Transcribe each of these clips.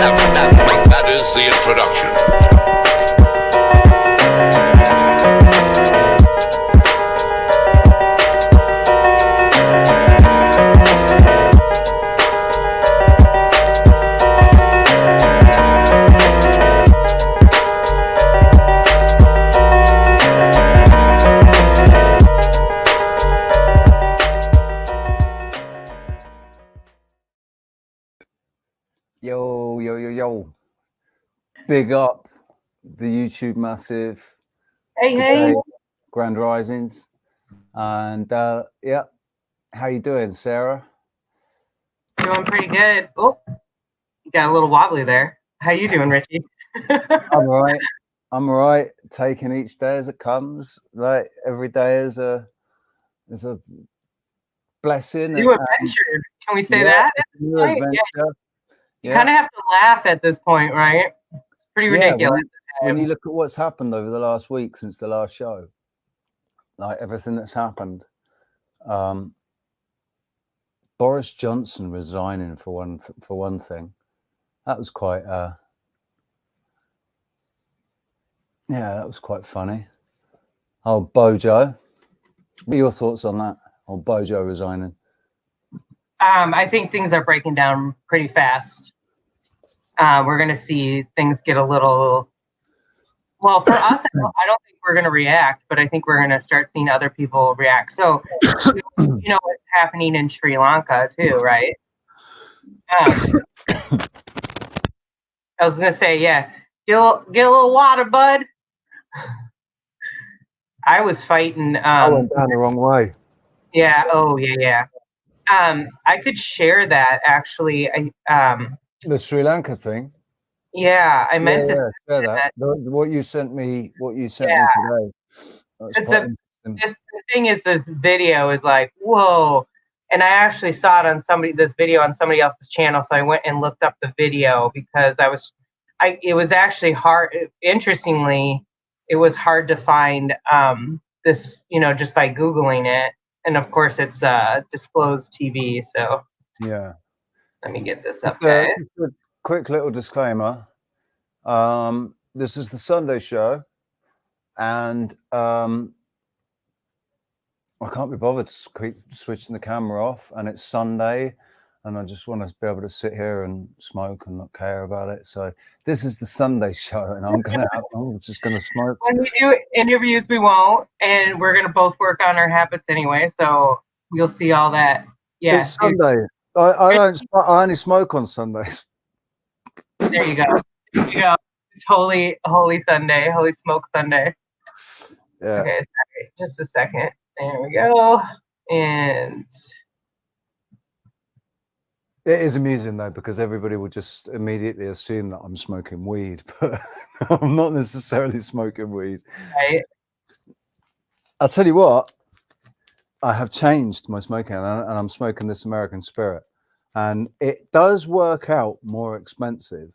That is the introduction. Yo. Big up the YouTube massive. Hey. Grand Risings. And yeah, how you doing, Sarah? Doing pretty good. Oh, you got a little wobbly there. How you doing, Richie? I'm all right. Taking each day as it comes. Like every day is a blessing. New adventure. Can we say that? New adventure. Yeah. You kind of have to laugh at this point, right? It's pretty ridiculous. When you look at what's happened over the last week since the last show, like everything that's happened, Boris Johnson resigning for one thing, that was quite that was quite funny. Oh, Bojo, what are your thoughts on that? Oh, Bojo resigning. I think things are breaking down pretty fast. We're going to see things get a little, well, for us, I don't think we're going to react, but I think we're going to start seeing other people react. So, you know what's happening in Sri Lanka too, right? I was going to say, yeah, get a little water, bud. I was fighting. I went down the wrong way. Yeah. Oh, yeah. I could share that actually. The Sri Lanka thing. Yeah, I meant to share that. What you sent me today. The thing is, this video is like, whoa. And I actually saw it on this video on somebody else's channel. So I went and looked up the video because it was actually hard. Interestingly, it was hard to find this, just by Googling it. And of course, it's disclosed TV. So yeah, let me get this up, guys. Just a quick little disclaimer. This is the Sunday show, and I can't be bothered to keep switching the camera off. And it's Sunday, and I just want to be able to sit here and smoke and not care about it. So this is the Sunday show, and I'm just gonna smoke. When we do interviews, we won't, and we're gonna both work on our habits anyway. So we'll see all that. Yeah, it's Sunday. I only smoke on Sundays. There you go. It's Holy Sunday, Holy Smoke Sunday. Yeah. Okay, sorry. Just a second. There we go. And it is amusing though, because everybody will just immediately assume that I'm smoking weed, but I'm not necessarily smoking weed. Right. I'll tell you what, I have changed my smoking, and I'm smoking this American Spirit, and it does work out more expensive,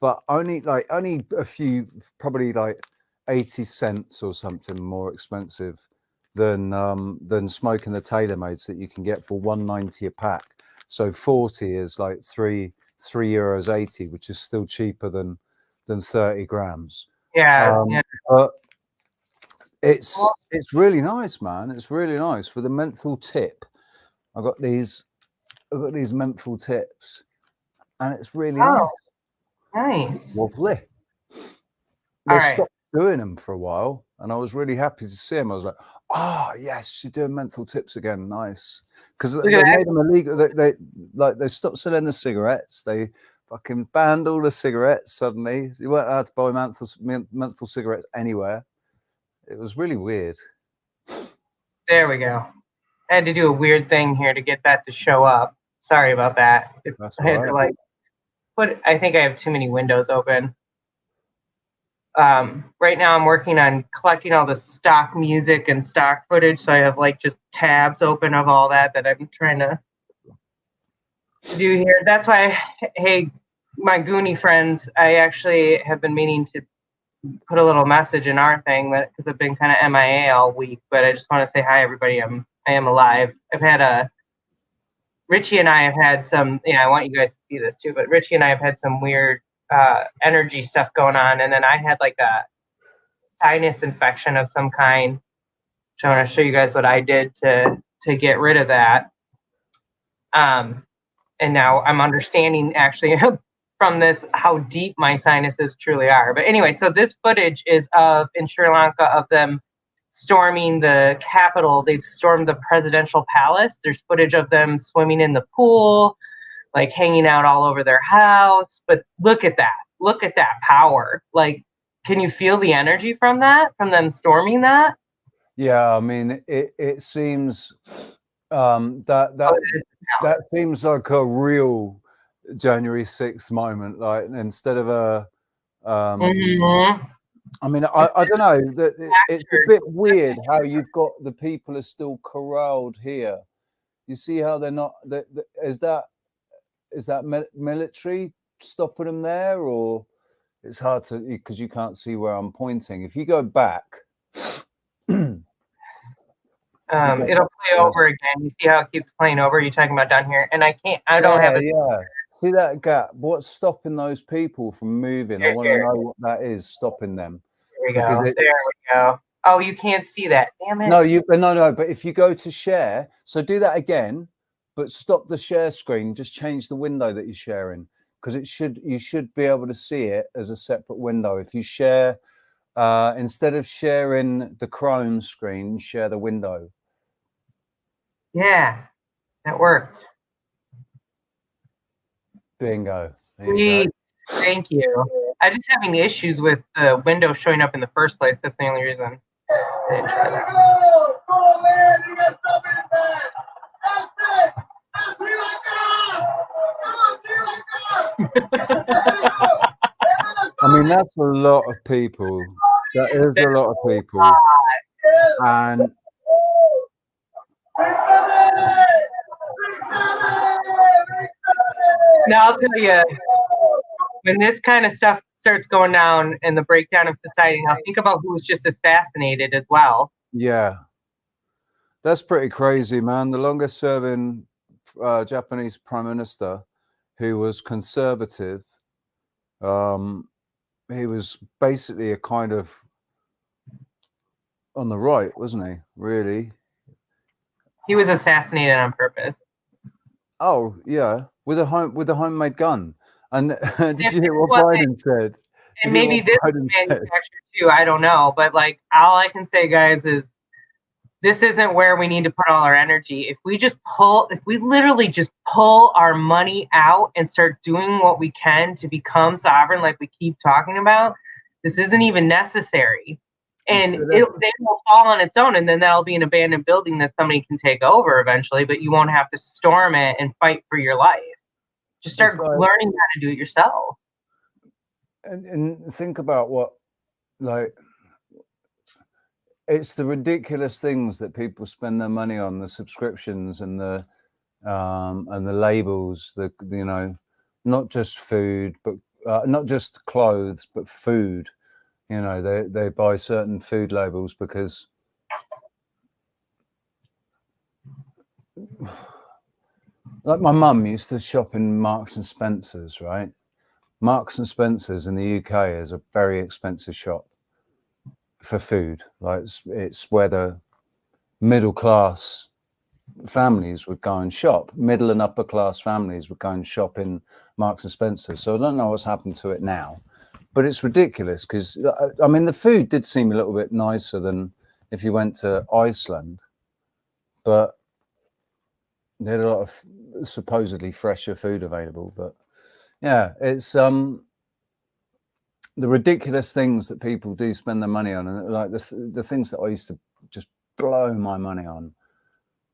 but only a few, probably like 80 cents or something more expensive than smoking the TaylorMades that you can get for $1.90 a pack. So 40 is like €3.80, which is still cheaper than 30 grams. Yeah. But it's really nice, man. It's really nice with a menthol tip. I've got these menthol tips, and it's really nice. Nice. Lovely. They stopped doing them for a while, and I was really happy to see them. I was like, oh yes, you're doing menthol tips again. Nice. Because they made them illegal. They stopped selling the cigarettes. They fucking banned all the cigarettes suddenly. You weren't allowed to buy menthol cigarettes anywhere. It was really weird. There we go. I had to do a weird thing here to get that to show up. Sorry about that. I had to I think I have too many windows open. Right now I'm working on collecting all the stock music and stock footage, so I have just tabs open of all that I'm trying to do here. That's why, hey, my Goonie friends, I actually have been meaning to put a little message in our thing, because I've been kind of MIA all week, but I just want to say hi, everybody. I am alive. I've had a Richie and I have had some, I want you guys to see this too, but Richie and I have had some weird energy stuff going on. And then I had like a sinus infection of some kind. So I want to show you guys what I did to get rid of that. And now I'm understanding actually from this how deep my sinuses truly are. But anyway, so this footage is of in Sri Lanka of them storming the capital. They've stormed the presidential palace. There's footage of them swimming in the pool, like hanging out all over their house. But look at that. Look at that power. Like, can you feel the energy from that, from them storming that? Yeah, I mean, it seems that seems like a real January 6th moment. Like instead of a, I mean, I don't know. It's a bit weird how you've got the people are still corralled here. You see how they're not. Is that military stopping them there, or it's hard to because you can't see where I'm pointing. If you go back. It'll play over again. You see how it keeps playing over? You're talking about down here, and I don't have it. Yeah. See that gap? What's stopping those people from moving? I want to know what that is stopping them. There we go. There we go. Oh, you can't see that. Damn it. No. But if you go to share, so do that again, but stop the share screen. Just change the window that you're sharing because you should be able to see it as a separate window. If you share, instead of sharing the Chrome screen, share the window. Yeah, that worked. Bingo. Sweet. Thank you. I'm just having issues with the window showing up in the first place. That's the only reason. I didn't try that. Go, man. You got something in there. That's it. That's I mean, that's a lot of people. That is a lot of people. And now I'll tell you, when this kind of stuff starts going down and the breakdown of society, now think about who was just assassinated as well. Yeah, that's pretty crazy, man. The longest serving Japanese prime minister, who was conservative, he was basically a kind of on the right, wasn't he? Really? He was assassinated on purpose. Oh yeah, with a homemade gun. And did you hear what Biden said? And maybe this is manufactured too. I don't know, but like all I can say, guys, is this isn't where we need to put all our energy. If we literally just pull our money out and start doing what we can to become sovereign, like we keep talking about, this isn't even necessary. And they will fall on its own, and then that'll be an abandoned building that somebody can take over eventually, but you won't have to storm it and fight for your life. Just start learning how to do it yourself. And think about what, like, it's the ridiculous things that people spend their money on, the subscriptions and the labels, not just food, but not just clothes, but food. They buy certain food labels because like my mum used to shop in Marks and Spencer's, right? Marks and Spencer's in the UK is a very expensive shop for food. Like it's where the middle class families would go and shop. Middle and upper class families would go and shop in Marks and Spencer's. So I don't know what's happened to it now, but it's ridiculous because I mean the food did seem a little bit nicer than if you went to Iceland, but they had a lot of supposedly fresher food available. But yeah, it's the ridiculous things that people do spend their money on, and like the things that I used to just blow my money on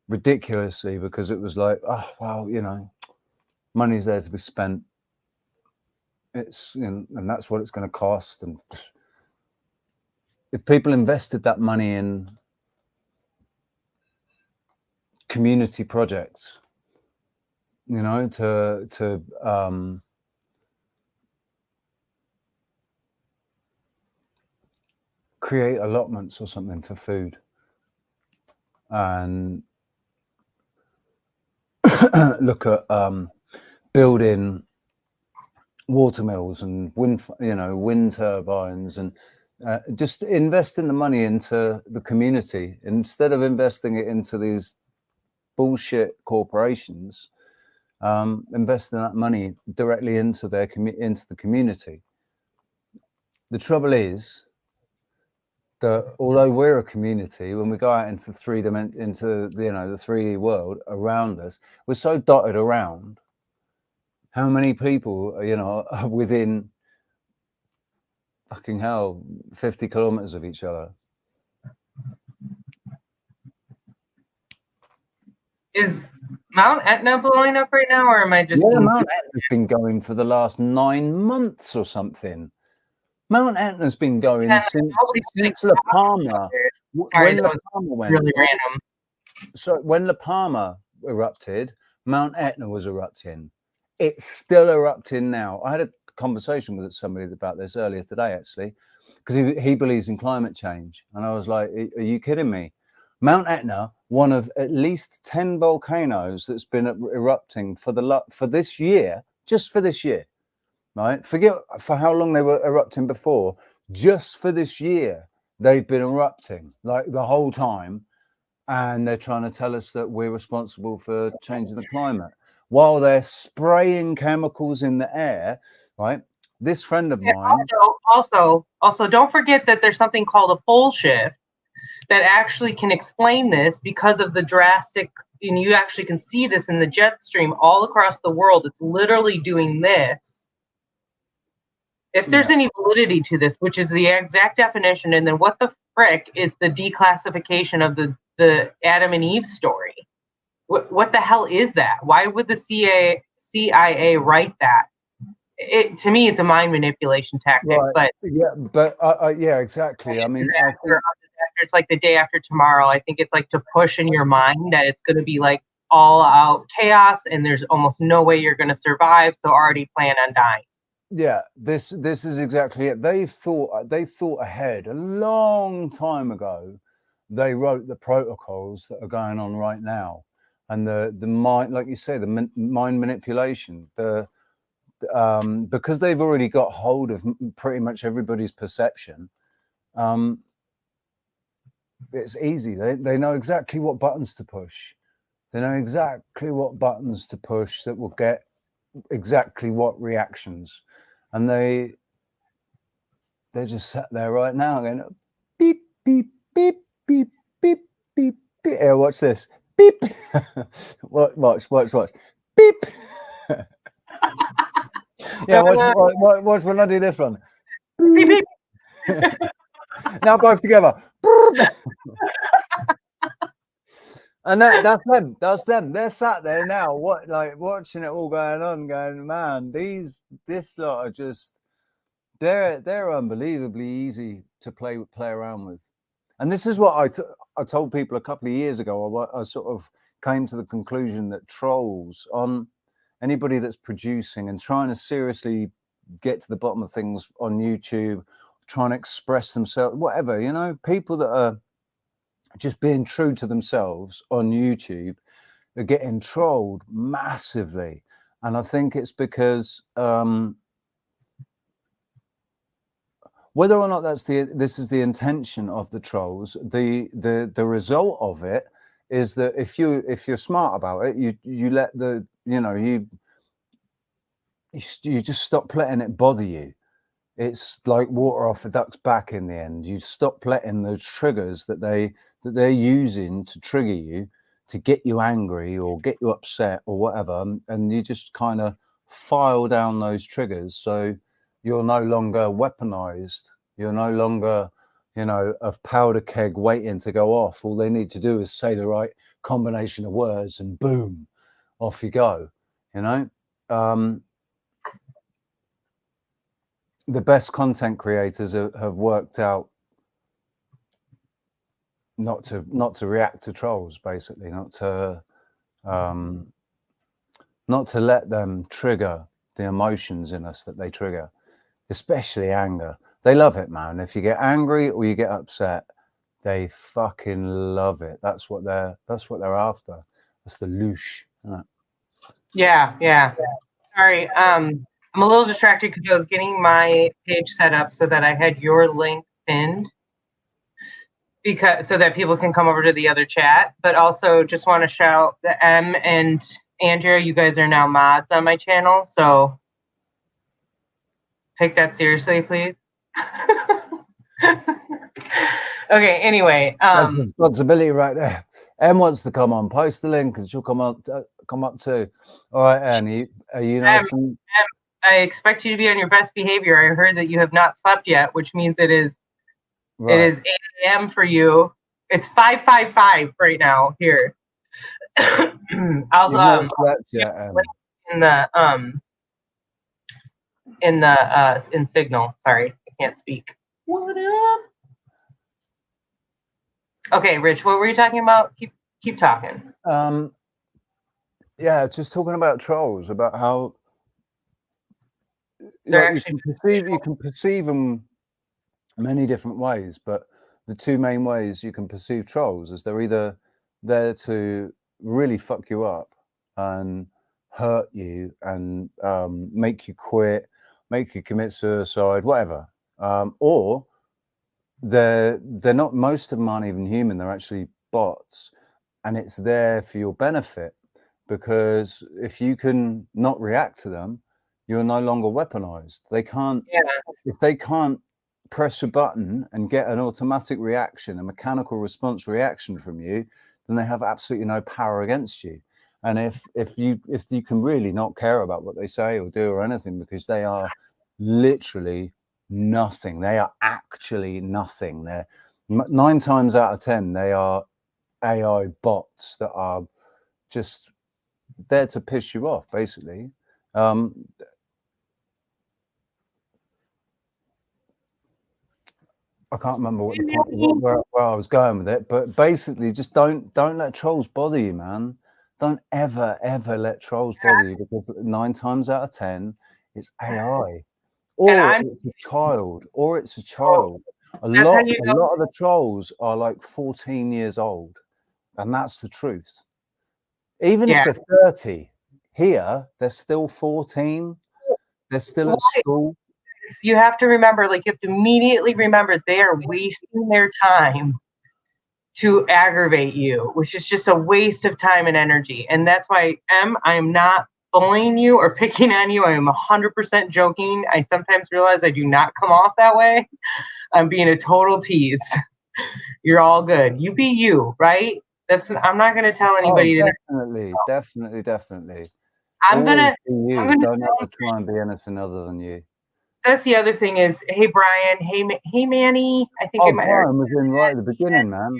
ridiculously because it was like, oh well, money's there to be spent. It's and that's what it's going to cost. And if people invested that money in community projects, to create allotments or something for food, and look at building water mills and wind turbines, and just investing the money into the community instead of investing it into these bullshit corporations. Investing that money directly into into the community. The trouble is that although we're a community, when we go out into the 3D world around us, we're so dotted around. How many people are within fucking hell 50 kilometers of each other? Is Mount Etna blowing up right now, or am I just? Yeah, Mount Etna's been going for the last 9 months or something. Mount Etna's been going since La Palma. Sorry, that was really random. So when La Palma erupted, Mount Etna was erupting. It's still erupting now. I had a conversation with somebody about this earlier today, actually, because he believes in climate change. And I was like, are you kidding me? Mount Etna, one of at least 10 volcanoes that's been erupting for this year, just for this year, right? Forget for how long they were erupting before. Just for this year, they've been erupting like the whole time. And they're trying to tell us that we're responsible for changing the climate while they're spraying chemicals in the air, right? This friend of mine. Also, don't forget that there's something called a pole shift that actually can explain this because of the drastic, and you actually can see this in the jet stream all across the world. It's literally doing this. If there's any validity to this, which is the exact definition, and then what the frick is the declassification of the Adam and Eve story? What the hell is that? Why would the CIA write that? To me, it's a mind manipulation tactic. Right. But yeah, exactly. I mean, it's like the day after tomorrow. I think it's like to push in your mind that it's going to be like all out chaos, and there's almost no way you're going to survive. So already plan on dying. Yeah, this is exactly it. They thought ahead a long time ago. They wrote the protocols that are going on right now, and the mind, like you say, the mind manipulation. Because they've already got hold of pretty much everybody's perception. It's easy. They know exactly what buttons to push. They know exactly what buttons to push that will get exactly what reactions. And they're just sat there right now going, beep, beep, beep, beep, beep, beep, beep. Here, watch this. Beep. watch. Beep. Yeah, watch when I do this one. Beep. Now both together. And that's them. They're sat there now, watching it all going on, going, man, this lot are just they're unbelievably easy to play around with. And this is what I told people a couple of years ago. I sort of came to the conclusion that trolls, on anybody that's producing and trying to seriously get to the bottom of things on YouTube, trying to express themselves, whatever, people that are just being true to themselves on YouTube are getting trolled massively. And I think it's because whether or not this is the intention of the trolls, the result of it is that if you're smart about it, you let you just stop letting it bother you. It's like water off a duck's back in the end. You stop letting the triggers that they're using to trigger you, to get you angry or get you upset or whatever, and you just kind of file down those triggers. So you're no longer weaponized. You're no longer, a powder keg waiting to go off. All they need to do is say the right combination of words and boom, off you go, the best content creators have worked out not to react to trolls, basically, not to let them trigger the emotions in us that they trigger, especially anger. They love it, man. If you get angry or you get upset, they fucking love it. That's what they're after. That's the loosh, isn't it? Yeah. Sorry. I'm a little distracted because I was getting my page set up so that I had your link pinned, because so that people can come over to the other chat. But also just want to shout the M and Andrea, you guys are now mods on my channel, so take that seriously, please. Okay, anyway. That's responsibility right there. Em wants to come on. Post the link and she'll come up too. All right, Annie, are you nice and... I expect you to be on your best behavior. I heard that you have not slept yet, which means it is right. It is 8 a.m. for you. It's 5:55 right now here. I'll not slept yet, in Signal. Sorry, I can't speak. What up? Okay, Rich, what were you talking about? Keep talking. Yeah, just talking about trolls, about how you can perceive them many different ways, but the two main ways you can perceive trolls is they're either there to really fuck you up and hurt you and make you quit, make you commit suicide, whatever, or they're not, most of them aren't even human, they're actually bots, and it's there for your benefit, because if you can not react to them, you're no longer weaponized. They can't, if they can't press a button and get an automatic reaction, a mechanical response reaction from you, then they have absolutely no power against you. And if you can really not care about what they say or do or anything, because they are literally nothing, they are actually nothing. They're 9 times out of 10 they are AI bots that are just there to piss you off, basically. I can't remember what the point, where I was going with it, but basically, just don't let trolls bother you, man. Don't ever let trolls bother you, because 9 times out of 10 it's AI, or it's a child, A lot of the trolls are like 14 years old, and that's the truth. Even if they're 30, here they're still 14. They're still at school. You have to remember, you have to immediately remember they are wasting their time to aggravate you, which is just a waste of time and energy. And that's why, I am not bullying you or picking on you. I am 100% joking. I sometimes realize I do not come off that way. I'm being a total tease. You're all good. You be you, right? I'm not going to tell anybody. Definitely. I'm gonna don't ever try and be anything other than you. That's the other thing is, hey Brian, hey Manny. I think Brian was in right at the beginning, man.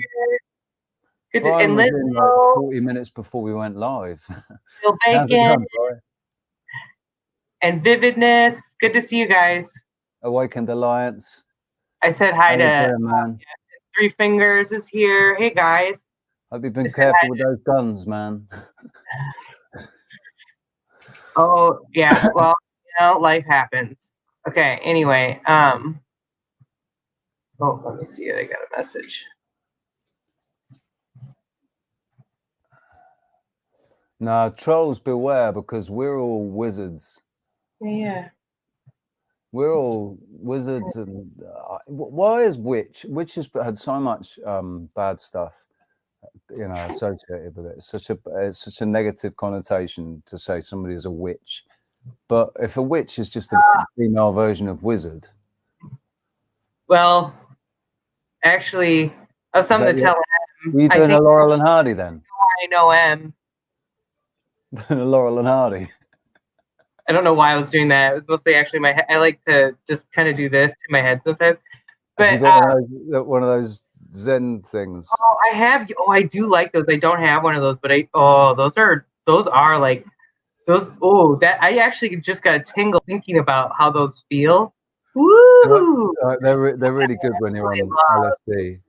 Brian was in like 40 minutes before we went live. Bill Bacon and Vividness. Good to see you guys. Awakened Alliance. I said hi to man. Three Fingers is here. Hey guys. Hope you've been careful with those guns, man. Oh yeah, well, life happens. Okay, anyway, oh, let me see. I got a message. No, trolls beware, because we're all wizards. Yeah. We're all wizards, and why is witch? Witch has had so much bad stuff, associated with it. It's such a negative connotation to say somebody is a witch. But if a witch is just a female version of wizard. Well, actually, I have something to tell him. Were you doing a Laurel and Hardy then? I know M. Laurel and Hardy. I don't know why I was doing that. It was mostly actually my head. I like to just kind of do this to my head sometimes. But have you got one of those Zen things? Oh, I have. Oh, I do like those. I don't have one of those, but those are like those. Oh, that I actually just got a tingle thinking about how those feel. Woo! They're really good when you're on LSD.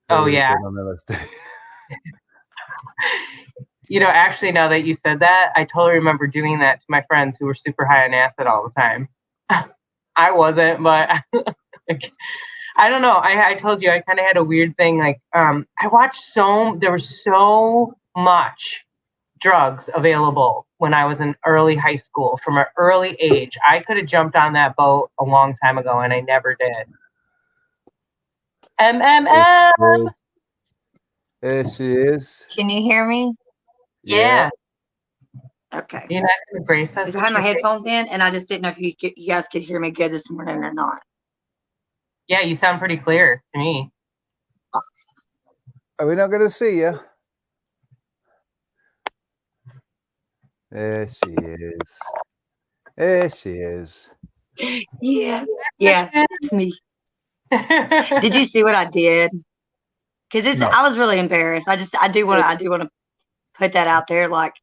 Oh yeah. On LSD. Actually, now that you said that, I totally remember doing that to my friends who were super high on acid all the time. I wasn't, but I don't know. I told you I kind of had a weird thing. I watched there was so much drugs available when I was in early high school from an early age. I could have jumped on that boat a long time ago, and I never did. MMM. There she is. Can you hear me? Yeah. Okay. You're not going to brace us. Because I had my headphones in, and I just didn't know if you guys could hear me good this morning or not. Yeah, you sound pretty clear to me. Are we not going to see you? There she is. There she is. Yeah. Yeah, it's me. Did you see what I did? Because No. I was really embarrassed. I do want to put that out there, like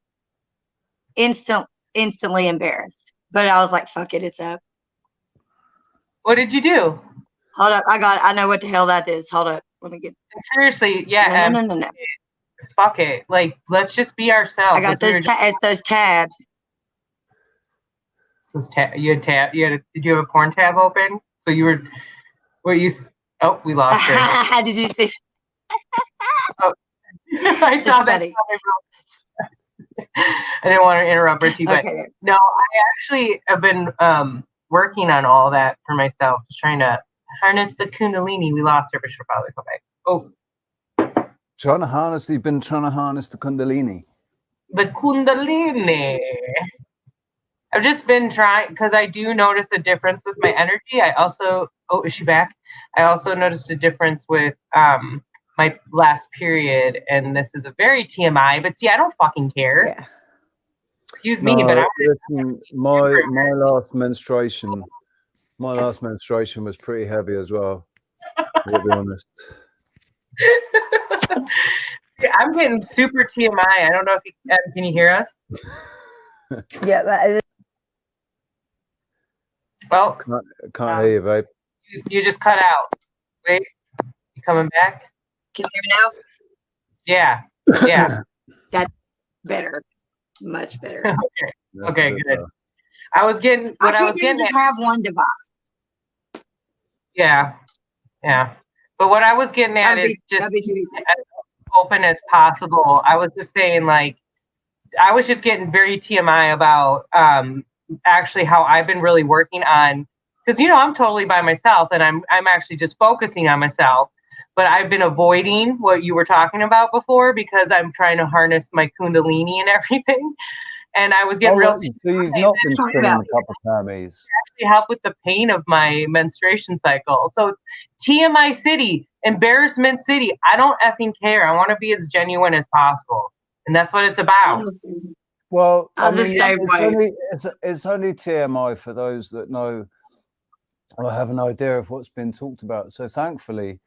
instantly embarrassed. But I was like, fuck it, it's up. What did you do? Hold up, I know what the hell that is. Hold up, let me get. Seriously, yeah. No. Fuck it. Like, let's just be ourselves. I got those. It's those tabs. You had tab. Did you have a porn tab open? So you were. What you? Oh, we lost her. Did you see? Oh, I saw that. I didn't want to interrupt Richie, but okay. No, I actually have been working on all that for myself, just trying to harness the Kundalini. We lost her, but she'll probably come back. Oh, You've been trying to harness the Kundalini. the Kundalini. I've just been trying because I do notice a difference with my energy. I also, is she back? I also noticed a difference with my last period, and this is a very TMI, but see, I don't fucking care. Yeah. Excuse me, but listen, my last menstruation was pretty heavy as well. To be honest. I'm getting super TMI. I don't know if you can you hear us? Yeah, but Well, can't hear you, babe. You just cut out. Wait, you coming back? Can you hear me Yeah, yeah. That's better, much better. Okay, good. I was getting what I was getting at. Have one device. Yeah. But what I was getting at is just as open as possible. I was just saying, like, I was just getting very TMI about actually how I've been really working on, because I'm totally by myself and I'm actually just focusing on myself. But I've been avoiding what you were talking about before because I'm trying to harness my Kundalini and everything. And I was getting real. So you've not been spinning a couple of Hermes. Actually help with the pain of my menstruation cycle. So TMI City, embarrassment city. I don't effing care. I want to be as genuine as possible, and that's what it's about. Well, I'm the same way. It's only TMI for those that know or have an idea of what's been talked about. So thankfully,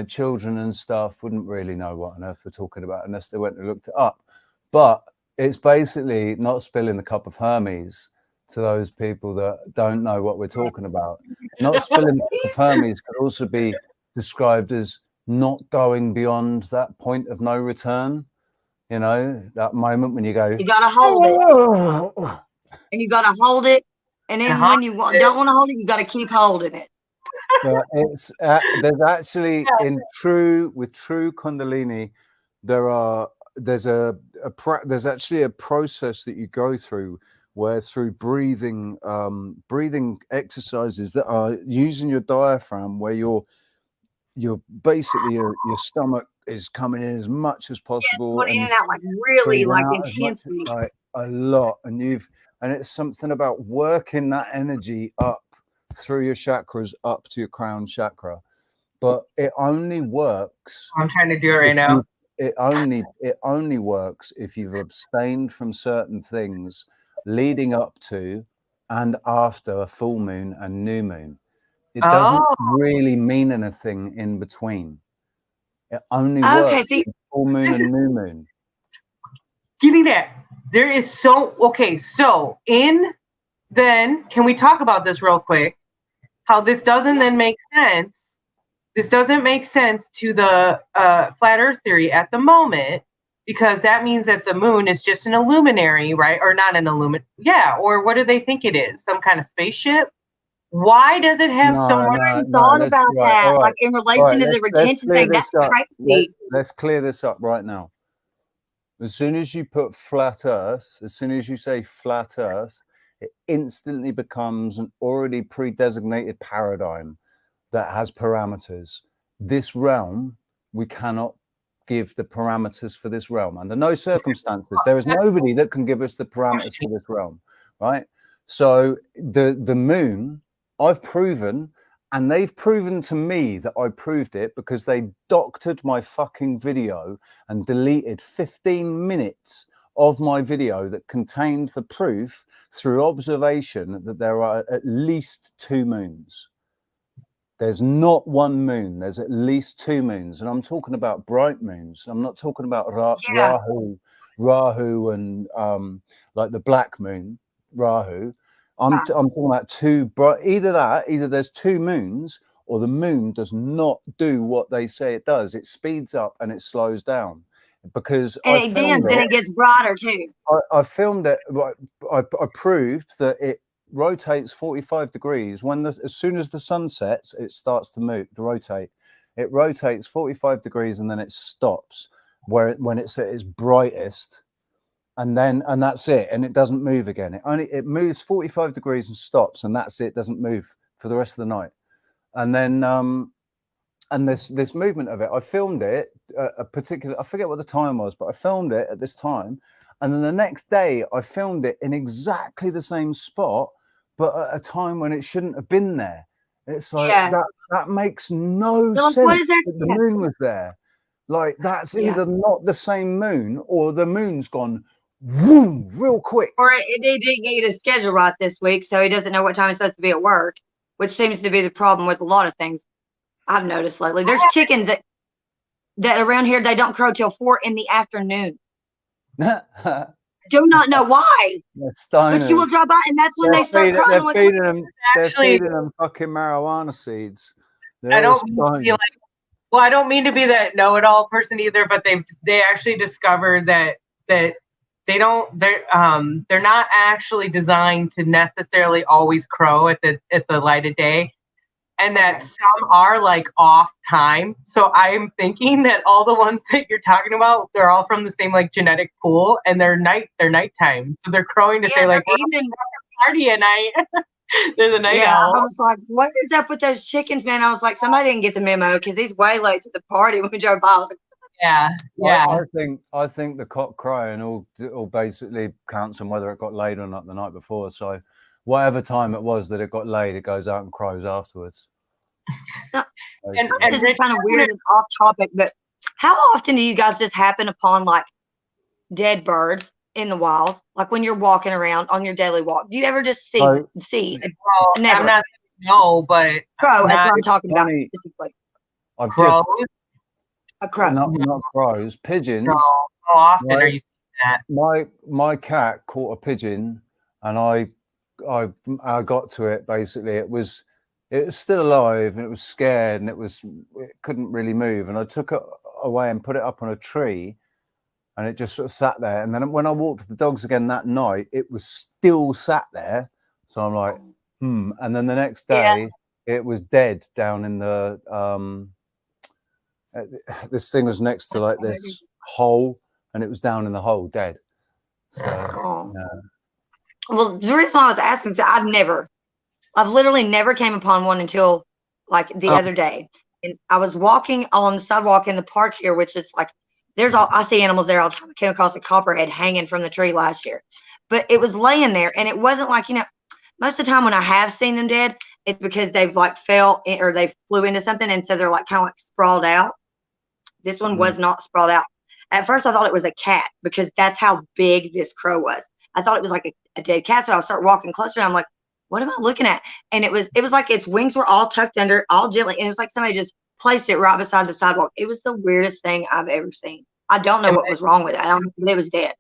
children and stuff wouldn't really know what on earth we're talking about unless they went and looked it up. But it's basically not spilling the cup of Hermes to those people that don't know what we're talking about. Not spilling the cup of Hermes could also be described as not going beyond that point of no return. That moment when you go, you gotta hold it, and you gotta hold it, and then when you don't want to hold it, you gotta keep holding it. But it's there's actually with true Kundalini, there's actually a process that you go through where through breathing exercises that are using your diaphragm, where you're basically your stomach is coming in as much as possible, in and out, like really, like intensely, like a lot, and it's something about working that energy up through your chakras up to your crown chakra. But it only works. I'm trying to do it right now. It only works if you've abstained from certain things leading up to and after a full moon and new moon. It doesn't really mean anything in between. It only works full moon and new moon. Give me that. There is so then can we talk about this real quick? How this doesn't then make sense. This doesn't make sense to the flat Earth theory at the moment, because that means that the moon is just an illuminary, right? Or not an illuminary. Yeah. Or what do they think it is? Some kind of spaceship? Why does it have so much thought about that? Like in relation to the retention thing, that's crazy. Let's clear this up right now. As soon as you put flat Earth, as soon as you say flat Earth, it instantly becomes an already pre-designated paradigm that has parameters. This realm, we cannot give the parameters for this realm under no circumstances. There is nobody that can give us the parameters for this realm, right? So the moon, I've proven, and they've proven to me that I proved it because they doctored my fucking video and deleted 15 minutes of my video that contained the proof through observation that there are at least 2 moons. There's not one moon. There's at least 2 moons. And I'm talking about bright moons. I'm not talking about Rahu and like the black moon, Rahu. I'm talking about 2 bright, either there's 2 moons or the moon does not do what they say it does. It speeds up and it slows down because it dims and it gets brighter too. I filmed it. I proved that it rotates 45 degrees when as soon as the sun sets, it starts to rotate. It rotates 45 degrees and then it stops when it's at its brightest. And that's it, and it doesn't move again. It moves 45 degrees and stops, and that's it. Doesn't move for the rest of the night. And then and this movement of it, I filmed it a particular. I forget what the time was, but I filmed it at this time, and then the next day I filmed it in exactly the same spot, but at a time when it shouldn't have been there. It's like that makes no sense. That the moon was there. Like that's either not the same moon or the moon's gone. Whoom, real quick. Or he didn't get his schedule right this week, so he doesn't know what time he's supposed to be at work, which seems to be the problem with a lot of things I've noticed lately. There's chickens that around here, they don't crow till 4 in the afternoon. Do not know why. But you will drive by and that's when they start crowing. They're feeding them fucking marijuana seeds. I don't mean to be that know-it-all person either, but they actually discovered that they're not actually designed to necessarily always crow at the light of day, and that some are like off time. So I'm thinking that all the ones that you're talking about, they're all from the same like genetic pool, and they're nighttime. So they're crowing to say like evening party at night. They're the night owl. I was like, what is up with those chickens, man? I was like, somebody didn't get the memo because he's way late to the party when we drove by. I was like, I think the cock crowing all basically counts on whether it got laid or not the night before. So whatever time it was that it got laid, it goes out and crows afterwards. And this is kind of weird and off topic, but how often do you guys just happen upon like dead birds in the wild, like when you're walking around on your daily walk? Do you ever just see? Never. I'm not but crow. That's what I'm talking about specifically. A crow. Not crows, pigeons. How often are you seeing that? My cat caught a pigeon, and I got to it. Basically, it was still alive, and it was scared, and it couldn't really move. And I took it away and put it up on a tree, and it just sort of sat there. And then when I walked the dogs again that night, it was still sat there. So I'm like, And then the next day, it was dead down in the this thing was next to like this hole, and it was down in the hole dead. So well, the reason why I was asking is I've literally never came upon one until like the other day. And I was walking on the sidewalk in the park here, which is like I see animals there all the time. I came across a copperhead hanging from the tree last year, but it was laying there, and it wasn't like, most of the time when I have seen them dead, it's because they've like fell or they flew into something, and so they're like kind of like sprawled out. This one was not sprawled out. At first, I thought it was a cat because that's how big this crow was. I thought it was like a dead cat. So I start walking closer, and I'm like, what am I looking at? And it was like its wings were all tucked under, all gently, and it was like somebody just placed it right beside the sidewalk. It was the weirdest thing I've ever seen. I don't know what was wrong with it. I don't know, but it was dead.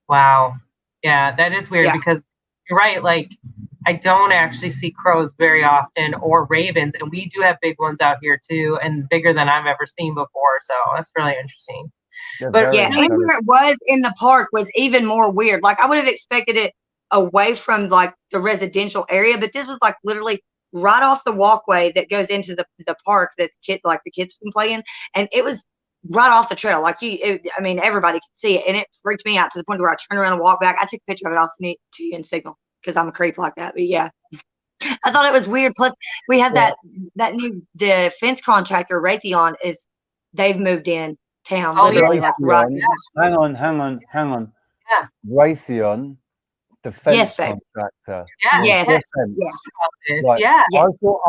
Wow. Yeah, that is weird because you're right. Like, I don't actually see crows very often, or ravens, and we do have big ones out here too, and bigger than I've ever seen before. So that's really interesting. Yeah, but and where it was in the park was even more weird. Like, I would have expected it away from like the residential area, but this was like literally right off the walkway that goes into the park that the kids can play in, and it was right off the trail. Like I mean, everybody could see it, and it freaked me out to the point where I turned around and walked back. I took a picture of it. I'll send it to you in Signal because I'm a creep like that. But yeah, I thought it was weird. Plus, we have that new defense contractor, Raytheon, they've moved in town literally like right. Hang on. Yeah. Raytheon, defense contractor. Yeah. Yes. Right. Yeah.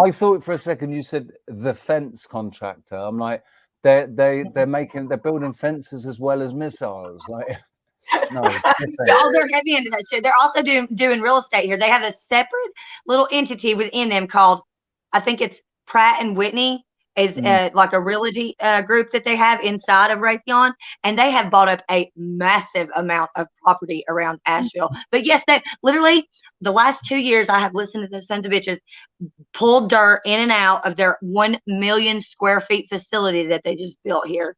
I thought for a second you said the fence contractor. I'm like, they're building fences as well as missiles. Like, no, they're heavy into that shit. They're also doing real estate here. They have a separate little entity within them called, I think it's Pratt and Whitney, is like a realty group that they have inside of Raytheon, and they have bought up a massive amount of property around Asheville. But yes, they literally the last 2 years I have listened to those sons of bitches pull dirt in and out of their 1 million square feet facility that they just built here,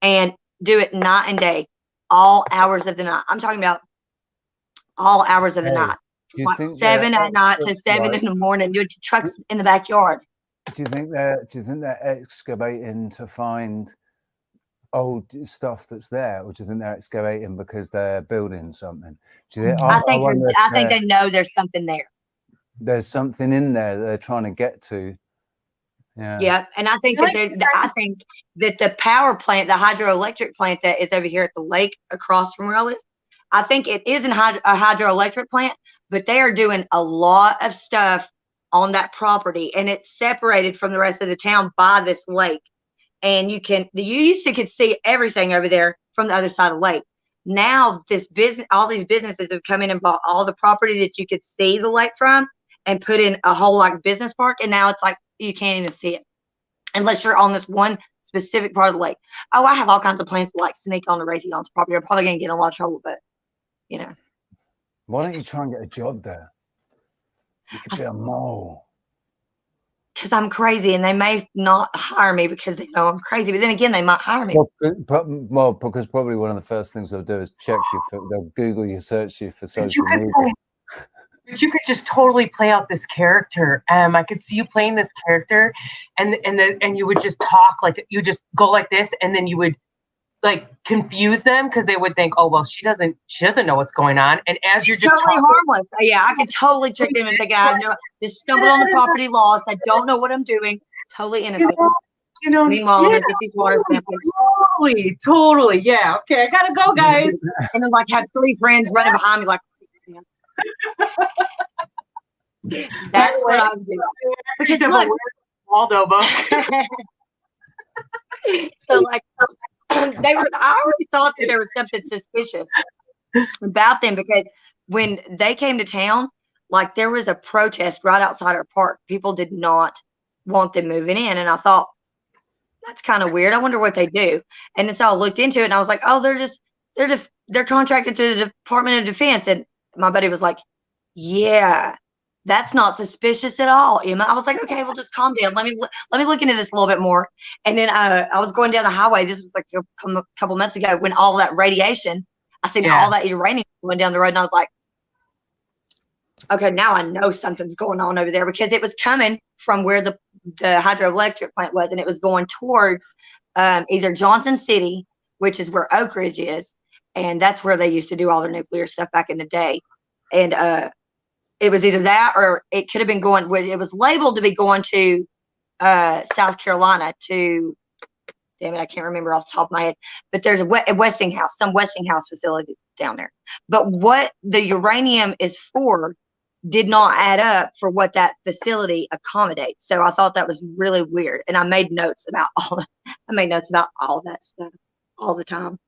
and do it night and day, all hours of the night. I'm talking about all hours of the night, like 7 at night to 7 in the morning. Your trucks in the backyard. Do you think they're excavating to find old stuff that's there, or do you think they're excavating because they're building something? Do you think, I think they know there's something there. There's something in there that they're trying to get to. Yeah, and I think that the power plant, the hydroelectric plant that is over here at the lake across from where I live, I think it is a hydroelectric plant, but they are doing a lot of stuff on that property, and it's separated from the rest of the town by this lake. And you used to could see everything over there from the other side of the lake. Now all these businesses have come in and bought all the property that you could see the lake from and put in a whole like business park. And now it's like, you can't even see it unless you're on this one specific part of the lake. Oh, I have all kinds of plans to like sneak on the Raytheon's property. I'm probably going to get in a lot of trouble, but you know. Why don't you try and get a job there? You could be a mole. Because I'm crazy, and they may not hire me because they know I'm crazy. But then again, they might hire me. Well, because probably one of the first things they'll do is check you they'll Google you, search you for social media. But you could just totally play out this character. I could see you playing this character, and you would just talk like you just go like this, and then you would like confuse them because they would think, oh well, she doesn't know what's going on. And as you're just totally harmless. Yeah, I could totally trick them and think I have just stumbled on the property laws. I don't know what I'm doing. Totally innocent. Meanwhile, they get these water samples. Totally. Yeah. Okay, I gotta go, guys. And then like have 3 friends running behind me like. That's what I'm doing. Because look, Waldo book. So like I already thought that there was something suspicious about them, because when they came to town, like there was a protest right outside our park. People did not want them moving in, and I thought that's kind of weird. I wonder what they do. And then so I looked into it, and I was like, oh, they're contracted through the Department of Defense. And my buddy was like, yeah, that's not suspicious at all, Emma. I was like, okay, well, just calm down. Let me look into this a little bit more. And then I was going down the highway. This was like a couple months ago when all that radiation, I seen all that uranium going down the road, and I was like, okay, now I know something's going on over there, because it was coming from where the hydroelectric plant was, and it was going towards either Johnson City, which is where Oak Ridge is, and that's where they used to do all their nuclear stuff back in the day. And it was either that, or it could have been going. It was labeled to be going to South Carolina to. Damn it, I can't remember off the top of my head. But there's a Westinghouse, some Westinghouse facility down there. But what the uranium is for did not add up for what that facility accommodates. So I thought that was really weird, and I made notes about all that stuff all the time.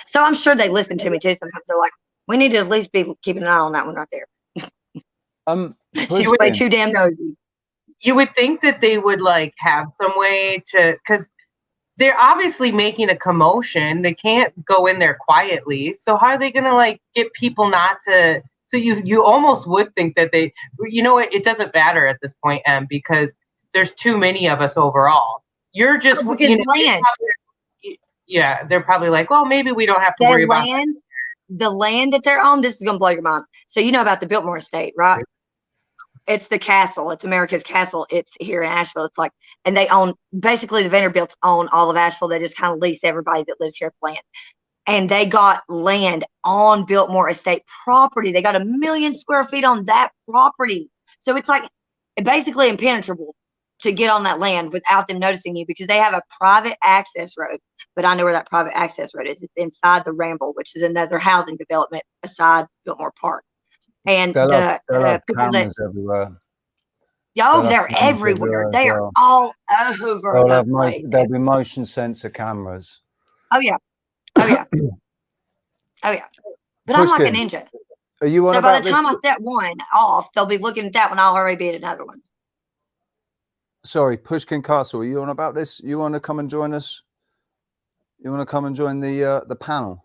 So I'm sure they listen to me too. Sometimes they're like, we need to at least be keeping an eye on that one right there. She's way too damn nosy. You would think that they would like have some way to, because they're obviously making a commotion. They can't go in there quietly. So how are they gonna like get people not to? So you almost would think that they, you know what? It doesn't matter at this point, because there's too many of us overall. You're just land. Yeah, they're probably like, well, maybe we don't have to worry about the land that they're on. This is gonna blow your mind. So you know about the Biltmore estate, right? it's the castle. It's America's castle. It's here in Asheville. It's like, and they own, basically the Vanderbilts own all of Asheville. They just kind of lease everybody that lives here land. And they got land on Biltmore Estate property. They got 1 million square feet on that property. So it's like basically impenetrable to get on that land without them noticing you, because they have a private access road. But I know where that private access road is. It's inside the Ramble, which is another housing development aside Biltmore Park. And They'll the have people cameras that, everywhere. yo, They'll have they're cameras everywhere. as They are well. all over They'll the have place. there'll be motion sensor cameras. Oh yeah. Oh yeah. Oh yeah. But I'm like a Pushkin, ninja. are you on So by about the time I set one off, they'll be looking at that one. I'll already be at another one. Sorry, Pushkin Castle, are you on about this? You want to come and join us? You want to come and join the panel?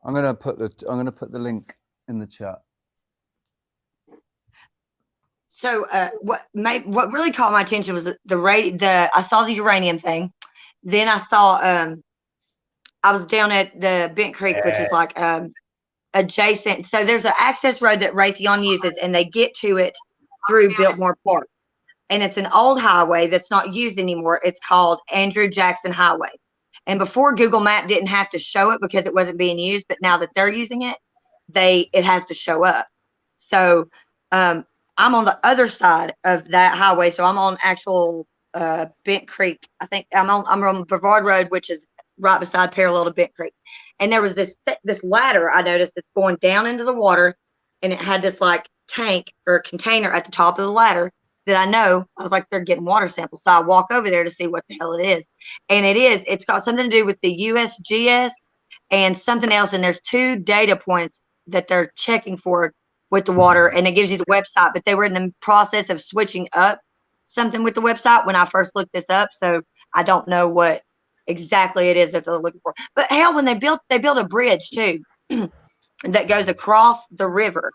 I'm gonna put the link in the chat. So what really caught my attention was I saw the uranium thing. Then I saw I was down at the Bent Creek, which is like adjacent. So there's an access road that Raytheon uses, and they get to it through Biltmore Park. And it's an old highway that's not used anymore. It's called Andrew Jackson Highway. And before, Google Map didn't have to show it because it wasn't being used. But now that they're using it, it has to show up. So I'm on the other side of that highway. So I'm on actual Bent Creek. I think I'm on Brevard Road, which is right beside parallel to Bent Creek. And there was this ladder I noticed that's going down into the water, and it had this like tank or container at the top of the ladder that I was like, they're getting water samples. So I walk over there to see what the hell it is. And it's got something to do with the USGS and something else. And there's 2 data points that they're checking for with the water, and it gives you the website, but they were in the process of switching up something with the website when I first looked this up. So I don't know what exactly it is that they're looking for. But hell, when they built a bridge too that goes across the river,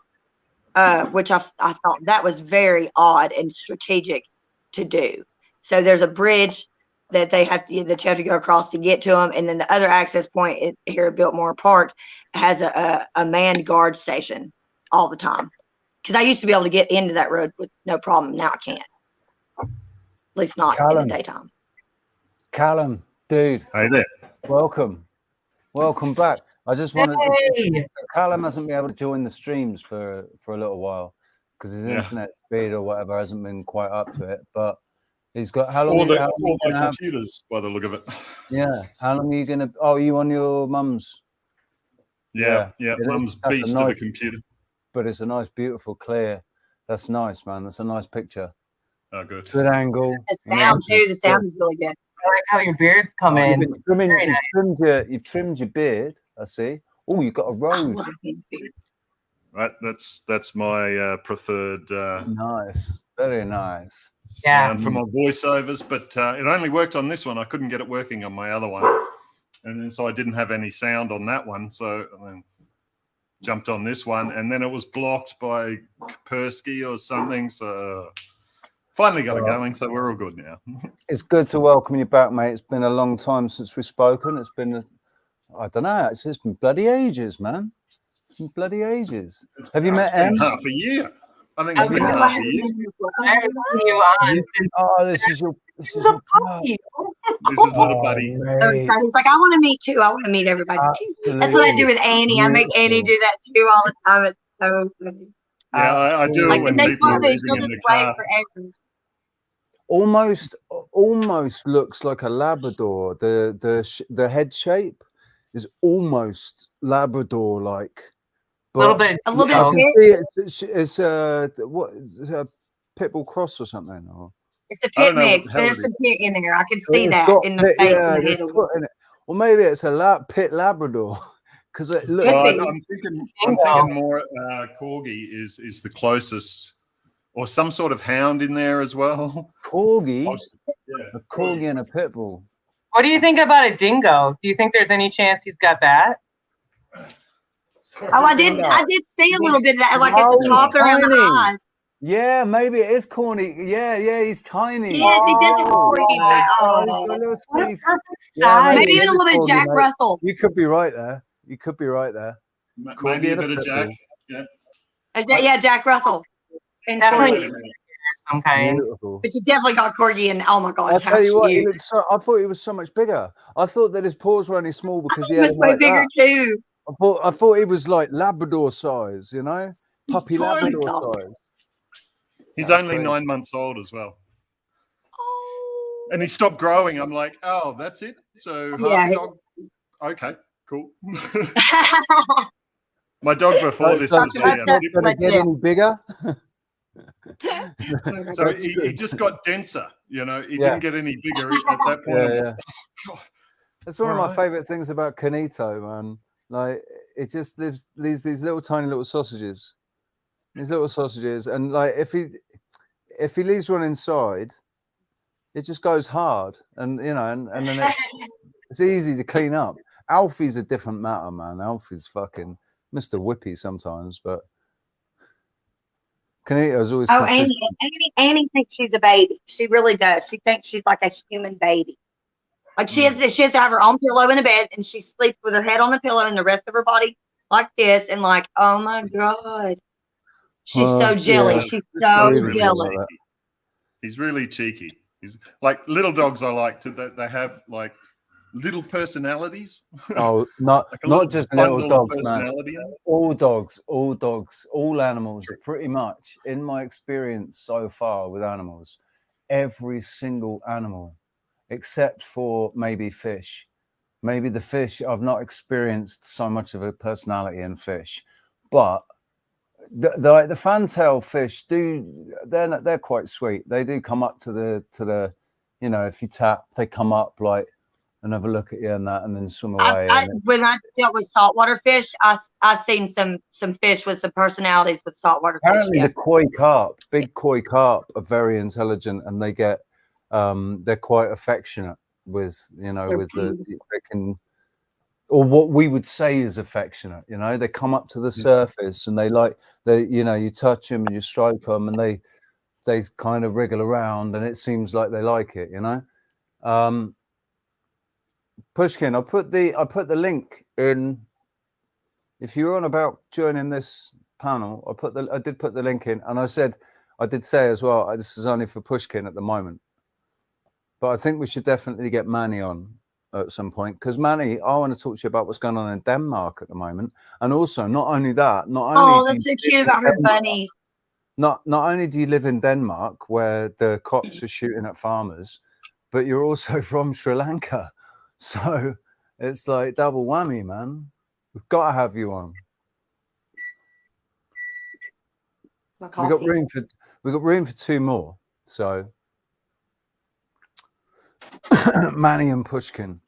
which I thought that was very odd and strategic to do. So there's a bridge that you have to go across to get to them, and then the other access point here at Biltmore Park has a manned guard station all the time. Because I used to be able to get into that road with no problem. Now I can't. At least not in the daytime. Callum, dude. Hey there. Welcome back. I just wanted Callum hasn't been able to join the streams for a little while because his internet speed or whatever hasn't been quite up to it. But he's got all my computers by the look of it. Yeah. How long are you gonna? Oh, you on your mum's? Yeah. Mum's beast of a computer. But it's a nice, beautiful, clear. That's nice, man. That's a nice picture. Oh, good. Good angle. The sound too. The sound is really good. I like how your beard's come in. You've trimmed your beard. I see. Oh, you've got a robe. Right, that's my preferred. Nice, very nice. Yeah. And for my voiceovers, but it only worked on this one. I couldn't get it working on my other one, and then so I didn't have any sound on that one. So I then jumped on this one, and then it was blocked by Kaspersky or something. So finally got it going. So we're all good now. It's good to welcome you back, mate. It's been a long time since we've spoken. It's been I don't know. It's just been bloody ages, man. It's been bloody ages. Have you met Em? Half a year. I think it's been half a year. I haven't seen you on. Oh, this is your puppy. This is little buddy. So excited. He's like, I want to meet too. I want to meet everybody too. That's what I do with Annie. I make Annie do that too all the time. It's so funny. Yeah, I do it when people are raising in the car. Almost looks like a Labrador. The head shape is almost Labrador like. A little bit. A little bit. I can see it's a pit bull cross or something. Or it's a pit mix. There's some pit in there. I can see that in the face. Yeah, and the head. Or maybe it's a pit Labrador because it looks. Well, I'm thinking more Corgi is the closest. Or some sort of hound in there as well. Corgi? Yeah. A corgi and a pit bull. What do you think about a dingo? Do you think there's any chance he's got that? Oh, I did see a little bit of that, like at the top around the eyes. Yeah, maybe it is corny. Yeah, he's tiny. Yeah, he does look corny. Maybe even a little bit of Jack Russell. You could be right there. Maybe a bit of Jack. Yeah. Yeah, Jack Russell. And Definitely Corgi. some kind. Beautiful. But you definitely got Corgi, and oh my gosh, I'll tell you what, he cute. looked so. I thought he was so much bigger. I thought that his paws were only small because he He had was them way like bigger that. too. I thought he was like Labrador size, you know, puppy tiny. Labrador Dog. size. He's That's only crazy. 9 months old as well. Oh. And he stopped growing. I'm like, oh, that's it? So Yeah, half he- dog? Okay, cool. My dog before this So was That's a it. did it Let's get do it. any bigger? so That's he good. just got denser, you know. He Yeah. didn't get any bigger at that point. Yeah, I'm yeah. like, "God." That's one of my Alright. favorite things about Canito, man. Like it just lives these little tiny little sausages. These little sausages, and like if he leaves one inside, it just goes hard, and you know, and then it's easy to clean up. Alfie's a different matter, man. Alfie's fucking Mr. Whippy sometimes, but Canito's always Oh, consistent. Annie thinks she's a baby. She really does. She thinks she's like a human baby. Like she has to have her own pillow in the bed, and she sleeps with her head on the pillow and the rest of her body like this, and like, oh my god, she's so jelly. Yeah, She's it's so believable jelly. like that. He's really cheeky. He's like little dogs. I like to that they have like little personalities. Oh, not Like a little just little bundle of dogs, man. personality in them. All dogs, all animals, pretty much, in my experience so far with animals, every single animal, except for maybe fish. Maybe the fish, I've not experienced so much of a personality in fish, but the fantail fish they're quite sweet. They do come up to the, you know, if you tap, they come up like and have a look at you and that, and then swim away. When I dealt with saltwater fish, I seen some fish with some personalities with saltwater fish. Apparently, Yeah. the koi carp, big koi carp, are very intelligent, and they get they're quite affectionate with, you know, They're with they can, or what we would say is affectionate. You know, they come up to the surface and you know, you touch them and you stroke them, and they kind of wriggle around, and it seems like they like it. You know. Pushkin, I put the link in. If you're on about joining this panel, I did put the link in, and I did say as well, this is only for Pushkin at the moment, but I think we should definitely get Manny on at some point, because Manny, I want to talk to you about what's going on in Denmark at the moment, and also not only that, that's so cute about her bunnies. Not only do you live in Denmark where the cops are shooting at farmers, but you're also from Sri Lanka. So it's like double whammy, man. We've got to have you on. We got room for two more. So Manny and Pushkin.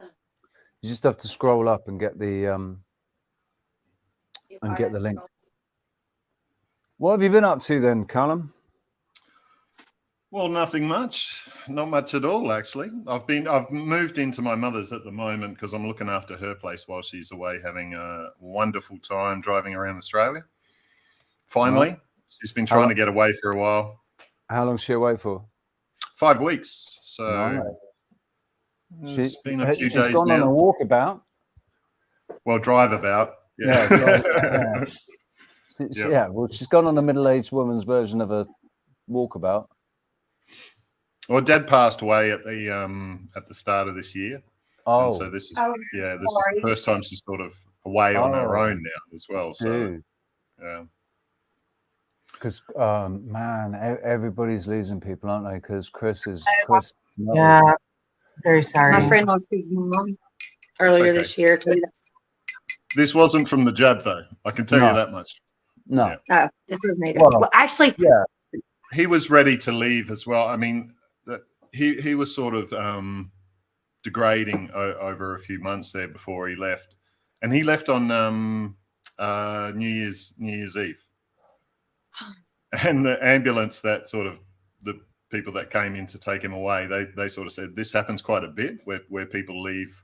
You just have to scroll up and get the link. What have you been up to then, Callum? Well, nothing much. Not much at all, actually. I've moved into my mother's at the moment because I'm looking after her place while she's away having a wonderful time driving around Australia. Finally, she's been trying to get away for a while. How long is she away for? 5 weeks. So it's been a few days now. She's gone on a walkabout. Well, drive about. Yeah. Yeah. Well, she's gone on a middle-aged woman's version of a walkabout. Well, Dad passed away at the start of this year. Oh, and so this is the first time she's sort of away on her own now as well. So yeah, because man, everybody's losing people, aren't they? Because Chris. Yeah, very sorry. My friend lost his mom earlier this year too. This wasn't from the jab, though. I can tell you that much. No, yeah. No, this was neither. Well, actually, yeah, he was ready to leave as well. I mean, he was sort of degrading over a few months there before he left, and he left on New Year's Eve, and the ambulance that sort of the people that came in to take him away, they sort of said this happens quite a bit where people leave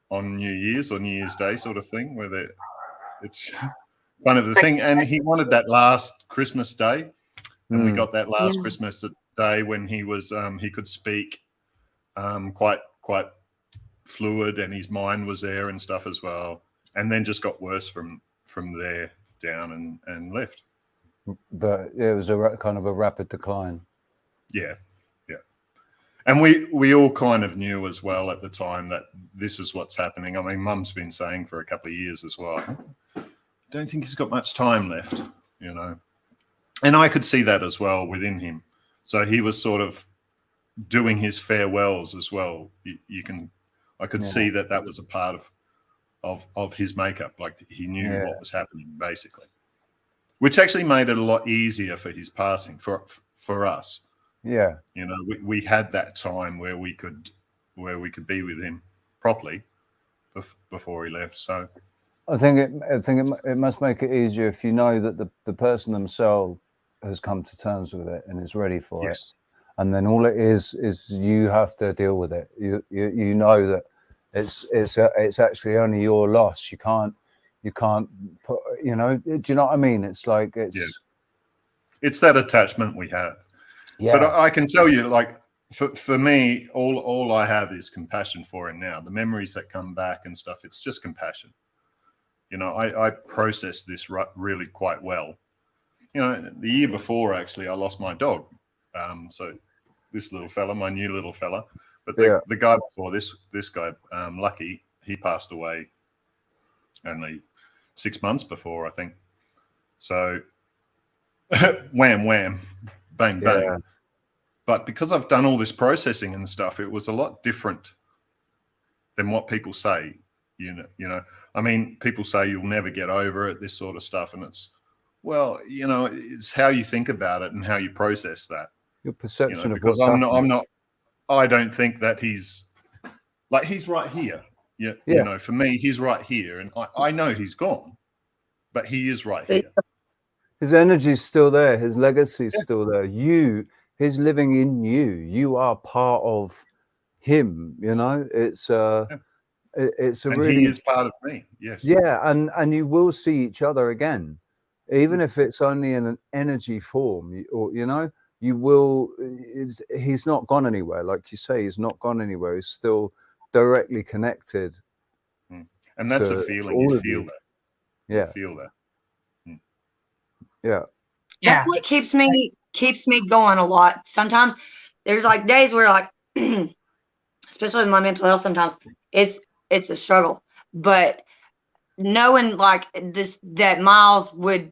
on New Year's or New Year's Day sort of thing, where it's kind of the thing. And he wanted that last Christmas day, and we got that last Christmas day when he was he could speak quite fluid, and his mind was there and stuff as well. And then just got worse from from there down and left. But it was kind of a rapid decline. Yeah. And we all kind of knew as well at the time that this is what's happening. I mean, Mum's been saying for a couple of years as well, don't think he's got much time left, you know. And I could see that as well within him. So he was sort of doing his farewells as well. I could see that was a part of his makeup. Like he knew what was happening, basically, which actually made it a lot easier for his passing for us. Yeah, you know, we had that time where we could be with him properly before he left. So I think it must make it easier if you know that the person themselves has come to terms with it and is ready for it, and then all it is you have to deal with it. You know that it's actually only your loss. You can't put, you know. Do you know what I mean? It's like it's that attachment we have. Yeah. But I can tell you, like, for me, all I have is compassion for him now. The memories that come back and stuff, it's just compassion. You know, I process this really quite well. You know, the year before, actually, I lost my dog. So this little fella, my new little fella. But the guy before this guy, Lucky, he passed away only 6 months before, I think. So wham, wham, bang, bang. Yeah. But because I've done all this processing and stuff, it was a lot different than what people say. You know, I mean, people say you'll never get over it, this sort of stuff, and it's, well, you know, it's how you think about it and how you process that. Your perception of because what's I don't think that he's right here. Yeah. You know, for me, he's right here, and I know he's gone, but he is right here. His energy's still there. His legacy's still there. He's living in you. You are part of him. You know, it's a really. He is part of me. Yes. Yeah, and you will see each other again, even if it's only in an energy form. Or you know, you will. He's not gone anywhere. Like you say, he's not gone anywhere. He's still directly connected. And that's a feeling. You feel that. Yeah. You feel that. Yeah. That's what keeps me going a lot. Sometimes there's like days where, like, especially with my mental health, sometimes it's a struggle. But knowing like that Miles would,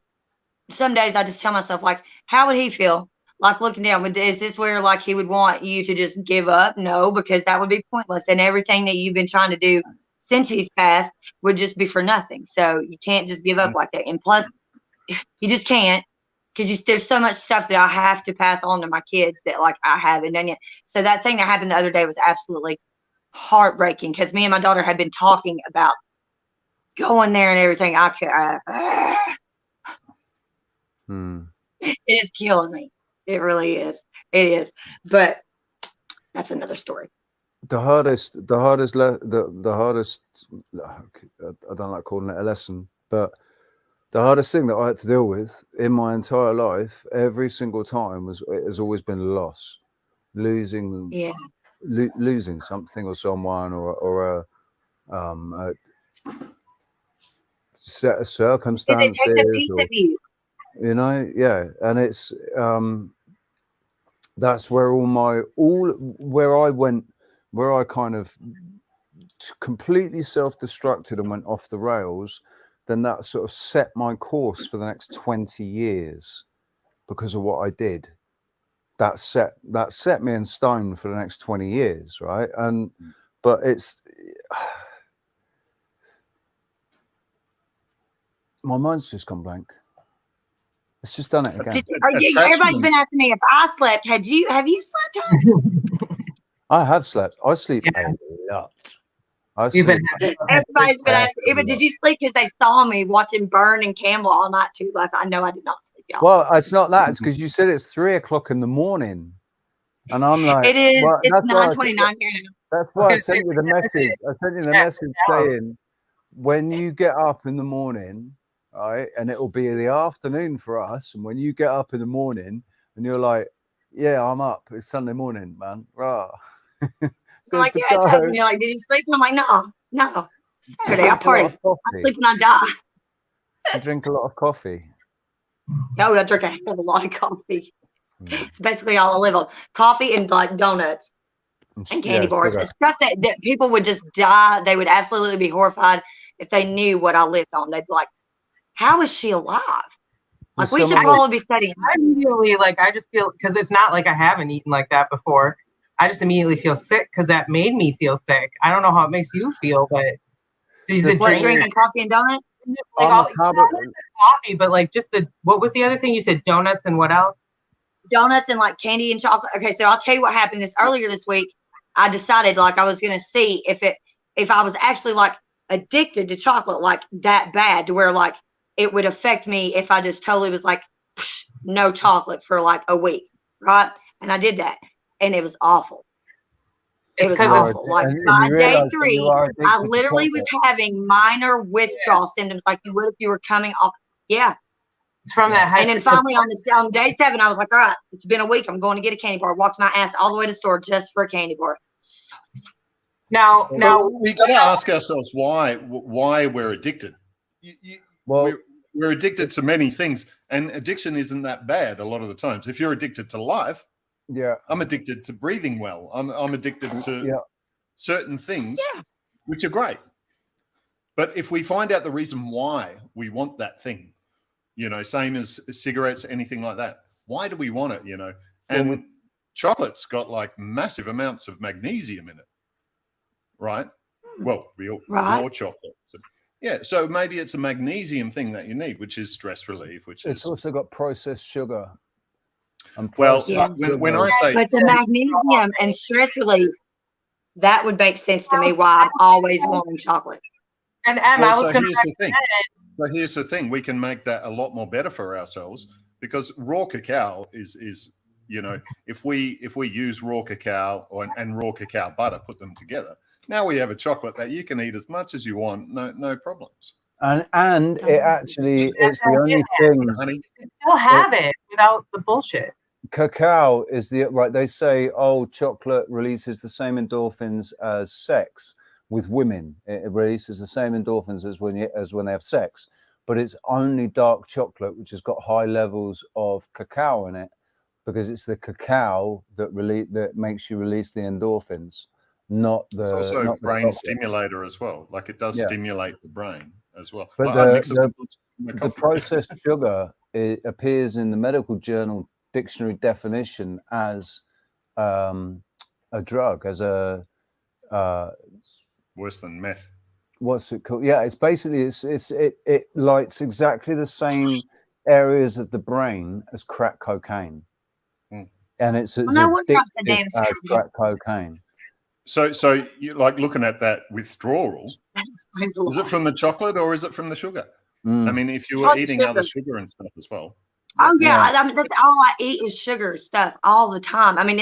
some days I just tell myself, like, how would he feel? Like looking down, is this where like he would want you to just give up? No, because that would be pointless, and everything that you've been trying to do since he's passed would just be for nothing. So you can't just give up like that. And plus, you just can't, because there's so much stuff that I have to pass on to my kids that like I haven't done yet. So that thing that happened the other day was absolutely heartbreaking, because me and my daughter had been talking about going there and everything. It is killing me. It really is. It is. But that's another story. The hardest. I don't like calling it a lesson, but the hardest thing that I had to deal with in my entire life, every single time, has always been loss, losing something or someone, or a set of circumstances. They take a piece of you. You know, and it's that's where where I kind of completely self-destructed and went off the rails. Then that sort of set my course for the next 20 years because of what I did. That set me in stone for the next 20 years, right? But it's my mind's just gone blank. It's just done it again. Everybody's been asking me if I slept. Have you slept, Tom? I have slept. I sleep a lot. Everybody's been asking, but did you sleep? Because they saw me watching Burn and Campbell all night too. Last I know I did not sleep, y'all. Well, it's not that. It's because you said it's 3 o'clock in the morning, and I'm like, it is. Well, it's 9:29 here now. That's why I sent you the message. I sent you the message saying, when you get up in the morning, right, and it'll be the afternoon for us, and when you get up in the morning and you're like, yeah, I'm up. It's Sunday morning, man. Rah. I'm like, yeah, and you're like, did you sleep? And I'm like, no. Saturday, I party. I sleep when I die. Do you drink a lot of coffee? Oh, I drink a hell of a lot of coffee. Mm. It's basically all I live on. Coffee and like donuts and candy bars. sugar. It's stuff that people would just die. They would absolutely be horrified if they knew what I lived on. They'd be like, how is she alive? Like, we should probably be studying. I immediately, like, I just feel, because it's not like I haven't eaten like that before. I just immediately feel sick because that made me feel sick. I don't know how it makes you feel, but drinking coffee and donuts? Like coffee, but like just what was the other thing you said? Donuts and what else? Donuts and like candy and chocolate. Okay, so I'll tell you what happened earlier this week. I decided like I was gonna see if I was actually like addicted to chocolate like that bad to where like it would affect me if I just totally was like no chocolate for like a week, right? And I did that, and it was awful. It was awful. Like by day 3, I literally was having minor withdrawal symptoms, like you would if you were coming off. Yeah, it's from that. And then finally on day 7, I was like, all right, it's been a week. I'm going to get a candy bar. Walked my ass all the way to the store just for a candy bar. So excited. Now we got to ask ourselves why we're addicted. Well, we're addicted to many things, and addiction isn't that bad a lot of the times. If you're addicted to life, I'm addicted to breathing well. I'm addicted to certain things, which are great. But if we find out the reason why we want that thing, same as cigarettes, anything like that, why do we want it? And chocolate's got like massive amounts of magnesium in it, right? Well, raw chocolate. So maybe it's a magnesium thing that you need, which is stress relief. It's also got processed sugar. When I say, but the magnesium and stress relief, that would make sense to me. Why I'm always wanting chocolate. And Emma, here's the thing: we can make that a lot more better for ourselves because raw cacao is if we use raw cacao and raw cacao butter, put them together, now we have a chocolate that you can eat as much as you want, no problems. And it actually it's the only thing, honey. You can still have it without the bullshit. Cacao is they say, chocolate releases the same endorphins as sex with women. It releases the same endorphins as when they have sex, but it's only dark chocolate which has got high levels of cacao in it, because it's the cacao that makes you release the endorphins, it's also a brain stimulator as well. Like it does stimulate the brain as well. But the processed sugar, it appears in the medical journal dictionary definition as a drug, as a worse than meth. What's it called? Yeah, it's basically it lights exactly the same areas of the brain as crack cocaine, and it's as addictive as crack cocaine. So you like looking at that withdrawal? Is it from the chocolate or is it from the sugar? I mean, if you were eating other sugar and stuff as well. Oh yeah, I mean, that's all I eat is sugar stuff all the time. I mean,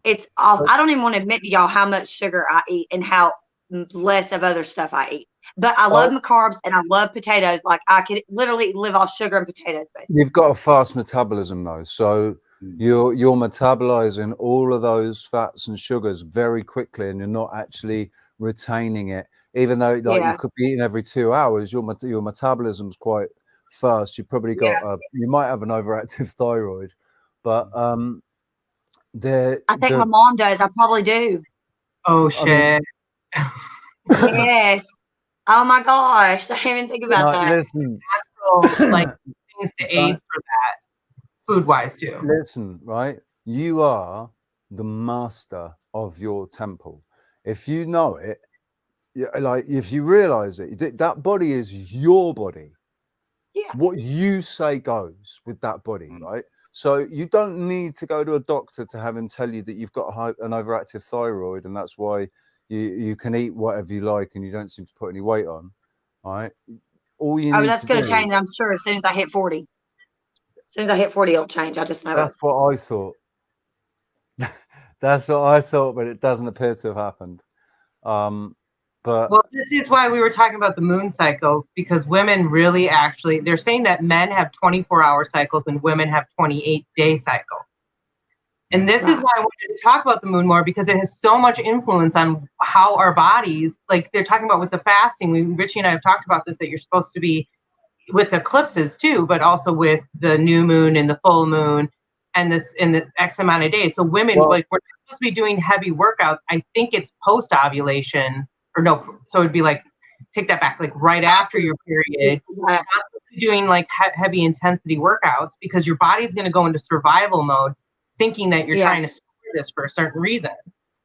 it's all. I don't even want to admit to y'all how much sugar I eat and how less of other stuff I eat. But I love my carbs and I love potatoes. Like I could literally live off sugar and potatoes, basically. You've got a fast metabolism though, so you're metabolizing all of those fats and sugars very quickly, and you're not actually retaining it. Even though you could be eating every 2 hours, your metabolism's quite fast. You probably got you might have an overactive thyroid, but I think my mom does. I probably do. Oh shit. Yes. Oh my gosh. I didn't even think about that. Listen, like things to aid for that, food wise too. Listen, right? You are the master of your temple. If you know it, like if you realize it, that body is your body. Yeah. What you say goes with that body, right? So you don't need to go to a doctor to have him tell you that you've got an overactive thyroid, and that's why you can eat whatever you like and you don't seem to put any weight on, right? All you need that's going to change, I'm sure, as soon as I hit 40. As soon as I hit 40, it'll change. I just know that's what I thought. That's what I thought, but it doesn't appear to have happened. But well, this is why we were talking about the moon cycles, because women really actually, they're saying that men have 24-hour cycles and women have 28-day cycles. And this is why I wanted to talk about the moon more, because it has so much influence on how our bodies, like they're talking about with the fasting. Richie and I have talked about this, that you're supposed to be with eclipses too, but also with the new moon and the full moon and this in the X amount of days. So women, like, we're supposed to be doing heavy workouts. I think it's post ovulation, or no, so it'd be like, take that back, like right after your period, not doing like heavy intensity workouts, because your body's going to go into survival mode, thinking that you're trying to store this for a certain reason.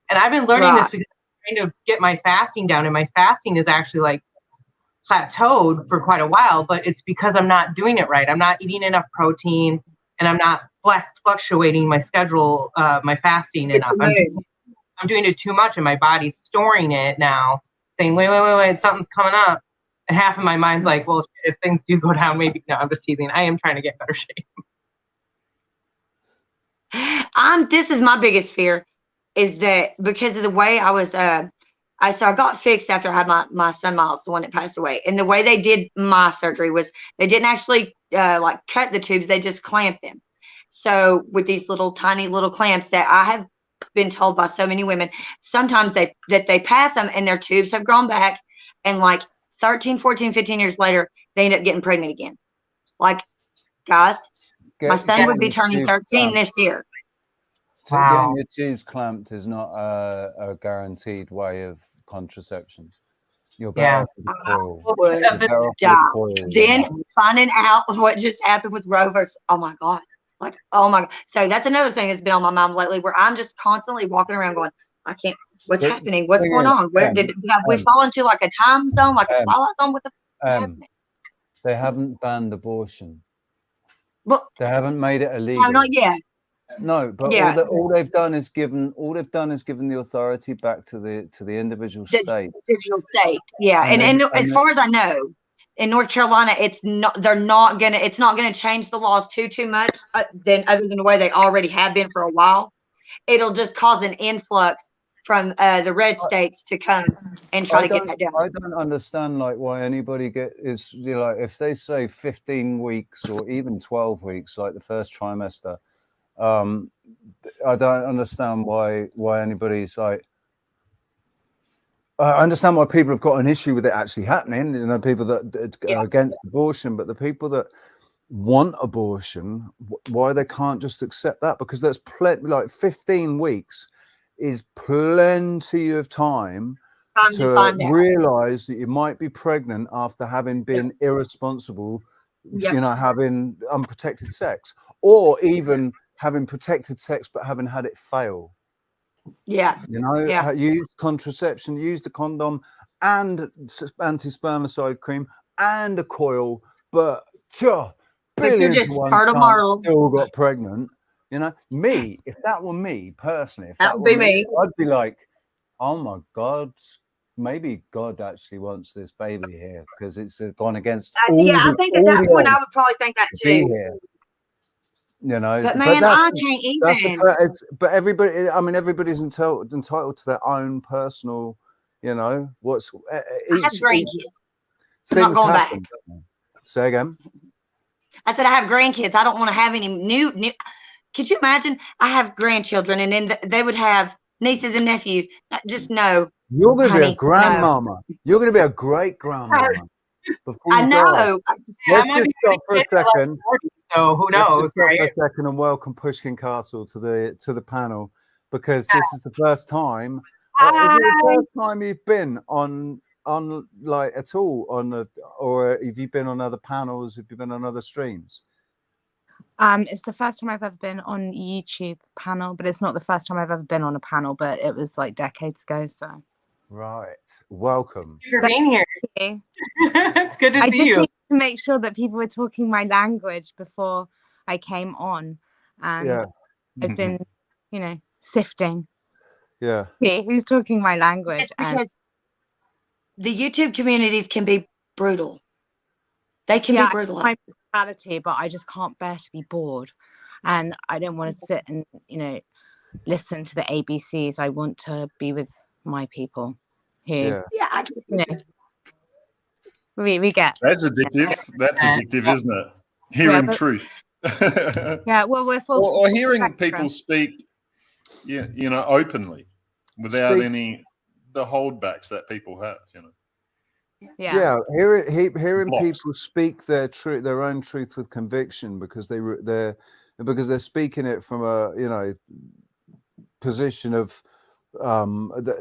And I've been learning this because I'm trying to get my fasting down, and my fasting is actually like plateaued for quite a while, but it's because I'm not doing it right. I'm not eating enough protein, and I'm not fluctuating my schedule, my fasting enough. I'm doing it too much, and my body's storing it now, saying, wait, something's coming up. And half of my mind's like, well, if things do go down, maybe. No, I'm just teasing. I am trying to get in better shape. This is my biggest fear, is that because of the way I was, so I got fixed after I had my son Miles, the one that passed away. And the way they did my surgery was they didn't actually like cut the tubes, they just clamped them. So with these little tiny little clamps that I have been told by so many women, sometimes they pass them and their tubes have grown back, and like 13, 14, 15 years later, they end up getting pregnant again. Like, guys, my son would be turning 13 this year. Getting your tubes clamped is not a guaranteed way of contraception. You're better off with the coil. I would die. Then finding out what just happened with Roe versus, oh my God. Like, oh my God. So that's another thing that's been on my mind lately, where I'm just constantly walking around going, I can't, what's happening? What's going on? Where have we fallen into like a time zone, like a twilight zone? What the happening? They haven't banned abortion. Well, they haven't made it illegal. No, not yet. No, but all they've done is given the authority back to the individual state. Individual state, yeah. And as far as I know, in North Carolina, it's not gonna change the laws too much, other than the way they already have been for a while. It'll just cause an influx from the red states to come and try to get that done. I don't understand like why anybody like if they say 15 weeks or even 12 weeks, like the first trimester. I don't understand why anybody's like. I understand why people have got an issue with it actually happening. You know, people that are against abortion, but the people that want abortion, why they can't just accept that? Because there's plenty. Like 15 weeks is plenty of time to realize that you might be pregnant after having been irresponsible. You know, having unprotected sex, or even having protected sex but having had it fail. You know, use contraception, use the condom and anti-spermicide cream and a coil, but billions of ones still got pregnant. You know, if that were me personally, if that would be me, I'd be like, oh my God, maybe God actually wants this baby here because it's gone against all I think at that point I would probably think that too. You know, but man, I can't even. But everybody, I mean, everybody's entitled to their own personal, you know, I have grandkids. I'm not going back. Say again. I said I have grandkids. I don't want to have any new. Could you imagine? I have grandchildren, and then they would have nieces and nephews. Just no. You're going to be a grandmama. No. You're going to be a great grandmama. I know. Let's just stop for a second. So who knows, right? For a second, and welcome Pushkin Castle to the panel, because this is the first time. Is it the first time you've been on like at all or have you been on other panels? Have you been on other streams? It's the first time I've ever been on YouTube panel, but it's not the first time I've ever been on a panel. But it was like decades ago. So. Right. Welcome. Thank you for being here. It's good to see you. I just need to make sure that people were talking my language before I came on. And I've been, you know, sifting. Yeah. Who's talking my language? It's because the YouTube communities can be brutal. They can be brutal. My mentality, but I just can't bear to be bored. And I don't want to sit and, you know, listen to the ABCs. I want to be with my people. I can, you know, we get that's addictive. That's addictive, isn't it? Hearing truth. Well, we're full or hearing people speak, you know, openly without any the holdbacks that people have, you know. Yeah. Hearing Blocks. people speak their own truth with conviction because they're speaking it from a position of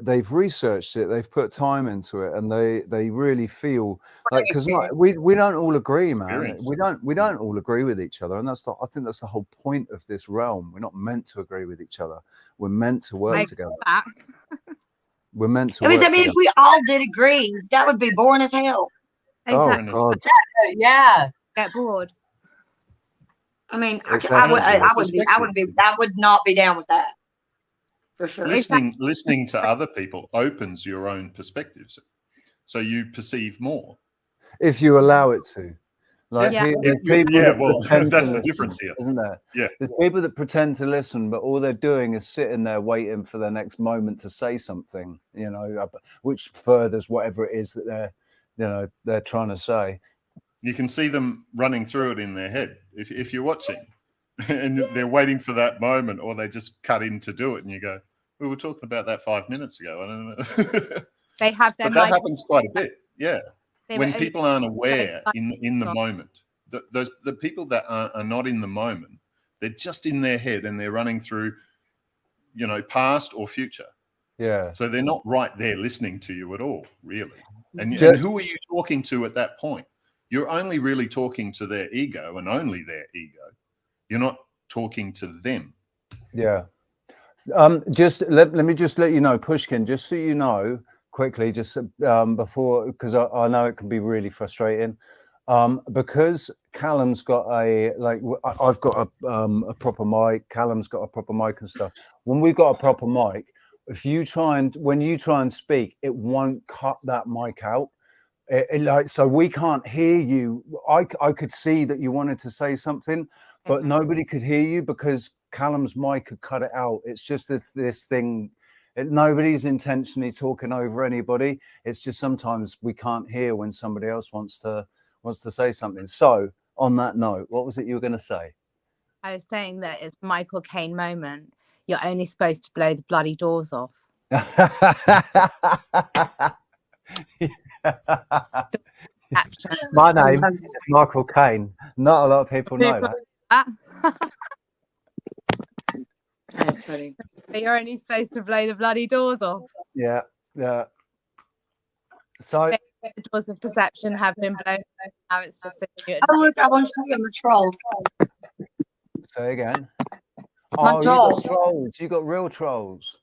they've researched it, they've put time into it, and they really feel like, because we don't all agree, man. Experience. We don't all agree with each other, and I think that's the whole point of this realm. We're not meant to agree with each other. We're meant to work together. We're meant to work I mean, together. if we all did agree, that would be boring as hell. Exactly. Oh God. Yeah. Get bored. I mean, Exactly. I would not be down with that. For sure. Listening to other people opens your own perspectives, so you perceive more If you allow it to. Like, Yeah. there's people that well, pretend that's to the listen, difference here. isn't there? Yeah. There's people that pretend to listen, but all they're doing is sitting there waiting for their next moment to say something, which furthers whatever it is that they're trying to say. You can see them running through it in their head if you're watching, and they're waiting for that moment, or they just cut in to do it, and you go, "We were talking about that 5 minutes ago." I don't know. They have their But that mic. happens quite a bit. Yeah. They When were people aren't aware like- in the moment, the people that are not in the moment, they're just in their head and they're running through, past or future. Yeah. So they're not right there listening to you at all, really. And who are you talking to at that point? You're only really talking to their ego, and only their ego. You're not talking to them. Yeah. Just let me just let you know, Pushkin, just so you know, quickly, just before, because I know it can be really frustrating. Because Callum's got I've got a proper mic, Callum's got a proper mic and stuff. When we've got a proper mic, when you try and speak, it won't cut that mic out. So we can't hear you. I could see that you wanted to say something, but nobody could hear you because Callum's mic had cut it out. It's just this thing. Nobody's intentionally talking over anybody. It's just sometimes we can't hear when somebody else wants to say something. So on that note, what was it you were going to say? I was saying that it's Michael Caine moment. You're only supposed to blow the bloody doors off. My name is Michael Caine. Not a lot of people know that. That's funny. You're only supposed to blow the bloody doors off. Yeah. So The doors of perception have been blown. Now it's just sitting at Oh, look, I want to show you my trolls. say again. My You got trolls. trolls. You got real trolls.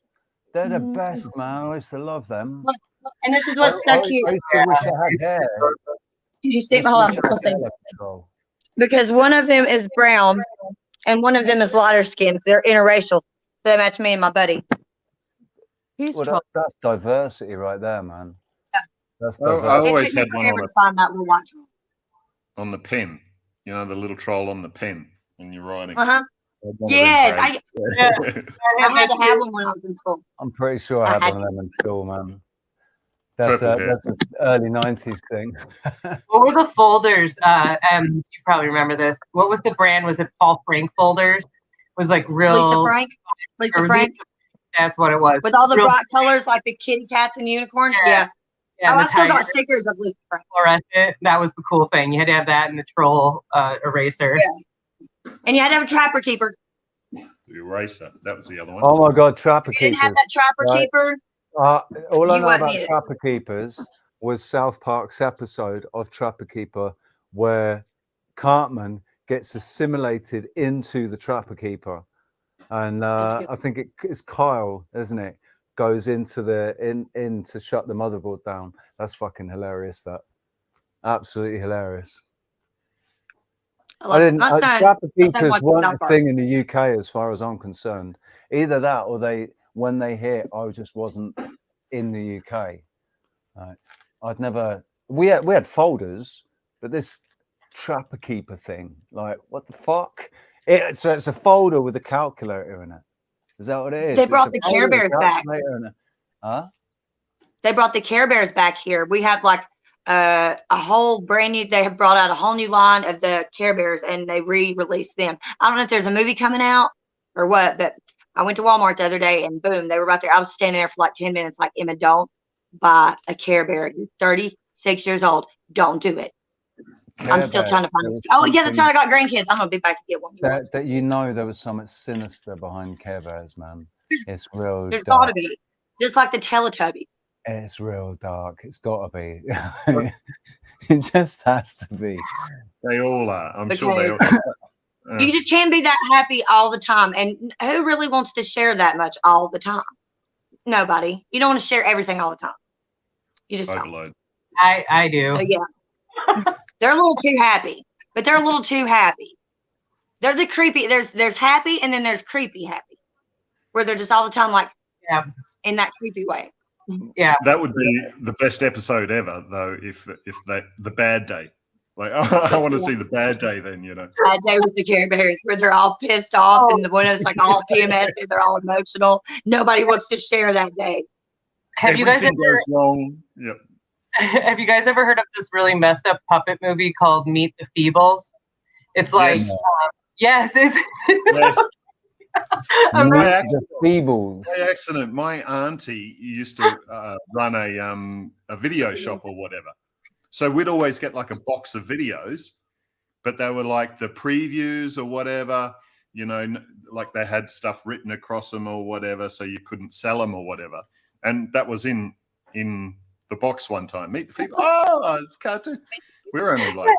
They're the best, man. I used to love them. Look, and this is what's so cute. I used to wish I had hair. Did you see? I Hold on, used to wish I let's had see. hair like a troll. Because one of them is brown and one of them is lighter skinned. They're interracial. They match me and my buddy. Who's Well, troll? that's diversity right there, man. Yeah. That's I diversity. always It took had me one forever to find that little white troll. on the pen. The little troll on the pen when you're writing. Uh-huh. One of them Yes, phrases. I had to have one when I was in school. I'm pretty sure I I had had one of them in school, man. That's Purple hair. that's an early 90s thing. What were the folders? You probably remember this. What was the brand? Was it Paul Frank folders? Was like real. Lisa Frank, That's what it was. with all the Real bright colors like the kitty cats and unicorns. Yeah. Yeah, Oh, and I the still got tiger stickers of Lisa Frank. fluorescent. That was the cool thing. You had to have that and the troll eraser. Yeah. And you had to have a trapper keeper. The eraser. That was the other one. Oh my God, Trapper If you didn't have Keepers. that trapper Right. keeper, All I You know wouldn't about need it. Trapper Keepers was South Park's episode of Trapper Keeper where Cartman gets assimilated into the Trapper Keeper. And I think it's Kyle, isn't it? Goes into in to shut the motherboard down. That's fucking hilarious. That absolutely hilarious. I didn't. my son. Trapper my son Keepers watched weren't South a Park. thing in the UK, as far as I'm concerned. Either that, or when they hit, I just wasn't in the UK. I'd never. We had folders, but this Trapper Keeper thing, like, what the fuck? So it's a folder with a calculator in it. Is that what it is? They It's brought a the folder Care with a Bears back. calculator in it. Huh? They brought the Care Bears back here. We have like a whole brand new. They have brought out a whole new line of the Care Bears, and they re-released them. I don't know if there's a movie coming out or what, but I went to Walmart the other day, and boom, they were right there. I was standing there for like 10 minutes, like, Emma, don't buy a Care Bear. You're 30 6 years old. Don't do it. I'm still Bear, trying to find there it. was Oh, yeah, that's something right. I got grandkids. I'm going to be back to get one. that you know there was something sinister behind Care Bears, man. It's real There's got to dark. be. Just like the Teletubbies. It's real dark. It's got to be. It just has to be. They all are. I'm sure they Because all. you just can't be that happy all the time. And who really wants to share that much all the time? Nobody. You don't want to share everything all the time. You just don't. Overload. I do. So yeah, they're a little too happy, but they're a little too happy. They're the creepy. There's happy, and then there's creepy happy, where they're just all the time like Yeah. in that creepy way. Yeah. That would be the best episode ever, though. If the bad day, like I want to see the bad day, then That day with the Care Bears, where they're all pissed off, and the one is like all PMS, and they're all emotional. Nobody wants to share that day. Have you guys everything ever goes wrong. Yep. have you guys ever heard of this really messed up puppet movie called Meet the Feebles? It's like Yes. yes, it's Yes. I'm Meet not- the Feebles. By accident, my auntie used to run a video shop or whatever. So we'd always get like a box of videos, but they were like the previews or whatever, like they had stuff written across them or whatever, so you couldn't sell them or whatever. And that was in the box one time. Meet the Feebles. Oh, it's cartoon. We were only like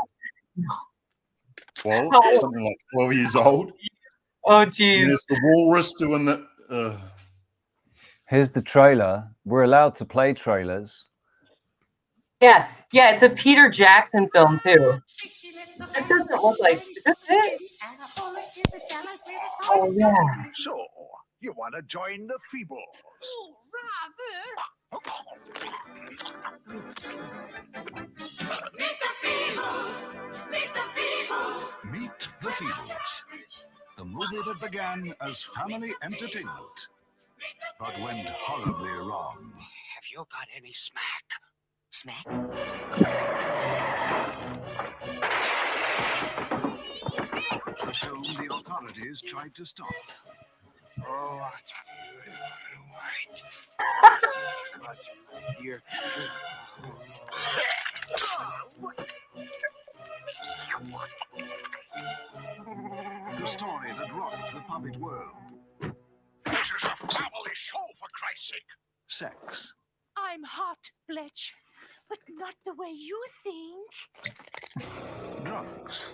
12, something like 12 years old. oh geez. There's the walrus doing the. Here's the trailer. We're allowed to play trailers. Yeah, it's a Peter Jackson film too. This doesn't look like. Is this it? Oh yeah. So, you want to join the Feebles? Oh, rather. Meet the Feebles! Meet the Feebles! Meet the Feebles, the movie that began as family entertainment, but went horribly wrong. Have you got any smack? Smack? The film the authorities tried to stop. Oh, God, dear. The story that rocked the puppet world. This is a family show, for Christ's sake. Sex. I'm hot, Fletch, but not the way you think. Drugs.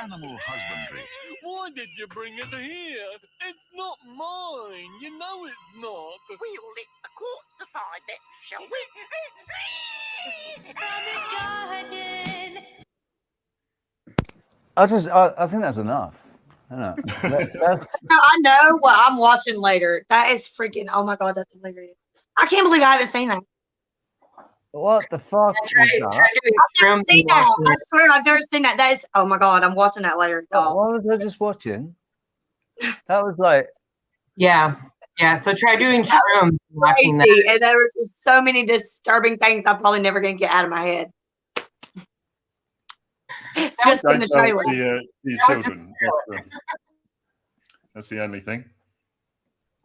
Animal husbandry. Why did you bring it here? It's not mine. You know it's not. We'll let the court decide that, shall we? I think that's enough. Isn't it? That's, I know what I'm watching later. That is freaking. Oh my god, that's hilarious. I can't believe I haven't seen that. what the fuck? Try was that? doing I've never shrooms seen and that. watching I it. swear I've never seen that. That is. Oh my god, I'm watching that later. What was I just watching? That was like Yeah. So try doing shrooms and watching that. Crazy. And there was just so many disturbing things I'm probably never gonna get out of my head. Just in Don't the tell it trailer. to your children. That's the only thing.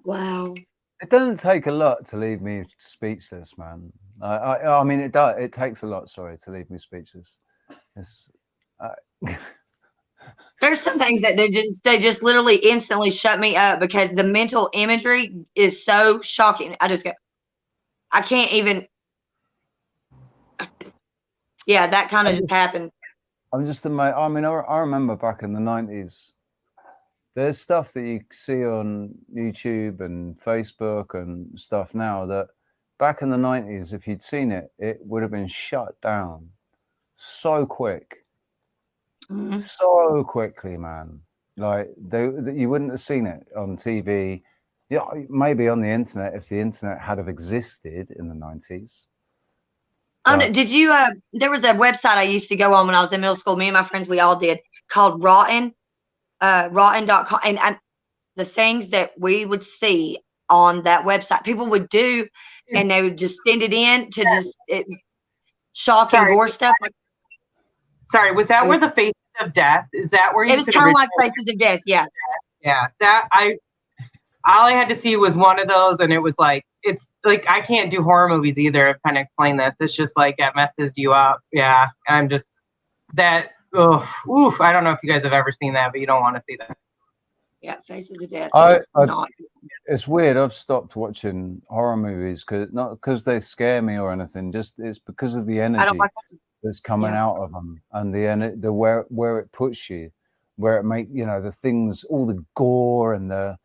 Wow. it doesn't take a lot to leave me speechless, man. I mean, it does. It takes a lot. Sorry, to leave me speechless. It's. There's some things that they just literally instantly shut me up because the mental imagery is so shocking. I just go, I can't even. Yeah, that kind of just happened. I'm just amazed. I mean, I remember back in the 90s, there's stuff that you see on YouTube and Facebook and stuff now that back in the 90s, if you'd seen it, it would have been shut down so quick. Mhm. So quickly, man. Like you wouldn't have seen it on TV. Yeah, maybe on the internet if the internet had have existed in the 90s. Oh, But- did you? There was a website I used to go on when I was in middle school. Me and my friends, we all did, called Rotten, rotten.com. And the things that we would see on that website, people would do, and they would just send it in to just it was shocking Sorry. gore stuff. Like, Sorry, was that where the Faces of Death? Is that where you? it was could kind of like originally- Faces of Death. Yeah. Yeah, all I had to see was one of those, and it was like it's like I can't do horror movies either. I've kind of explained this. It's just like it messes you up. Yeah, I'm just that. Oof. I don't know if you guys have ever seen that, but you don't want to see that. Yeah, Faces of Death I, is not. it's weird. I've stopped watching horror movies not because they scare me or anything. Just it's because of the I energy don't like watching. that's coming Yeah. out of them, and the where it puts you, where it make the things, all the gore and the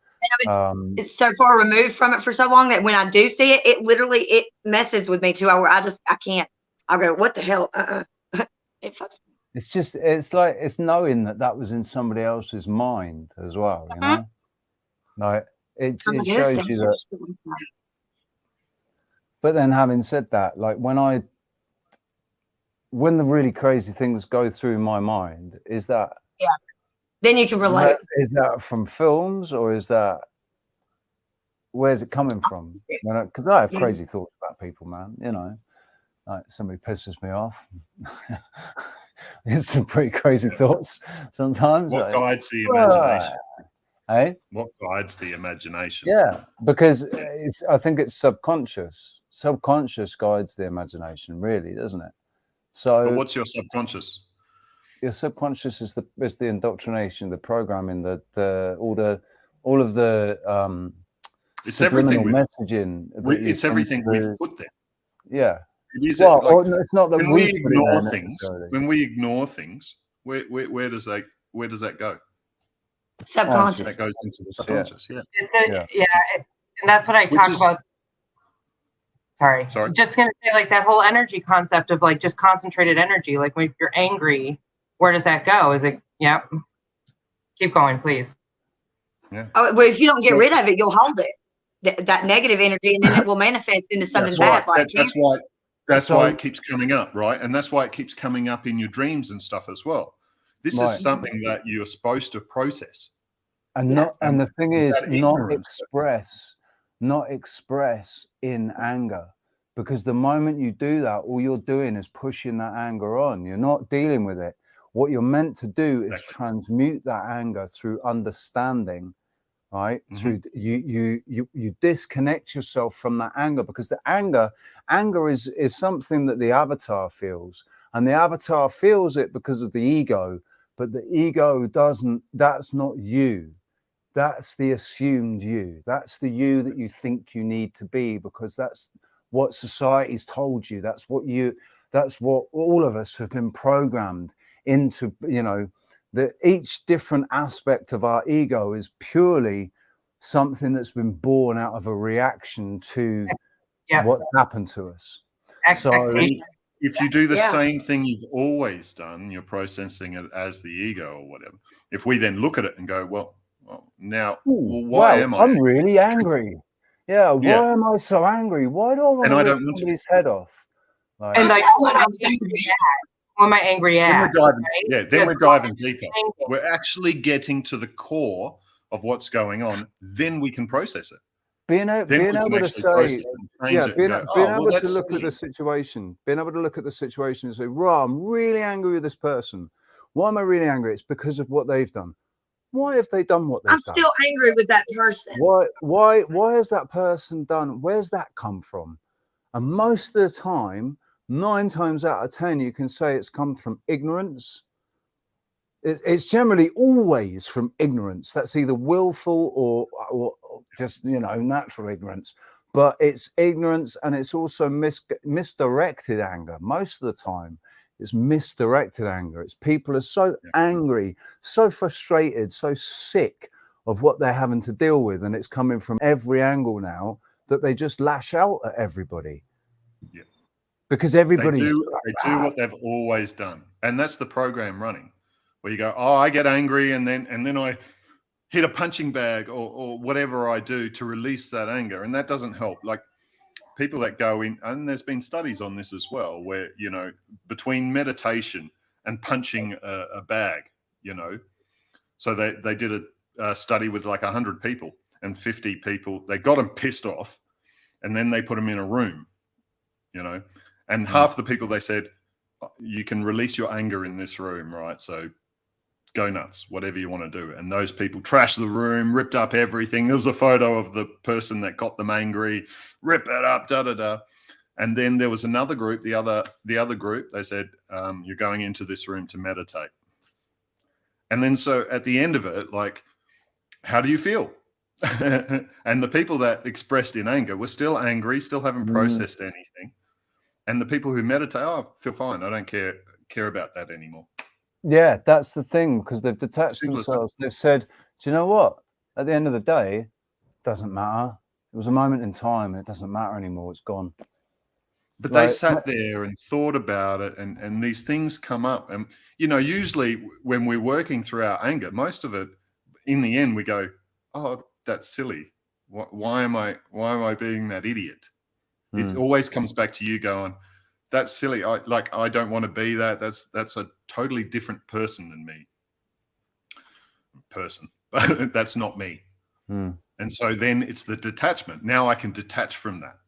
It's so far removed from it for so long that when I do see it, it messes with me too. I can't. I'll go, what the hell? It fucks me. it's like it's knowing that was in somebody else's mind as well. You know, like it shows you that. But then, having said that, like when the really crazy things go through my mind, is that then you can relate. Is that from films or where's it coming from? Because I have crazy thoughts about people, man. Like somebody pisses me off. It's some pretty crazy thoughts sometimes. What guides the imagination? Eh? What guides the imagination? Yeah, because I think it's subconscious. Subconscious guides the imagination, really, doesn't it? So, but what's your subconscious? Your subconscious is the indoctrination, the programming, all of the it's subliminal everything messaging. It's everything we've put there. Yeah. It is. Well, it's not that when we ignore things. When we ignore things, where does that go? Subconscious. That goes into the subconscious. Yeah. And that's what I talk about. Sorry. Just gonna say, like, that whole energy concept of like just concentrated energy. Like when you're angry, where does that go? Is it? Yep. Keep going, please. Yeah. Oh, well, if you don't get rid of it, you'll hold it. That negative energy, and then it will manifest into something bad. Right. Like that's why it keeps coming up, right? And that's why it keeps coming up in your dreams and stuff as well. This is something that you're supposed to process. And the thing is, not express in anger, because the moment you do that, all you're doing is pushing that anger on. You're not dealing with it. What you're meant to do is transmute that anger through understanding, right? Through you disconnect yourself from that anger, because the anger is something that the avatar feels, and the avatar feels it because of the ego, but the ego doesn't. That's not you. That's the assumed you. That's the you that you think you need to be, because that's what society's told you. That's what all of us have been programmed into, that each different aspect of our ego is purely something that's been born out of a reaction to what's happened to us. So if you do the same thing you've always done, you're processing it as the ego or whatever. If we then look at it and go, well, now, why am I? I'm really angry. Yeah, why am I so angry? Why do I want to rip somebody's head off? Like, and like, what am I angry at? Then we're diving deeper. We're actually getting to the core of what's going on. Then we can process it. Being able to say, being able to look at the situation, being able to look at the situation and say, "Right, I'm really angry with this person. Why am I really angry? It's because of what they've done. Why have they done what they've done? I'm still angry with that person. Why has that person done? Where's that come from?" And most of the time, 9 times out of 10, you can say it's come from ignorance. It's generally always from ignorance. That's either willful or just, natural ignorance. But it's ignorance, and it's also misdirected anger. Most of the time, it's misdirected anger. It's people are so angry, so frustrated, so sick of what they're having to deal with, and it's coming from every angle now, that they just lash out at everybody. Yeah. Because everybody's they do what they've always done. And that's the program running. Where you go, I get angry, and then I hit a punching bag or whatever I do to release that anger. And that doesn't help. Like people that go in, and there's been studies on this as well, where, between meditation and punching a bag, so they did a study with like 100 people, and 50 people, they got them pissed off, and then they put them in a room, and half the people, they said, you can release your anger in this room, right? So go nuts, whatever you want to do. And those people trashed the room, ripped up everything. There was a photo of the person that got them angry, rip it up, da-da-da. And then there was another group, the other group, they said, you're going into this room to meditate. And then so at the end of it, like, how do you feel? And the people that expressed in anger were still angry, still haven't processed anything. And the people who meditate, oh, I feel fine. I don't care about that anymore. Yeah, that's the thing, because they've detached themselves. They've said, do you know what? At the end of the day, it doesn't matter. It was a moment in time, and it doesn't matter anymore. It's gone. But they sat there and thought about it, and these things come up. And, you know, usually when we're working through our anger, most of it, in the end, we go, oh, that's silly. Why am I being that idiot? It always comes back to you going, that's silly. I don't want to be that. That's a totally different person than me. But that's not me. And so then it's the detachment. Now I can detach from that.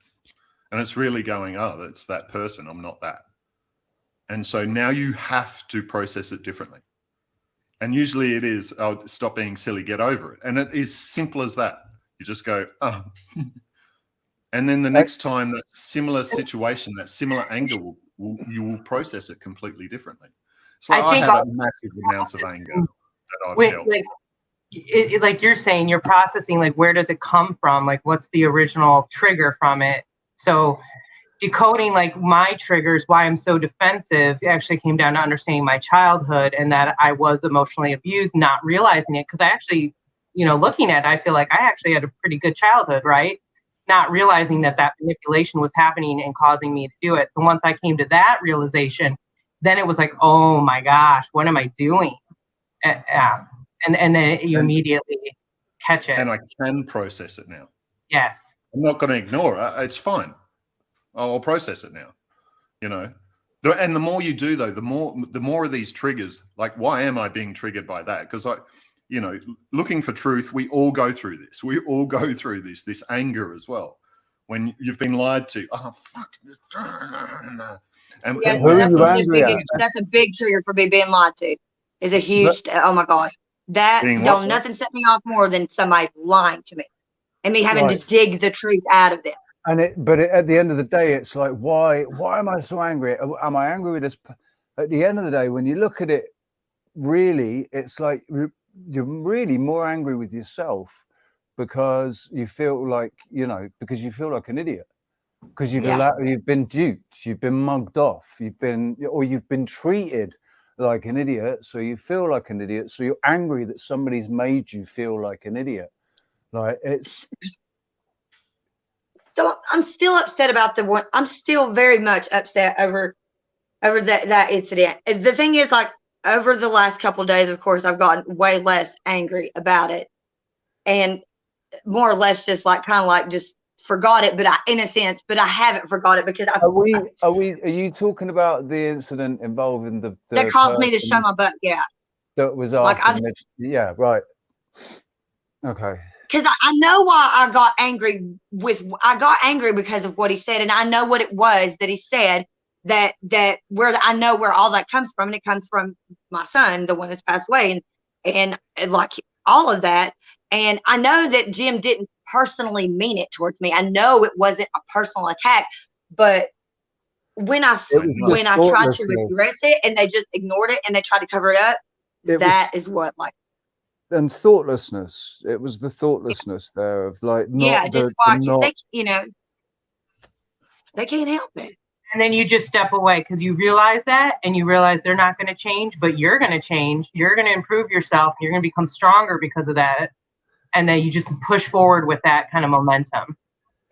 And it's really going, oh, that's that person. I'm not that. And so now you have to process it differently. And usually it is, oh, stop being silly, get over it. And it is simple as that. You just go, oh. And then the next time that similar situation, that similar anger, you will process it completely differently. So I had massive amounts of anger that I've felt. Like you're saying, you're processing, like, where does it come from? Like, what's the original trigger from it? So decoding, like, my triggers, why I'm so defensive, actually came down to understanding my childhood and that I was emotionally abused, not realizing it. Because I actually, you know, looking at it, I feel like I actually had a pretty good childhood, right? Not realizing that manipulation was happening and causing me to do it. So once I came to that realization, then it was like, oh my gosh, what am I doing? And then you immediately catch it. And I can process it now. Yes. I'm not going to ignore it. It's fine. I'll process it now. You know, and the more you do, though, the more of these triggers. Like, why am I being triggered by that? Because you know, looking for truth, we all go through this. We all go through this anger as well. When you've been lied to, oh fuck. And yeah, that's a big trigger for me. Being lied to is a huge. Oh my gosh, nothing set me off more than somebody lying to me and me having to dig the truth out of them. But at the end of the day, it's like, why am I so angry? Am I angry with this? At the end of the day, when you look at it, really, it's like you're really more angry with yourself because you feel like, you know, because you feel like an idiot, because you've been duped, you've been mugged off, you've been treated like an idiot, so you feel like an idiot, so you're angry that somebody's made you feel like an idiot. Like, it's so I'm still upset about the one. I'm still very much upset over that incident. The thing is, like, over the last couple of days, of course, I've gotten way less angry about it, and more or less just like kind of like just forgot it. But in a sense, I haven't forgot it because are you talking about the incident involving the that caused me to show my butt? Yeah, that was after yeah, right. Okay. Because I know why I got angry because of what he said, and I know what it was that he said. That where I know where all that comes from, and it comes from my son, the one that's passed away, and like all of that. And I know that Jim didn't personally mean it towards me. I know it wasn't a personal attack, but when I tried to address it and they just ignored it and they tried to cover it up, is what, like. And thoughtlessness. It was the thoughtlessness there of like, they can't help it. And then you just step away because you realize that, and you realize they're not going to change, but you're going to change. You're going to improve yourself. You're going to become stronger because of that. And then you just push forward with that kind of momentum.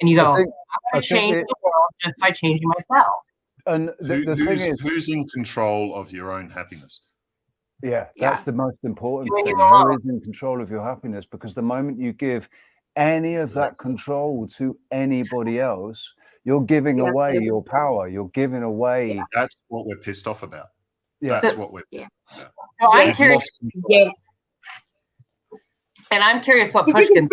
And you go, I'm going to change the world just by changing myself. And the thing is, who's in control of your own happiness? Yeah, that's the most important thing. Who is in control of your happiness? Because the moment you give any of that control to anybody else, you're giving away your power. You're giving away. Yeah. That's what we're pissed off about. Yeah. That's what we're. Yeah. So I'm curious. Yeah. And I'm curious what Pushkin.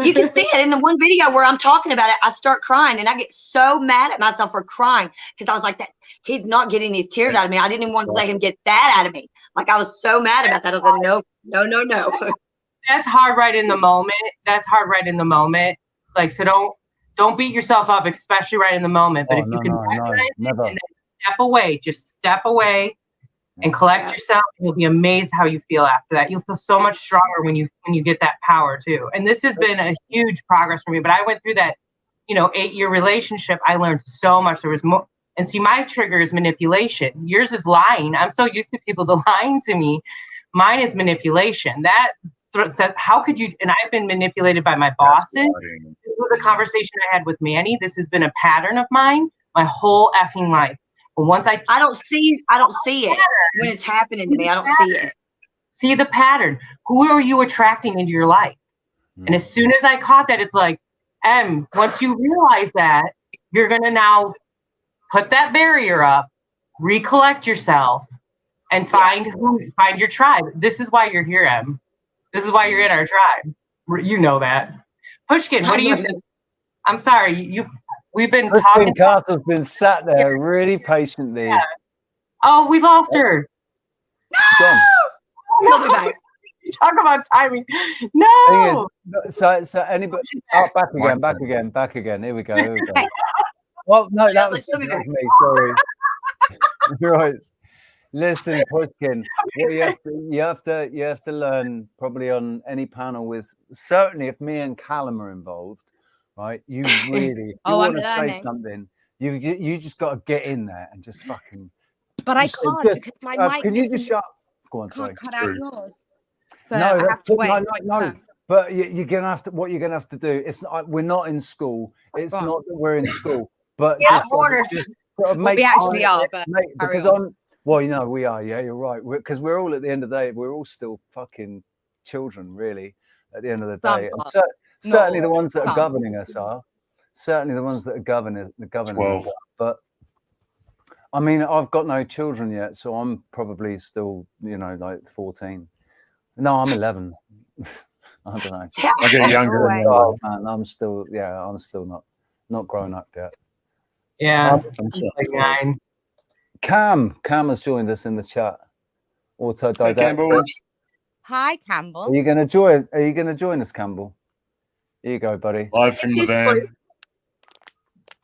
You can see it in the one video where I'm talking about it. I start crying and I get so mad at myself for crying because I was like, that he's not getting these tears out of me. I didn't even want to let him get that out of me. Like I was so mad about that. I was like, no, no, no, no. That's hard right in the moment. That's hard right in the moment. Like, so don't beat yourself up, especially right in the moment. But if you can recognize it and then step away, just step away and collect yourself, you'll be amazed how you feel after that. You'll feel so much stronger when you get that power too. And this has been a huge progress for me. But I went through that, 8-year relationship. I learned so much. There was more. And see, my trigger is manipulation. Yours is lying. I'm so used to people lying to me. Mine is manipulation. That said, how could you? And I've been manipulated by my bosses. This was a conversation I had with Manny. This has been a pattern of mine my whole effing life. But once I don't see it when it's happening to me. I don't see it. See the pattern. Who are you attracting into your life? And as soon as I caught that, it's like, once you realize that, you're gonna now put that barrier up, recollect yourself, and find your tribe. This is why you're here, Em. This is why you're in our tribe. You know that. Pushkin, what do you think? I'm sorry, we've been talking. Castle's been sat there really patiently. Yeah. Oh, we lost her. No! She'll be back. Talk about timing. No. So anybody? Oh, back again. Here we go. Well, no, that was me. Sorry. Right. Listen, Pushkin, you have to learn probably on any panel with, certainly if me and Callum are involved, right? You really want to say something. You just got to get in there and just fucking. But I can't because my mic. Can you just shut? Go on, can't cut out yours. So no, I have to wait. No. But you're gonna have to. What you're gonna have to do? It's not. We're not in school. It's not that we're in school. But just sort of make. We actually are, but because on. Well, we are. Yeah, you're right. Because we're all at the end of the day, we're all still fucking children, really. At the end of the day, and certainly the ones that are governing us are. Certainly the ones that are governing us. But I mean, I've got no children yet, so I'm probably still, like 14. No, I'm 11. I don't know. I get younger. Oh, man, I'm still not grown up yet. Yeah. Cam has joined us in the chat. Autodidactic. Campbell. Hi, Campbell. Are you going to join us, Campbell? Here you go, buddy. Live from the van.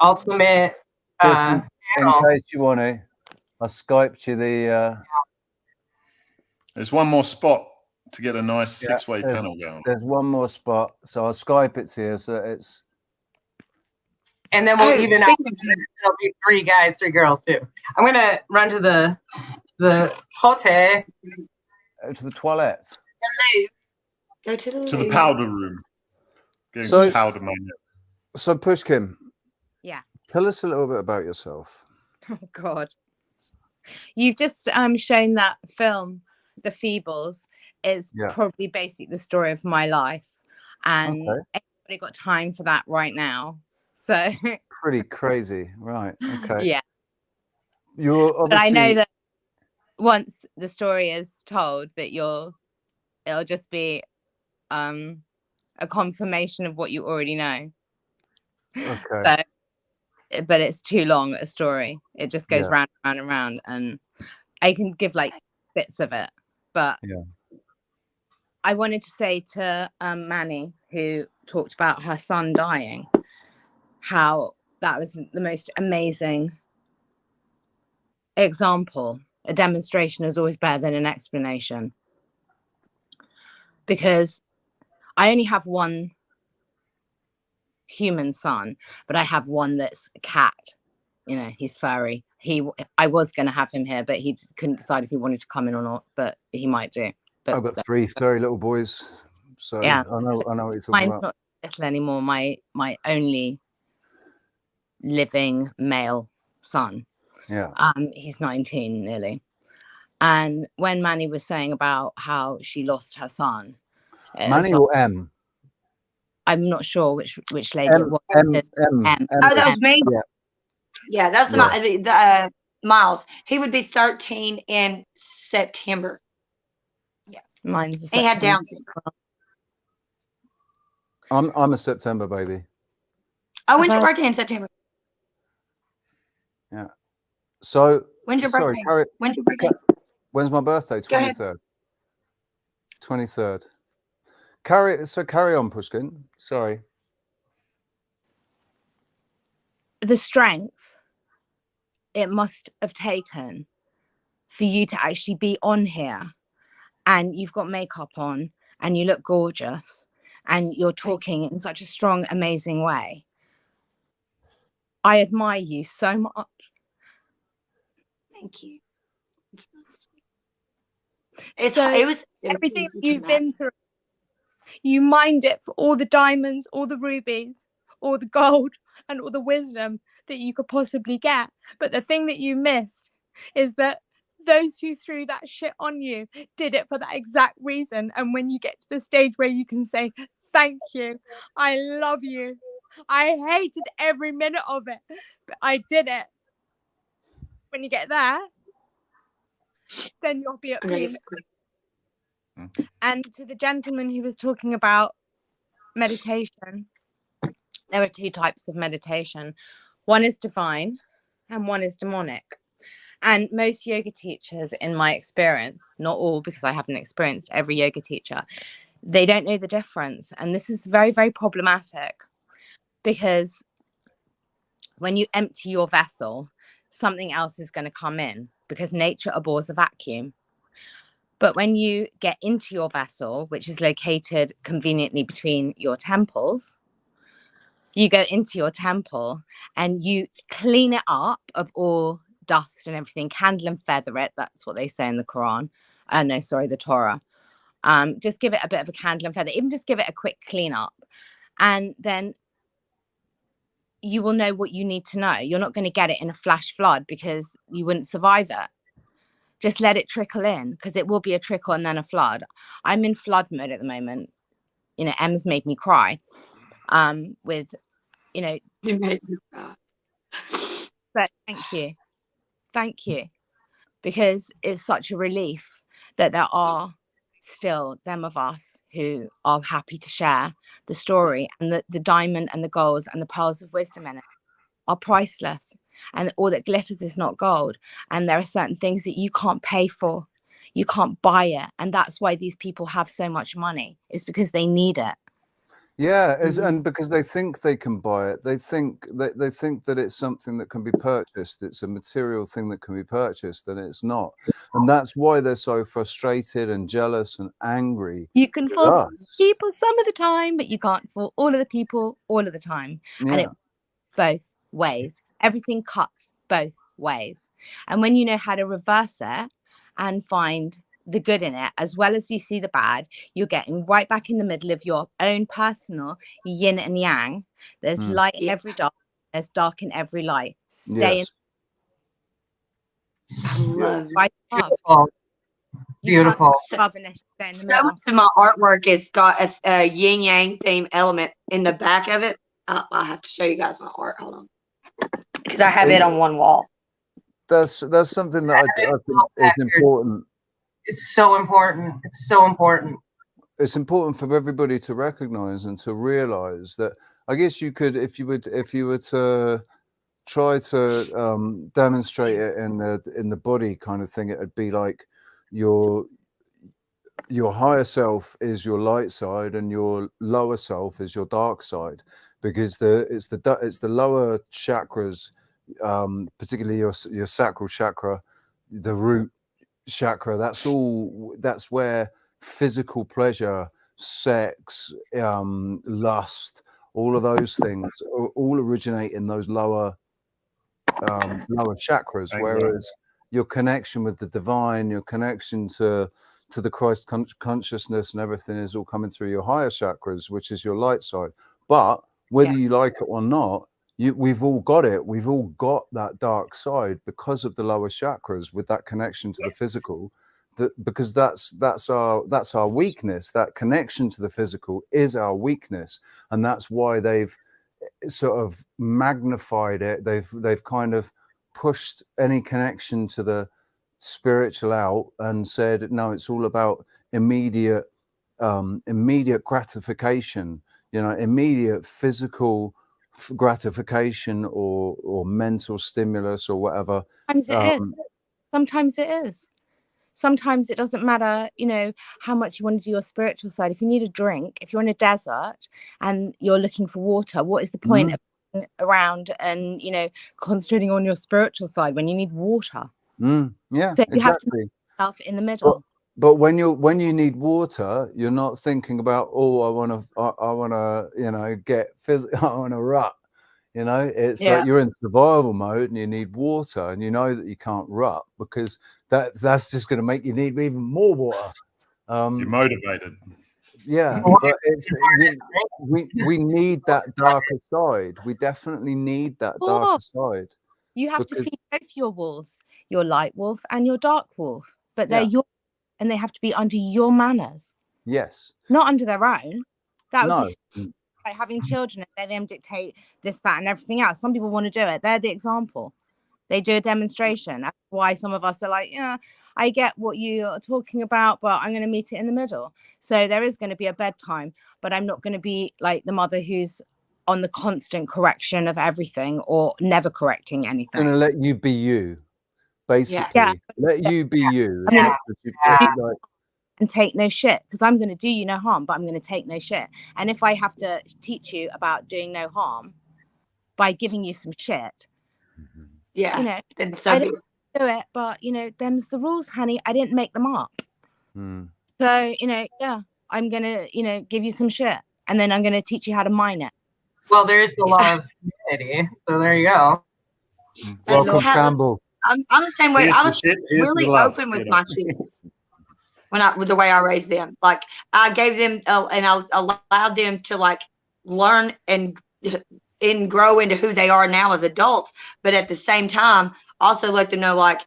Ultimate. Just in case you want to, I Skyped you the. There's one more spot to get a nice 6-way panel going. There's one more spot, so I'll Skype it here, so it's. And then we'll even out. It'll be 3 guys, 3 girls too. I'm gonna run to the hotel. To the toilet. Go to the to the powder room. Getting powder mania. So Pushkin. Yeah. Tell us a little bit about yourself. Oh God. You've just shown that film, The Feebles, is probably basically the story of my life. And everybody got time for that right now. So pretty crazy, right? Okay. Yeah. You're obviously. But I know that once the story is told, that it'll just be a confirmation of what you already know. Okay. So, but it's too long a story. It just goes round and round and round, and I can give like bits of it. But I wanted to say to Manny, who talked about her son dying, how that was the most amazing example. A demonstration is always better than an explanation, because I only have one human son, but I have one that's a cat. He's furry. I was going to have him here, but he couldn't decide if he wanted to come in or not, but he might do. But I've got 3 furry little boys, so I know what you're talking Mine's about. not little anymore. My only living male son. Yeah. He's 19 nearly. And when Manny was saying about how she lost her son, Manny or M? I'm not sure which lady it was. Oh, that was me. Yeah, that's the Miles. He would be 13 in September. Yeah, mine's he had Down syndrome. I'm a September baby. Oh, when's your birthday in September? Yeah. So When's your sorry, birthday? When's your birthday? When's my birthday? Go ahead. 23rd. 23rd. Carry on, Pushkin. Sorry. The strength it must have taken for you to actually be on here, and you've got makeup on and you look gorgeous and you're talking in such a strong, amazing way. I admire you so much. Thank you. It's really sweet. So It was everything you've been through. You mined it for all the diamonds, all the rubies, all the gold, and all the wisdom that you could possibly get. But the thing that you missed is that those who threw that shit on you did it for that exact reason. And when you get to the stage where you can say, thank you, I love you, I hated every minute of it, but I did it. When you get there, then you'll be at peace. And to the gentleman who was talking about meditation, there are two types of meditation. One is divine and one is demonic. And most yoga teachers, in my experience, not all because I haven't experienced every yoga teacher, they don't know the difference. And this is very, very problematic, because when you empty your vessel, something else is going to come in, because nature abhors a vacuum. But when you get into your vessel, which is located conveniently between your temples, you go into your temple and you clean it up of all dust and everything, candle and feather it. That's what they say in the Quran. No, sorry, the Torah. Just give it a bit of a candle and feather, even just give it a quick clean up. And then you will know what you need to know. You're not going to get it in a flash flood because you wouldn't survive it. Just let it trickle in, because it will be a trickle and then a flood. I'm in flood mode at the moment. You know, Em's made me cry. With, you know, you made me cry. But thank you, because it's such a relief that there are still them of us who are happy to share the story, and the diamond and the golds and the pearls of wisdom in it are priceless, and all that glitters is not gold. And there are certain things that you can't pay for, you can't buy it, and that's why these people have so much money. It's because they need it. Yeah, and because they think they can buy it, they think that it's something that can be purchased. It's a material thing that can be purchased, and it's not. And that's why they're so frustrated and jealous and angry. You can fool people some of the time, but you can't fool all of the people all of the time. Yeah. And it both ways. Everything cuts both ways. And when you know how to reverse it and find the good in it, as well as you see the bad, you're getting right back in the middle of your own personal yin and yang. There's light in every dark, there's dark in every light. Stay in right above. Beautiful. So to my artwork, it's got a yin yang theme element in the back of it. I'll have to show you guys my art. Hold on, because I have it on one wall. That's something that I think is important. It's so important. It's so important. It's important for everybody to recognize and to realize that. I guess you could, if you were to try to demonstrate it in the body kind of thing, it'd be like your higher self is your light side and your lower self is your dark side, because it's the lower chakras, particularly your sacral chakra, the root chakra. That's where physical pleasure, sex, lust, all of those things all originate in those lower chakras. Whereas your connection with the divine, your connection to the Christ consciousness and everything is all coming through your higher chakras, which is your light side. But whether you like it or not, we've all got it. We've all got that dark side because of the lower chakras, with that connection to the physical. Because that's our weakness. That connection to the physical is our weakness, and that's why they've sort of magnified it. They've kind of pushed any connection to the spiritual out and said, no, it's all about immediate gratification. you know, immediate physical gratification or mental stimulus or whatever. Sometimes it is. Sometimes it is. Sometimes it doesn't matter, you know, how much you want to do your spiritual side. If you need a drink, if you're in a desert and you're looking for water, what is the point of being around and, you know, concentrating on your spiritual side when you need water? Yeah, so you exactly. have to put yourself in the middle. But when you need water, you're not thinking about, oh, I want to, you know, get physical. I want to rut. You know, it's like you're in survival mode and you need water, and you know that you can't rut because that's just going to make you need even more water. You're motivated. Yeah, but we need that darker side. We definitely need that darker side. You have to feed both your wolves, your light wolf and your dark wolf, but they're your, and they have to be under your manners. Yes. Not under their own. That would be like having children and let them dictate this, that, and everything else. Some people want to do it. They're the example. They do a demonstration. That's why some of us are like, yeah, I get what you are talking about, but I'm going to meet it in the middle. So there is going to be a bedtime, but I'm not going to be like the mother who's on the constant correction of everything or never correcting anything. I'm going to let you be you, basically. Yeah. Let you be you. And take no shit, because I'm going to do you no harm, but I'm going to take no shit. And if I have to teach you about doing no harm by giving you some shit, you know, I don't do it, but you know, them's the rules, honey. I didn't make them up. So, you know, I'm going to, you know, give you some shit, and then I'm going to teach you how to mine it. Well, there's the law of humanity, so there you go. Welcome, Campbell. I'm the same way. I was really open with my kids with the way I raised them. Like I gave them and I allowed them to like learn and grow into who they are now as adults. But at the same time, also let them know, like,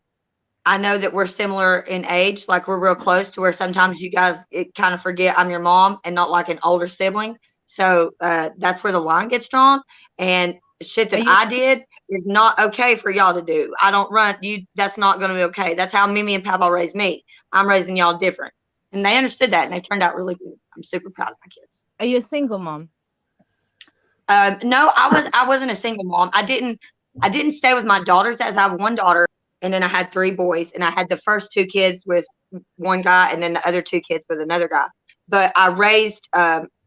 I know that we're similar in age, like we're real close to where sometimes you guys kind of forget I'm your mom and not like an older sibling. So that's where the line gets drawn. And shit that I did is not okay for y'all to do. I don't run you. That's not going to be okay. That's how Mimi and Papa raised me. I'm raising y'all different. And they understood that, and they turned out really good. I'm super proud of my kids. Are you a single mom? No, I wasn't a single mom. I didn't stay with my daughters. As I have one daughter, and then I had 3 boys, and I had the first 2 kids with one guy, and then the other 2 kids with another guy. But I raised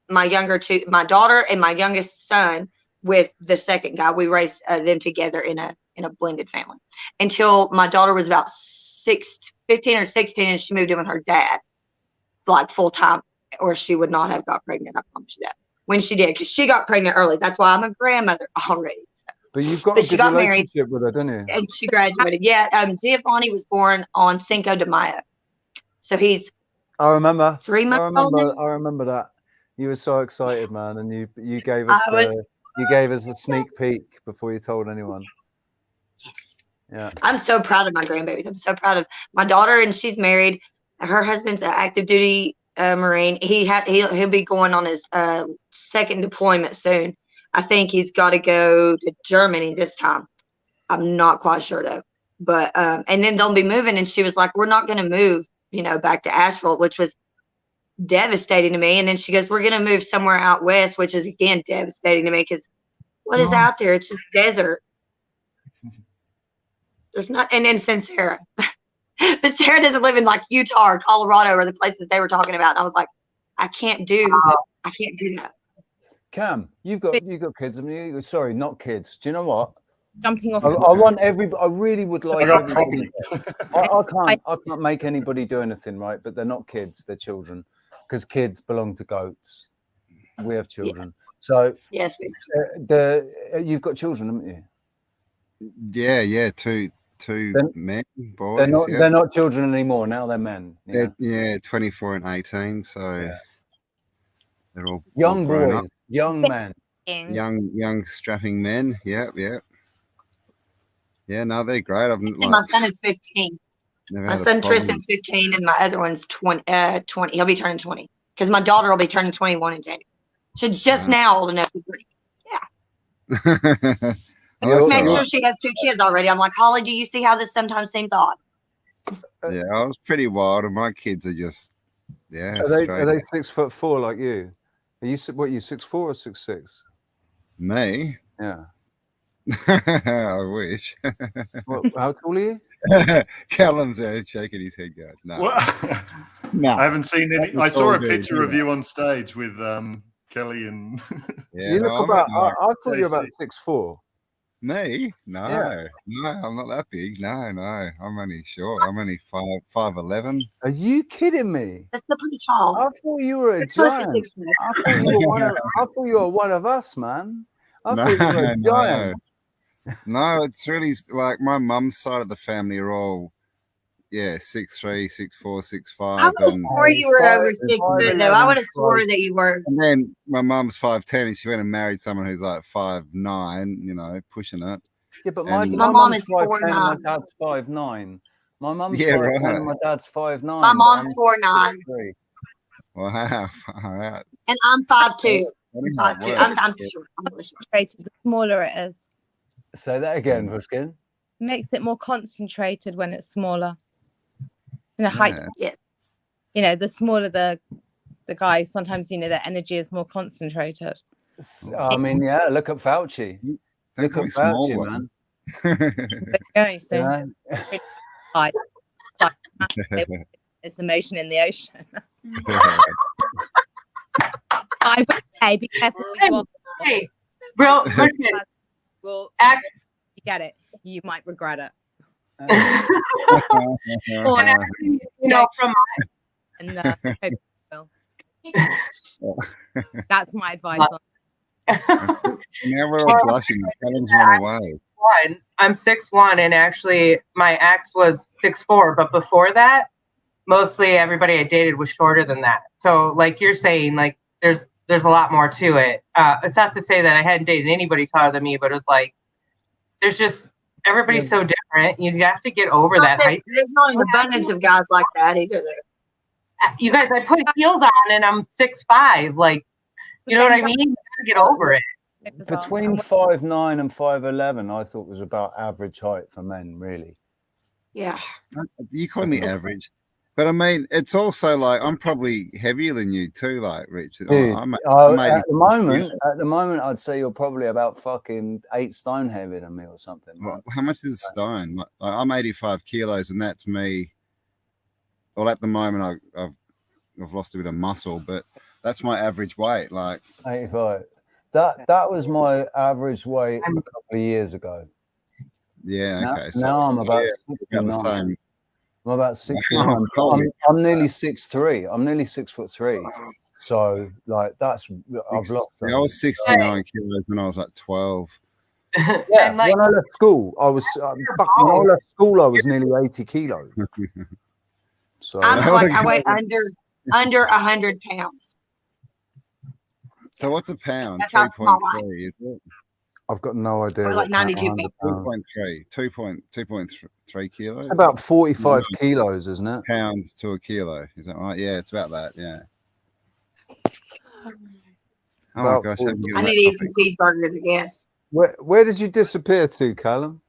my daughter and my youngest son with the second guy. We raised them together in a blended family until my daughter was about 15 or 16, and she moved in with her dad, like full time, or she would not have got pregnant. I promise you that. When she did, because she got pregnant early. That's why I'm a grandmother already. So. But you've got a good relationship with her, don't you? And she graduated. Yeah, Giovanni was born on Cinco de Mayo, so he's. I remember. 3 months old. I remember that. You were so excited, man, and you gave us a sneak peek before you told anyone. Yes. Yeah. I'm so proud of my grandbabies. I'm so proud of my daughter, and she's married. Her husband's an active duty Marine. He'll be going on his second deployment soon. I think he's got to go to Germany this time. I'm not quite sure though. But and then they'll be moving, and she was like, "We're not going to move, you know, back to Asheville," which was devastating to me. And then she goes, "We're going to move somewhere out west," which is again devastating to me because what is out there? It's just desert. There's not, and then since Sarah, but Sarah doesn't live in like Utah or Colorado or the places they were talking about. And I was like, I can't do that. Cam, you've got kids, haven't you? Sorry, not kids. Do you know what? Jumping off. I want everybody. I really would like everybody. I can't make anybody do anything, right? But they're not kids; they're children, because kids belong to goats. We have children, so yes. You've got children, haven't you? Yeah, two men, boys. They're not children anymore. Now they're men. Yeah, 24 and 18. So they're all young boys, up. young men, young strapping men. Yeah. No, they're great. My son is 15. My son Tristan's 15, and my other one's 20. He'll be turning 20 because my daughter will be turning 21 in January. She's just now old enough to drink. Yeah. I just make sure she has 2 kids already. I'm like, Holly, do you see how this sometimes seems odd? Yeah, I was pretty wild, and my kids are just Are they 6'4" like you? Are you what? Are you 6'4" or 6'6"? Me? Yeah. I wish. How tall are you? Callum's shaking his head, going, no. What? No. I haven't seen any. I That's saw all a good, picture of yeah. you on stage with Kelly and. Yeah, You no, look I'm about. like, I thought you were about JC. 6'4". me? No, Yeah. no, I'm not that big. No, I'm only short. I'm only 5'11". Are you kidding me? That's still pretty tall. I thought you were a It's supposed to be giant. 6'4". I thought you were one of. I thought you were one of us, man. I No, thought you were a no, giant. no. It's really like my mum's side of the family are all, 6'3", 6'4", I 6'5", would have and swore you were over 6 foot, though. I would have 5'11", swore that you were. then my mum's 5'10", and she went and married someone who's like 5'9", you know, pushing it. Yeah, but My my mom mum's is 5'10" and my 4'9". dad's 5'9". My mum's Yeah, 5'10" right. and my dad's 5'9". My mom's 4'9", 6'3". Wow, far out. and I'm 5'2". That I'm is hard 5'2". work. I'm short. I'm really short. The smaller it is. Say that again, Ruskin. Makes it more concentrated when it's smaller. Height. Yeah. The smaller the guy, sometimes the energy is more concentrated. I mean, yeah. Look at Fauci. Look at Fauci, man. Going so. Yeah. It's the motion in the ocean. I would say be careful. Hey, bro, well, you get it. You might regret it. From and that's my advice on now we're all blushing. Callum's run away. I'm 6'1", and actually my ex was 6'4", but before that, mostly everybody I dated was shorter than that. So like you're saying, like there's a lot more to it. It's not to say that I hadn't dated anybody taller than me, but it was like there's just everybody's so different. You have to get over that height. There's not an abundance of guys like that either. You guys, I put heels on and I'm 6'5". Like, you know what I mean? You gotta get over it. Between 5'9" and 5'11", I thought was about average height for men, really. Yeah. You call me average, but I mean, it's also like I'm probably heavier than you too, like Richard. Dude, I'm at the moment, I'd say you're probably about fucking 8 stone heavier than me or something. Well, how much is a stone? Like, I'm 85 kilos, and that's me. Well, at the moment, I've lost a bit of muscle, but that's my average weight. Like 85. That was my average weight a couple of years ago. Yeah. Okay. Now I'm about 69. I'm about 69. I'm nearly 6'3". I'm nearly 6'3". So like I've lost. I was 69 kilos when I was like 12. Yeah. When I left school, I was when I left school, I was nearly 80 kilos. So I weigh under 100 pounds. So what's a pound? That's how small I 3.3, is it? I've got no idea. Or like 92 pounds. 2.3 kilos. It's about 45 kilos, isn't it? Pounds to a kilo. Is that right? Yeah, it's about that. Yeah. Oh my gosh. I need to eat some cheeseburgers, I guess. Where did you disappear to, Callum?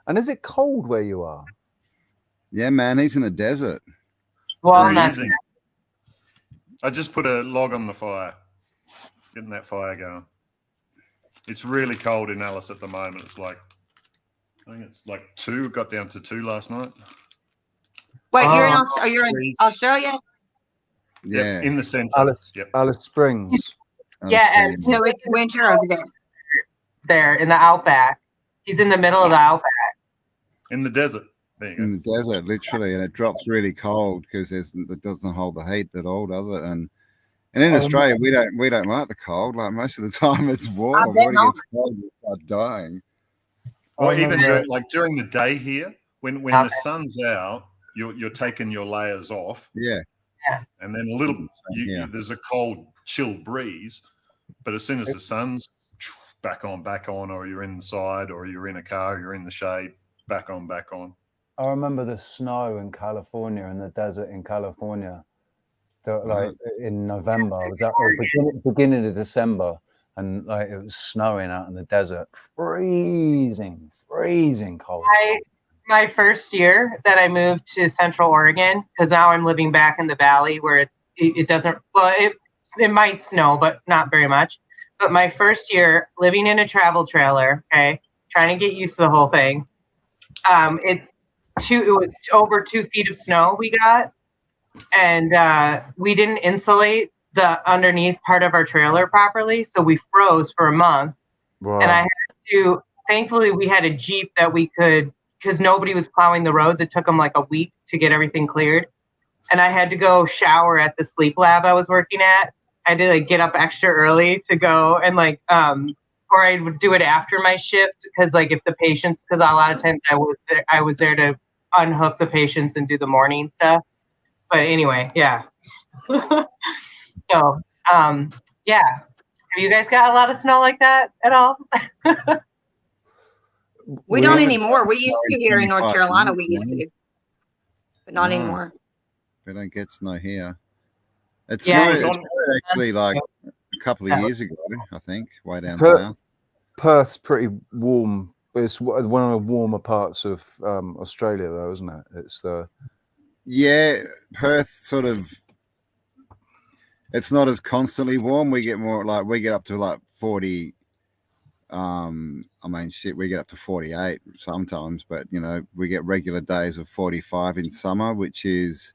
And is it cold where you are? Yeah, man. He's in the desert. Well, Freezing. I just put a log on the fire. Getting that fire going. It's really cold in Alice at the moment. It's like, I think it's like 2. Got down to 2 last night. Wait, you're in Australia? Yeah. Yep, in the centre. Alice Springs. Yeah, so it's winter over there. There in the outback. He's in the middle of the outback. In the desert. There you go. In the desert, literally, and it drops really cold because it doesn't hold the heat at all, does it? And in Australia, we don't like the cold. Like most of the time, it's warm. When it gets cold, you start dying. Or even during the day here, when the sun's out, you're taking your layers off. Yeah. And then there's a cold, chill breeze, but as soon as the sun's back on, or you're inside, or you're in a car, you're in the shade, back on. I remember the snow in California, in the desert in California, like in November. I was at beginning of December, and like it was snowing out in the desert, freezing cold. My first year that I moved to Central Oregon, because now I'm living back in the valley where it doesn't. Well, it might snow, but not very much. But my first year living in a travel trailer, okay, trying to get used to the whole thing. It was over 2 feet of snow we got, and we didn't insulate the underneath part of our trailer properly, so we froze for a month. Wow. And I had to. Thankfully, we had a Jeep that we could, because nobody was plowing the roads. It took them like a week to get everything cleared. And I had to go shower at the sleep lab I was working at. I had to like get up extra early to go and like, or I would do it after my shift because like if the patients, because a lot of times I was there to unhook the patients and do the morning stuff. But anyway, yeah. So, yeah. Have you guys got a lot of snow like that at all? We don't anymore. We used to here in North Carolina. We used to, but not anymore. We don't get snow here. It Yeah, snowed actually like a couple of years ago, I think, way down south. Perth's pretty warm. It's one of the warmer parts of Australia, though, isn't it? It's the Perth sort of. It's not as constantly warm. We get more like we get up to like 40. I mean, shit, we get up to 48 sometimes, but you know, we get regular days of 45 in summer, which is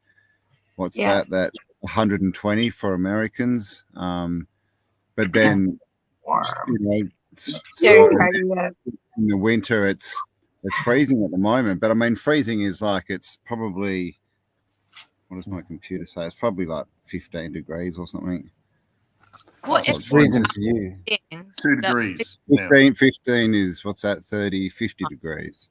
what's that? That's 120 for Americans. But then you know, in the winter it's freezing at the moment. But I mean, freezing is like it's probably, what does my computer say? It's probably like 15 degrees or something. What is freezing to you? 2 degrees. 15 is what's that? 30, 50 degrees.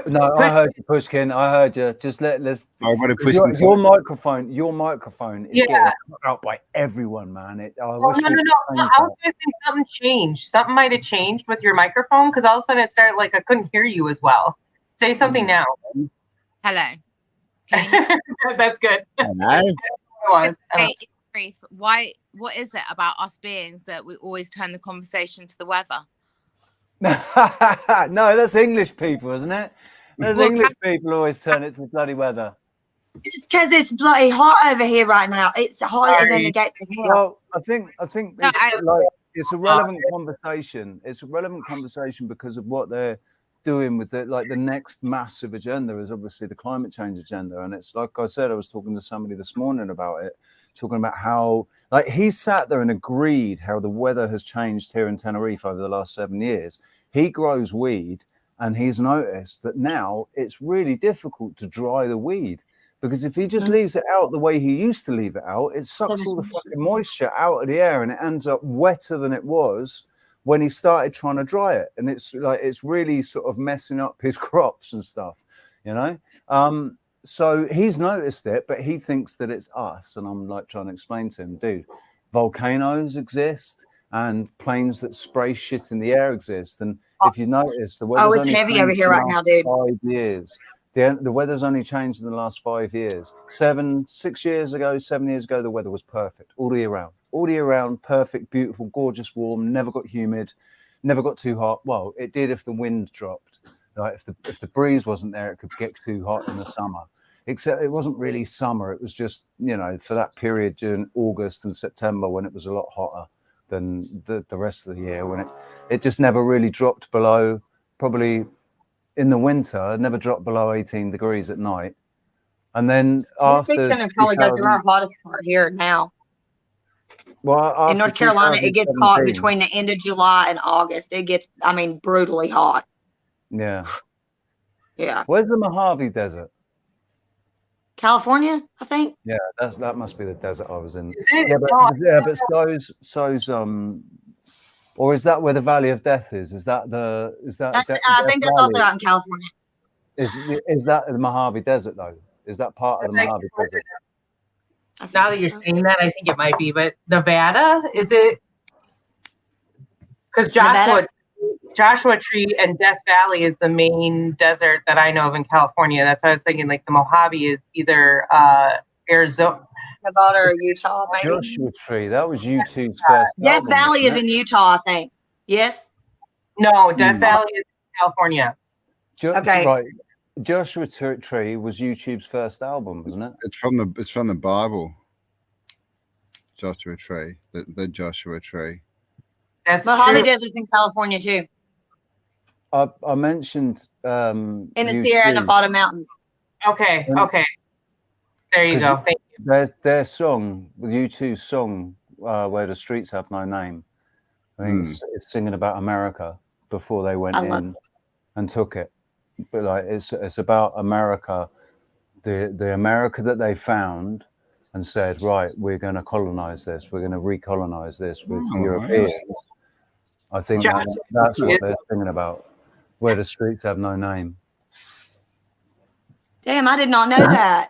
No, I heard you, Pushkin. I heard you. Just let's. Your microphone is getting cut out by everyone, man. No. I was going to say something changed. Something might have changed with your microphone because all of a sudden it started like I couldn't hear you as well. Say something now. Hello. That's good. Hello. Brief. What is it about us beings that we always turn the conversation to the weather? No, that's English people, isn't it? Those English people always turn it to the bloody weather. It's because it's bloody hot over here right now. It's hotter than the gates of hell. Well, I think it's a relevant conversation. It's a relevant conversation because of what they're doing with the next massive agenda is obviously the climate change agenda. And it's like I said, I was talking to somebody this morning about it, talking about how like he sat there and agreed how the weather has changed here in Tenerife over the last 7 years. He grows weed and he's noticed that now it's really difficult to dry the weed because if he just leaves it out the way he used to leave it out, it sucks all the fucking moisture out of the air and it ends up wetter than it was when he started trying to dry it. And it's really sort of messing up his crops and stuff, you know? So he's noticed it, but he thinks that it's us. And I'm like trying to explain to him, dude, volcanoes exist and planes that spray shit in the air exist. And if you notice, the weather's it's heavy over here right now, dude. 5 years. The weather's only changed in the last 5 years. 7 years ago, the weather was perfect all year round. All year round, perfect, beautiful, gorgeous, warm, never got humid, never got too hot. Well, it did if the wind dropped. Like if the breeze wasn't there, it could get too hot in the summer. Except it wasn't really summer. It was just, you know, for that period during August and September when it was a lot hotter than the rest of the year, when it just never really dropped below, probably in the winter, it never dropped below 18 degrees at night. And then after it's going to probably go through our hottest part here now. Well, in North Carolina, it gets hot between the end of July and August. It gets, I mean, brutally hot. Yeah. Yeah. Where's the Mojave Desert? California, I think. Yeah, that must be the desert I was in. But so's or is that where the Valley of Death is? Is that I think that's also out in California. Is that the Mojave Desert though? Is that part of the Mojave Desert? Now that you're saying that, I think it might be. But Nevada, is it? Because Joshua Tree and Death Valley is the main desert that I know of in California. That's why I was thinking like the Mojave is either Arizona, Nevada, or Utah. Maybe. Joshua Tree. That was YouTube's first. Death Valley is in Utah, I think. Yes. No, Death Valley is in California. Okay. Right. Joshua Tree was YouTube's first album, wasn't it? It's from the Bible. Joshua Tree, the Joshua Tree. That's Mojave true. Desert's in California too, I mentioned in the U2, Sierra Nevada mountains. Okay. Okay. There you 'cause go. Thank you. their song, U2's song, Where the Streets Have No Name, I think it's singing about America before they went in and took it. But like it's about America, the America that they found and said, right, we're going to colonize this, we're going to recolonize this with Europeans. I think that's what they're singing about. Where the streets have no name. Damn, I did not know that.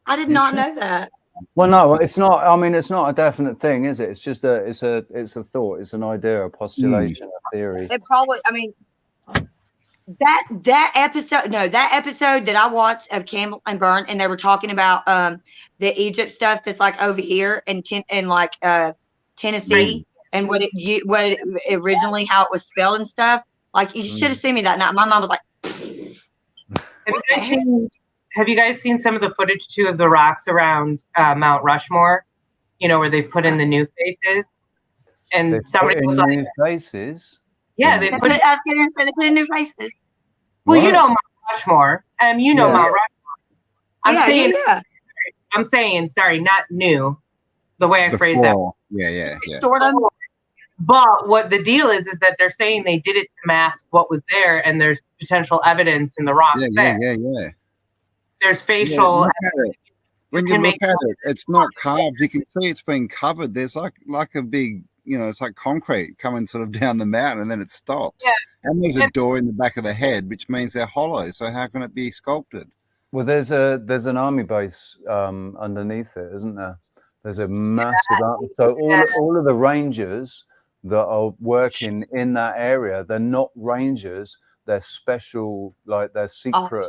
I did not know that. Well, no, it's not. I mean, it's not a definite thing, is it? It's just it's a thought. It's an idea, a postulation, a theory. It probably. I mean, that episode. No, that episode that I watched of Campbell and Burn, and they were talking about the Egypt stuff that's like over here in Tennessee, and what it originally how it was spelled and stuff. Like you should have seen me that night. My mom was like, Have you guys seen some of the footage too of the rocks around Mount Rushmore? You know, where they put in the new faces, and somebody was like, "New faces." Yeah, they put. I was going to say they put in new faces. Well, you know Mount Rushmore. You know Mount Rushmore. I'm saying, sorry, not new. The way I phrase that. Yeah. Sort of. But what the deal is that they're saying they did it to mask what was there, and there's potential evidence in the rocks there. Yeah. There's facial. When you look at it, it's not carved. You can see it's been covered. There's like a big, it's like concrete coming sort of down the mountain, and then it stops. Yeah. And there's a door in the back of the head, which means they're hollow. So how can it be sculpted? Well, there's an army base underneath it, isn't there? There's a massive army. So all of the rangers that are working in that area, they're not rangers. They're special, like they're secret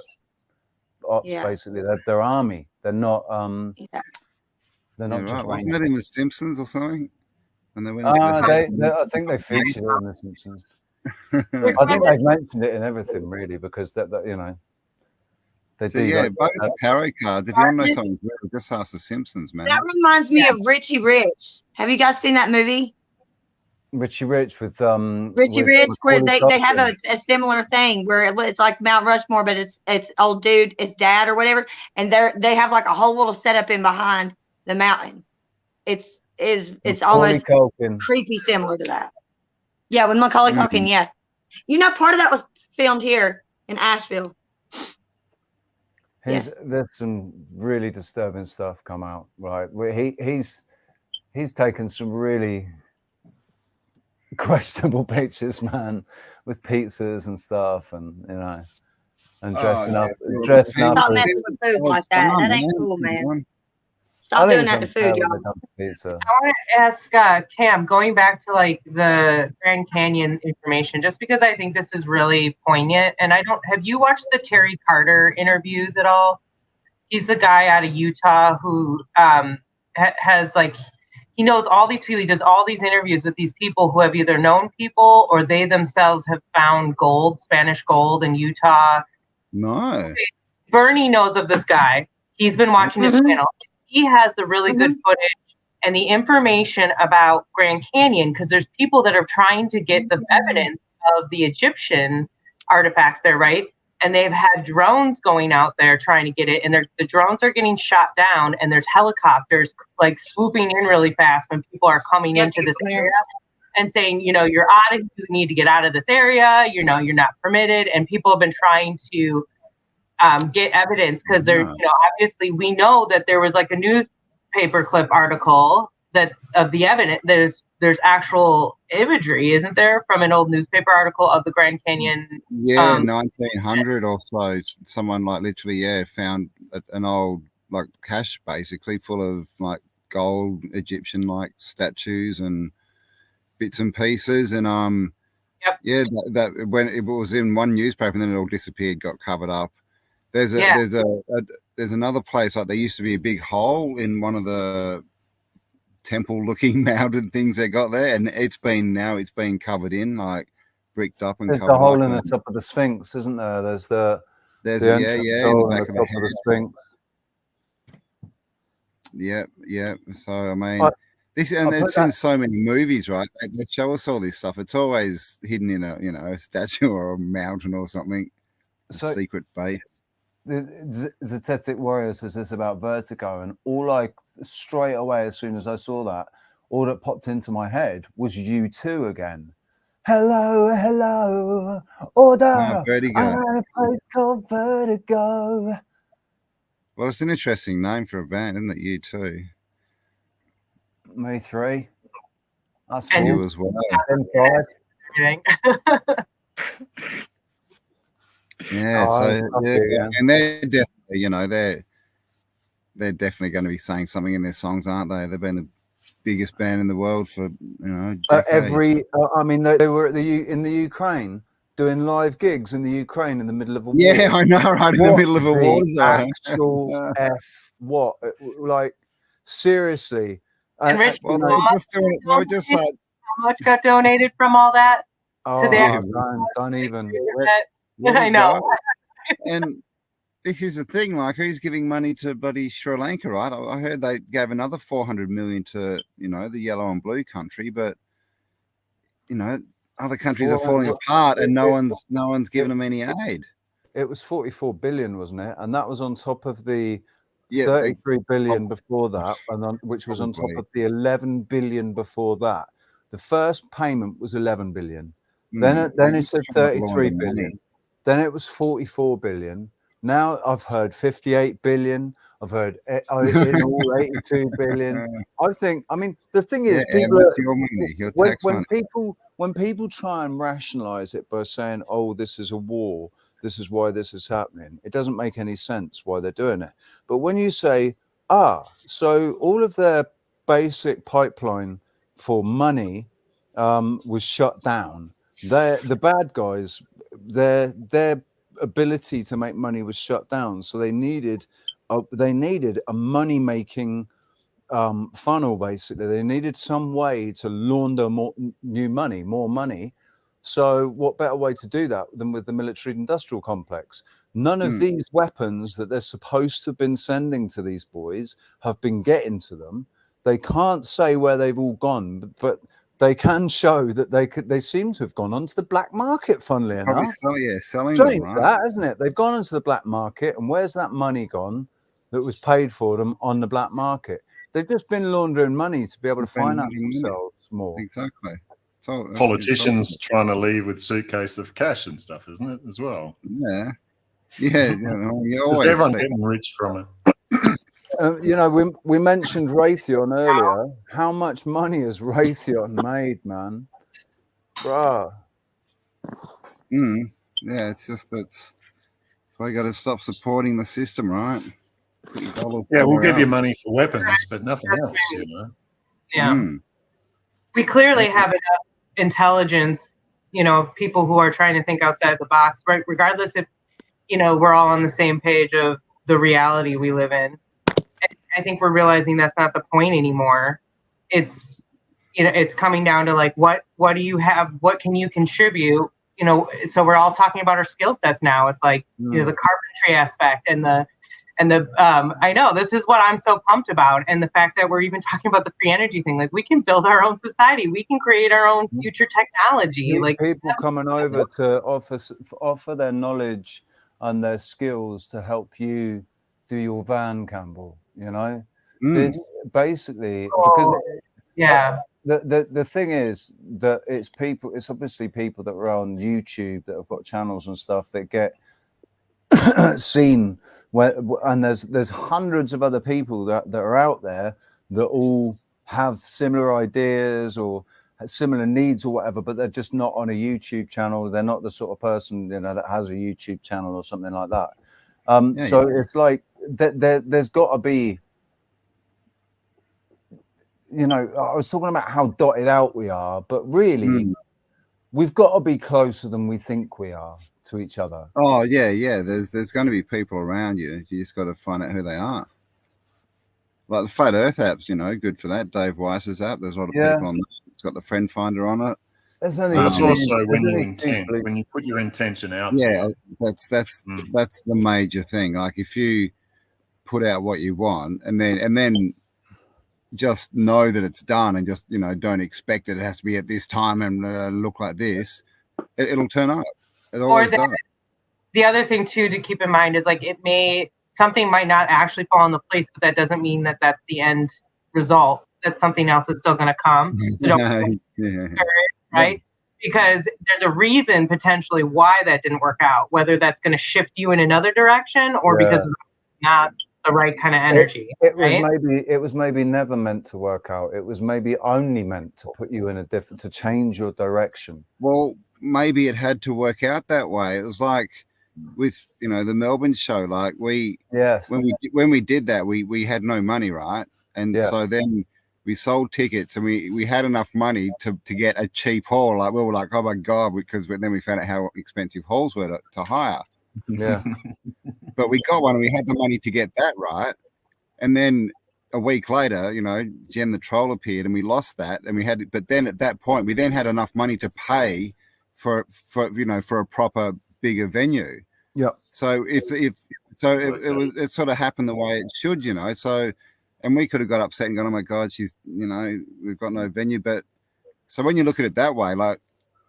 ops basically. They're army. They're not. They're not just. Wasn't that in The Simpsons or something? And they went. I think they featured it in The Simpsons. I think they've mentioned it in everything really, because that they do. Yeah, both the tarot cards. If you want to know something, just ask The Simpsons, man. That reminds me of Richie Rich. Have you guys seen that movie? Richie Rich with Richie Rich, where they have a similar thing where it's like Mount Rushmore, but it's old dude, it's dad or whatever, and they have like a whole little setup in behind the mountain. It's almost creepy similar to that. Yeah, with Macaulay Culkin. Yeah, part of that was filmed here in Asheville. There's some really disturbing stuff come out. Right, he's taken some really questionable pictures, man, with pizzas and stuff, and and dressing up. Stop messing with food like that. That ain't cool, man. Stop doing that to food, y'all. I want to ask Cam, going back to like the Grand Canyon information, just because I think this is really poignant. And have you watched the Terry Carter interviews at all? He's the guy out of Utah who has like, he knows all these people. He does all these interviews with these people who have either known people or they themselves have found gold, Spanish gold in Utah. No. Bernie knows of this guy. He's been watching his channel. He has the really good footage and the information about Grand Canyon, because there's people that are trying to get the evidence of the Egyptian artifacts there, right? And they've had drones going out there trying to get it, and the drones are getting shot down, and there's helicopters like swooping in really fast when people are coming into this area and saying, you're you need to get out of this area, you're not permitted, and people have been trying to get evidence because they're, obviously we know that there was like a newspaper clip article that of the evidence. There's actual imagery, isn't there, from an old newspaper article of the Grand Canyon? Yeah, 1900 or so. Someone like literally, found an old like cache basically full of like gold Egyptian like statues and bits and pieces, and that when it was in one newspaper and then it all disappeared, got covered up. There's another place, like there used to be a big hole in one of the temple looking mountain things they got there, and it's been covered in, like bricked up and there's covered the hole up in the top of the Sphinx, isn't there? There's the in the back of top of the Sphinx. Yeah. So I mean, It's in so many movies, right? They show us all this stuff. It's always hidden in a statue or a mountain or something, a secret base. The Zetetic Warrior says this about Vertigo, and straight away, as soon as I saw that, all that popped into my head was U2 again. Hello, hello, order. Vertigo. I'm at a place called Vertigo. Well, it's an interesting name for a band, isn't it? U2. Me 3. That's and cool. you as well. Yeah, and they're definitely, they're definitely going to be saying something in their songs, aren't they? They've been the biggest band in the world for decades. I mean, they were in the Ukraine doing live gigs in the Ukraine in the middle of a war. Yeah, I know, right in the middle of a war zone. Actual what? Like, seriously. And Rich, how much got donated from all that? Oh, to their don't even. I know. And this is the thing, like, who's giving money to bloody Sri Lanka, right? I heard they gave another 400 million to, the yellow and blue country, but other countries are falling apart and no one's giving them any aid. It was 44 billion, wasn't it? And that was on top of the 33 billion before that, which was on top of the 11 billion before that. The first payment was 11 billion. Then it said 33 billion. Then it was 44 billion. Now I've heard 58 billion. I've heard in all 82 billion. I mean, the thing is, when people try and rationalize it by saying, "Oh, this is a war. This is why this is happening," it doesn't make any sense why they're doing it. But when you say, so all of their basic pipeline for money was shut down. The bad guys, their ability to make money was shut down. So they needed a money making funnel. Basically, they needed some way to launder more money. So what better way to do that than with the military industrial complex? None of these weapons that they're supposed to have been sending to these boys have been getting to them. They can't say where they've all gone, but they can show that they seem to have gone onto the black market, funnily enough. Selling Strange them, right? that, isn't it? They've gone onto the black market, and where's that money gone that was paid for them on the black market? They've just been laundering money to be able to finance themselves more. Exactly. Politicians trying to leave with suitcase of cash and stuff, isn't it, as well? Yeah. Everyone's getting rich from it. We mentioned Raytheon earlier. How much money has Raytheon made, man? Bruh. Yeah, it's just that's why you got to stop supporting the system, right? Yeah, we'll give you money for weapons, but nothing else, Yeah. We clearly have enough intelligence, people who are trying to think outside the box, right? Regardless if, we're all on the same page of the reality we live in. I think we're realizing that's not the point anymore. It's, it's coming down to like, what do you have? What can you contribute? So we're all talking about our skill sets now. It's like, the carpentry aspect and the I know this is what I'm so pumped about. And the fact that we're even talking about the free energy thing, like we can build our own society. We can create our own future technology. Like people coming over to offer their knowledge and their skills to help you do your van, Campbell. It's basically because the thing is that it's obviously people that are on YouTube that have got channels and stuff that get seen and there's hundreds of other people that are out there that all have similar ideas or similar needs or whatever, but they're just not on a YouTube channel. They're not the sort of person that has a YouTube channel or something like that. It's like there's got to be, I was talking about how dotted out we are, but really we've got to be closer than we think we are to each other. Oh yeah. There's going to be people around you. You just got to find out who they are. Like the Flat Earth app's, good for that. Dave Weiss's app. There's a lot of people on that. It's got the friend finder on it. That's also when you put your intention out. Yeah, that's the major thing. Like if you put out what you want, and then just know that it's done and just, you know, don't expect it has to be at this time and look like this, it'll turn up. It always does. The other thing too to keep in mind is, like, something might not actually fall into place, but that doesn't mean that that's the end result. That something else is still going to come. So don't right? Because there's a reason potentially why that didn't work out, whether that's going to shift you in another direction or because it's not the right kind of energy. It was maybe never meant to work out. It was maybe only meant to put you in a different, to change your direction. Well, maybe it had to work out that way. It was like with, you know, the Melbourne show, like when we did that, we had no money, right? And so then we sold tickets and we had enough money to get a cheap hall. Like, we were like, oh my God, because then we found out how expensive halls were to hire. Yeah. But we got one and we had the money to get that, right? And then a week later, you know, Jen the Troll appeared and we lost that. And but then at that point, we then had enough money to pay for you know, for a proper bigger venue. Yeah. So it sort of happened the way it should, you know. So, and we could have got upset and gone, oh my God, you know, we've got no venue. But so when you look at it that way, like,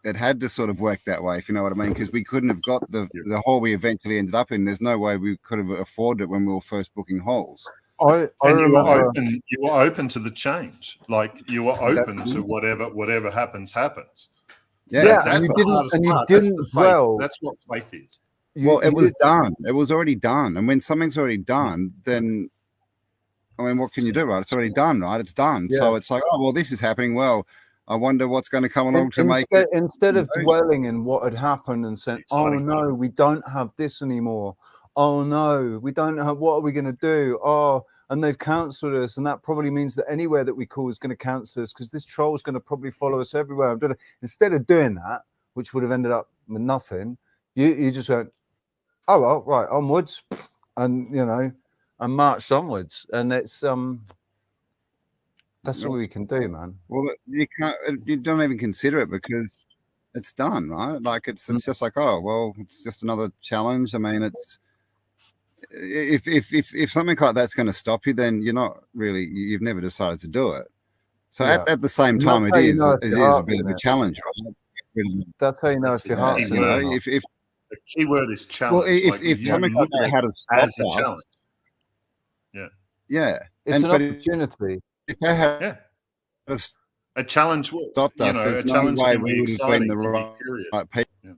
it had to sort of work that way, if you know what I mean, because we couldn't have got the hall we eventually ended up in. There's no way we could have afforded it when we were first booking halls. I remember you were open to the change. Like, you were open to whatever happens. Yeah, that's you didn't dwell. That's what faith is. Well, it was done. It was already done. And when something's already done, then, I mean, what can you do, right? It's already done, right? It's done. Yeah. So it's like, oh, well, this is happening. Well, I wonder what's going to come along to make it. Instead of dwelling in what had happened and saying, oh no, we don't have this anymore. Oh no, we don't have, what are we going to do? Oh, and they've cancelled us. And that probably means that anywhere that we call is going to cancel us because this troll is going to probably follow us everywhere. Instead of doing that, which would have ended up with nothing, you just went, oh, well, right, onwards. And, you know, and marched onwards. And it's, that's all we can do, man. Well, you don't even consider it because it's done, right? Like, it's just like, oh, well, it's just another challenge. I mean, it's, if something like that's going to stop you, then you've never decided to do it. So at the same time, it is a bit of a challenge, right? That's how you know if your heart's in it. If the key word is challenge. Well, if something like that had stopped us, yeah, it's an opportunity. If they had a challenge stopped us, there's no way we would have been the right people. Yeah.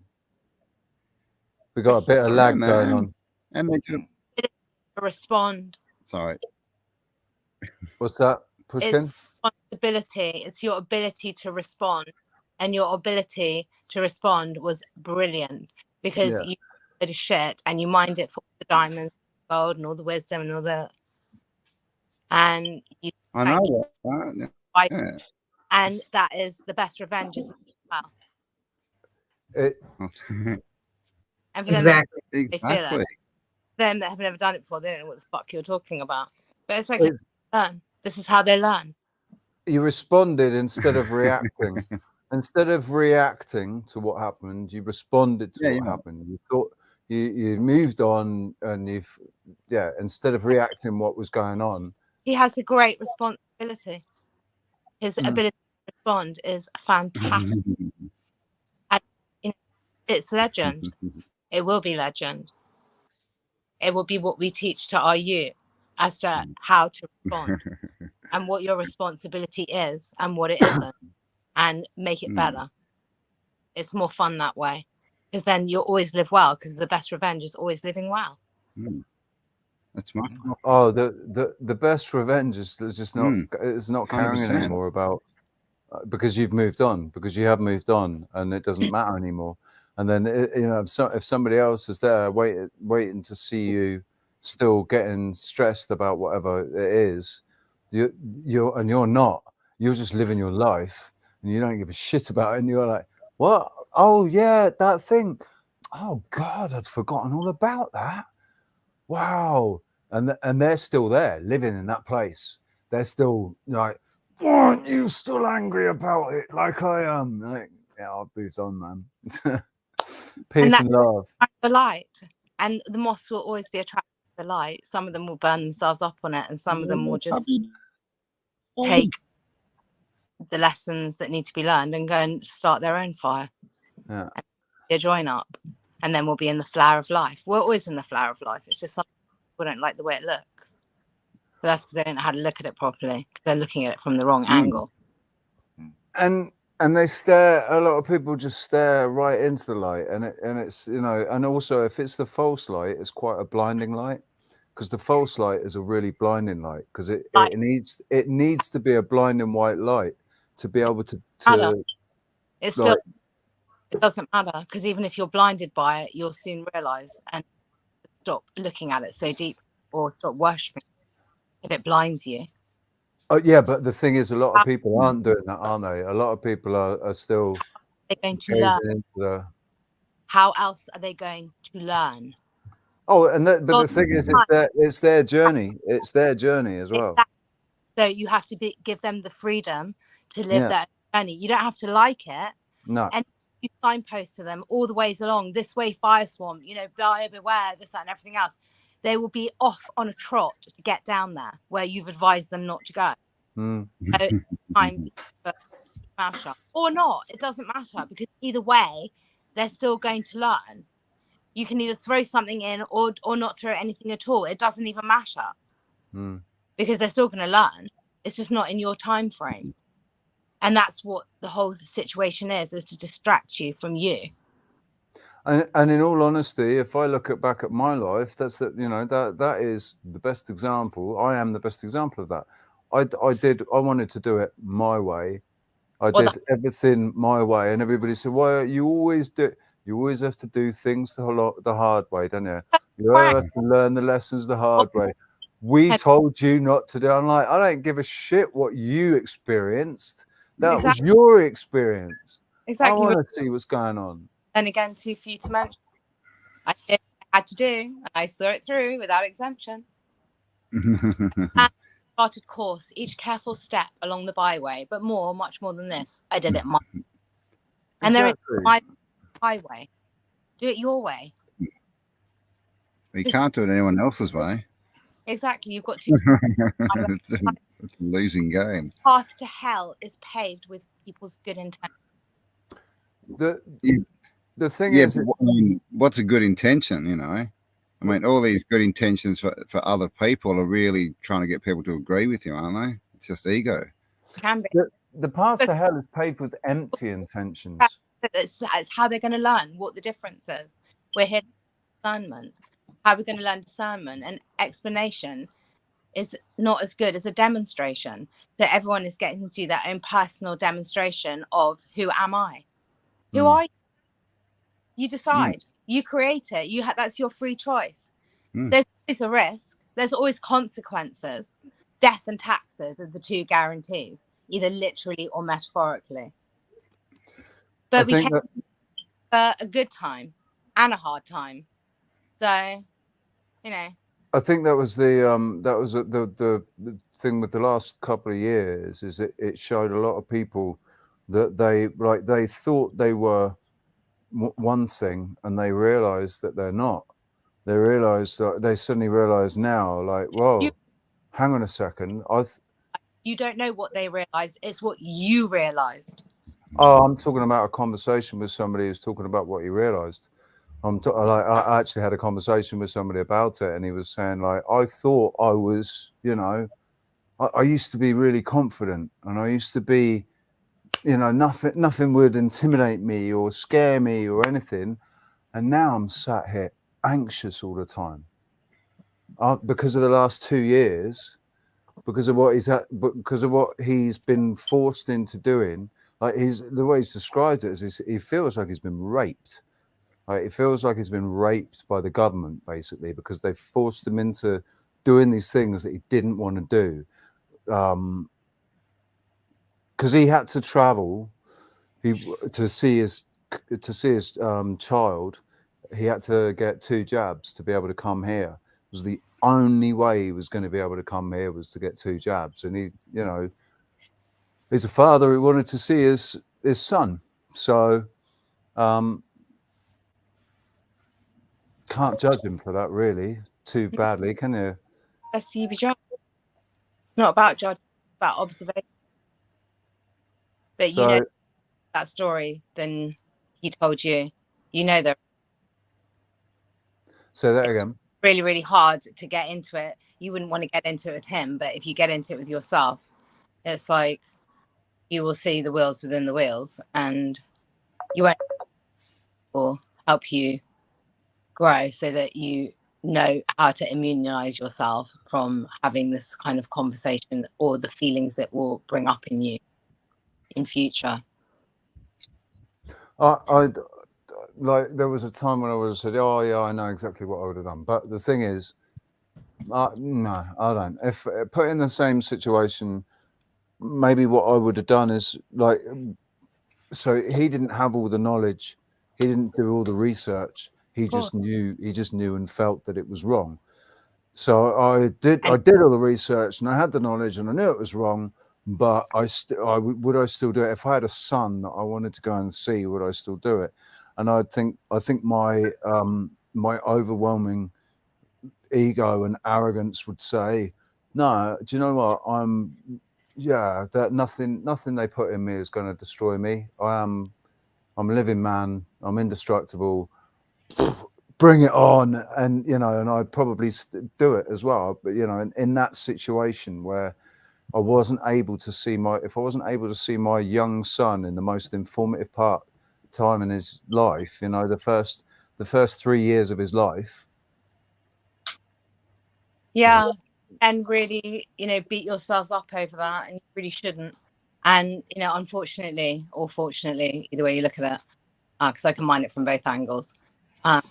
We got a bit of lag going on, and they just respond. Sorry, what's that, Pushkin? It's responsibility. It's your ability to respond, and your ability to respond was brilliant because you did a shit and you mined it for the diamonds, gold, and all the wisdom and all the. And you, I know that. Yeah. And that is the best revenge as well. And for them, they feel it. Them that have never done it before, they don't know what the fuck you're talking about. But it's like, learn. This is how they learn. You responded instead of reacting. Instead of reacting to what happened, you responded to what happened. You thought you moved on, and instead of reacting what was going on. He has a great responsibility. His ability to respond is fantastic. And, it's legend. It will be legend. It will be what we teach to our youth as to how to respond and what your responsibility is and what it isn't, and make it better. It's more fun that way because then you'll always live well, because the best revenge is always living well. That's my fault. Oh, the best revenge is just not it's not caring 100%. anymore about because you've moved on, because you have moved on, and it doesn't matter anymore. And then if somebody else is there waiting to see you still getting stressed about whatever it is, you're not. You're just living your life, and you don't give a shit about it. And you're like, what? Oh yeah, that thing. Oh God, I'd forgotten all about that. Wow. And they're still there, living in that place. They're still like, aren't you still angry about it? Like I am. Like, yeah, I've moved on, man. Peace and love. The light, and the moths will always be attracted to the light. Some of them will burn themselves up on it, and some of them will just take the lessons that need to be learned and go and start their own fire. Yeah. And join up, and then we'll be in the flower of life. We're always in the flower of life. It's just some people don't like the way it looks. But that's because they don't know how to look at it properly. Because they're looking at it from the wrong angle. And they stare. A lot of people just stare right into the light, and it's you know. And also, if it's the false light, it's quite a blinding light. Because the false light is a really blinding light. Because it needs to be a blinding white light to be able to it's still, it doesn't matter, because even if you're blinded by it, you'll soon realize and stop looking at it so deep, or stop worshiping if it blinds you. Oh yeah, but the thing is, a lot of people aren't doing that, aren't they? A lot of people are still they're going to gazing learn. into the. How else are they going to learn? Oh, and but the thing is, it's their journey. It's their journey as well. Exactly. So you have to give them the freedom to live their journey. You don't have to like it. No. And you signpost to them all the ways along. This way, fire swamp. You know, buyer beware. This, that, and everything else. They will be off on a trot to get down there where you've advised them not to go. So time mouth shut or not. It doesn't matter, because either way, they're still going to learn. You can either throw something in or not throw anything at all. It doesn't even matter. Because they're still going to learn. It's just not in your time frame. And that's what the whole situation is to distract you from you. And in all honesty, if I look back at my life, that's that is the best example. I am the best example of that. I wanted to do it my way. I did everything my way, and everybody said, "Why you always do? You always have to do things the hard way, don't you? You have to learn the lessons the hard way." We told you not to do. I'm like, I don't give a shit what you experienced. That was your experience. Exactly. I want to see what's going on. And again, for you to mention, I did what I had to do, and I saw it through without exemption. And charted course, each careful step along the byway, but much more than this, I did it my way. And there is my highway. Do it your way. You can't do it anyone else's way. Exactly. You've got to. It's a losing game. Path to hell is paved with people's good intent. The thing is, what's a good intention? You know, I mean, all these good intentions for other people are really trying to get people to agree with you, aren't they? It's just ego. Can be. The path to hell is paved with empty intentions. It's how they're going to learn what the difference is. We're here for discernment. How we're going to learn discernment and explanation is not as good as a demonstration. So everyone is getting to do their own personal demonstration of who am I? Who are you? You decide. You create it. That's your free choice. There's always a risk. There's always consequences. Death and taxes are the two guarantees, either literally or metaphorically. But we came for a good time and a hard time. So, you know. I think that was the thing with the last couple of years, is it showed a lot of people that they thought they were one thing, and they realized that they're not. They suddenly realize now, like, whoa, hang on a second. You don't know what they realized. It's what you realized. Oh, I'm talking about a conversation with somebody who's talking about what he realized. I actually had a conversation with somebody about it, and he was saying, like, I thought I was, I used to be really confident, and I used to be, nothing would intimidate me or scare me or anything. And now I'm sat here anxious all the time because of the last 2 years, because of what he's been forced into doing. Like, the way he's described it is he feels like he's been raped. Like, it feels like he's been raped by the government, basically, because they've forced him into doing these things that he didn't want to do. Because he had to travel to see his child. He had to get 2 jabs to be able to come here. It was the only way he was going to be able to come here, was to get 2 jabs. And he, he's a father who wanted to see his son. So can't judge him for that really too badly, can you? That's you be judged. It's not about judging. about observation. But So, you know that story, then he told you, you know that. say that again. Really, really hard to get into it. You wouldn't want to get into it with him, but if you get into it with yourself, it's like you will see the wheels within the wheels, and you won't will help you grow so that you know how to immunize yourself from having this kind of conversation or the feelings it will bring up in you in future. I like there was a time when I would have said, "Oh yeah, I know exactly what I would have done." But the thing is, no, I don't. If put in the same situation, maybe what I would have done is like, so he didn't have all the knowledge, he didn't do all the research. He just knew. He just knew and felt that it was wrong. So I did all the research and I had the knowledge and I knew it was wrong. But would I still do it if I had a son that I wanted to go and see? Would I still do it? And I think my my overwhelming ego and arrogance would say, no. Do you know what? That nothing they put in me is going to destroy me. I'm a living man. I'm indestructible. Bring it on. And and I'd probably do it as well. But in that situation where I wasn't able to see my young son in the most informative time in his life, the first 3 years of his life. Yeah. And really, beat yourselves up over that, and you really shouldn't. And, unfortunately or fortunately, either way you look at it, because I can mind it from both angles. But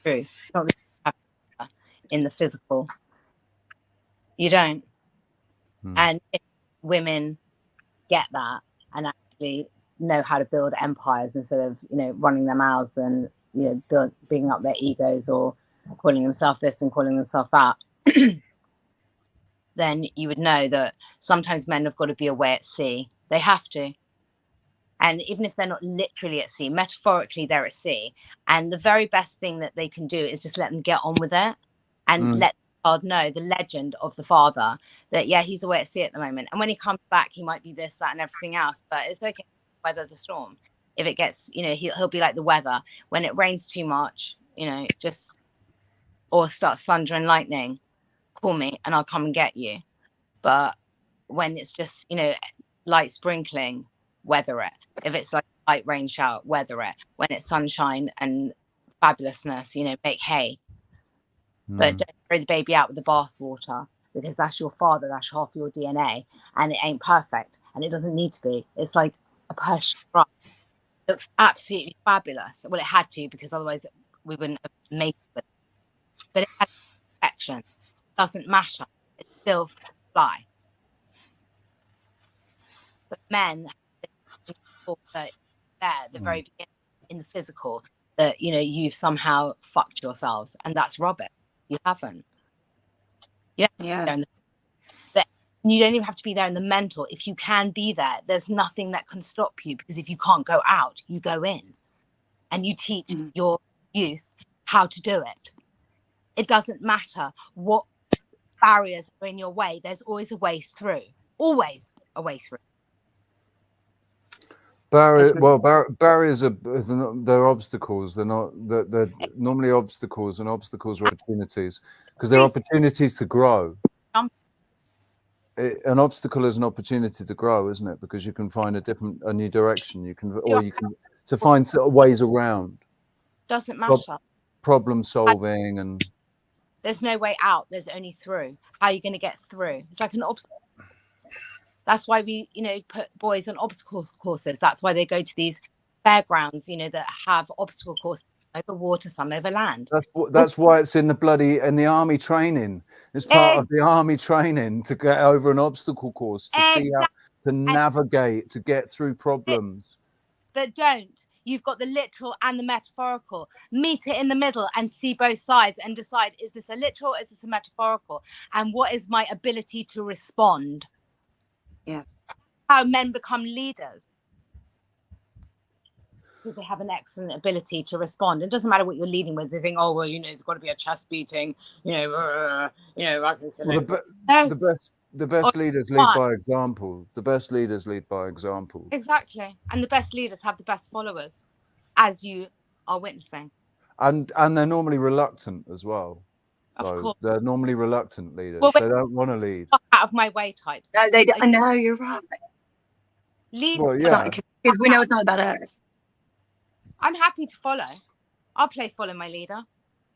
truth, not really in the physical. You don't. And if women get that and actually know how to build empires instead of, running their mouths and, bigging up their egos or calling themselves this and calling themselves that, then you would know that sometimes men have got to be away at sea. They have to. And even if they're not literally at sea, metaphorically, they're at sea. And the very best thing that they can do is just let them get on with it and let the child know the legend of the father that, yeah, he's away at sea at the moment. And when he comes back, he might be this, that, and everything else. But it's okay to weather the storm. If it gets, he'll be like the weather. When it rains too much, or starts thunder and lightning, call me and I'll come and get you. But when it's just, light sprinkling, weather it. If it's like light rain shower, weather it. When it's sunshine and fabulousness, make hay. But don't throw the baby out with the bathwater, because that's your father, that's half your DNA, and it ain't perfect, and it doesn't need to be. It's like a Persian rug. It looks absolutely fabulous. Well, it had to, because otherwise we wouldn't have made it. But it has perfection. Doesn't matter. It's still fly. But men, at the very beginning, in the physical, that you've somehow fucked yourselves, and that's rubbish. You haven't. Yeah. But you don't even have to be there in the mental. If you can be there, there's nothing that can stop you, because if you can't go out, you go in, and you teach your youth how to do it. It doesn't matter what barriers are in your way. There's always a way through. Always a way through. Barriers are they're obstacles. They're not. They're normally obstacles, and obstacles are opportunities, because they're opportunities to grow. An obstacle is an opportunity to grow, isn't it? Because you can find a new direction. You can to find ways around. Doesn't matter. Problem solving, and there's no way out. There's only through. How are you going to get through? It's like an obstacle. That's why we, put boys on obstacle courses. That's why they go to these fairgrounds, that have obstacle courses over water, some over land. That's why it's in the army training. It's part of the army training to get over an obstacle course, to see how to navigate, to get through problems. But don't. You've got the literal and the metaphorical. Meet it in the middle and see both sides and decide, is this a literal, is this a metaphorical? And what is my ability to respond? Yeah. How men become leaders. Because they have an excellent ability to respond. It doesn't matter what you're leading with. They think, oh, well, it's got to be a chest beating, The the best leaders lead by example. The best leaders lead by example. Exactly. And the best leaders have the best followers, as you are witnessing. And they're normally reluctant as well. Of course. They're normally reluctant leaders. Well, they don't want to lead. Out of my way types. No, they don't. No, you're right. Lead. Well, yeah. Because we know it's not about us. I'm happy to follow. I'll play follow my leader.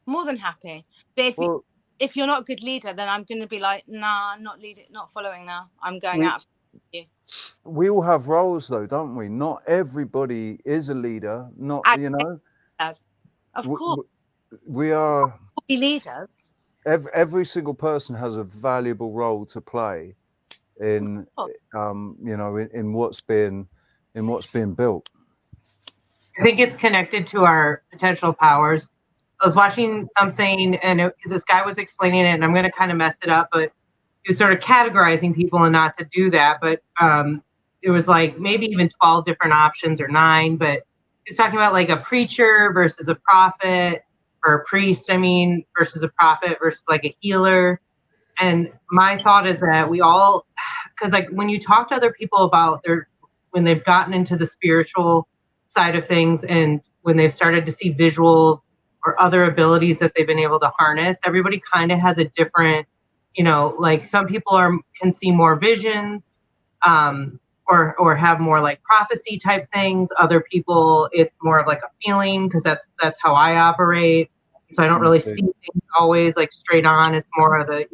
More than happy. But if you're not a good leader, then I'm going to be like, nah, not leading, not following now. I'm going out. We all have roles, though, don't we? Not everybody is a leader. Not, you know. Of course. We are leaders. Every single person has a valuable role to play in, you know, in what's being built. I think it's connected to our potential powers. I was watching something and this guy was explaining it, and I'm going to kind of mess it up, but he was sort of categorizing people and not to do that. But it was like maybe even 12 different options or 9. But he's talking about like a preacher versus a prophet, or a priest, versus a prophet versus like a healer. And my thought is that we all, because like when you talk to other people about when they've gotten into the spiritual side of things and when they've started to see visuals or other abilities that they've been able to harness, everybody kind of has a different, you know, like some people can see more visions, or have more like prophecy type things. Other people, it's more of like a feeling, because that's how I operate. So I don't really see things always like straight on. It's more of the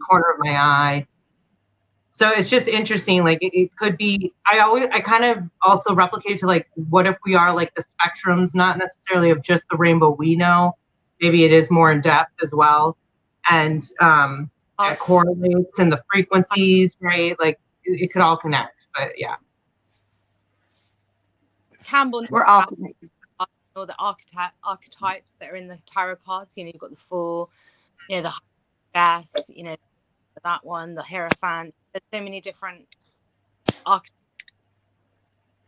corner of my eye. So it's just interesting. Like it could be. I kind of also replicate to like, what if we are like the spectrums, not necessarily of just the rainbow we know. Maybe it is more in depth as well, and it correlates in the frequencies, right? Like it could all connect. But yeah, Campbell, we're all connected. Or the archetypes that are in the tarot cards. You know, you've got the Fool, you know, the gas, you know, that one, the Hierophant. There's so many different archetypes,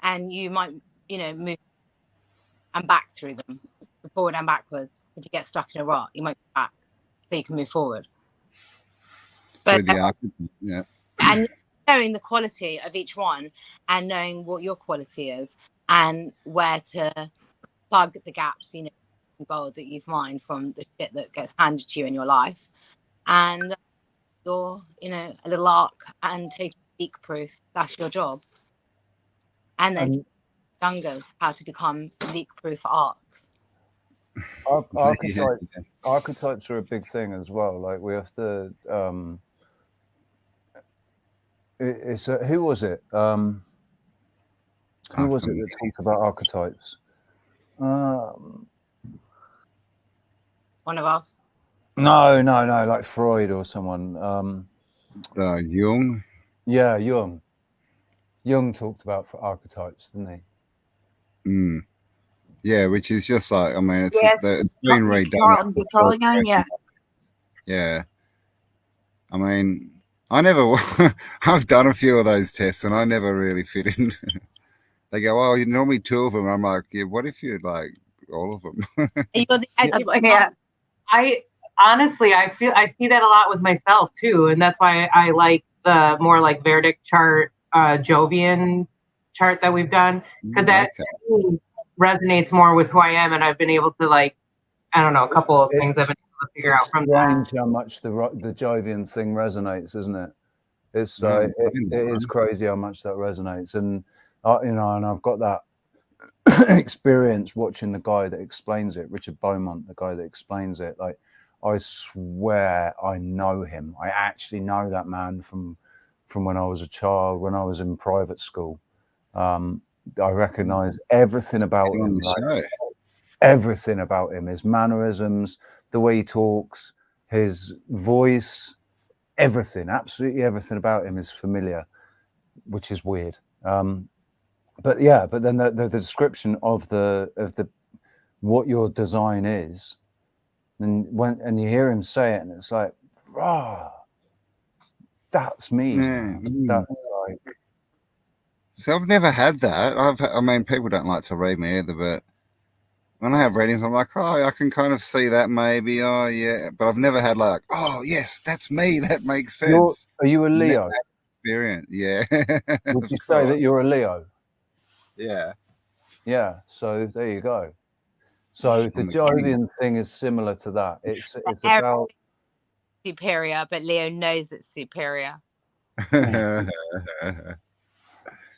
and you might, you know, move and back through them, forward and backwards. If you get stuck in a rut, you might go back so you can move forward. But yeah, and knowing the quality of each one, and knowing what your quality is, and where to plug the gaps, you know, gold that you've mined from the shit that gets handed to you in your life, and you're, you know, a little arc and take leak proof. That's your job. And then youngers how to become leak proof arcs. Archetypes are a big thing as well. Like we have to. Who was it? Who was it that talked about archetypes? One of us? No, like Freud or someone. Jung. Yeah, Jung. Jung talked about archetypes, didn't he? Yeah, which is just like, I mean, it's been redone. Carl Jung, yeah. Yeah. I mean, I've done a few of those tests and I never really fit in. They go, oh, you normally 2 of them. I'm like, yeah, what if you like all of them? Yeah. I honestly, I see that a lot with myself too. And that's why I like the more like Verdict chart, Jovian chart that we've done. Because that resonates more with who I am. And I've been able to like, I don't know, a couple of things I've been able to figure out from that. Strange how much the Jovian thing resonates, isn't it? It's like, it is crazy how much that resonates. And you know, and I've got that experience watching the guy that explains it, Richard Beaumont, the guy that explains it. Like, I swear I know him. I actually know that man from when I was a child, when I was in private school. I recognize everything about him. Like, everything about him, his mannerisms, the way he talks, his voice, everything, absolutely everything about him is familiar, which is weird. But then the description of the what your design is, and you hear him say it, and it's like, that's me. That's like. So I've never had that. I mean, people don't like to read me either, but when I have readings, I'm like, oh, I can kind of see that maybe. Oh, yeah. But I've never had like, oh, yes, that's me. That makes sense. Are you a Leo? Never had experience. Yeah. Would you say that you're a Leo? Yeah. Yeah. So there you go. So the Jovian thing is similar to that. It's about superior, but Leo knows it's superior.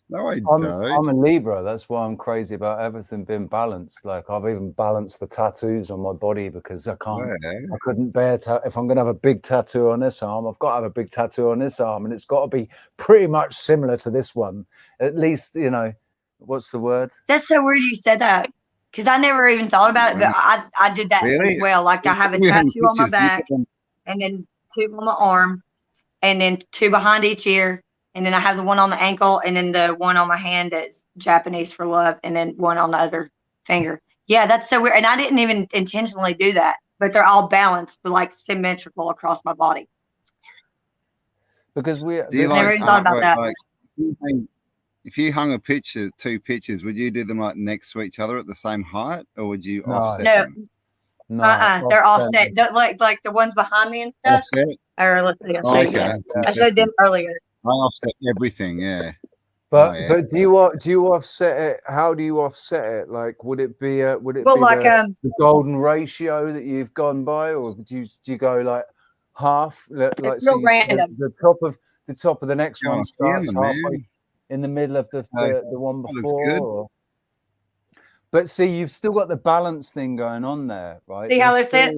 No, I don't. I'm a Libra. That's why I'm crazy about everything being balanced. Like I've even balanced the tattoos on my body because I couldn't bear if I'm going to have a big tattoo on this arm, I've got to have a big tattoo on this arm, and it's got to be pretty much similar to this one. At least, you know, what's the word? That's so weird you said that, because I never even thought about it, but I did that Really? as well. Like I have a tattoo on my back, and then 2 on my arm, and then 2 behind each ear. And then I have the one on the ankle, and then the one on my hand that's Japanese for love, and then one on the other finger. Yeah, that's so weird. And I didn't even intentionally do that, but they're all balanced, but like symmetrical across my body. Because we never even thought about that. Like, if you hung a picture, 2 pictures, would you do them like next to each other at the same height, or would you offset them? No, they're offset. Like the ones behind me and stuff. Offset? Or let's see, I'll show you. I showed them earlier. I offset everything, yeah. But do you offset it? How do you offset it? Like, would it be the golden ratio that you've gone by, or do you go like half? Like, it's real random. The top of the next one starts halfway in the middle of the one before. But see, you've still got the balance thing going on there, right? See how they fit?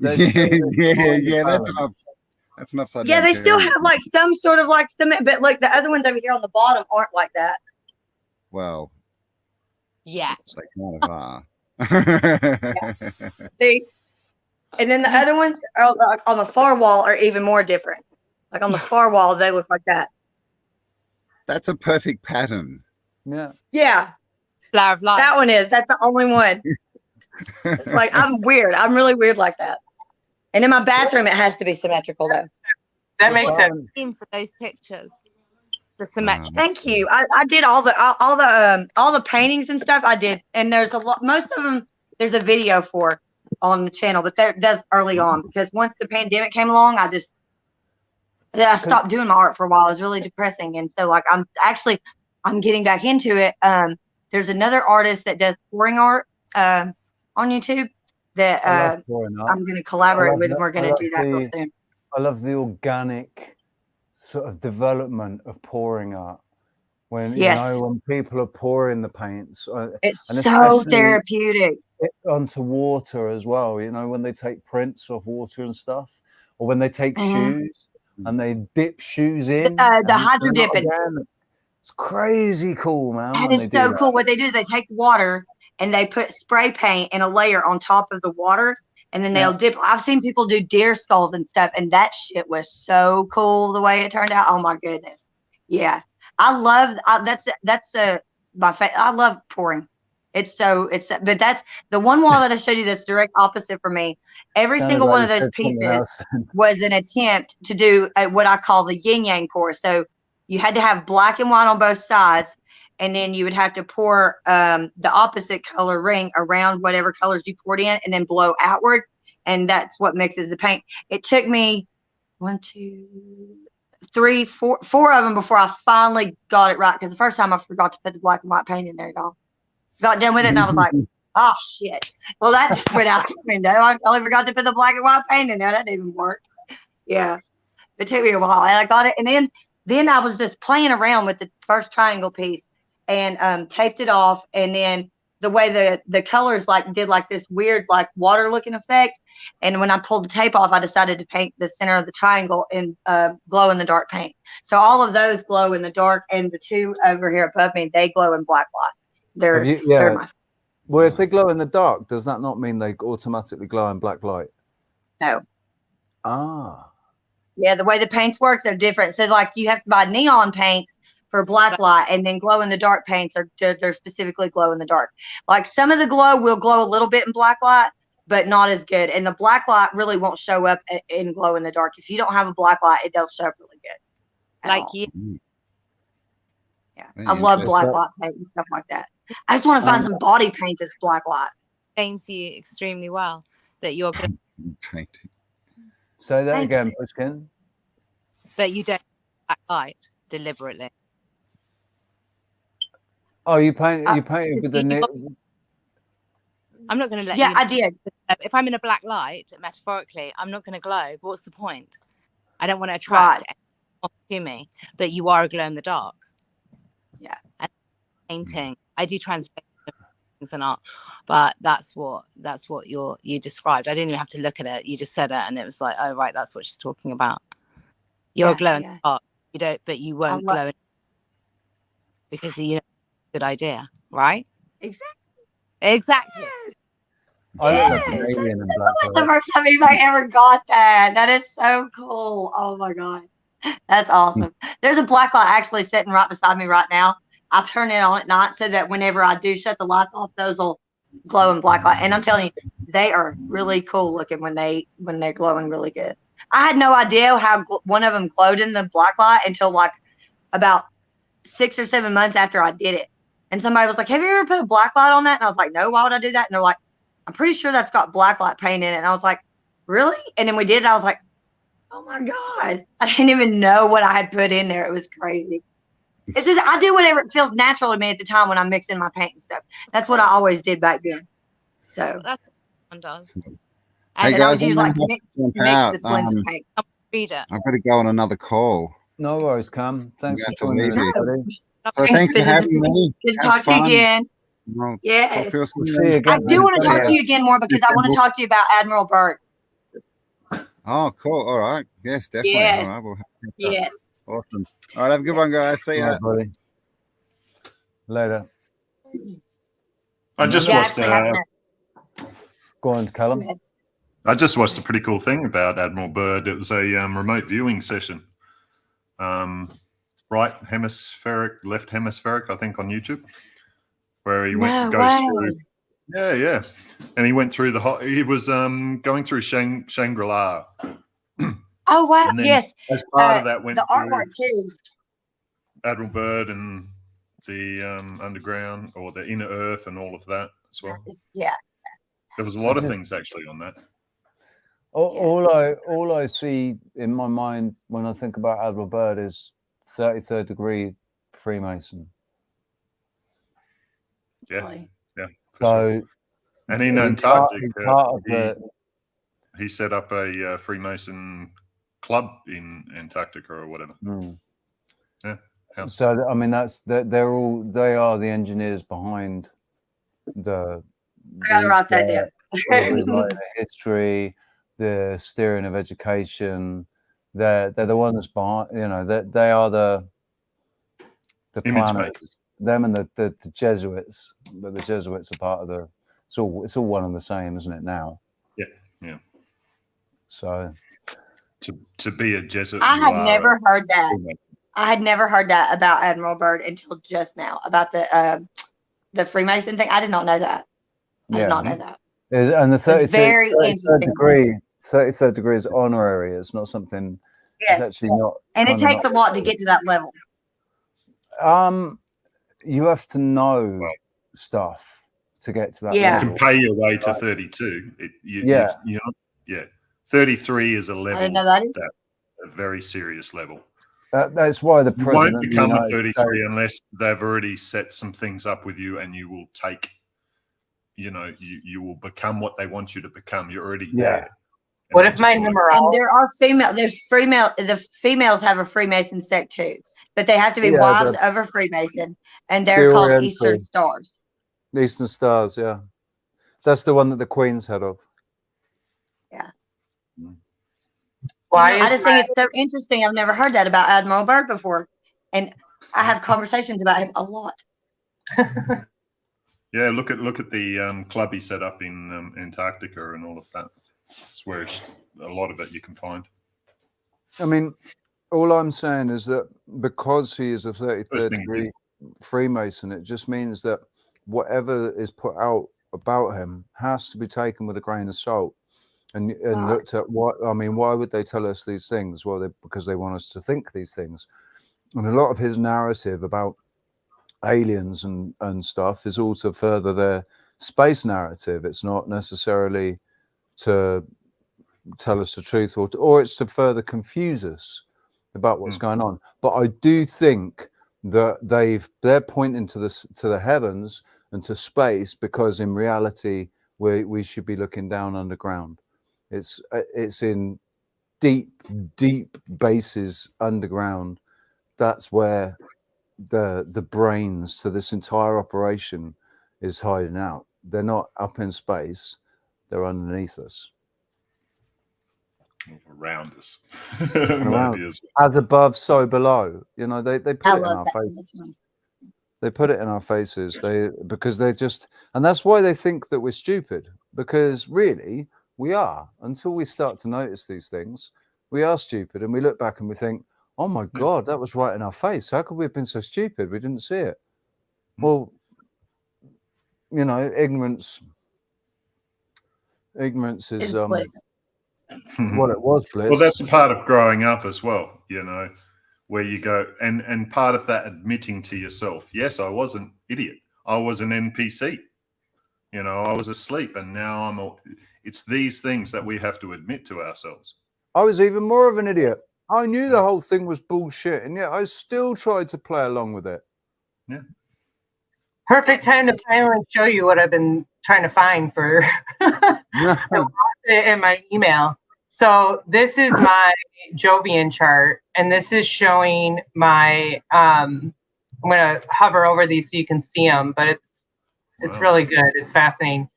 Yeah, that's an upside down. Yeah, they still have like some sort of like cement, but like the other ones over here on the bottom aren't like that. Well, yeah, they kind of are. Yeah. See, and then the other ones are like on the far wall are even more different. Like on the far wall, they look like that. That's a perfect pattern. Yeah. Yeah. Flower of life. That one is. That's the only one. It's like I'm weird. I'm really weird like that. And in my bathroom, it has to be symmetrical, though. That makes sense. For those pictures, the symmetric. Thank you. I did all the paintings and stuff. I did, and there's a lot. Most of them, there's a video for on the channel, but that's early on because once the pandemic came along, I stopped doing my art for a while. It was really depressing, and so like I'm getting back into it. There's another artist that does pouring art on YouTube. That I'm going to collaborate with, and we're going to do that real soon. I love the organic sort of development of pouring art. When when people are pouring the paints, it's so therapeutic. Onto water as well. You know, when they take prints off water and stuff, or when they take shoes and they dip shoes in. The hydro dipping. It's crazy cool, man. That is so cool. What they do, they take water and they put spray paint in a layer on top of the water, and then they'll dip. I've seen people do deer skulls and stuff, and that shit was so cool the way it turned out. Oh my goodness. Yeah. I love I love pouring. But that's the one wall that I showed you that's direct opposite for me. Every single one of those pieces was an attempt to do what I call the yin yang pour. So you had to have black and white on both sides, and then you would have to pour the opposite color ring around whatever colors you poured in, and then blow outward, and that's what mixes the paint. It took me 1, 2, 3, 4 of them before I finally got it right, because the first time I forgot to put the black and white paint in there at all. Got done with it, and I was like, oh shit. Well, that just went out the window. I totally forgot to put the black and white paint in there. That didn't even work. Yeah. It took me a while, and I got it, and then I was just playing around with the first triangle piece and taped it off, and then the way the colors did this weird water looking effect, and when I pulled the tape off, I decided to paint the center of the triangle in glow in the dark paint. So all of those glow in the dark, and the two over here above me, they glow in black light. They're my well, if they glow in the dark, does that not mean they automatically glow in black light? No. Ah. Yeah, the way the paints work, they're different. So you have to buy neon paints for black light, and then glow in the dark paints they're specifically glow in the dark. Like some of the glow will glow a little bit in black light, but not as good. And the black light really won't show up in glow in the dark. If you don't have a black light, it don't show up really good. Like you. Yeah, I love black light paint and stuff like that. I just want to find some body paint that's black light. explains you extremely well that you're glowing, Say that Thank again, you. Pushkin. but you don't black light deliberately. Oh, you painted with the I'm not going to let Yeah, you. I did. If I'm in a black light, metaphorically, I'm not going to glow. But what's the point? I don't want to attract anyone to me. But you are a glow in the dark. Yeah. And painting. I do translate things and art, but that's what you described. I didn't even have to look at it. You just said it, and it was like, oh right, that's what she's talking about. You're a glow in the dark. You don't, but you won't glow because you know it's a good idea, right? Exactly. I look like an Yes, alien in that's black like the light. first time anybody ever got that. That is so cool. Oh my god, that's awesome. There's a black light actually sitting right beside me right now. I turn it on at night so that whenever I do shut the lights off, those will glow in black light. And I'm telling you, they are really cool looking when they're glowing really good. I had no idea how one of them glowed in the black light until like about 6 or 7 months after I did it. And somebody was like, "Have you ever put a black light on that?" And I was like, "No, why would I do that?" And they're like, "I'm pretty sure that's got black light paint in it." And I was like, "Really?" And then we did it. I was like, "Oh my god!" I didn't even know what I had put in there. It was crazy. It's just I do whatever it feels natural to me at the time when I'm mixing my paint and stuff. That's what I always did back then. So that's what one does. Hey and guys, I would use like mix out. the blends of paint. Read it. I've got to go on another call. No worries, Cam. Thanks for I'm gonna have joining to us, leave buddy. So thanks for having me. Good to Have talk to you fun. again. Well, Yes. talk to you soon. See you again. I do want to talk to you again more because I want to talk to you about Admiral Byrd. Oh, cool. All right. Yes, definitely. Yes. All right. We'll Yes. Awesome. All right. Have a good one, guys. See All ya. right, buddy. Later. I just Yeah, watched. actually having Go on, Callum. I just watched a pretty cool thing about Admiral Byrd. It was a remote viewing session. Right hemispheric, left hemispheric, I think, on YouTube, where he goes through. Yeah. And he went through the whole. He was going through Shangri-La. Oh wow! And then Yes. as part of that, went the through artwork too. Admiral Byrd and the underground or the inner Earth and all of that as well. Yeah. There was a lot of things actually on that. All I see in my mind when I think about Admiral Byrd is 33rd degree Freemason. Yeah. So, sure. And in Antarctica, he set up a Freemason club in Antarctica or whatever. Yeah. So I mean, they are the engineers behind the. I gotta write that down. The history, the steering of education. They're the ones behind. You know, they are the image planners. makers. Them and the Jesuits, but the Jesuits are part of the. It's all one and the same, isn't it now? Yeah. So, to be a Jesuit, I had never heard that. I had never heard that about Admiral Byrd until just now about the Freemason thing. I did not know that. I did not know that. And the 33rd degree, interesting. 33rd degree is honorary. It's not something. Yes. It's actually not. And it takes a lot to get to that level. You have to know stuff to get to that You level. can pay your way to 32. 33 is a level. I didn't know that either. A very serious level. That's why the president won't become a 33 States, unless they've already set some things up with you, and you will take. You will become what they want you to become. You're already there. What if my numerology? And there are the females have a Freemason sect too, but they have to be wives of a Freemason, and they're called Eastern Stars. Eastern Stars, yeah. That's the one that the Queen's head of. Yeah. Why? I just think it's so interesting. I've never heard that about Admiral Byrd before, and I have conversations about him a lot. Yeah, look at the club he set up in Antarctica and all of that. It's where a lot of it you can find. I mean, all I'm saying is that because he is a 33rd degree Freemason, it just means that whatever is put out about him has to be taken with a grain of salt and looked at. Why would they tell us these things? Well, because they want us to think these things. And a lot of his narrative about aliens and stuff is all to further their space narrative. It's not necessarily to tell us the truth, or it's to further confuse us about what's going on. But I do think that they're pointing to the heavens and to space, because in reality we should be looking down underground. It's in deep bases underground. That's where the brains to this entire operation is hiding out. They're not up in space, they're underneath us. Around us. Around, as above, so below. You know, they put it in our faces. They put it in our faces. Because they're just, and that's why they think that we're stupid, because really we are. Until we start to notice these things, we are stupid, and we look back and we think, oh my God, that was right in our face. How could we have been so stupid? We didn't see it. Well, you know, ignorance is what it was, bliss. Well, that's a part of growing up as well, you know, where you go, and part of that admitting to yourself, yes, I was an idiot. I was an NPC. You know, I was asleep, and now it's these things that we have to admit to ourselves. I was even more of an idiot. I knew the whole thing was bullshit, and yet I still tried to play along with it. Yeah. Perfect time to finally show you what I've been trying to find for in my email. So this is my Jovian chart, and this is showing my I'm going to hover over these so you can see them, but it's really good. It's fascinating.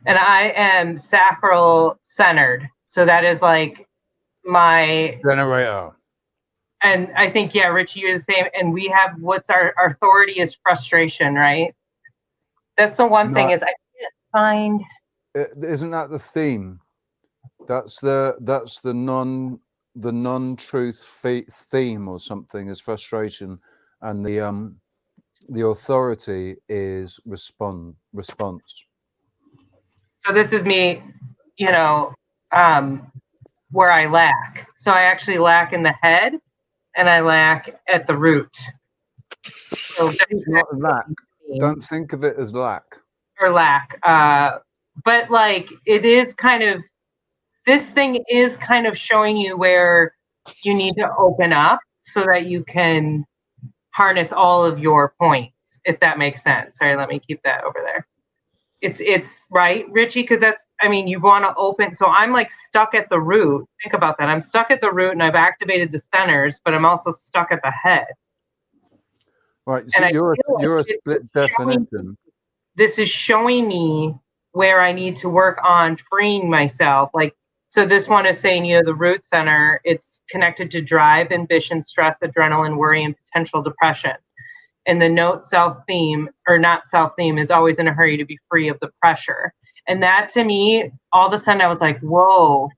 And I am sacral centered. So that is like my generator. And I think, yeah, Richie, you're the same. And we have what's our authority is frustration, right? That's the one thing is I can't find. Isn't that the theme? That's the non-truth theme or something is frustration, and the authority is response. So this is me, you know, where I lack. So I actually lack in the head, and I lack at the root. So it's not lack. Don't think of it as lack. Or lack. But like it is kind of, this thing is kind of showing you where you need to open up so that you can harness all of your points, if that makes sense. Sorry, let me keep that over there. It's right, Richie, because that's, I mean, you want to open. So I'm like stuck at the root. Think about that. I'm stuck at the root, and I've activated the centers, but I'm also stuck at the head. Right. So you're a split definition. This is showing me where I need to work on freeing myself. Like, so this one is saying, you know, the root center, it's connected to drive, ambition, stress, adrenaline, worry, and potential depression. And the note self-theme, or not self-theme, is always in a hurry to be free of the pressure. And that, to me, all of a sudden I was like, whoa,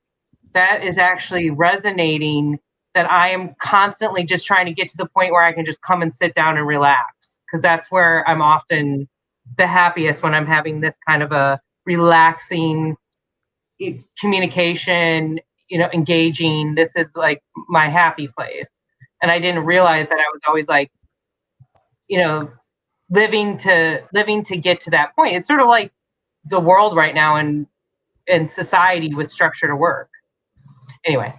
that is actually resonating, that I am constantly just trying to get to the point where I can just come and sit down and relax. Because that's where I'm often the happiest, when I'm having this kind of a relaxing communication, you know, engaging. This is like my happy place. And I didn't realize that I was always like, you know, living to get to that point. It's sort of like the world right now in society with structure to work. Anyway.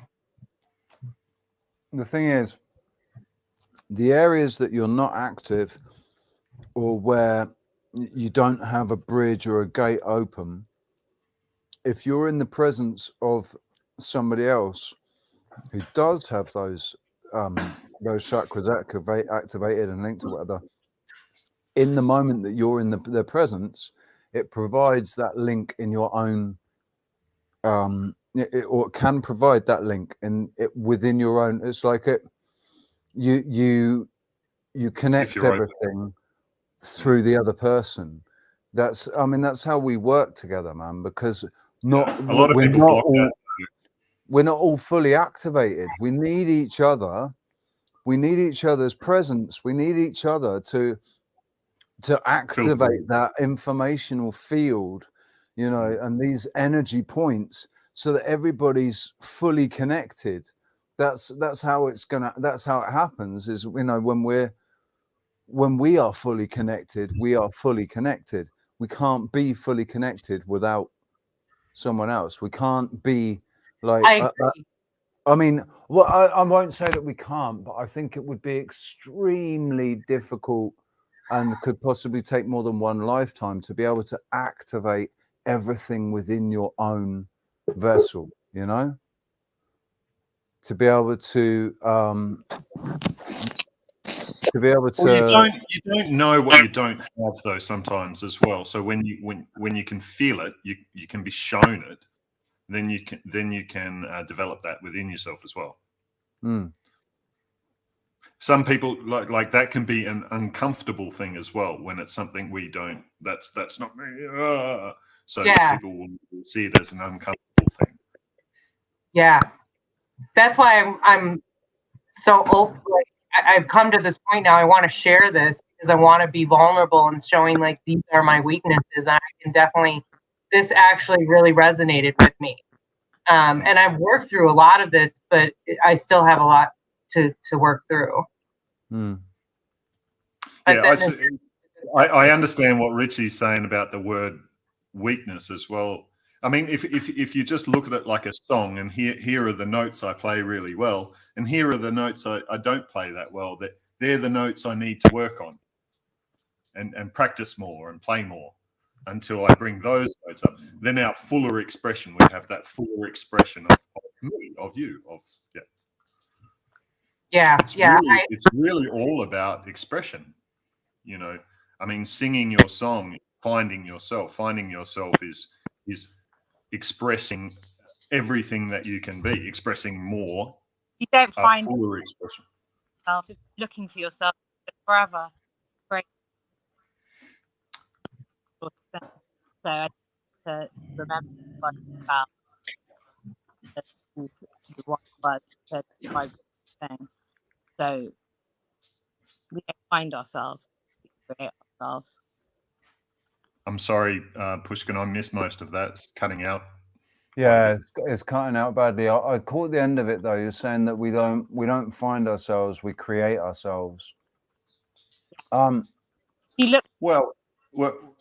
The thing is, the areas that you're not active, or where you don't have a bridge or a gate open, if you're in the presence of somebody else who does have those chakras activated and linked to whatever, in the moment that you're in their presence, it provides that link in your own, or it can provide that link in it within your own. It's like you connect everything through the other person. That's how we work together, man, because we're not all fully activated. We need each other. We need each other's presence. We need each other to activate that informational field, you know, and these energy points, so that everybody's fully connected. That's how it happens, is, you know, when we are fully connected, we are fully connected. we can't be fully connected without someone else. We can't be like I mean, well, I won't say that we can't, but I think it would be extremely difficult and could possibly take more than one lifetime to be able to activate everything within your own vessel, you know, to be able to be able to. Well, you don't know what you don't have though sometimes as well. So when you can feel it, you can be shown it, then you can develop that within yourself as well. Mm. Some people like that can be an uncomfortable thing as well when it's something we don't. That's not me. So people will see it as an uncomfortable thing. Yeah, that's why I'm so open. Like I've come to this point now. I want to share this because I want to be vulnerable and showing like these are my weaknesses. I can definitely. This actually really resonated with me, and I've worked through a lot of this, but I still have a lot to work through. Mm. Yeah, I understand what Richie's saying about the word weakness as well. I mean, if you just look at it like a song, and here are the notes I play really well, and here are the notes I don't play that well, that they're the notes I need to work on and practice more and play more until I bring those notes up. Then our fuller expression, we have that fuller expression of me, of you, of It's really all about expression. You know, I mean, singing your song, finding yourself is expressing everything that you can be, expressing more. You don't find fuller expression. If looking for yourself forever. Great. So I to remember about the one word thing. So we don't find ourselves, we create ourselves. I'm sorry, Pushkin, I missed most of that. It's cutting out. Yeah, it's cutting out badly. I caught the end of it though. You're saying that we don't find ourselves, we create ourselves. You look well,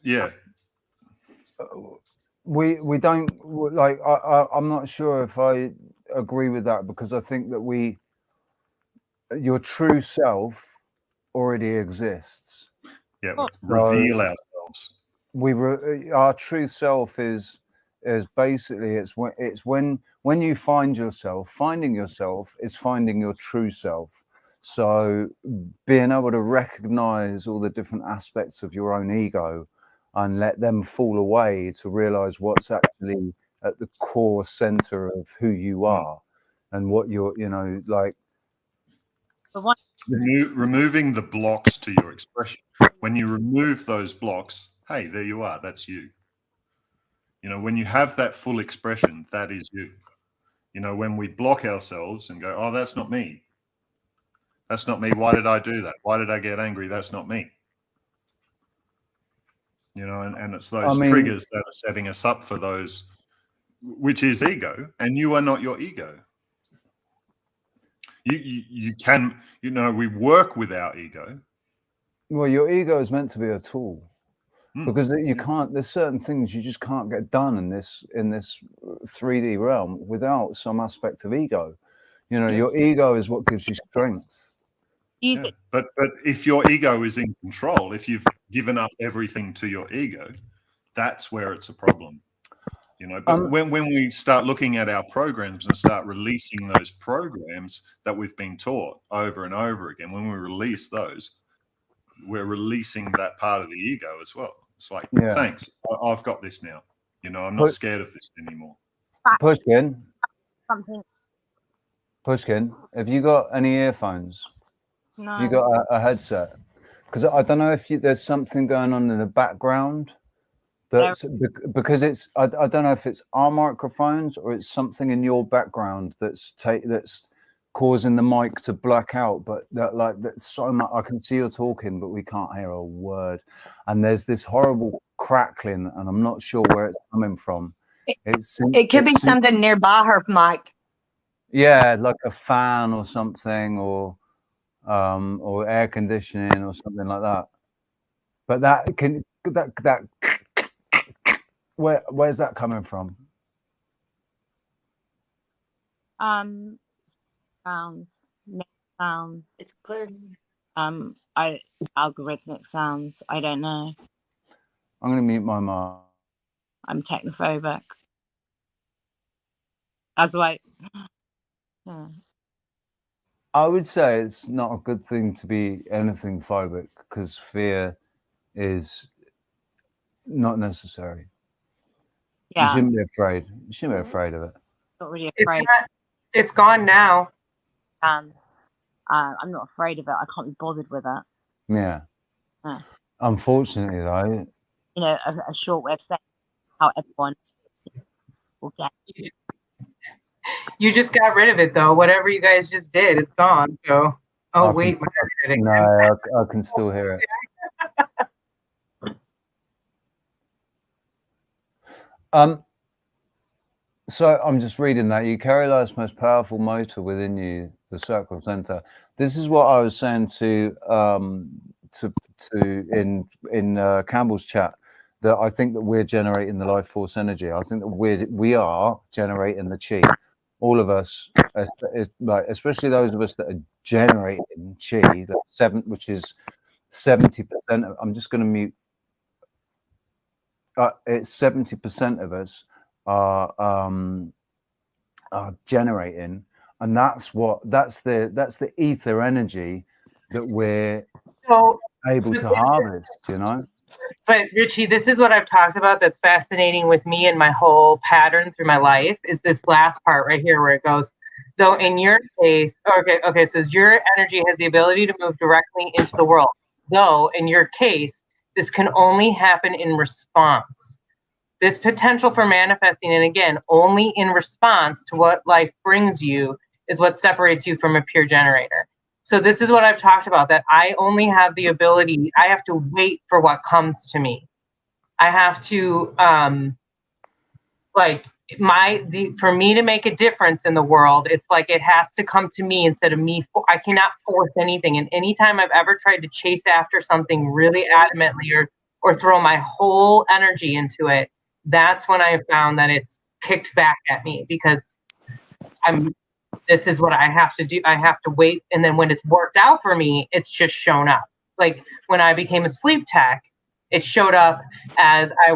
yeah. We don't like. I'm not sure if I agree with that, because I think that your true self already exists. Yeah, reveal ourselves. Our true self is basically it's when you find yourself. Finding yourself is finding your true self. So being able to recognize all the different aspects of your own ego and let them fall away to realize what's actually at the core center of who you are and what you're, like removing the blocks to your expression. When you remove those blocks, hey, there you are. That's you. You know, when you have that full expression, that is you. You know, when we block ourselves and go, oh, that's not me. That's not me. Why did I do that? Why did I get angry? That's not me. You know, and it's those triggers that are setting us up for those, which is ego, and you are not your ego. You can, we work with our ego. Well, your ego is meant to be a tool, because you can't. There's certain things you just can't get done in this 3D realm without some aspect of ego. You know, your ego is what gives you strength. Yeah. But if your ego is in control, if you've given up everything to your ego, that's where it's a problem. You know, but when we start looking at our programs and start releasing those programs that we've been taught over and over again, when we release those, we're releasing that part of the ego as well. It's like, thanks, I've got this now. You know, I'm not scared of this anymore. Pushkin, have you got any earphones? No. Have you got a headset? Because I don't know if there's something going on in the background. That's because it's I don't know if it's our microphones or it's something in your background that's causing the mic to black out. But that's so much. I can see you're talking, but we can't hear a word. And there's this horrible crackling, and I'm not sure where it's coming from. It could be something nearby her mic. Yeah, like a fan or something, or air conditioning or something like that. But that Where's that coming from? Sounds, no sounds. It's clear. Algorithmic sounds. I don't know. I'm going to mute my mic. I'm technophobic. That's why. Yeah. I would say it's not a good thing to be anything phobic, because fear is not necessary. Yeah. You shouldn't be afraid. You shouldn't be afraid of it. Not really afraid. It's gone now. Sounds. I'm not afraid of it. I can't be bothered with it. Yeah. Yeah. Unfortunately, though, You know, a short way of saying how everyone will get. You just got rid of it though. Whatever you guys just did, it's gone. So, oh wait, no, I can still hear it. So I'm just reading that you carry life's most powerful motor within you, the sacral center. This is what I was saying to in Campbell's chat, that I think that we're generating the life force energy. I think that we are generating the chi. All of us, like especially those of us that are generating chi, which is 70%. I'm just going to mute. It's 70% of us are generating, and that's the ether energy that we're able to harvest, you know. But Richie, this is what I've talked about that's fascinating with me and my whole pattern through my life is this last part right here where it goes, though in your case, okay, so your energy has the ability to move directly into the world. Though in your case, this can only happen in response. This potential for manifesting, and again, only in response to what life brings you, is what separates you from a pure generator. So this is what I've talked about, that I only have the ability, I have to wait for what comes to me. I have to, for me to make a difference in the world, it's like it has to come to me instead of me. I cannot force anything. And anytime I've ever tried to chase after something really adamantly or throw my whole energy into it, that's when I found that it's kicked back at me, because this is what I have to do. I have to wait. And then when it's worked out for me, it's just shown up. Like when I became a sleep tech, it showed up as I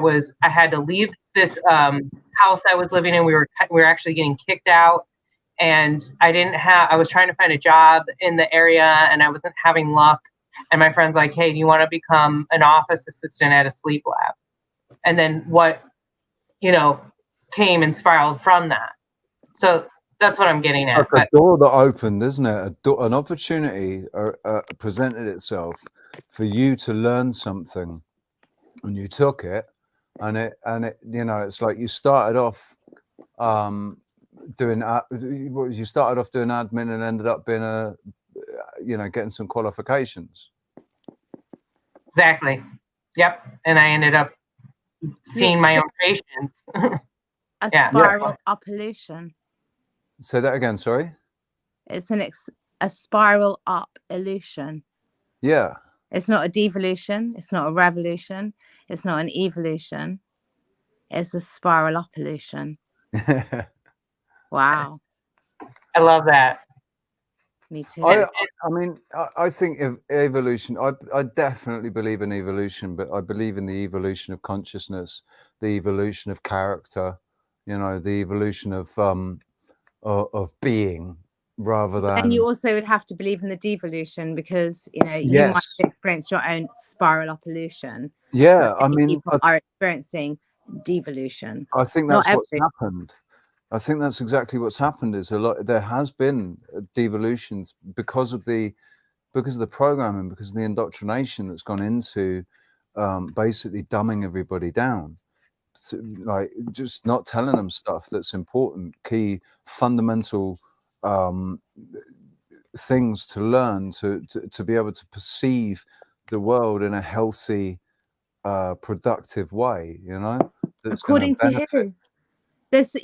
had to leave this house I was living in. We were actually getting kicked out, and I was trying to find a job in the area and I wasn't having luck. And my friend's like, hey, do you want to become an office assistant at a sleep lab? And then what, came and spiraled from that. So that's what I'm getting at. Like a door that opened, isn't it? An opportunity presented itself for you to learn something, and you took it, and it, it's like you started off doing admin and ended up being getting some qualifications. Exactly. Yep. And I ended up seeing my own patients. A spiral up illusion. Say that again, sorry. It's a spiral up illusion. Yeah. It's not a devolution. It's not a revolution. It's not an evolution. It's a spiral up illusion. Wow. I love that. Me too. I think of evolution. I definitely believe in evolution, but I believe in the evolution of consciousness, the evolution of character, the evolution of being, rather than. And you also would have to believe in the devolution, because you might have experienced your own spiral up illusion. Yeah, people are experiencing devolution. I think that's what's happened. I think that's exactly what's happened. There has been devolutions because of the programming, because of the indoctrination that's gone into basically dumbing everybody down, like just not telling them stuff that's important, key, fundamental things to learn to be able to perceive the world in a healthy, productive way. That's according to who? There's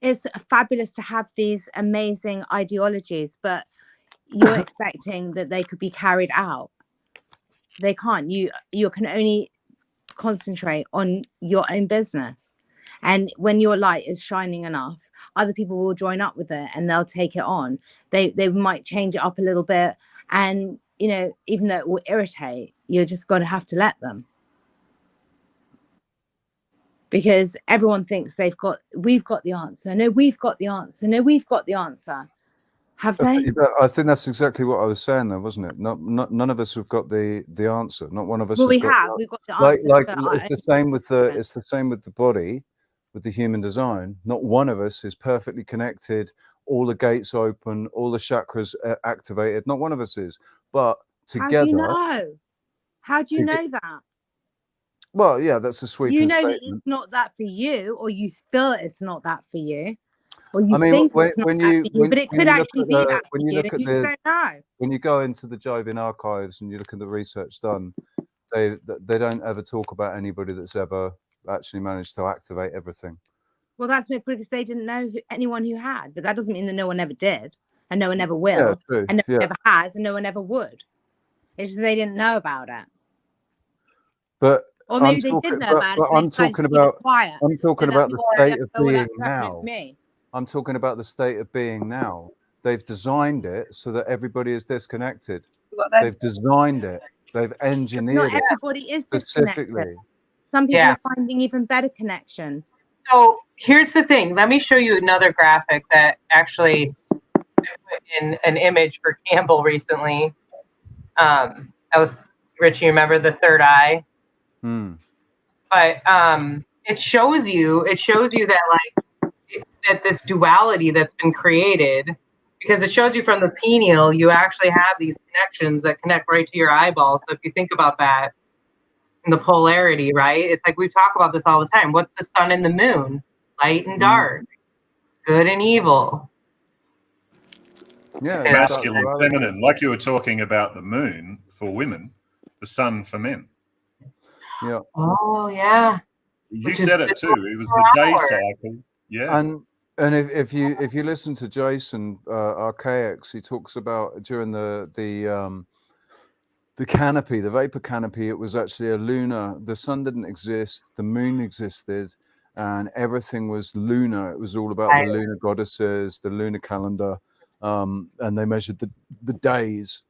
it's fabulous to have these amazing ideologies, but you're expecting that they could be carried out. They can't. You can only concentrate on your own business. And when your light is shining enough, other people will join up with it and they'll take it on. They might change it up a little bit. And, you know, even though it will irritate, you're just going to have to let them. Because everyone thinks we've got the answer. No, we've got the answer. No, we've got the answer. Have they? I think that's exactly what I was saying there, wasn't it? None of us have got the answer. Not one of us. Well, has we've got got the answer. Like it's the same with the body, with the human design. Not one of us is perfectly connected. All the gates open, all the chakras activated. Not one of us is. But together. How do you know? How do you know that? Well, yeah, that's a sweeping You know statement. that it's not that for you, or you feel it's not that for you, or you I mean, think it's not that for you, but it could actually be that for you, and you just don't know. When you go into the Jovin archives and you look at the research done, they don't ever talk about anybody that's ever actually managed to activate everything. Well, that's because they didn't know anyone who had, but that doesn't mean that no one ever did, and no one ever will, true. and no one ever has, and no one ever would. It's just they didn't know about it. But or maybe they did know about it. But I'm talking about the state of being now. I'm talking about the state of being now. They've designed it so that everybody is disconnected. They've designed it. They've engineered it. Not everybody is specifically. Disconnected. Some people are finding even better connection. So here's the thing. Let me show you another graphic that actually I put in an image for Campbell recently. Richie, remember the third eye? But it shows you that that this duality that's been created, because it shows you from the pineal, you actually have these connections that connect right to your eyeballs. So if you think about that, and the polarity, right? It's like we talk about this all the time. What's the sun and the moon? Light and dark, good and evil. Yeah, masculine, feminine. Like you were talking about the moon for women, the sun for men. Yeah. Oh yeah. You said it too. It was the day cycle. Yeah. And if you listen to Jason Archaics, he talks about during the canopy, the vapor canopy, it was actually a lunar. The sun didn't exist, the moon existed, and everything was lunar. It was all about the lunar goddesses, the lunar calendar, and they measured the days.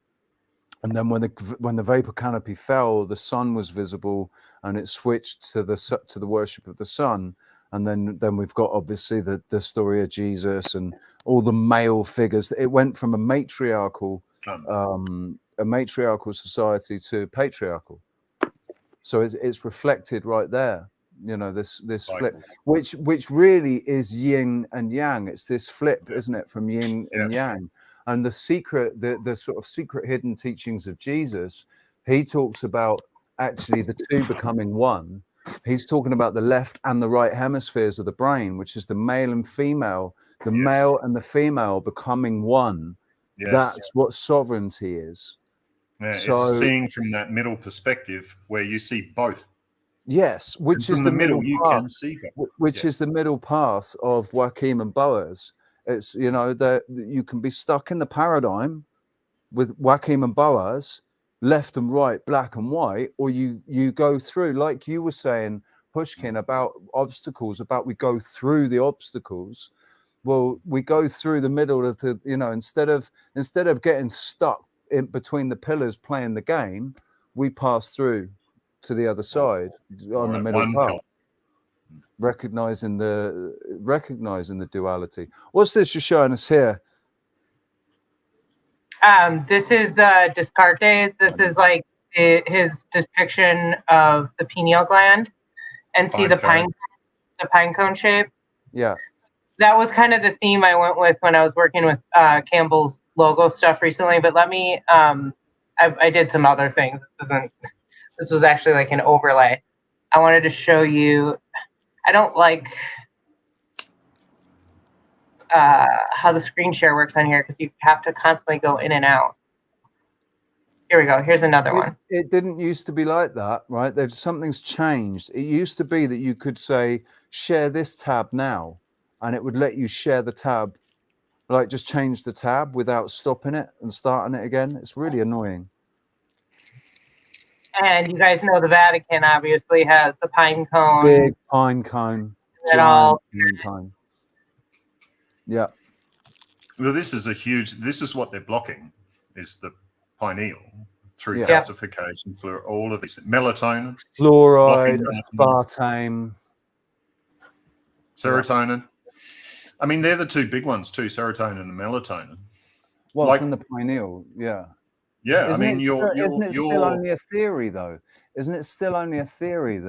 And then when the vapor canopy fell, the sun was visible, and it switched to the worship of the sun. And then we've got obviously the story of Jesus and all the male figures. It went from a matriarchal society to patriarchal. So it's reflected right there. You know, this flip, which really is yin and yang. It's this flip, isn't it, from yin and yang? And the secret, the sort of secret hidden teachings of Jesus, he talks about actually the two becoming one. He's talking about the left and the right hemispheres of the brain, which is the male and female, the male and the female becoming one. Yes. That's what sovereignty is. Yeah, so, it's seeing from that middle perspective where you see both. Yes, which is the middle you path, can see both. Which is the middle path of Joachim and Boaz. It's, you know, that you can be stuck in the paradigm with Joachim and Boaz, left and right, black and white, or you go through, like you were saying, Pushkin, about obstacles, about we go through the obstacles. Well, we go through the middle of the, you know, instead of getting stuck in between the pillars playing the game, we pass through to the other side on the middle path. Recognizing the duality. What's this you're showing us here? This is Descartes. This is like his depiction of the pineal gland, and see the pine cone shape. Yeah. That was kind of the theme I went with when I was working with Campbell's logo stuff recently. But let me, I did some other things. This was actually like an overlay. I wanted to show you. I don't like how the screen share works on here because you have to constantly go in and out. Here we go. Here's another one. It didn't used to be like that, right? Something's changed. It used to be that you could say, share this tab now, and it would let you share the tab, like just change the tab without stopping it and starting it again. It's really annoying. And you guys know the Vatican obviously has the pine cone. Big pine cone. And all. Giant pine cone. Yeah. Well, this is what they're blocking, is the pineal through Yeah. calcification for all of these. Melatonin. Fluoride, blocking aspartame. Serotonin. I mean, they're the two big ones too, serotonin and melatonin. Well, Like- from the pineal, yeah. Yeah, Isn't I mean, isn't it still only a theory, though? Isn't it still only a theory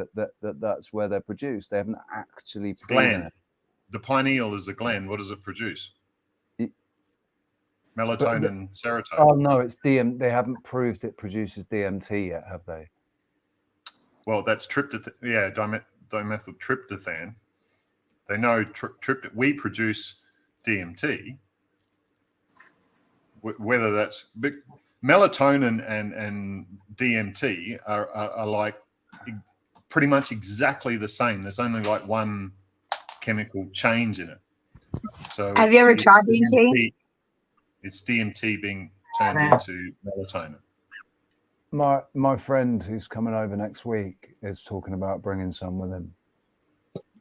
that's where they're produced? They haven't actually proven gland. it. The pineal is a gland. What does it produce? Melatonin, serotonin. Oh no, it's DM. They haven't proved it produces DMT yet, have they? Well, that's tryptophan. Yeah, dimethyltryptophan. They know we produce DMT. Whether that's melatonin and DMT are like pretty much exactly the same. There's only like one chemical change in it. So have you ever tried DMT? It's DMT being turned into melatonin. My friend who's coming over next week is talking about bringing some with him.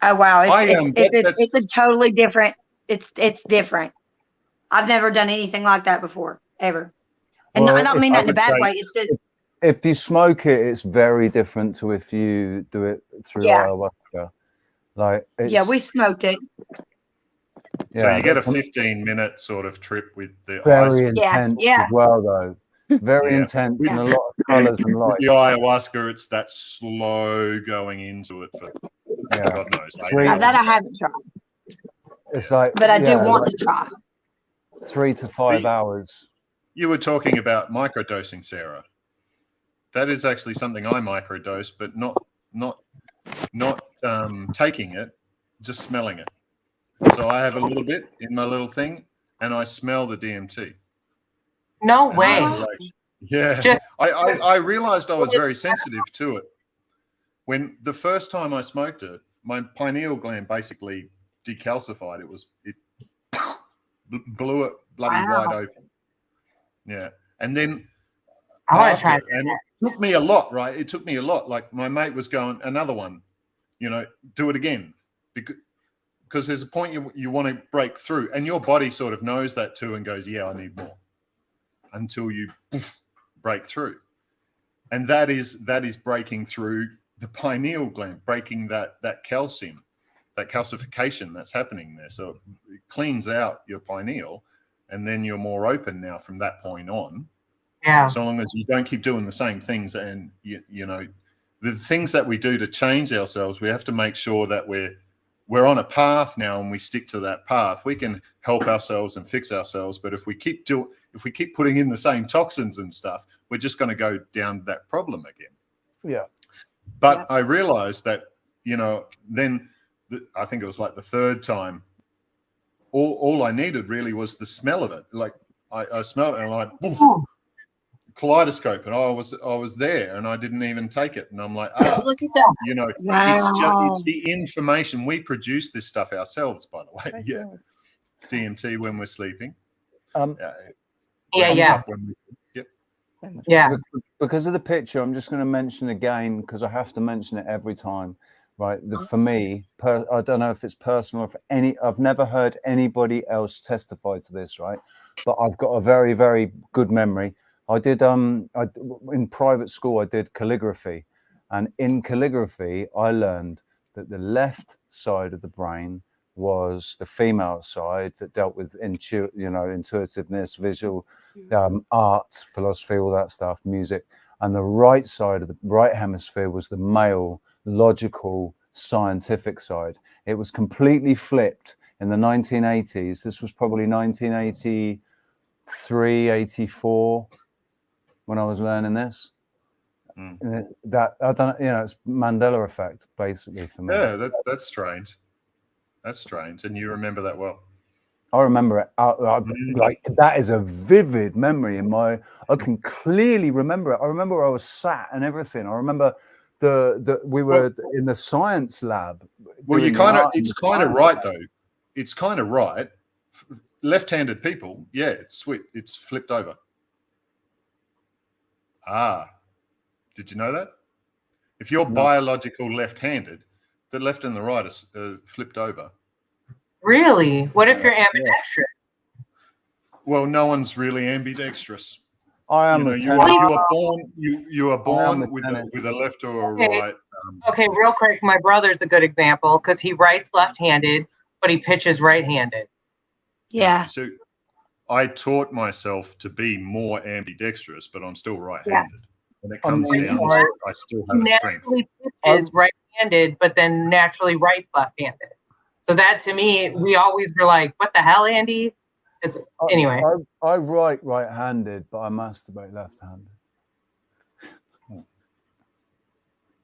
Oh wow, it's a totally different. It's different. I've never done anything like that before, ever. And Well, I don't mean that in a bad way. It's just if you smoke it, it's very different to if you do it through ayahuasca. Like yeah, we smoked it. So you get a 15-minute sort of trip with the very intense as well, though. Very intense and a lot of colors and lights. With the ayahuasca, it's that slow going into it for God knows. Now that I haven't tried. It's like, but I do want to try. 3 to 5 hours. You were talking about microdosing, Sarah. That is actually something I microdose, but not taking it, just smelling it. So I have a little bit in my little thing, and I smell the DMT. No way. Yeah, I realized I was very sensitive to it. When the first time I smoked it, my pineal gland basically decalcified. It blew it bloody wide open. Yeah, and then it took me a lot, right? It took me a lot. Like my mate was going, another one, do it again, because there's a point you want to break through, and your body sort of knows that too and goes, yeah, I need more, until you break through. And that is breaking through the pineal gland, breaking that calcium, that calcification that's happening there. So it cleans out your pineal, and then you're more open now from that point on. Yeah. So long as you don't keep doing the same things, and the things that we do to change ourselves, we have to make sure that we're on a path now, and we stick to that path. We can help ourselves and fix ourselves, but if we keep putting in the same toxins and stuff, we're just going to go down that problem again. Yeah. But I realized that, then I think it was like the third time, all I needed really was the smell of it. Like I smelled it and I'm like, boof, kaleidoscope, and I was there, and I didn't even take it, and I'm like, look at that. It's the information. We produce this stuff ourselves, by the way. Yeah, DMT when we're sleeping. Yeah. Because of the picture, I'm just going to mention again, because I have to mention it every time, right? For me, I don't know if it's personal, I've never heard anybody else testify to this, right? But I've got a very, very good memory. I did in private school, I did calligraphy, and in calligraphy, I learned that the left side of the brain was the female side that dealt with intuitiveness, visual, art, philosophy, all that stuff, music, and the right side of the right hemisphere was the male, logical, scientific side. It was completely flipped in the 1980s. This was probably 1983, 84 when I was learning this. That I don't, it's Mandela effect basically for me. Yeah, that's strange. That's strange, and you remember that well. I remember it. Like that is a vivid memory in my. I can clearly remember it. I remember where I was sat and everything. I remember we were in the science lab. Well, it's kind of right though. It's kind of right. Left-handed people, yeah, it's flipped over. Did you know that? If you're biological left-handed, the left and the right are flipped over. Really? What if you're ambidextrous? Well, no one's really ambidextrous. I am. You are born with a left or a right. Okay, real quick, my brother's a good example because he writes left-handed, but he pitches right-handed. Yeah. So I taught myself to be more ambidextrous, but I'm still right-handed. When it comes down to it, I still have a strength. Naturally pitches right-handed, but then naturally writes left-handed. So that to me, we always were like, "What the hell, Andy?" Anyway. I write right-handed, but I masturbate left-handed.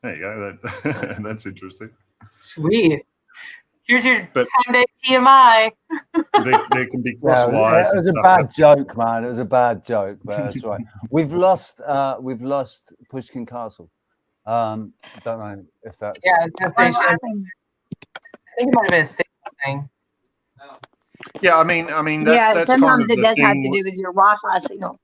There you go. That's interesting. Sweet. Here's your Sunday TMI. There can be crosswise. It was a bad joke, man. It was a bad joke, but that's right. We've lost Pushkin Castle. Don't know if that's. Yeah, I think it might have been a signal thing. Yeah, I mean, that's sometimes kind of it does have to do with your Wi-Fi signal.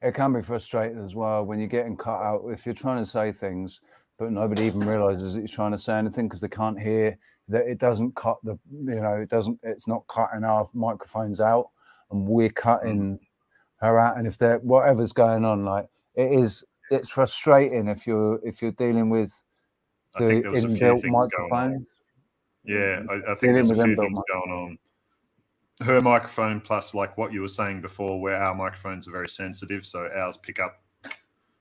It can be frustrating as well when you're getting cut out. If you're trying to say things, but nobody even realizes that you're trying to say anything because they can't hear that it doesn't cut the, it's not cutting our microphones out, and we're cutting her out. And if there, whatever's going on, like it's frustrating if you're dealing with the inbuilt microphones. Yeah, I think there's a few things going on. Her microphone plus like what you were saying before, where our microphones are very sensitive, so ours pick up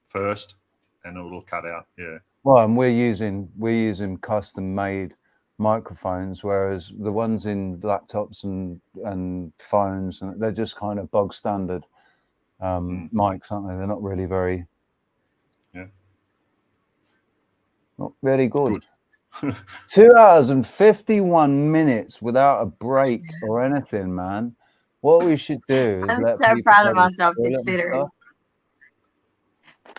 first and it'll cut out. Yeah. Well, and we're using custom made microphones, whereas the ones in laptops and phones, they're just kind of bog standard mics, aren't they? They're not really very not very good. 2 hours and 51 minutes without a break or anything, man. What we should do is I'm so proud of myself considering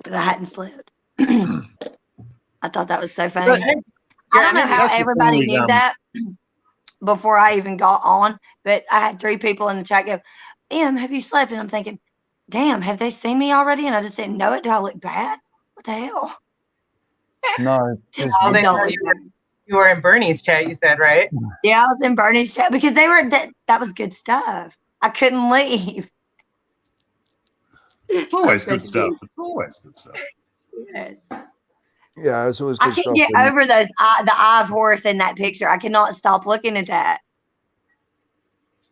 that I hadn't slept. I thought that was so funny. I don't know how everybody knew that before I even got on, but I had 3 people in the chat go, "Em, have you slept?" And I'm thinking, damn, have they seen me already? And I just didn't know it. Do I look bad? What the hell? No. You were in Bernie's chat, you said, right? Yeah, I was in Bernie's chat because they were that was good stuff. I couldn't leave. It's always good stuff. It's always good stuff. Yes. Yeah, it's always good stuff. I can't get over the eye of Horus in that picture. I cannot stop looking at that.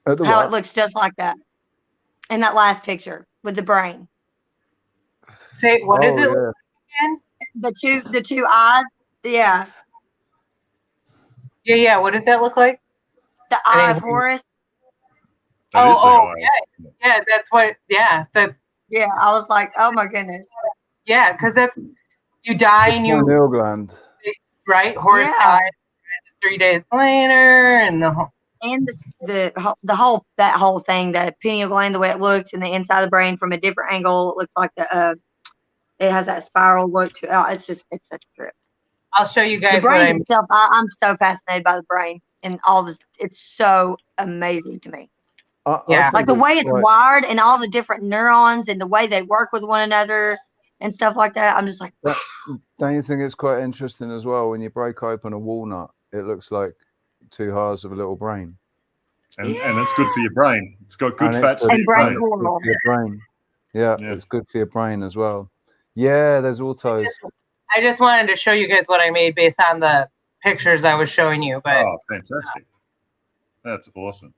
How it looks just like that in that last picture with the brain. Say, what is it again? The two eyes. Yeah. Yeah. What does that look like? The eye of Horus. Yeah. That's what. Yeah, that's. Yeah, I was like, oh my goodness. Yeah, because that's you die and you. Pineal gland. Right, Horus died 3 days later, and the whole thing, the pineal gland, the way it looks, and the inside of the brain from a different angle, it looks like it has that spiral look to it. It's such a trip. I'll show you guys the brain itself. I'm so fascinated by the brain and all this. It's so amazing to me. Like the way it's wired and all the different neurons and the way they work with one another and stuff like that. I'm just like, don't you think it's quite interesting as well when you break open a walnut? It looks like 2 halves of a little brain, and it's good for your brain. It's got good fats and brain coral. Your brain. Yeah, it's good for your brain as well. Yeah, there's also. I just wanted to show you guys what I made based on the pictures I was showing you. But fantastic! That's awesome.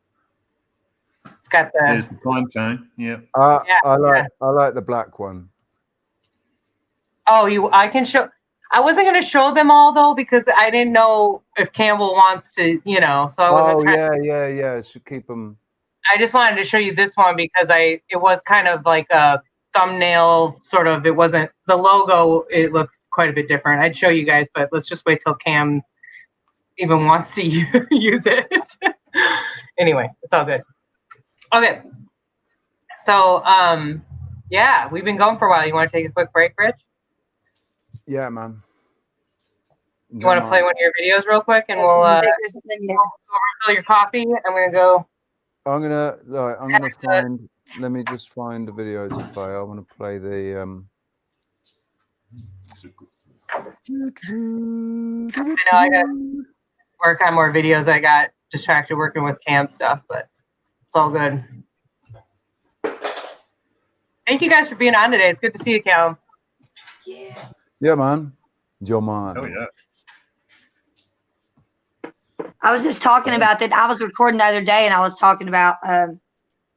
It's got the. There's the pine cone. Yeah. I like the black one. Oh, I can show. I wasn't going to show them all though because I didn't know if Campbell wants to, So I wasn't. Yeah. Should keep them. I just wanted to show you this one because it was kind of like a thumbnail sort of. It wasn't the logo. It looks quite a bit different. I'd show you guys, but let's just wait till Cam even wants to use it. Anyway, it's all good. Okay. So, we've been going for a while. You want to take a quick break, Rich? Yeah, man. You want to play one of your videos real quick, and we'll fill your coffee. I'm gonna go. I'm gonna let me just find the video to play. I want to play the. I know I got to work on more videos. I got distracted working with cam stuff, but it's all good. Thank you guys for being on today. It's good to see you, Callum. Yeah. Yeah, man. Your man. Oh yeah. I was just talking about that. I was recording the other day, and I was talking about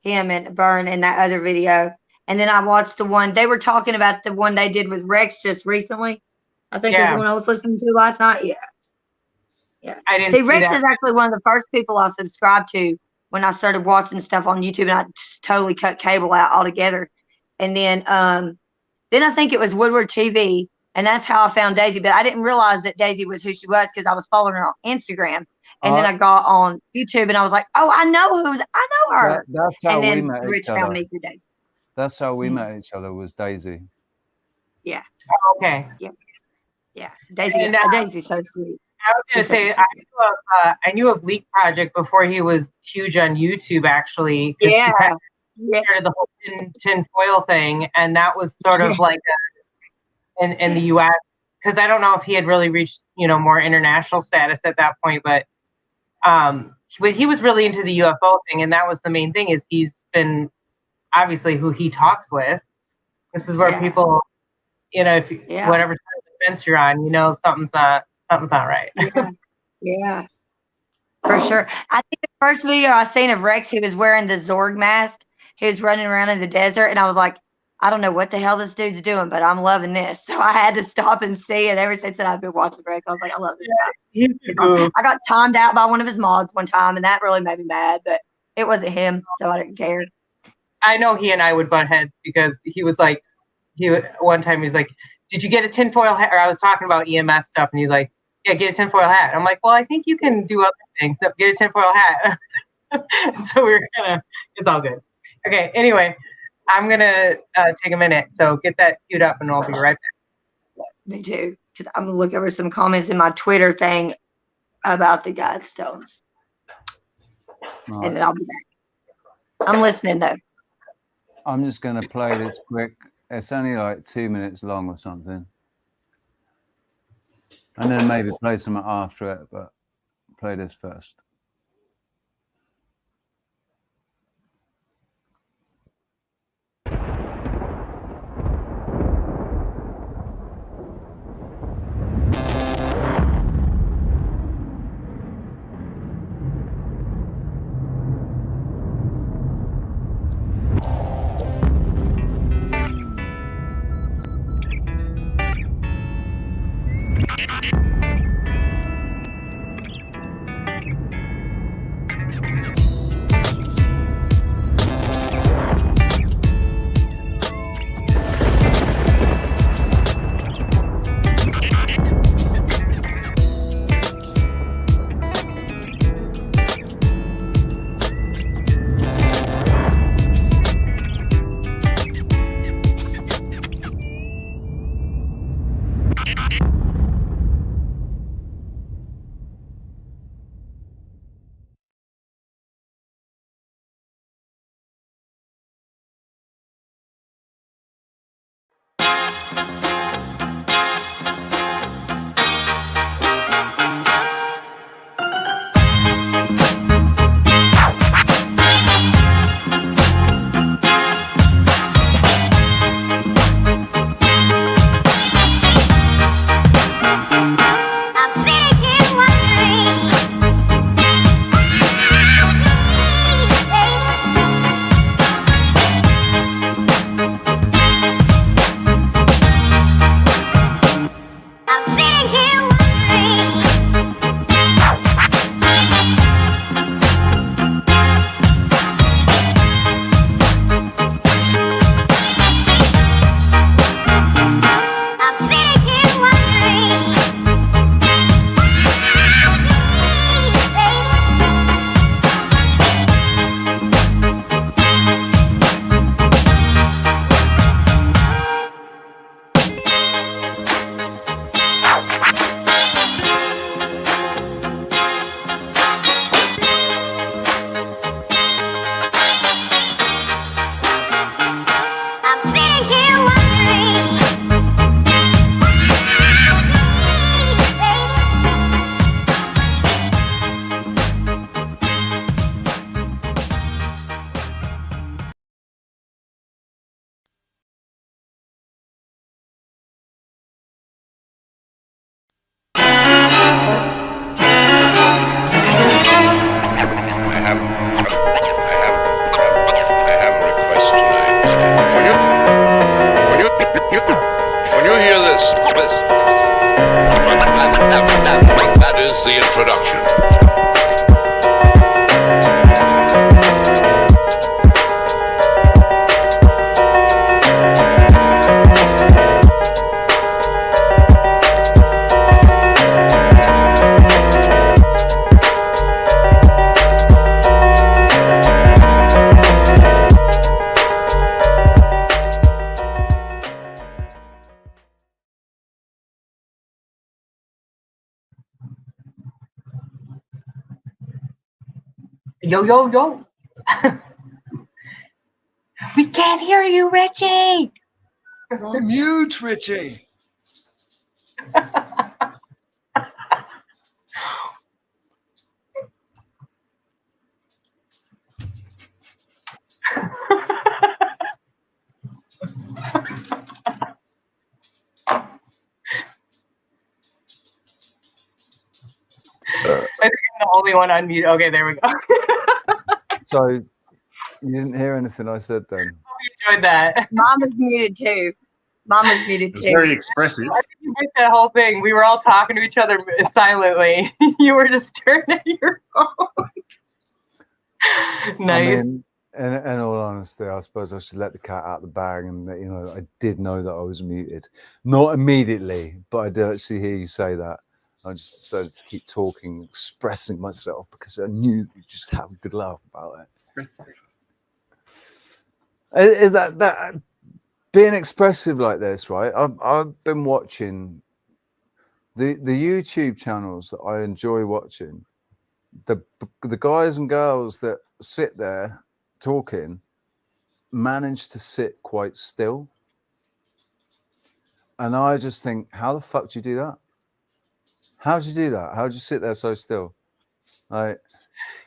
him and Burn in that other video. And then I watched the one they were talking about, the one they did with Rex just recently. I think is the one I was listening to last night. Yeah. Yeah. I didn't see see Rex that. is actually one of the first people I subscribed to when I started watching stuff on YouTube, and I just totally cut cable out altogether. And then I think it was Woodward TV, and that's how I found Daisy. But I didn't realize that Daisy was who she was because I was following her on Instagram. And then I got on YouTube, and I was like, "Oh, I know her." That's how and then we met Rich each other. found me through Daisy. That's how we met each other. Was Daisy? Yeah. Okay. Yeah. Yeah. Daisy. And, Daisy's so sweet. I was going to say, I knew of Leak Project before he was huge on YouTube, actually. Yeah. He started the whole tin foil thing, and that was sort of like in the U.S. Because I don't know if he had really reached, more international status at that point, but he was really into the UFO thing, and that was the main thing. Is he's been obviously who he talks with. This is where people, if whatever side of the fence you're on, something's not right. Yeah, for sure. I think the first video I seen of Rex, he was wearing the Zorg mask. He was running around in the desert, and I was like, I don't know what the hell this dude's doing, but I'm loving this. So I had to stop and see it. Ever since then, I've been watching Rex. I was like, I love this guy. I got timed out by one of his mods one time, and that really made me mad, but it wasn't him, so I didn't care. I know he and I would butt heads because he was like, one time he was like, did you get a tinfoil hat? Or I was talking about EMF stuff, and he's like, yeah, get a tinfoil hat. I'm like, well, I think you can do other things. So get a tinfoil hat. So we were it's all good. Okay, anyway, I'm going to take a minute. So get that queued up, and I'll be right back. Me too. Because I'm going to look over some comments in my Twitter thing about the Guidestones. Right. And then I'll be back. I'm listening, though. I'm just going to play this quick. It's only like 2 minutes long or something. And then maybe play something after it, but play this first. production. Yo, yo, yo. We can't hear you, Richie. Well, mute, Richie. I think I'm the only one unmuted. Okay, there we go. So you didn't hear anything I said then? I enjoyed that. Mama's muted too. Mama's muted It's too. very expressive. I think you missed that whole thing. We were all talking to each other silently. You were just staring at your phone. Nice. I mean, in all honesty, I suppose I should let the cat out of the bag, and you know, I did know that I was muted. Not immediately, but I did actually hear you say that. I just decided to keep talking, expressing myself, because I knew you'd just have a good laugh about it. Is that being expressive like this, right? I've been watching the YouTube channels that I enjoy watching. The guys and girls that sit there talking manage to sit quite still, and I just think, how the fuck do you do that? How'd you do that? How'd you sit there so still? Like,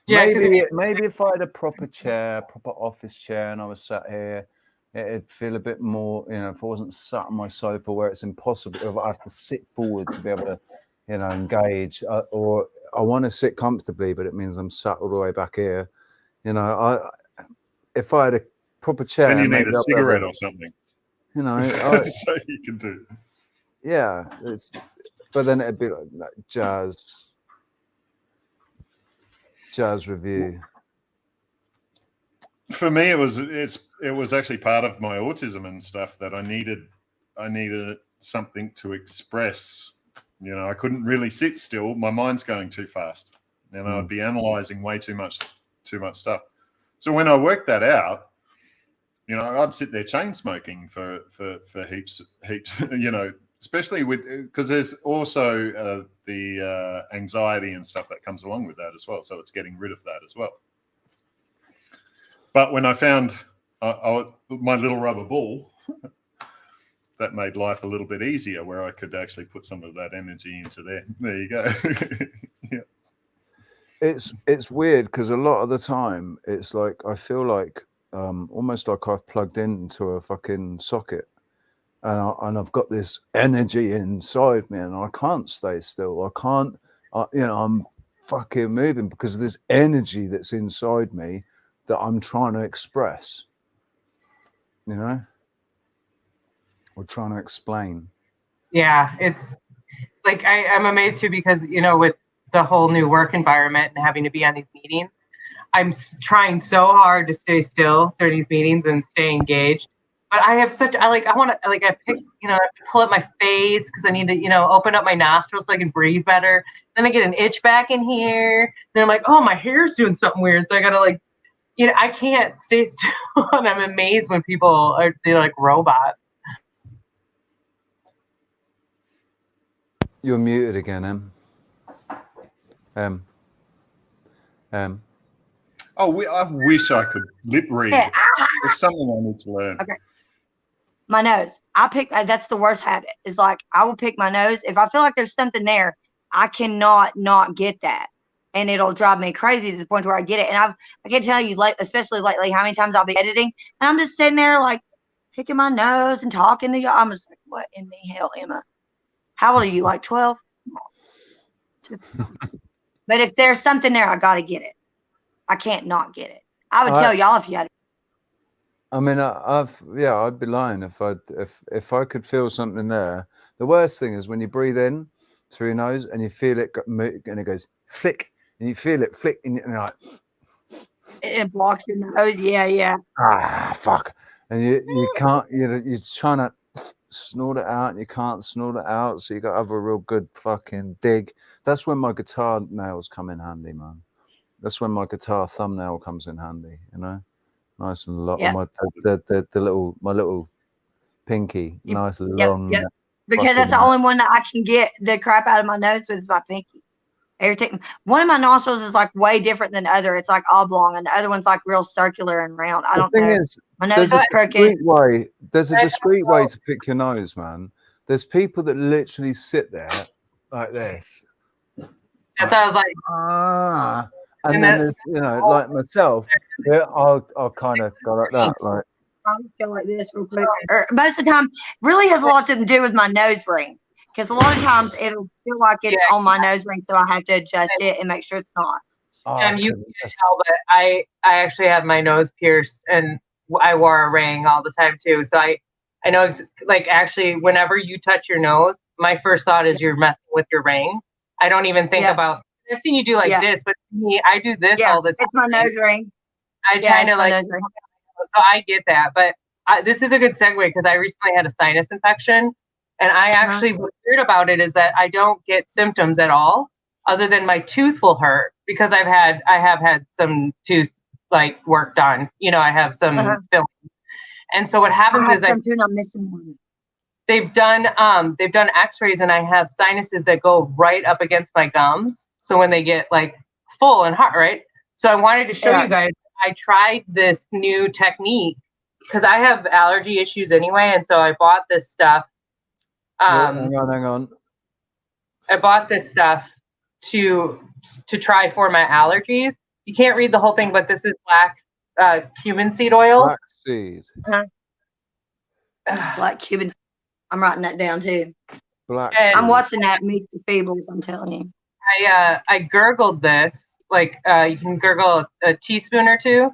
Yeah, maybe if I had a proper chair, proper office chair, and I was sat here, it'd feel a bit more, you know, if I wasn't sat on my sofa where it's impossible, if I have to sit forward to be able to, you know, engage, or I want to sit comfortably, but it means I'm sat all the way back here. You know, if I had a proper chair, Then you need maybe a I'd be able cigarette to, or something. you know, So you can do. yeah, but then it'd be like jazz review. For me, it was actually part of my autism and stuff that I needed something to express. You know, I couldn't really sit still. My mind's going too fast, and I'd be analyzing way too much stuff. So when I worked that out, you know, I'd sit there chain smoking for heaps. You know, especially because there's also the anxiety and stuff that comes along with that as well. So it's getting rid of that as well. But when I found my little rubber ball, that made life a little bit easier, where I could actually put some of that energy into there. There you go. Yeah. It's weird because a lot of the time it's like I feel like almost like I've plugged into a fucking socket, and I've got this energy inside me, and I can't stay still. I can't, you know, I'm fucking moving because of this energy that's inside me that I'm trying to express, you know, or trying to explain. Yeah, it's like I'm amazed too, because, you know, with the whole new work environment and having to be on these meetings, I'm trying so hard to stay still during these meetings and stay engaged. But I have I want to, I pick, you know, I pull up my face because I need to, you know, open up my nostrils so I can breathe better. Then I get an itch back in here. Then I'm like, oh, my hair's doing something weird. So I got to you know, I can't stay still. And I'm amazed when people they're like robots. You're muted again, Em. Oh, I wish I could lip read. Yeah. It's something I need to learn. Okay. My nose. That's the worst habit. Is like I will pick my nose. If I feel like there's something there, I cannot not get that. And it'll drive me crazy to the point where I get it. And I can tell you, like, especially lately, how many times I'll be editing and I'm just sitting there like picking my nose and talking to you. I'm just like, what in the hell, Emma? How old are you? Like 12? But if there's something there, I gotta get it. I can't not get it. I would tell y'all if you had it. I mean, I'd be lying if I could feel something there. The worst thing is when you breathe in through your nose, and you feel it and it goes flick, and you feel it flick, and you're like, It blocks your nose. Yeah, yeah. Fuck, and you can't, you're trying to snort it out, and you can't snort it out, so you got to have a real good fucking dig. That's when my guitar nails come in handy, man. That's when my guitar thumbnail comes in handy, you know, nice and long. Yeah. My little pinky, nice long. Yep. Because that's the only one that I can get the crap out of my nose with is my pinky. Everything. One of my nostrils is like way different than the other. It's like oblong, and the other one's like real circular and round. I don't know. My nose is crooked. There's a discreet way to pick your nose, man. There's people that literally sit there like this. That's how I was like. And then there's, you know, like myself, I'll kind of go like that, like. I'll just go like this real quick. Or most of the time, really has a lot to do with my nose ring. Because a lot of times it'll feel like it's on my nose ring, so I have to adjust it and make sure it's not. You can't tell, but I actually have my nose pierced, and I wore a ring all the time too. So I know, like, actually, whenever you touch your nose, my first thought is you're messing with your ring. I don't even think about. I've seen you do like this, but me, I do this all the time. It's my nose ring. I try to like. So I get that, but this is a good segue because I recently had a sinus infection, and I actually what's weird about it is that I don't get symptoms at all, other than my tooth will hurt because I have had some tooth like work done. You know, I have some fillings, and so what happens is I'm missing one. They've done X-rays, and I have sinuses that go right up against my gums. So when they get like full and hot, right? So I wanted to show you guys. I tried this new technique because I have allergy issues anyway, and so I bought this stuff. Hang on. I bought this stuff to try for my allergies. You can't read the whole thing, but this is black cumin seed oil. Black seed. Black cumin. I'm writing that down too. Black. I'm watching that Meet the Feebles. I'm telling you. I gurgled this, like you can gurgle a teaspoon or two,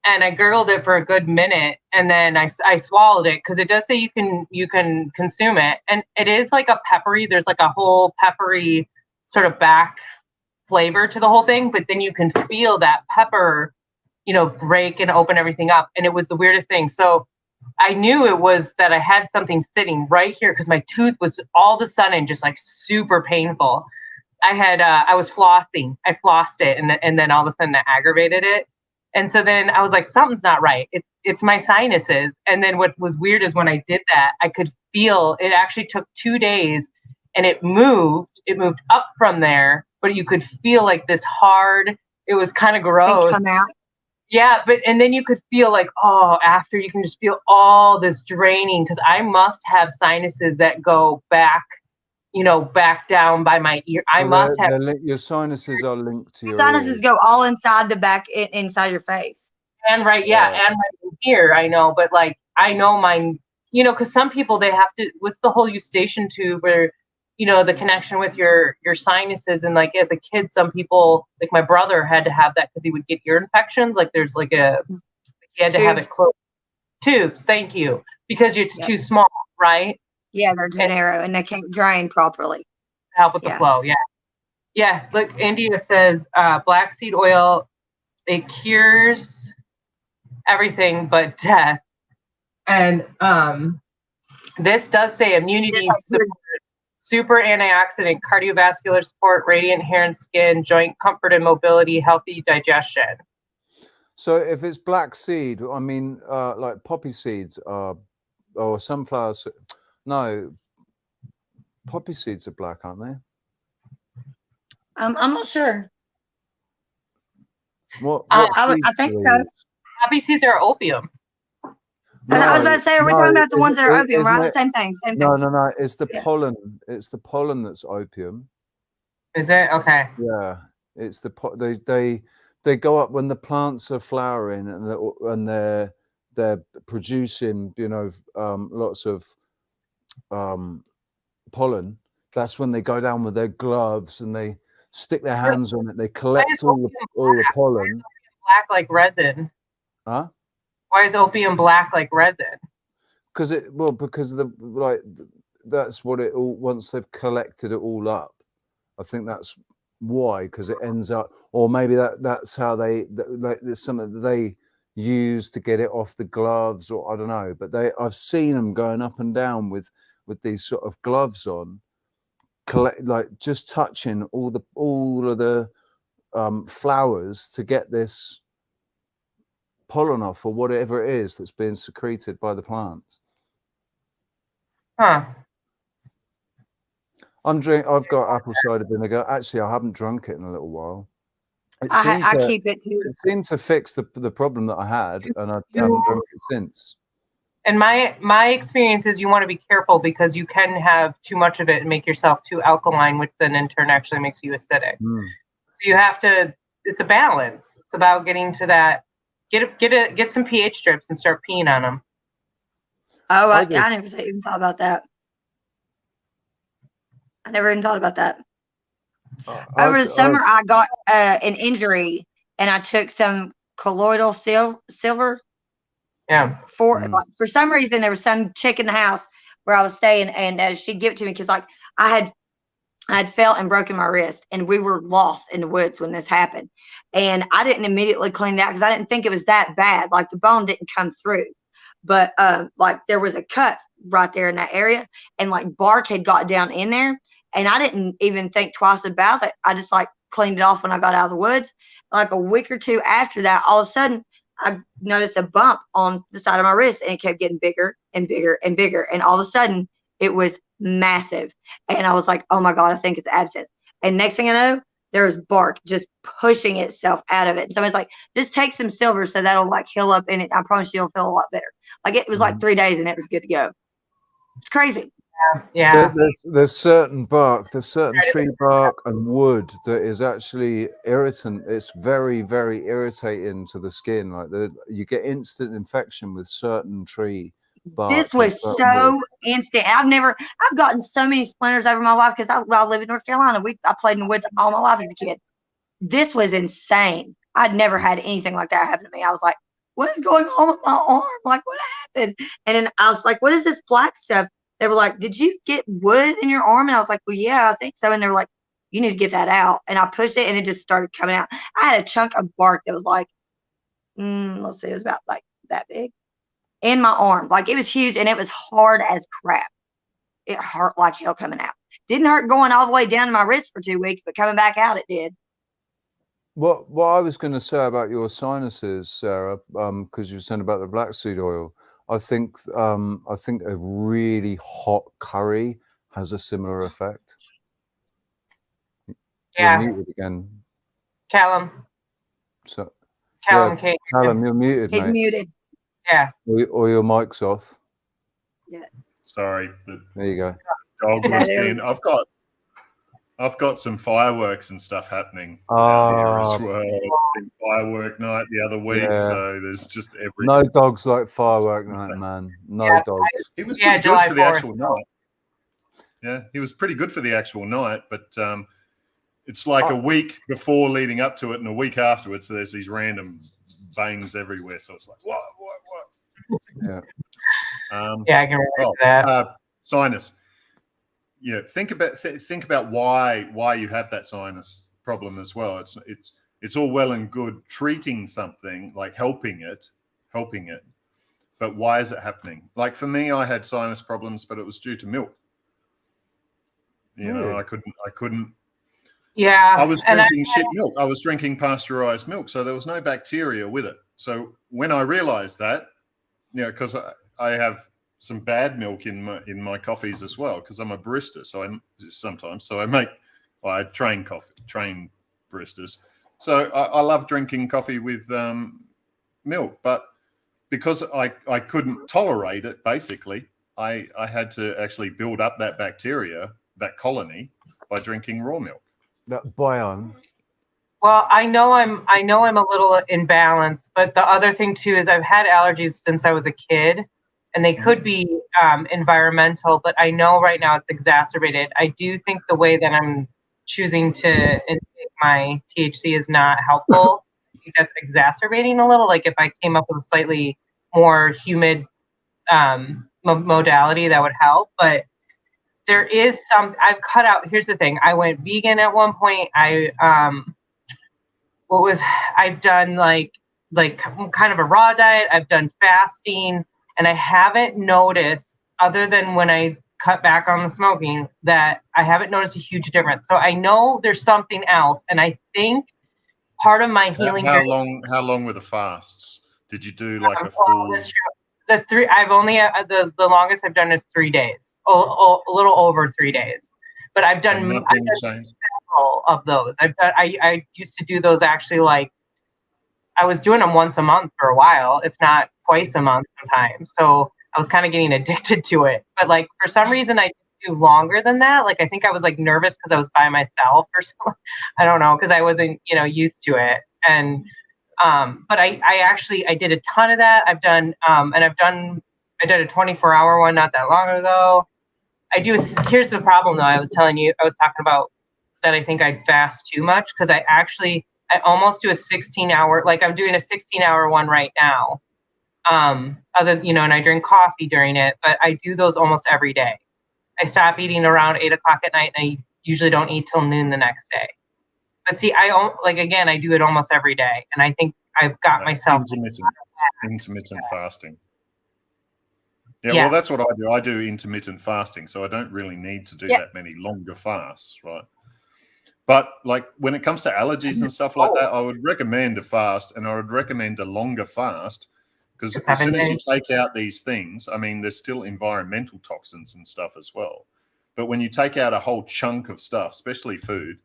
and I gurgled it for a good minute, and then I swallowed it because it does say you can consume it, and it is like a peppery. There's like a whole peppery sort of back flavor to the whole thing, but then you can feel that pepper, you know, break and open everything up, and it was the weirdest thing. So I knew it was that I had something sitting right here because my tooth was all of a sudden just like super painful. I was flossing. I flossed it, and then all of a sudden it aggravated it. And so then I was like, something's not right. It's my sinuses. And then what was weird is when I did that, I could feel it actually took 2 days, and it moved up from there, but you could feel like this hard, it was kind of gross. Come out. Yeah, and then you could feel like, after you can just feel all this draining because I must have sinuses that go back, you know, back down by my ear. Your sinuses are linked to your sinuses ears. go all inside the back, inside your face. And and right here, I know, but like I know mine, you know, because some people they have to. What's the whole eustachian tube where, you know, the connection with your sinuses, and like as a kid, some people, like my brother, had to have that because he would get ear infections. Like there's like he had to have it closed. Tubes, thank you, because it's too small, right? Yeah, they're too narrow and they can't drain properly. Help with the flow, yeah. Look, India says black seed oil, it cures everything but death, and this does say immunity support, super antioxidant, cardiovascular support, radiant hair and skin, joint comfort and mobility, healthy digestion. So if it's black seed, I mean, like poppy seeds are, or sunflowers. No, poppy seeds are black, aren't they? I'm not sure. What I think so. Poppy seeds are opium. No, I was about to say, are we talking about the ones that are opium, right? Same thing. No. It's the pollen. It's the pollen that's opium. Is it? Okay. Yeah, it's the they go up when the plants are flowering and they're producing, you know, lots of pollen. That's when they go down with their gloves and they stick their hands on it. They collect all the pollen. Black like resin. Huh? Why is opium black like resin? Because that's what it all. Once they've collected it all up, I think that's why, because it ends up, or maybe that's how like there's something that they use to get it off the gloves, or I don't know. But I've seen them going up and down with these sort of gloves on, like just touching all of the flowers to get this pollen off, or whatever it is that's being secreted by the plants. Huh. I've got apple cider vinegar. Actually, I haven't drunk it in a little while. I keep it too. It seemed to fix the problem that I had, and I haven't drunk it since. And my experience is you want to be careful because you can have too much of it and make yourself too alkaline, which then in turn actually makes you acidic. So you have to. It's a balance. It's about getting to that. Get some pH strips and start peeing on them. Oh, I never even thought about that. I never even thought about that. Over the summer, I got an injury, and I took some colloidal silver. Yeah. Like, for some reason, there was some chick in the house where I was staying, and she'd give it to me because, like, I had fell and broken my wrist, and we were lost in the woods when this happened. And I didn't immediately clean it out because I didn't think it was that bad. Like, the bone didn't come through, but like there was a cut right there in that area, and like bark had got down in there. And I didn't even think twice about it. I just like cleaned it off when I got out of the woods. Like a week or two after that, all of a sudden, I noticed a bump on the side of my wrist, and it kept getting bigger and bigger and bigger. And all of a sudden, it was massive. And I was like, oh my God, I think it's abscess. And next thing I know, there was bark just pushing itself out of it. And somebody's like, just take some silver so that'll like heal up, and I promise you'll feel a lot better. Like it was like 3 days and it was good to go. It's crazy. Yeah. There's certain bark, there's certain tree bark and wood that is actually irritant. It's very, very irritating to the skin. Like you get instant infection with certain tree bark. This was so instant. I've gotten so many splinters over my life because I live in North Carolina. I played in the woods all my life as a kid. This was insane. I'd never had anything like that happen to me. I was like, what is going on with my arm? Like, what happened? And then I was like, what is this black stuff? They were like, did you get wood in your arm? And I was like, well, yeah, I think so. And they were like, you need to get that out. And I pushed it, and it just started coming out. I had a chunk of bark that was like, let's see, it was about like that big in my arm. Like it was huge, and it was hard as crap. It hurt like hell coming out. Didn't hurt going all the way down to my wrist for 2 weeks, but coming back out, it did. What I was going to say about your sinuses, Sarah, because you were saying about the black seed oil, I think a really hot curry has a similar effect. Yeah. You're muted again. Callum. So, Callum, yeah, Callum, you're muted, He's mate. muted. Yeah. Or your mic's off. Yeah. Sorry. There you go. Dog was being. I've got some fireworks and stuff happening here as well. It's been firework night the other week, so there's just everything. No dogs like firework night, man. No dogs. He was pretty good for the actual night. Yeah, he was pretty good for the actual night, but it's like a week before leading up to it and a week afterwards, so there's these random bangs everywhere. So it's like, what? Yeah. Yeah, I can relate to that. Sinus. Yeah, think about why you have that sinus problem as well. It's all well and good treating something, like helping it, but why is it happening? Like for me, I had sinus problems, but it was due to milk. You know, I couldn't. Yeah. I was drinking shit milk. I was drinking pasteurized milk, so there was no bacteria with it. So when I realized that, because I have some bad milk in my coffees as well, because I'm a barista. So I train baristas. So I love drinking coffee with milk, but because I couldn't tolerate it, basically, I had to actually build up that bacteria, that colony, by drinking raw milk. That biome. Well, I know I'm a little imbalanced, but the other thing too is I've had allergies since I was a kid, and they could be environmental, but I know right now it's exacerbated. I do think the way that I'm choosing to intake my THC is not helpful. I think that's exacerbating a little. Like if I came up with a slightly more humid modality, that would help. But there is some, I've cut out, here's the thing. I went vegan at one point. I've done like kind of a raw diet. I've done fasting, and I haven't noticed, other than when I cut back on the smoking, that I haven't noticed a huge difference. So I know there's something else, and I think part of my healing journey. How long were the fasts? Did you do like a full? That's true. I've only the longest I've done is 3 days, a little over 3 days, but I've done several of those. I used to do those actually, like I was doing them once a month for a while, if not twice a month sometimes. So I was kind of getting addicted to it. But like for some reason I didn't do longer than that. Like I think I was like nervous because I was by myself or something. I don't know, because I wasn't, used to it. And but I did a ton of that. I've done I did a 24-hour one not that long ago. Here's the problem though. I was talking about that I think I fast too much, because I almost do a 16-hour, like I'm doing a 16-hour one right now. And I drink coffee during it, but I do those almost every day. I stop eating around 8 o'clock at night, and I usually don't eat till noon the next day. But see, I do it almost every day, and I think I've got myself intermittent fasting. Yeah, well, that's what I do. I do intermittent fasting, so I don't really need to do that many longer fasts, right? But like when it comes to allergies and stuff like that, I would recommend a fast, and I would recommend a longer fast, because as soon as you take out these things, I mean, there's still environmental toxins and stuff as well. But when you take out a whole chunk of stuff, especially food,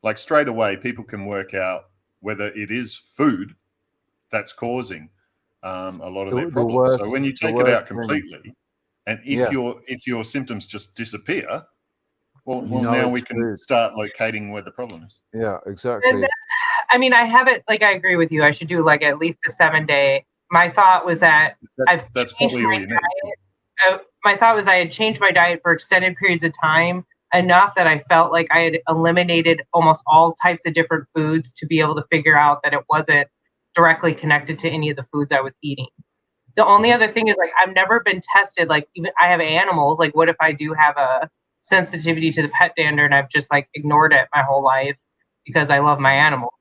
like straight away, people can work out whether it is food that's causing a lot of their problems. So when you take it out completely, and if your symptoms just disappear, well now we can start locating where the problem is. Yeah, exactly. I mean, I haven't, like, I agree with you. I should do like at least a 7-day. My thought was that that's probably all you need. My thought was I had changed my diet for extended periods of time enough that I felt like I had eliminated almost all types of different foods to be able to figure out that it wasn't directly connected to any of the foods I was eating. The only other thing is, like, I've never been tested. Like, even I have animals. Like, what if I do have a sensitivity to the pet dander and I've just like ignored it my whole life because I love my animals?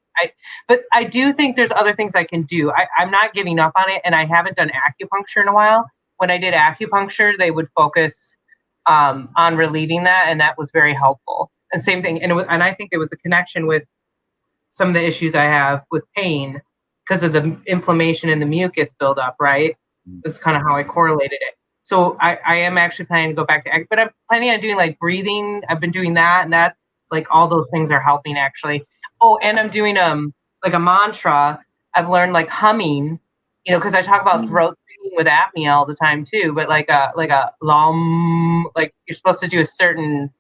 But I do think there's other things I can do. I'm not giving up on it, and I haven't done acupuncture in a while. When I did acupuncture, they would focus on relieving that, and that was very helpful. And same thing, and I think there was a connection with some of the issues I have with pain because of the inflammation and the mucus buildup, right? That's kind of how I correlated it. So I am actually planning to go back to, but I'm planning on doing like breathing. I've been doing that, and that's like all those things are helping actually. Oh, and I'm doing like a mantra. I've learned like humming, because I talk about throat singing with apnea all the time too. But like a lum, like you're supposed to do a certain,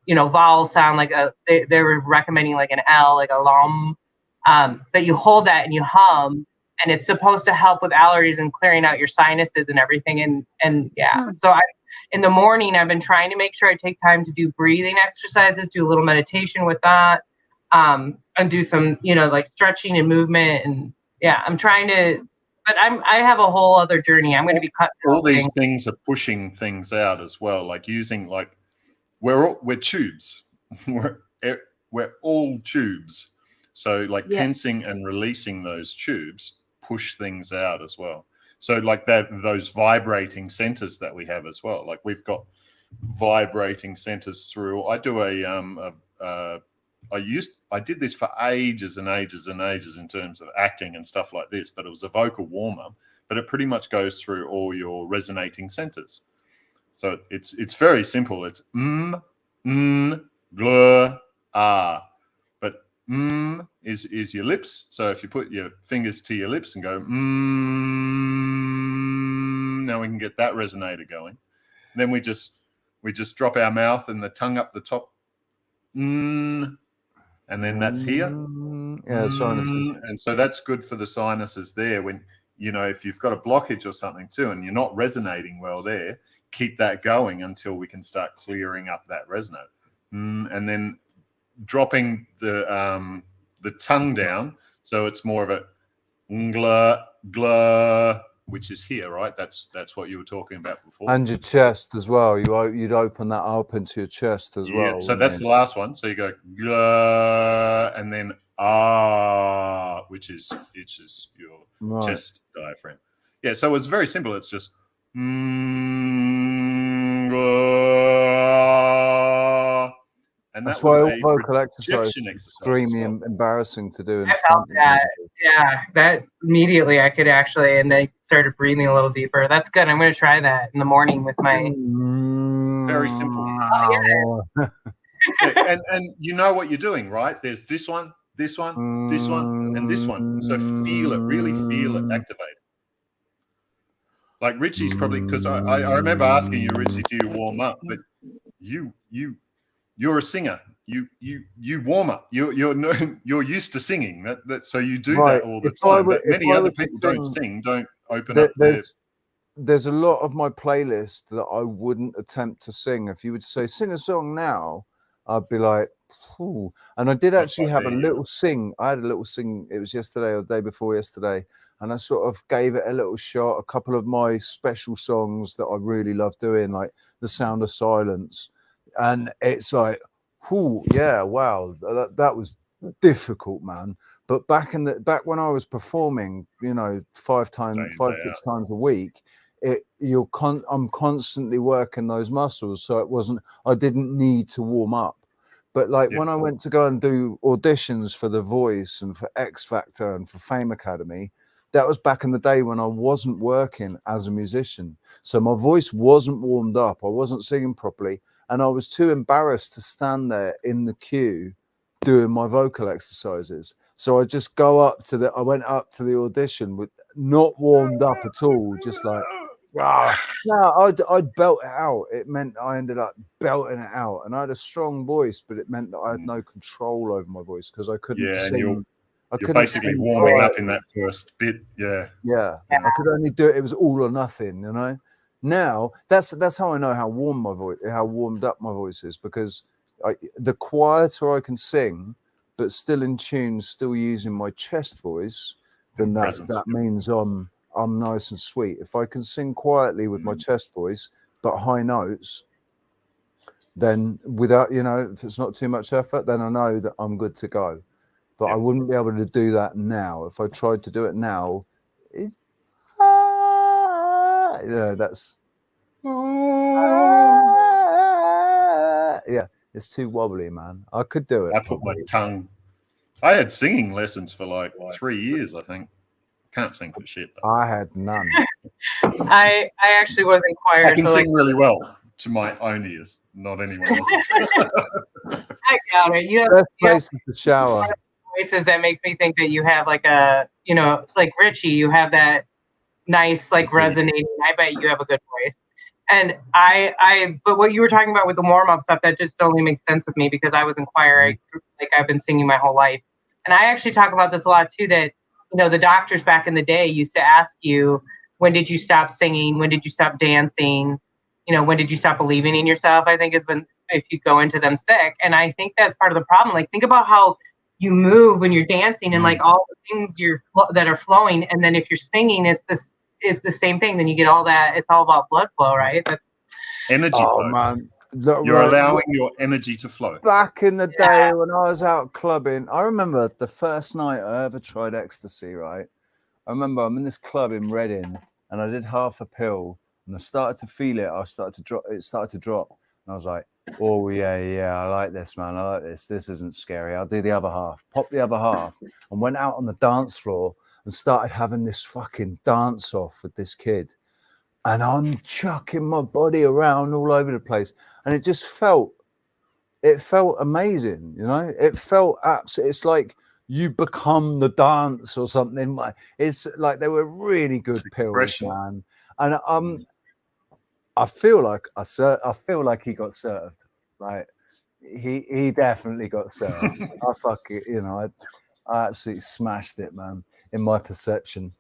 vowel sound, like they were recommending like an L, like a lum. But you hold that and you hum, and it's supposed to help with allergies and clearing out your sinuses and everything. And yeah, so in the morning, I've been trying to make sure I take time to do breathing exercises, do a little meditation with that, and do some, like stretching and movement. And yeah, I'm trying to, but I have a whole other journey. I'm going to be cutting. All these things are pushing things out as well, like using, like, we're tubes. we're all tubes. So like tensing and releasing those tubes push things out as well. So like those vibrating centers that we have as well. Like we've got vibrating centers through. I do I did this for ages and ages and ages in terms of acting and stuff like this, but it was a vocal warm-up, but it pretty much goes through all your resonating centers. So it's very simple. It's glur, ah. But is your lips. So if you put your fingers to your lips and go now we can get that resonator going. And then we just drop our mouth and the tongue up the top. And then that's here. Yeah, sinuses. And so that's good for the sinuses there. When, if you've got a blockage or something too, and you're not resonating well there, keep that going until we can start clearing up that resonator. And then dropping the tongue down, so it's more of a ngla, gla, which is here, right? That's what you were talking about before. And your chest as well. You'd open that up into your chest as well. So that's the last one. So you go and then which is your chest diaphragm. Yeah. So it's very simple. It's just and that's that was why a vocal exercise projection is exercise. extremely embarrassing to do in I front felt that. of Yeah, that immediately I could actually, and I started breathing a little deeper. That's good. I'm going to try that in the morning with my. Very simple. Oh, Yeah, and you know what you're doing, right? There's this one, this one, this one, and this one. So feel it, really feel it, activate it. Like Richie's probably, because I remember asking you, Richie, do you warm up? But you're a singer. You warm up. You're used to singing. So you do that all the time. But many other people don't sing, don't open up there's a lot of my playlist that I wouldn't attempt to sing. If you would say sing a song now, I'd be like, ooh. And I did actually have a little sing. I had a little sing. It was yesterday or the day before yesterday, and I sort of gave it a little shot. A couple of my special songs that I really love doing, like "The Sound of Silence," and it's like, ooh, yeah, wow, that was difficult, man. But back when I was performing, you know, 6 times a week, I'm constantly working those muscles, so I didn't need to warm up. But like when I went to go and do auditions for The Voice and for X Factor and for Fame Academy, that was back in the day when I wasn't working as a musician, so my voice wasn't warmed up, I wasn't singing properly, and I was too embarrassed to stand there in the queue doing my vocal exercises. So I just I went up to the audition with not warmed up at all, just like, no, I'd belt it out. It meant I ended up belting it out, and I had a strong voice, but it meant that I had no control over my voice because I couldn't sing. You're basically warming up in that first bit. Yeah. I could only do it. It was all or nothing, you know. Now that's how I know how warmed up my voice is, because the quieter I can sing, but still in tune, still using my chest voice, then that means I'm nice and sweet. If I can sing quietly with my chest voice but high notes, then without, you know, if it's not too much effort, then I know that I'm good to go. But I wouldn't be able to do that now. If I tried to do it now, that's it's too wobbly, man. I could do it. I put my tongue. I had singing lessons for like 3 years, I think. Can't sing for shit, though. I had none. I actually was in choir. I can sing really well to my own ears, not anyone else's. I got it. You have places to shower. Voices that makes me think that you have like a, you know, like Richie, you have that nice, like resonating. I bet you have a good voice. And but what you were talking about with the warm up stuff, that just only makes sense with me because I was in choir. I've been singing my whole life. And I actually talk about this a lot too, that, you know, the doctors back in the day used to ask you, when did you stop singing? When did you stop dancing? You know, when did you stop believing in yourself? I think is when, if you go into them sick. And I think that's part of the problem. Like, think about how you move when you're dancing and like all the things that are flowing. And then if you're singing, it's the same thing. Then you get all that. It's all about blood flow, right? Energy flow. Man. You're allowing your energy to flow. Back in the day when I was out clubbing, I remember the first night I ever tried ecstasy, right? I remember I'm in this club in Reading and I did half a pill and I started to feel it. It started to drop. And I was like, oh, yeah, I like this, man. I like this. This isn't scary. I'll do the other half. Pop the other half. And went out on the dance floor and started having this fucking dance off with this kid. And I'm chucking my body around all over the place. And it just felt amazing, you know? It felt absolutely, it's like you become the dance or something. It's like they were really good pills, man. And I feel like he got served. Like he definitely got served. I absolutely smashed it, man, in my perception.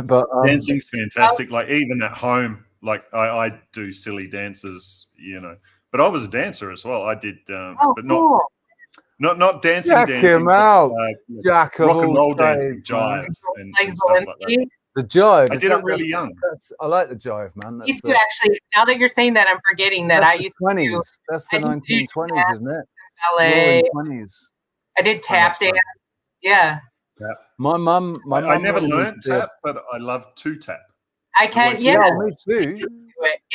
But dancing's fantastic. Like even at home, like I do silly dances, you know. But I was a dancer as well. I did, but not. Cool. Not dancing, Jack dancing. him But, out. Jack of rock and all roll dancing, trades, jive, man. and stuff like that. The jive. I is did that it really young. I like the jive, man. Used That's to actually, now that you're saying that, I'm forgetting that I the used 20s. to. That's the I did 1920s, isn't it? ballet. Roaring 20s. I did tap dance. Yeah. My mum. I never wanted me learned to be a- tap, but I love to tap. I can. Always Yeah. me too.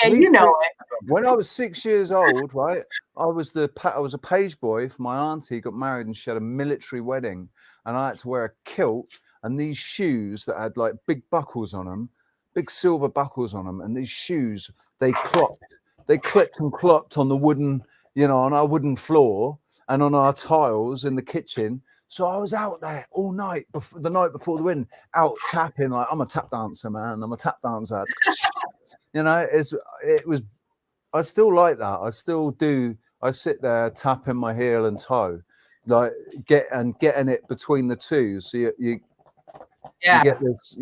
Yeah, Me you know too. it. When I was 6 years old, right, I was a page boy for my auntie. Got married and she had a military wedding, and I had to wear a kilt and these shoes that had like big buckles on them, big silver buckles on them, and these shoes they clipped and clopped on the wooden, on our wooden floor and on our tiles in the kitchen. So I was out there all night, the night before the wedding, out tapping like I'm a tap dancer, man. I'm a tap dancer. It was. I still like that. I still do. I sit there tapping my heel and toe, like getting it between the two. So you get this.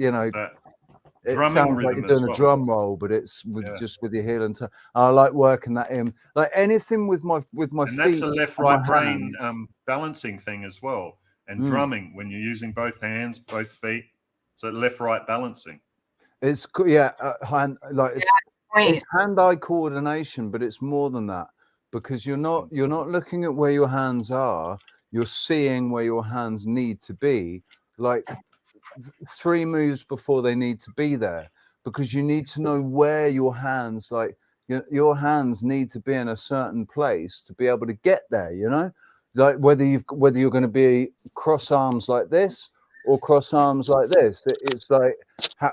It drumming sounds like rhythm you're doing as a well. drum roll, but it's just with your heel and toe. I like working that in, like anything with my And feet. that's a and left-right my brain hands. balancing thing as well. And Mm. drumming when you're using both hands, both feet. So left-right balancing. It's it's hand-eye coordination, but it's more than that, because you're not looking at where your hands are. You're seeing where your hands need to be, like 3 moves before they need to be there, because you need to know where your hands, like your hands need to be in a certain place to be able to get there. Like whether you're going to be cross arms like this or cross arms like this. It's like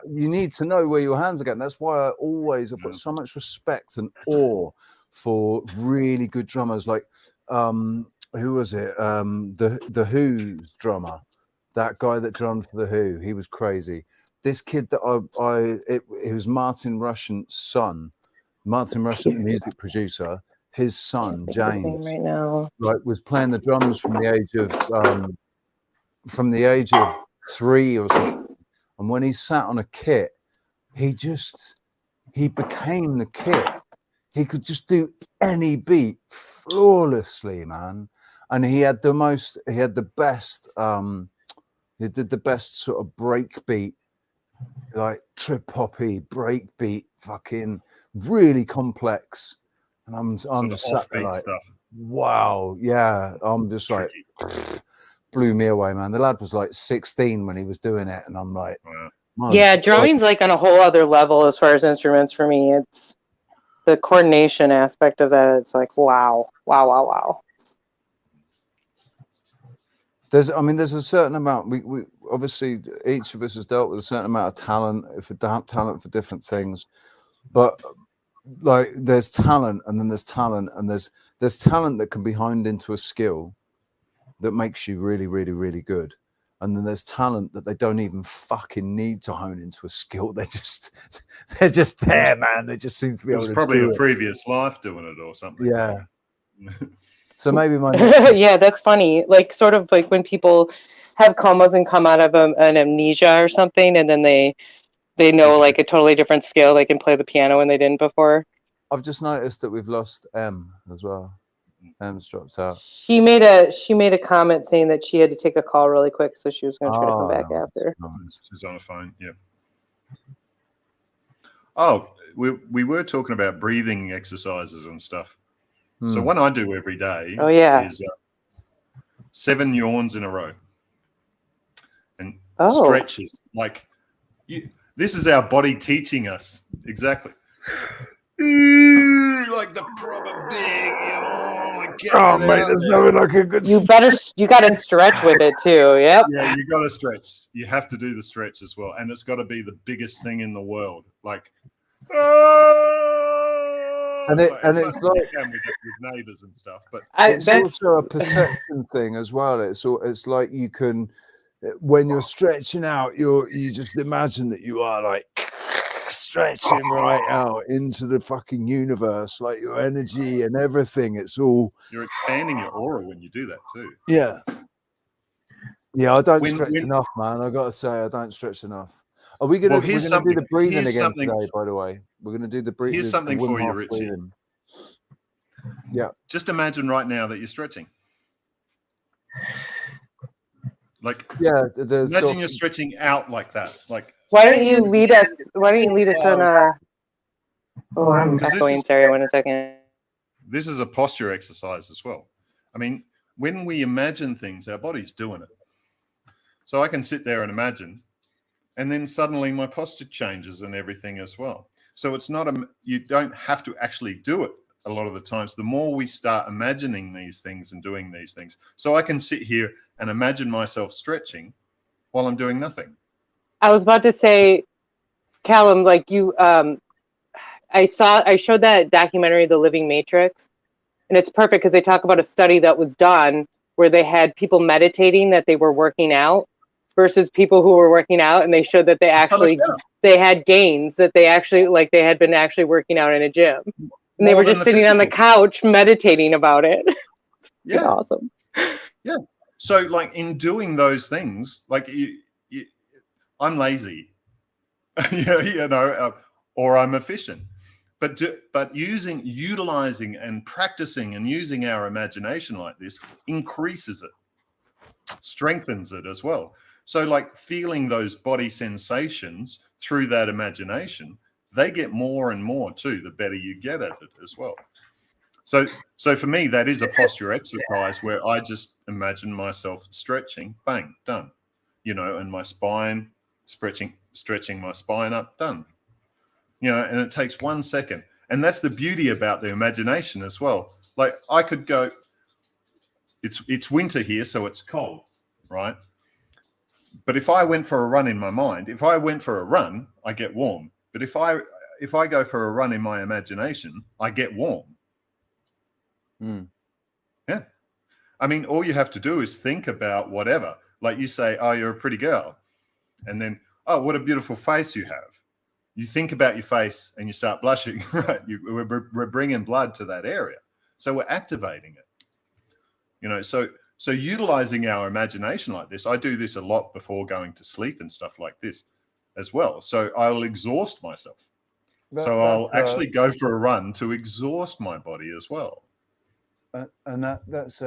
you need to know where your hands are going. That's why I've got so much respect and awe for really good drummers. Like who was it? The Who's drummer, that guy that drummed for the Who. He was crazy. This kid that it was Martin Rushent's son. Martin Rushent, music producer. His son James, right now, was playing the drums from the age of 3 or something. And when he sat on a kit, he became the kit. He could just do any beat flawlessly, man. And he did the best sort of break beat, like trip hoppy break beat, fucking really complex. And I'm just sat there like, stuff. wow, yeah. I'm just like, blew me away, man. The lad was like 16 when he was doing it, and I'm like, yeah, drumming's like on a whole other level as far as instruments for me. It's the coordination aspect of that. It's like, wow. There's a certain amount. We obviously each of us has dealt with a certain amount of talent for different things, but like there's talent, and then there's talent, and there's talent that can be honed into a skill that makes you really, really, really good. And then there's talent that they don't even fucking need to hone into a skill. They're just there, man. They just seem to be able to probably do a it. previous life doing it or something. Yeah. So maybe my yeah, that's funny. Like sort of like when people have comas and come out of an amnesia or something, and then they know like a totally different skill. They can play the piano when they didn't before. I've just noticed that we've lost M as well. M's dropped out. She made a comment saying that she had to take a call really quick, so she was going to try to come back after. She's on the phone. Yep. Oh, we were talking about breathing exercises and stuff. So one I do every day is 7 yawns in a row and stretches. Like this is our body teaching us exactly. Like the proper big yawn. Oh mate, there's nothing like a good. You got to stretch with it too. Yep. Yeah, you got to stretch. You have to do the stretch as well, and it's got to be the biggest thing in the world. Like. And it's like with neighbors and stuff, but it's also a perception thing as well. It's like you can, when you're stretching out, you just imagine that you are like stretching right out into the fucking universe, like your energy and everything. It's all you're expanding your aura when you do that too. Yeah. I don't stretch enough, man. I gotta say, I don't stretch enough. Are we gonna? We're gonna do the breathing again today. By the way, we're gonna do the breathing. Here's something for you, Richie. Breathing. Yeah. Just imagine right now that you're stretching. Like, yeah, the imagine sort you're of, stretching out like that. Like, Why don't you lead us? Why don't you lead us on a? Oh, I'm 'cause this echoing. is- Sorry, 1 second. this is a posture exercise as well. I mean, when we imagine things, our body's doing it. So I can sit there and imagine, and then suddenly my posture changes and everything as well. So it's not you don't have to actually do it a lot of the times. The more we start imagining these things and doing these things. So I can sit here and imagine myself stretching while I'm doing nothing. I was about to say, Callum, like you, I showed that documentary, The Living Matrix, and it's perfect because they talk about a study that was done where they had people meditating that they were working out versus people who were working out, and they showed that they had gains, that they actually, like, they had been actually working out in a gym, and they were just sitting on the couch meditating about it. Yeah, awesome. Yeah. So, like, in doing those things, like I'm lazy, or I'm efficient. But utilizing and practicing and using our imagination like this increases it, strengthens it as well. So, like, feeling those body sensations through that imagination, they get more and more too, the better you get at it as well. So for me, that is a posture exercise where I just imagine myself stretching, bang, done, and my spine, stretching my spine up, done, and it takes 1 second. And that's the beauty about the imagination as well. Like, I could go, it's winter here, so it's cold, right? But if I went for a run in my mind, if I went for a run, I get warm. But if I go for a run in my imagination, I get warm. Yeah. I mean, all you have to do is think about whatever. Like, you say, oh, you're a pretty girl. And then, oh, what a beautiful face you have. You think about your face and you start blushing, right? We're bringing blood to that area. So we're activating it. So utilizing our imagination like this, I do this a lot before going to sleep and stuff like this as well. So I'll exhaust myself. I'll actually go for a run to exhaust my body as well. And that's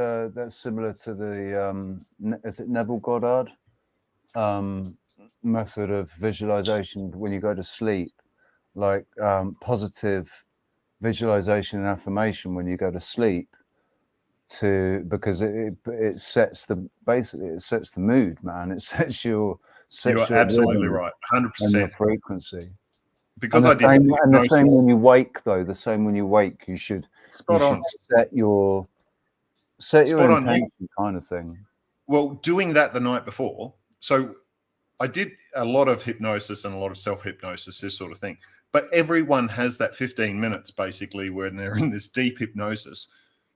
similar to the is it Neville Goddard method of visualization when you go to sleep, like positive visualization and affirmation when you go to sleep, because it sets the mood, man. It sets your You're absolutely right, 100%. And your frequency. Because the same when you wake, though. The same when you wake, you should set your intention, kind of thing. Well, doing that the night before. So I did a lot of hypnosis and a lot of self-hypnosis, this sort of thing. But everyone has that 15 minutes basically when they're in this deep hypnosis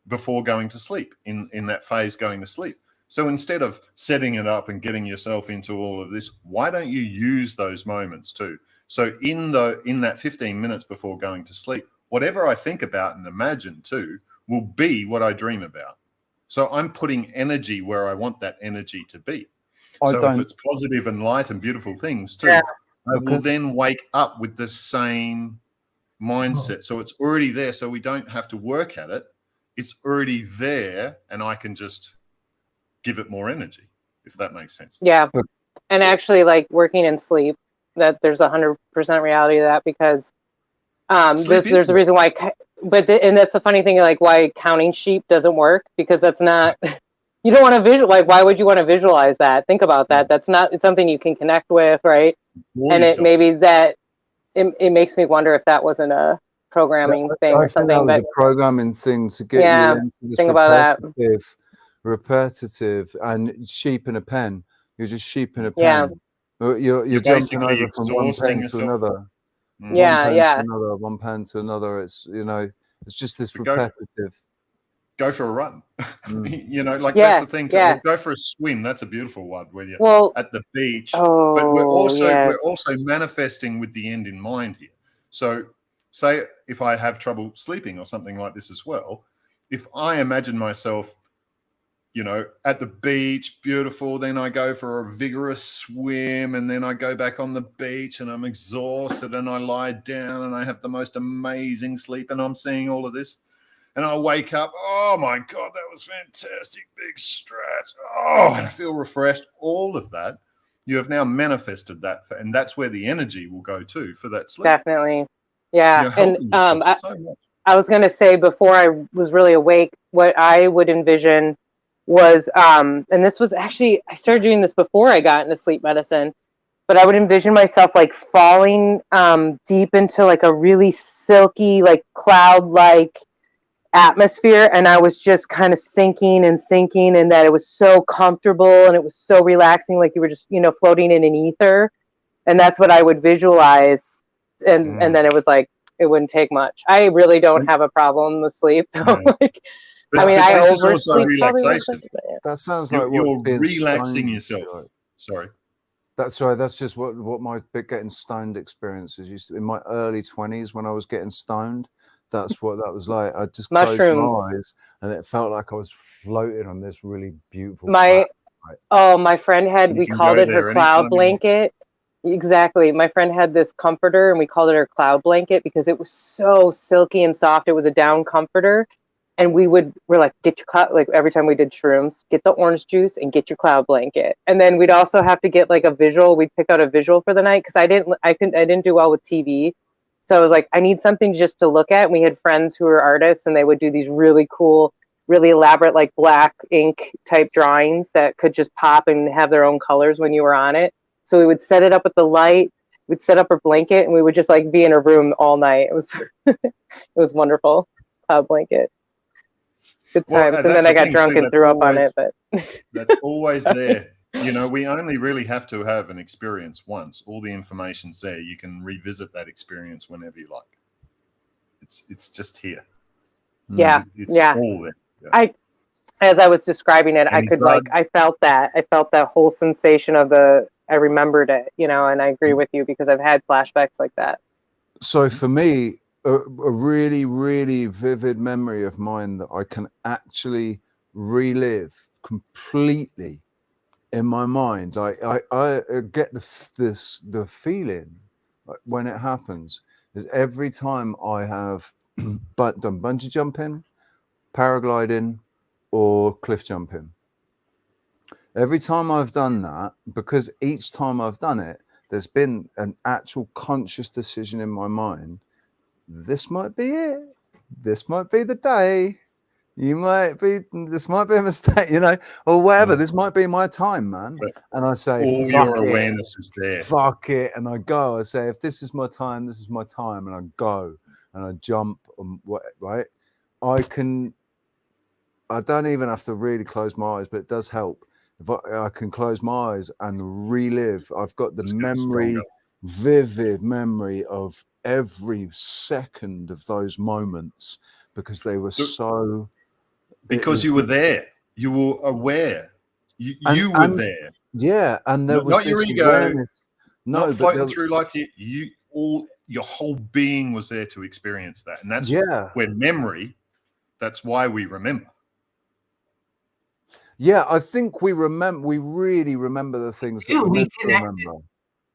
before going to sleep, in that phase going to sleep. So instead of setting it up and getting yourself into all of this, why don't you use those moments too? So in that 15 minutes before going to sleep, whatever I think about and imagine too will be what I dream about. So I'm putting energy where I want that energy to be. So if it's positive and light and beautiful things too, I will then wake up with the same mindset. So it's already there. So we don't have to work at it. It's already there, and I can just give it more energy, if that makes sense. Yeah. And actually, like, working in sleep, that there's 100% reality to that, because there's a reason why, and that's the funny thing, like, why counting sheep doesn't work, because that's not, you don't want to visualize, why would you want to visualize that? Think about that. That's not, it's something you can connect with, right? And it makes me wonder if that wasn't a programming thing or something. But a programming thing to get you into this think about that. Repetitive, and sheep in a pen. You're just sheep in a pen. Yeah. You're jumping over from one pen to another. One pen to another. It's it's just this repetitive. Go for a run. That's the thing. Go for a swim. That's a beautiful one where you're at the beach. But we're also manifesting with the end in mind here. So say if I have trouble sleeping or something like this as well, if I imagine myself, at the beach, beautiful, then I go for a vigorous swim, and then I go back on the beach and I'm exhausted and I lie down and I have the most amazing sleep, and I'm seeing all of this. And I wake up, oh my God, that was fantastic, big stretch. Oh, and I feel refreshed. All of that, you have now manifested that, and that's where the energy will go to for that sleep. Definitely. Yeah. You're And helping yourself so much. I was going to say, before I was really awake, what I would envision was, and this was actually, I started doing this before I got into sleep medicine, but I would envision myself like falling deep into like a really silky, like cloud-like atmosphere, and I was just kind of sinking, and that it was so comfortable and it was so relaxing, like you were just, floating in an ether. And that's what I would visualize. And then it was like, it wouldn't take much. I really don't have a problem with sleep. Like, But, I this is also oversleep probably. relaxation. That sounds You're, like you're what's being relaxing stoned yourself. like. Sorry. That's right. That's just what my big getting stoned experiences used to. In my early 20s, when I was getting stoned, that's what that was like. I just closed Mushrooms. my eyes, and it felt like I was floating on this really beautiful. My friend had, You we can called go it her there cloud anytime you want. blanket. Exactly. My friend had this comforter, and we called it her cloud blanket because it was so silky and soft. It was a down comforter. And we're like, get your cloud, like every time we did shrooms, get the orange juice and get your cloud blanket. And then we'd also have to get like a visual. We'd pick out a visual for the night because I didn't do well with TV. So I was like, I need something just to look at. And we had friends who were artists, and they would do these really cool, really elaborate, like black ink type drawings that could just pop and have their own colors when you were on it. So we would set it up with the light. We'd set up our blanket, and we would just like be in a room all night. It was, it was wonderful. Cloud blanket. Good times. And then I got drunk and threw up on it, but that's always there. We only really have to have an experience once. All the information's there. You can revisit that experience whenever you like. It's just here. Yeah. It's all there. Yeah. As I was describing it, I felt that whole sensation of I remembered it, and I agree with you because I've had flashbacks like that. So for me, a really, really vivid memory of mine that I can actually relive completely in my mind. Like I get the feeling when it happens is every time I have done bungee jumping, paragliding, or cliff jumping. Every time I've done that, because each time I've done it, there's been an actual conscious decision in my mind. This might be it. This might be the day. This might be a mistake, or whatever. This might be my time, man. And I say, all your awareness is there. Fuck it. And I go. I say, if this is my time, this is my time. And I go and I jump and right. I don't even have to really close my eyes, but it does help. If I can close my eyes and relive, I've got the vivid memory of every second of those moments because they were so. Because you were there, you were aware, you were there. Yeah, and there was not your ego, awareness. not floating through life. Your whole being was there to experience that, and that's where memory. That's why we remember. Yeah, I think we remember. We really remember the things that we meant to remember.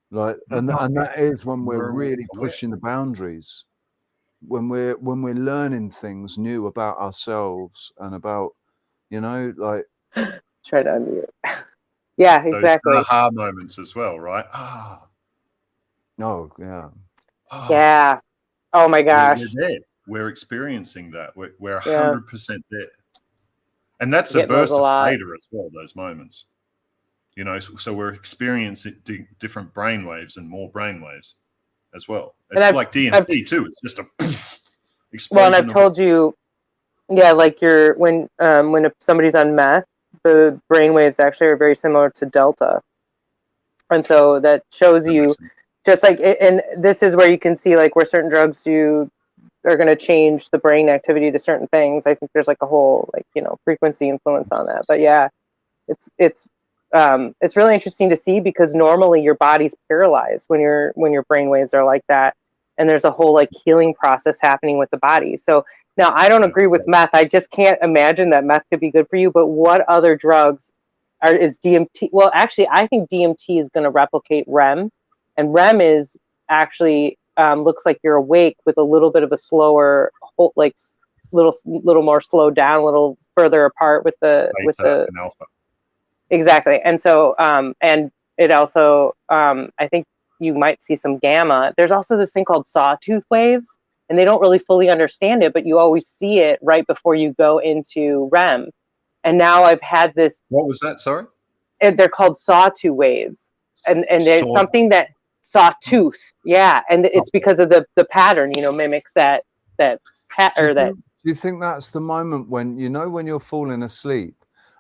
Like, and that is when we're really pushing the boundaries. When we're learning things new about ourselves and about, like. Try to unmute. Yeah, exactly. Those aha moments as well, right? Oh yeah. Yeah. Oh my gosh. We're there. We're experiencing that. We're 100% there. And that's a burst of theta as well, those moments. So we're experiencing different brain waves and more brain waves as well. It's like DMT too. It's just a explosion. Well, and I've told you, like when somebody's on meth, the brain waves actually are very similar to delta. And so that shows you just like, and this is where you can see like where certain drugs are going to change the brain activity to certain things. I think there's like a whole frequency influence on that. But yeah, it's really interesting to see because normally your body's paralyzed when your brain waves are like that, and there's a whole like healing process happening with the body. So now I don't agree with meth. I just can't imagine that meth could be good for you. But what other drugs is DMT? Well, actually, I think DMT is going to replicate REM, and REM is actually looks like you're awake with a little bit of a slower, like little more slowed down, a little further apart with the Beta and alpha. Exactly. And so and it also I think you might see some gamma. There's also this thing called sawtooth waves, and they don't really fully understand it, but you always see it right before you go into REM. And now I've had this. What was that? Sorry. They're called sawtooth waves, and there's something that sawtooth, yeah, and it's because of the pattern, mimics that pattern. Do you think that's the moment when when you're falling asleep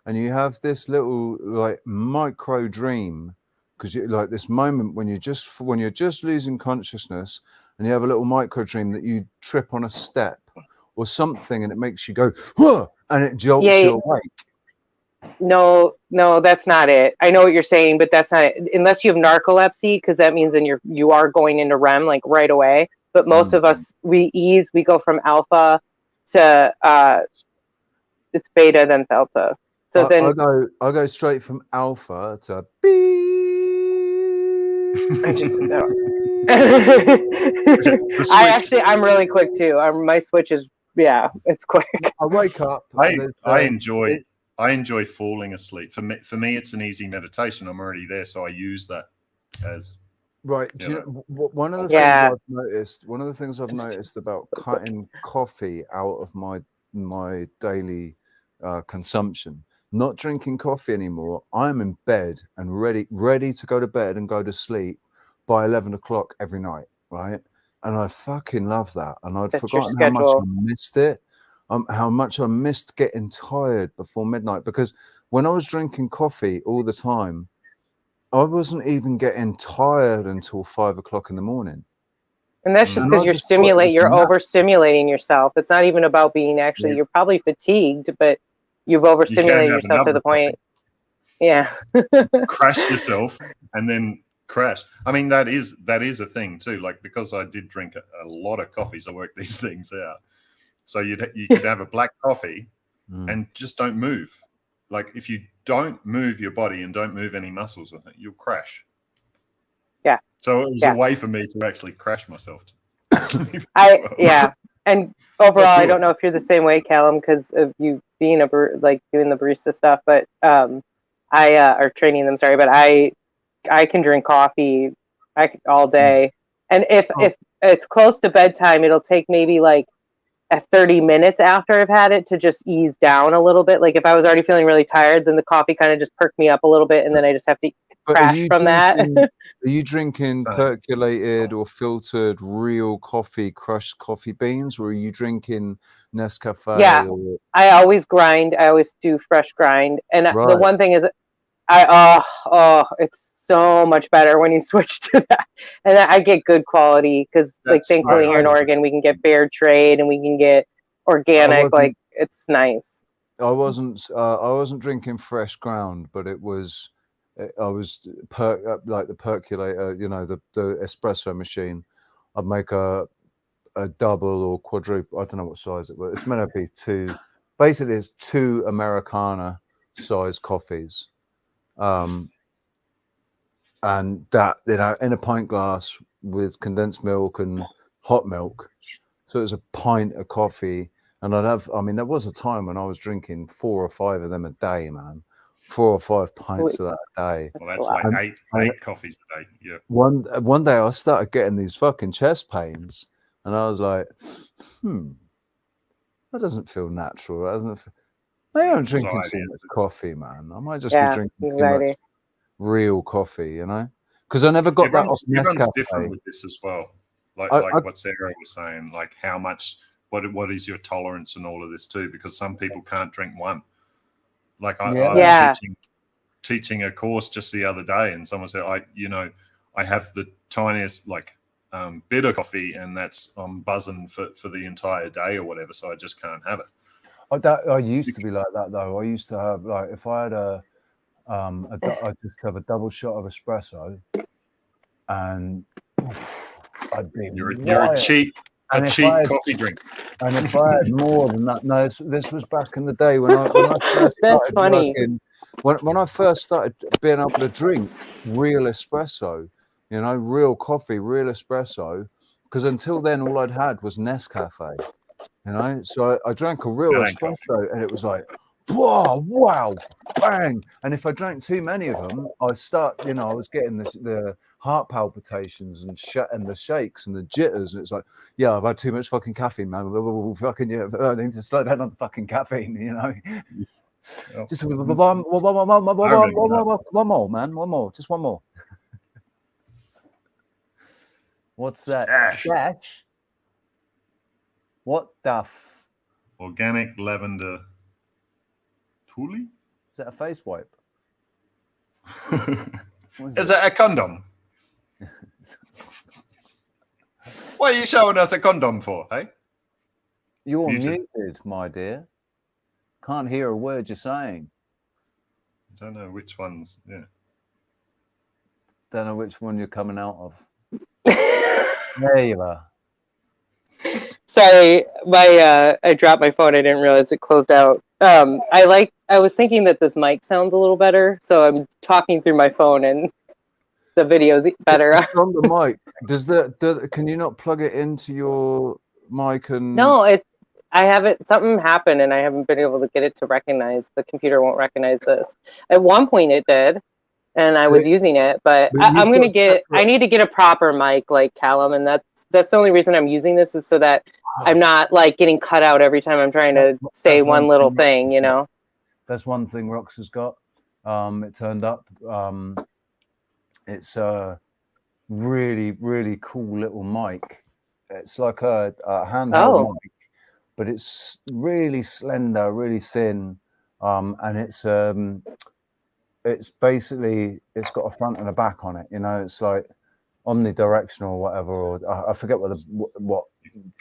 and you have this little like micro dream, because you like this moment when you're just losing consciousness and you have a little micro dream that you trip on a step or something and it makes you go, whoa, and it jolts you awake? No, that's not it. I know what you're saying, but that's not it. Unless you have narcolepsy, because that means then you are going into REM like right away. But most of us, we go from alpha to it's beta, then delta. So then I go straight from alpha to I just know. I'm really quick too. My switch is it's quick. I wake up. I enjoy falling asleep. For me, it's an easy meditation. I'm already there, so I use that as right. Do you know, one of the things I've noticed? One of the things I've noticed about cutting coffee out of my daily consumption, not drinking coffee anymore. I'm in bed and ready to go to bed and go to sleep by 11 o'clock every night, right? And I fucking love that. And I'd forgotten how much I missed it. How much I missed getting tired before midnight, because when I was drinking coffee all the time, I wasn't even getting tired until 5 o'clock in the morning. And that's just because you're overstimulating yourself. It's not even about being you're probably fatigued, but you've overstimulated yourself to the point. Yeah. Crash yourself and then crash. I mean, that is a thing too. Like, because I did drink a lot of coffees, I worked these things out. So you could have a black coffee and just don't move. Like, if you don't move your body and don't move any muscles, I think you'll crash. Yeah. So it was a way for me to actually crash myself. And overall, I don't know if you're the same way, Callum, because of you being doing the barista stuff, but or training them. Sorry, but I can drink coffee all day, and if it's close to bedtime, it'll take maybe like 30 minutes after I've had it to just ease down a little bit. Like, if I was already feeling really tired, then the coffee kind of just perked me up a little bit, and then I just have to crash from that. Are you drinking percolated or filtered real coffee, crushed coffee beans, or are you drinking Nescafe? Yeah, I always grind. I always do fresh grind. And the one thing is, it's so much better when you switch to that. And I get good quality because, like, thankfully here in Oregon, we can get fair trade and we can get organic. Like, it's nice. I wasn't drinking fresh ground, but it was. I was like the percolator, the espresso machine. I'd make a double or quadruple. I don't know what size it was. It's meant to be two. Basically, it's 2 Americana size coffees, and that in a pint glass with condensed milk and hot milk. So it was a pint of coffee, and there was a time when I was drinking 4 or 5 of them a day, man. 4 or 5 pints of that a day. Well, that's like eight coffees a day. Yeah. One day I started getting these fucking chest pains, and I was like, that doesnn't feel natural. That doesn't. Maybe I'm drinking too much coffee, man. I might just be drinking too much real coffee, because I never got that off Nescafe. Everyone's different with this as well. Like what Sarah was saying, like how much, what is your tolerance and all of this too? Because some people can't drink one. Like I was teaching a course just the other day, and someone said, I have the tiniest bit of coffee, and I'm buzzing for the entire day or whatever, so I just can't have it. I used to be like that though. I used to have, like, if I had I just have a double shot of espresso, and I'd be you're a cheap coffee drink. And if I had more than that, no, this was back in the day when I first started working, when I first started being able to drink real espresso, real coffee, real espresso, because until then all I'd had was Nescafe, you know. So I drank a real That ain't espresso, and it was like, whoa, wow, bang. And if I drank too many of them, I was getting the heart palpitations and the shakes and the jitters. And it's like, yeah, I've had too much fucking caffeine, man. Fucking yeah, I need to slow down on the fucking caffeine, you know. Just one more, man. One more. Just one more. What's that? Stash? What the organic lavender toolie? Is that a face wipe? Is it a condom? What are you showing us a condom for, hey? You're muted, my dear. Can't hear a word you're saying. I don't know which ones, yeah. Don't know which one you're coming out of. There you are. Sorry, I dropped my phone. I didn't realize it closed out. I was thinking that this mic sounds a little better, so I'm talking through my phone and the video's better. It's on the mic. Can you not plug it into your mic and? No, I haven't. Something happened, and I haven't been able to get it to recognize. The computer won't recognize this. At one point, it did, and I was using it. But I'm gonna get. I need to get a proper mic like Callum, and that's the only reason I'm using this is so that I'm not like getting cut out every time I'm trying to say one little thing. You know. That's one thing Rox has got. It turned up. It's a really, really cool little mic. It's like a handheld mic, but it's really slender, really thin, and it's basically it's got a front and a back on it. You know, it's like omnidirectional or whatever, or I forget what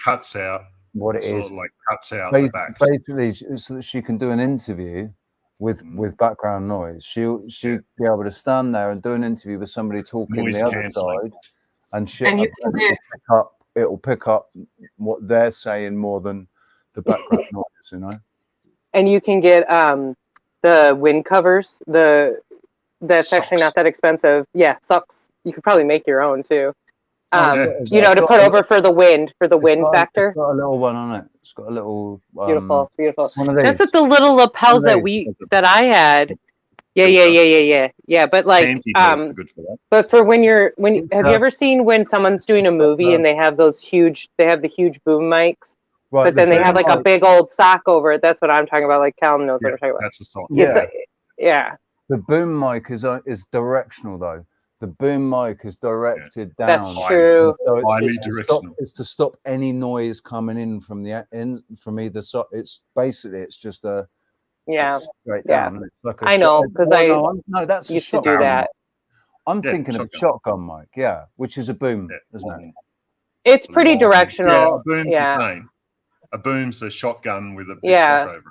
cuts out. What it is, like cuts out the back. Basically, so that she can do an interview with background noise. She'll be able to stand there and do an interview with somebody talking Noise the other cancelling. side, and it'll pick up what they're saying more than the background noise, you know. And you can get the wind covers. That's actually not that expensive. Yeah, socks. You could probably make your own too. You know, to put over for the wind factor. It's got a little one on it. It's got a little beautiful. One of these. Just at the little lapels that I had. Yeah. But like, good for that. but for have you ever seen when someone's doing a movie and they have the huge boom mics, right, but then they have like a big old sock over it? That's what I'm talking about. Like Callum knows what I'm talking about. That's a sock. Yeah. The boom mic is directional though. The boom mic is directed down. That's true. So directional. It's to stop any noise coming in from either side. It's just a straight down. It's like I know because that's used to do that. I'm thinking of a shotgun mic, which is a boom, isn't it? It's pretty directional. Yeah, a boom's the same. A boom's a shotgun with a big sock over it.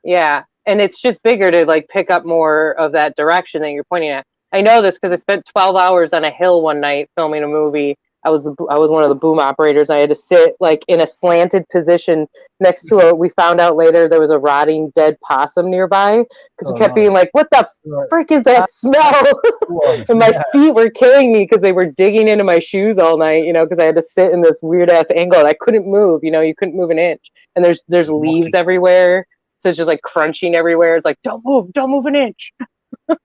Yeah, and it's just bigger to like pick up more of that direction that you're pointing at. I know this because I spent 12 hours on a hill one night filming a movie. I was one of the boom operators. I had to sit like in a slanted position next to we found out later there was a rotting dead possum nearby because we kept being like, what the frick is that smell? And my feet were killing me because they were digging into my shoes all night, you know, because I had to sit in this weird ass angle and I couldn't move, you know, you couldn't move an inch. And there's leaves everywhere. So it's just like crunching everywhere. It's like, don't move an inch.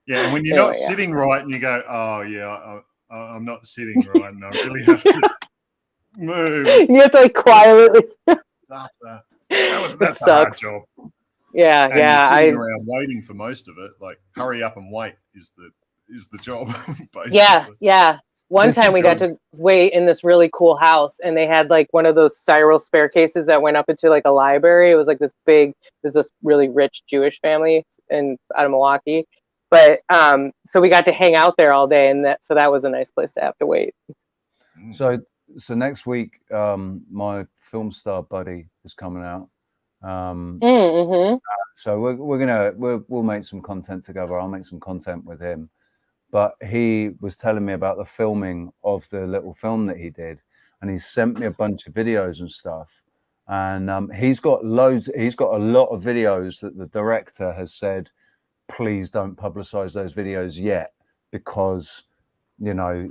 Yeah, and when you're not sitting right and you go, oh yeah, I'm not sitting right, and I really have to move. You have to like quietly. That's a hard job. Yeah, and you're sitting around waiting for most of it. Like, hurry up and wait is the job. Basically. Yeah. One time we got to wait in this really cool house, and they had like one of those spiral staircases that went up into like a library. It was like there's this really rich Jewish family out of Milwaukee. But so we got to hang out there all day, and that was a nice place to have to wait. So next week, my film star buddy is coming out. So we'll make some content together. I'll make some content with him. But he was telling me about the filming of the little film that he did, and he sent me a bunch of videos and stuff. And he's got a lot of videos that the director has said, please don't publicize those videos yet, because you know,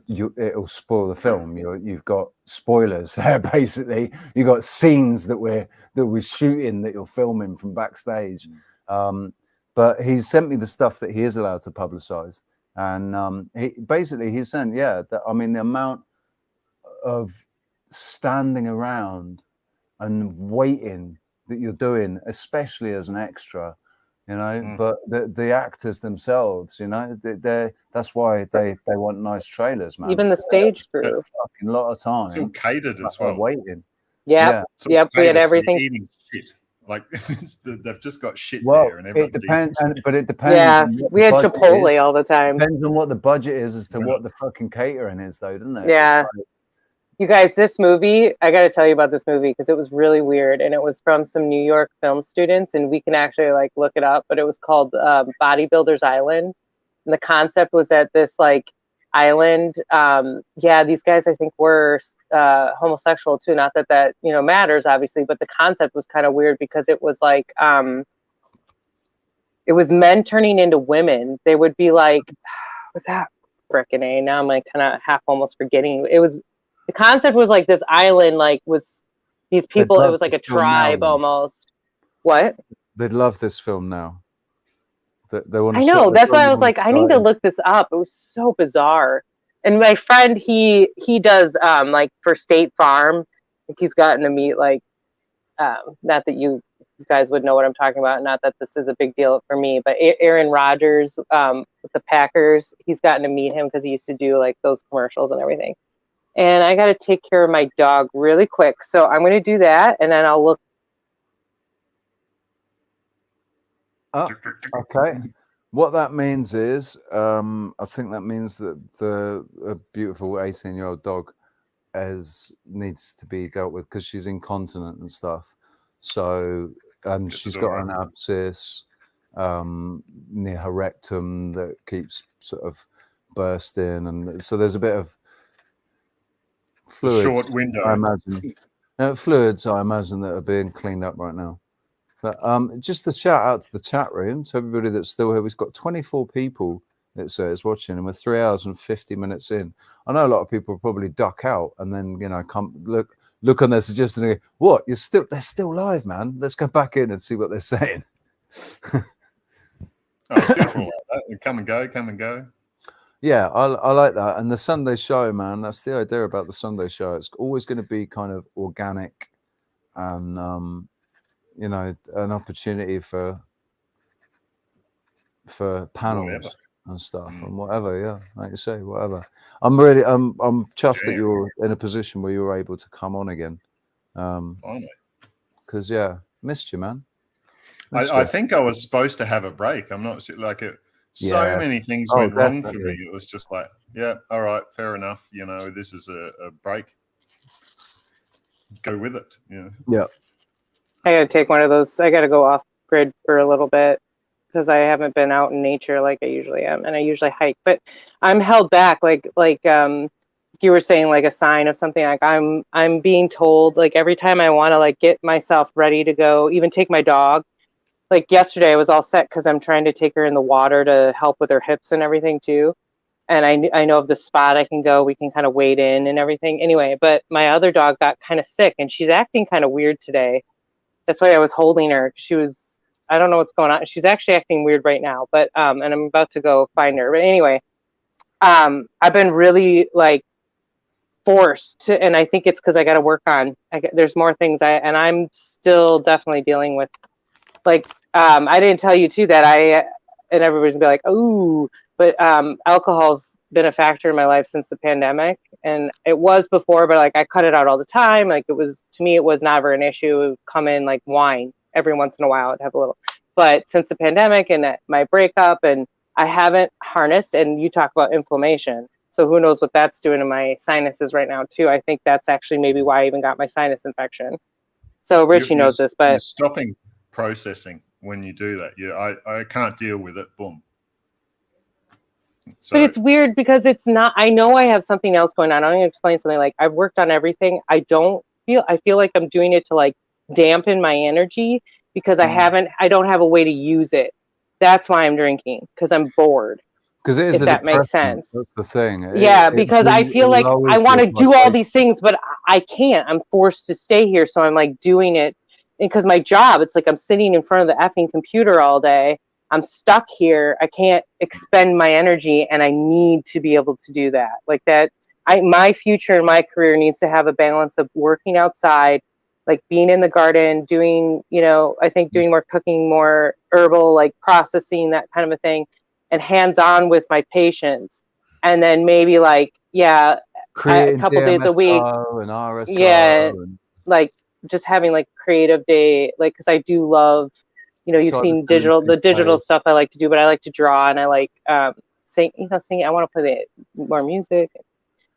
it'll spoil the film. You've got spoilers there. Basically, you've got scenes that we're shooting, that you're filming from backstage. But he's sent me the stuff that he is allowed to publicize, and he's saying, yeah, that, I mean, the amount of standing around and waiting that you're doing, especially as an extra, you know, but the actors themselves, you know, that's why they want nice trailers, man. Even the stage crew, fucking lot of time. It's all catered as well. Waiting. Yeah. Yep. We had everything. Eating shit. Like they've just got shit well, there, and it depends. But it depends. Yeah, we had Chipotle all the time. Depends on what the budget is as to what the fucking catering is, though, doesn't it? Yeah. You guys, this movie, I got to tell you about this movie because it was really weird, and it was from some New York film students, and we can actually like look it up. But it was called Bodybuilders Island, and the concept was that this like island, these guys I think were homosexual too. Not that you know matters, obviously, but the concept was kind of weird because it was like it was men turning into women. They would be like, what's that frickin' A? Now I'm like kind of half almost forgetting. It was. The concept was like this island, like was these people. It was like a tribe almost. What? They'd love this film now. They want. I know. That's why I was like, I need to look this up. It was so bizarre. And my friend, he does like for State Farm. Like he's gotten to meet like, not that you guys would know what I'm talking about. Not that this is a big deal for me, but Aaron Rodgers with the Packers. He's gotten to meet him because he used to do like those commercials and everything. And I got to take care of my dog really quick. So I'm going to do that, and then I'll look. Oh, okay. What that means is, I think that means that the beautiful 18-year-old dog needs to be dealt with because she's incontinent and stuff. So, and she's got an abscess near her rectum that keeps sort of bursting, and so there's a bit of fluids, short window. I imagine. Fluids, I imagine, that are being cleaned up right now. But just a shout out to the chat room, to everybody that's still here. We've got 24 people, it says, watching, and we're 3 hours and 50 minutes in. I know a lot of people probably duck out and then, you know, come look on their suggestion and go, what? They're still live, man. Let's go back in and see what they're saying. Oh, it's beautiful like that. Come and go, come and go. Yeah, I like that. And the Sunday show, man, that's the idea about the Sunday show. It's always going to be kind of organic and, you know, an opportunity for panels and stuff and whatever. Yeah, like you say, whatever. I'm chuffed that you're in a position where you're able to come on again. Finally. Because, missed you, man. I think I was supposed to have a break. I'm not sure, like it. So many things went wrong for me. It was just like, yeah, all right, fair enough. You know, this is a break. Go with it. Yeah. Yeah. I got to take one of those. I got to go off grid for a little bit because I haven't been out in nature like I usually am, and I usually hike. But I'm held back, like you were saying, like a sign of something. Like I'm being told, like every time I want to like get myself ready to go, even take my dog. Like yesterday, I was all set because I'm trying to take her in the water to help with her hips and everything too. And I know of the spot I can go. We can kind of wade in and everything. Anyway, but my other dog got kind of sick, and she's acting kind of weird today. That's why I was holding her. I don't know what's going on. She's actually acting weird right now, but and I'm about to go find her. But anyway, I've been really like forced to, and I think it's because I got to work on. There's more things and I'm still definitely dealing with. Like I didn't tell you too that and everybody's gonna be like, ooh, but alcohol's been a factor in my life since the pandemic, and it was before, but like I cut it out all the time. Like it was, to me, it was never an issue. It would come in like wine every once in a while. I'd have a little, but since the pandemic and my breakup, and I haven't harnessed. And you talk about inflammation, so who knows what that's doing to my sinuses right now too. I think that's actually maybe why I even got my sinus infection. So Richie knows this, but you're stopping processing when you do that. Yeah, I can't deal with it. Boom. So, but it's weird because it's not. I know I have something else going on. I'm gonna explain something. Like I've worked on everything. I feel like I'm doing it to like dampen my energy because I don't have a way to use it. That's why I'm drinking, because I'm bored. Because it is if that makes sense. That's the thing. Yeah, because I feel like I want to do all these things, but I can't. I'm forced to stay here, so I'm like doing it because my job. It's like I'm sitting in front of the effing computer all day. I'm stuck here. I can't expend my energy, and I need to be able to do that. Like that, my future and my career needs to have a balance of working outside, like being in the garden, doing, I think doing more cooking, more herbal, like processing, that kind of a thing, and hands-on with my patients. And then maybe like, a couple days a week. And RSO yeah. And like just having like creative day, like, cause I do love, you've seen the digital stuff I like to do, but I like to draw and I like, sing, singing. I want to play more music.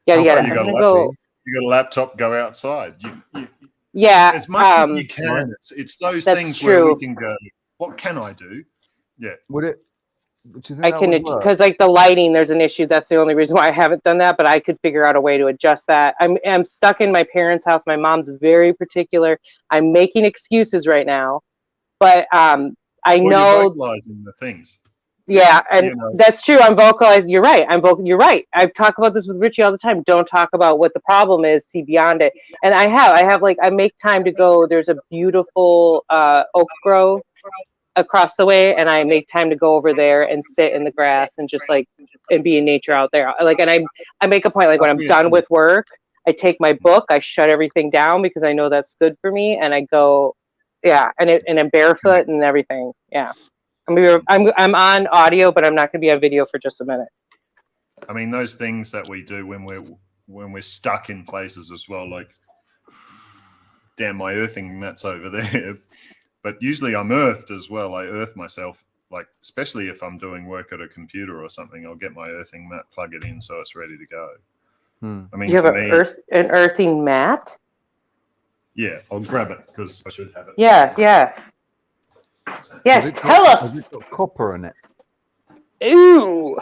Yada, yada. You got a laptop, go outside. Yeah. As much as you can. It's those things where we can go, what can I do? Yeah. Would it? Do you think I can, because like the lighting, there's an issue. That's the only reason why I haven't done that, but I could figure out a way to adjust that. I'm stuck in my parents' house. My mom's very particular. I'm making excuses right now, but I know you're vocalizing the things. Yeah, and that's true. I'm vocalizing. You're right. You're right. I talk about this with Richie all the time. Don't talk about what the problem is. See beyond it. And I have like, I make time to go. There's a beautiful oak grove across the way, and I make time to go over there and sit in the grass and just like and be in nature out there. Like, and I make a point, like when I'm done with work, I take my book, I shut everything down because I know that's good for me, and I go, and I'm barefoot and everything. Yeah, I'm on audio, but I'm not going to be on video for just a minute. I mean, those things that we do when we're stuck in places as well, like, damn, my earthing mat's over there. But usually I'm earthed as well. I earth myself, like, especially if I'm doing work at a computer or something, I'll get my earthing mat, plug it in so it's ready to go. I mean, you have an earthing mat? Yeah, I'll grab it because I should have it. Yeah. Yes, tell us. Has it got copper in it? Ooh.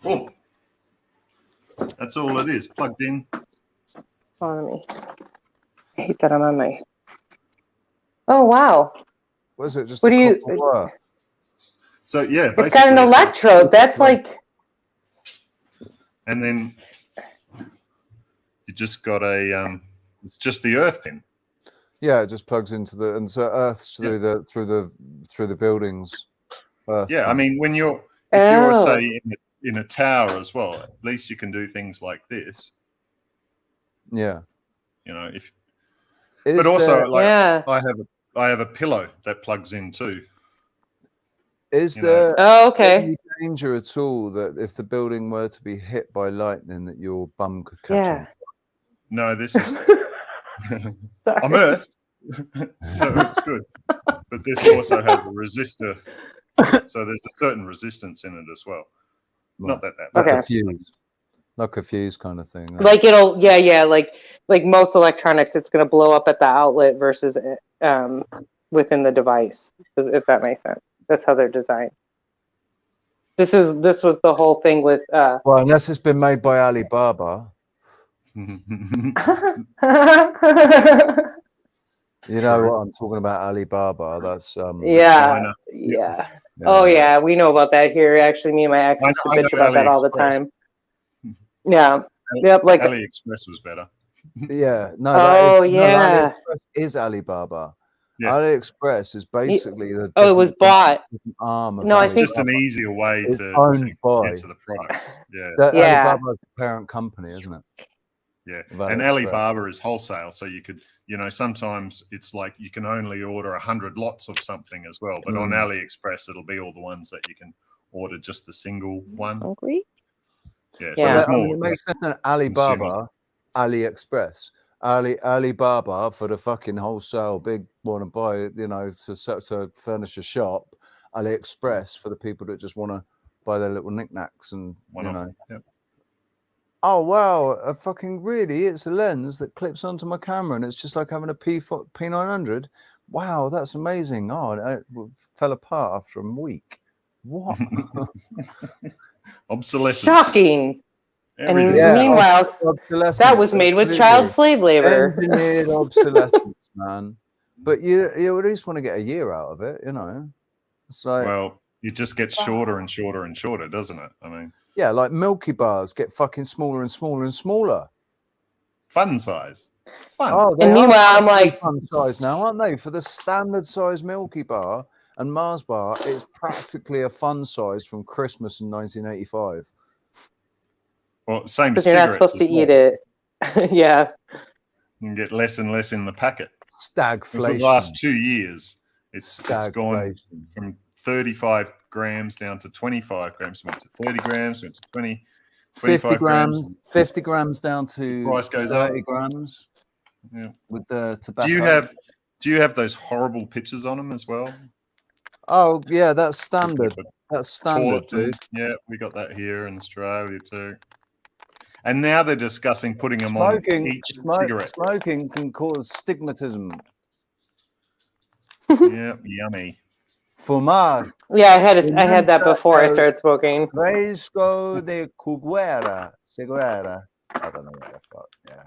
Oh. That's all it is, plugged in. I hate that I'm on my. Oh wow! What is it? Just what do you? So yeah, it's got an electrode. That's like. And then you just got a. It's just the earth pin. Yeah, it just plugs into the and so earth's through the buildings. Yeah, I mean when you're say in a tower as well, at least you can do things like this. Yeah. But also I have a pillow that plugs in too. Is there any danger at all that if the building were to be hit by lightning that your bum could catch on? No, this is I'm earthed, so it's good. But this also has a resistor, so there's a certain resistance in it as well. Not that like a fuse kind of thing. Like it'll like most electronics, it's going to blow up at the outlet versus within the device. If that makes sense, that's how they're designed. This was the whole thing with. Well, unless it's been made by Alibaba. You know what I'm talking about, Alibaba. That's China. Oh yeah, we know about that here. Actually, me and my ex used to bitch about that all the time. Yeah. Like AliExpress was better. Yeah. No. AliExpress is Alibaba. Yeah. AliExpress is basically the. Oh, it was bought. Arm of I think it's just an easier way to get to the products. Yeah. Alibaba's the parent company, isn't it? Yeah. And Alibaba is wholesale, so you could, sometimes it's like you can only order 100 lots of something as well. But on AliExpress, it'll be all the ones that you can order just the single one. Hungry? Yeah. So there's more. It makes sense that Alibaba, AliExpress. Alibaba for the fucking wholesale big want to buy, to furnish a shop. AliExpress for the people that just want to buy their little knickknacks and Yep. Oh wow! It's a lens that clips onto my camera, and it's just like having a P900. Wow, that's amazing! Oh, it fell apart after a week. What? Obsolescence. Shocking. And meanwhile, that was made with child slave labor. Engineered obsolescence, man. but you at least want to get a year out of it, you know. It's like, well, it just gets shorter and shorter and shorter, doesn't it? I mean, yeah, like Milky Bars get fucking smaller and smaller and smaller. Fun size. Fun. Oh, they And are meanwhile, I'm like, fun size now, aren't they? For the standard size Milky Bar and Mars Bar, it's practically a fun size from Christmas in 1985. Well, same because you're not supposed to eat it. Yeah. You can get less and less in the packet. Stagflation. For the last 2 years, it's gone Stagflation. from 35 grams down to 25 grams, went to 30 grams, went to 20, 50 grams, grams. 50 grams down to Price goes 30 up. grams. Yeah. With the tobacco. Do you have those horrible pictures on them as well? Oh yeah, that's standard. That's standard, dude. Yeah, we got that here in Australia too. And now they're discussing putting them on each cigarette. Smoking can cause stigmatism. Yeah, yummy. Fumar. Yeah, I had that before I started smoking. Risco de Seguera. I don't know what the fuck. Yeah.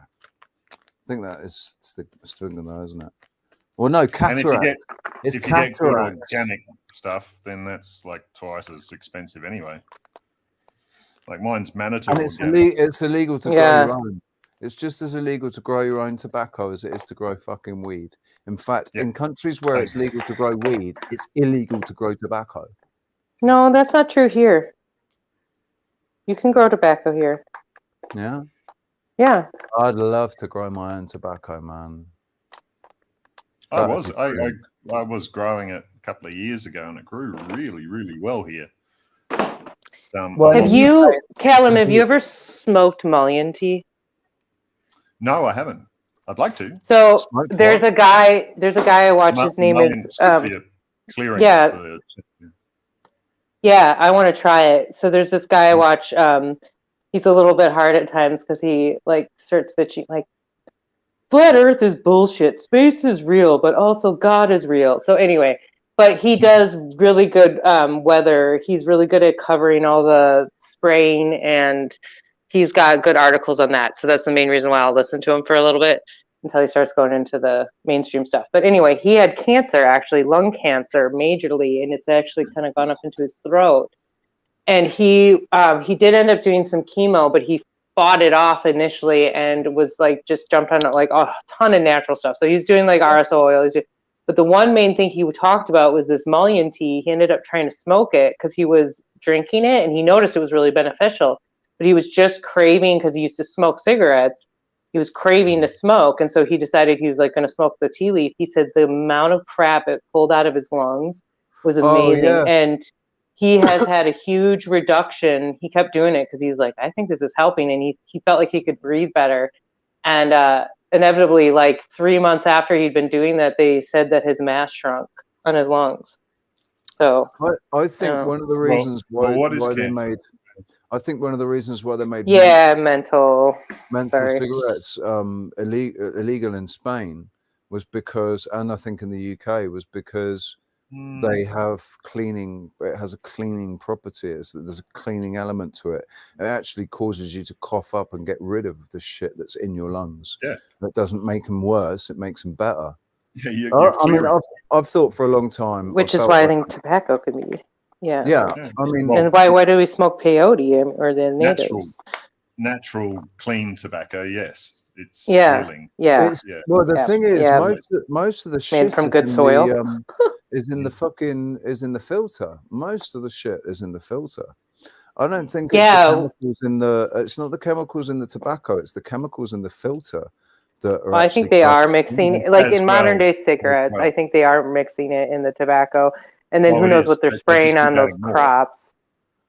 I think that is stigma, isn't it? Well, no, cataract. If you get good organic stuff, then that's like twice as expensive anyway. Like mine's Manitoba. And it's illegal to grow your own. It's just as illegal to grow your own tobacco as it is to grow fucking weed. In fact, in countries where it's legal to grow weed, it's illegal to grow tobacco. No, that's not true here. You can grow tobacco here. Yeah? Yeah. I'd love to grow my own tobacco, man. I was growing it a couple of years ago, and it grew really, really well here. Have you ever smoked mullion tea? No, I haven't. I'd like to. So there's a guy I watch. His name is yeah, I want to try it. So there's this guy I watch. He's a little bit hard at times because he like starts bitching like, flat Earth is bullshit. Space is real, but also God is real. So anyway, but he does really good weather. He's really good at covering all the spraying, and he's got good articles on that. So that's the main reason why I'll listen to him for a little bit until he starts going into the mainstream stuff. But anyway, he had cancer, actually lung cancer, majorly, and it's actually kind of gone up into his throat. And he did end up doing some chemo, but he fought it off initially and was like just jumped on like a ton of natural stuff. So he's doing like RSO oil. But the one main thing he talked about was this mullion tea. He ended up trying to smoke it because he was drinking it and he noticed it was really beneficial. But he was just craving, because he used to smoke cigarettes. He was craving to smoke. And so he decided he was like going to smoke the tea leaf. He said the amount of crap it pulled out of his lungs was amazing. Oh, yeah. And he has had a huge reduction. He kept doing it because he's like, I think this is helping. And he felt like he could breathe better. And inevitably, like 3 months after he'd been doing that, they said that his mass shrunk on his lungs. So I think one of the reasons why they made mental cigarettes illegal in Spain was because, and I think in the UK was because they have cleaning. It has a cleaning property. There's a cleaning element to it. It actually causes you to cough up and get rid of the shit that's in your lungs. Yeah, that doesn't make them worse. It makes them better. Yeah, I mean, I've thought for a long time. Which is why I think tobacco could be. Yeah. I mean, and why do we smoke peyote or the natives? Natural clean tobacco. Yes, it's healing. Well, the thing is, most of the shit made from good soil is in the filter. Most of the shit is in the filter. I don't think it's the chemicals in the. It's not the chemicals in the tobacco. It's the chemicals in the filter that are. I think they are mixing, like in modern day cigarettes. I think they are mixing it in the tobacco, and then who knows what they're spraying on those crops.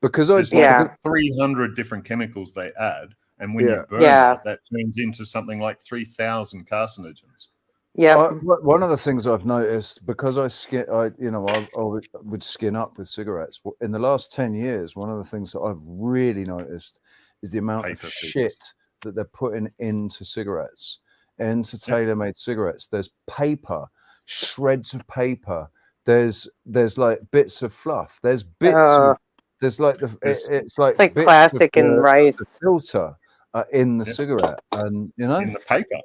Because there's like 300 different chemicals they add, and when you burn it, that turns into something like 3,000 carcinogens. Yeah. One of the things I've noticed, because I would skin up with cigarettes in the last 10 years. One of the things that I've really noticed is the amount of shit that they're putting into cigarettes, into tailor-made cigarettes. There's paper, shreds of paper. There's like bits of fluff. There's bits. There's like it's like plastic and rice filter in the cigarette, and in the paper.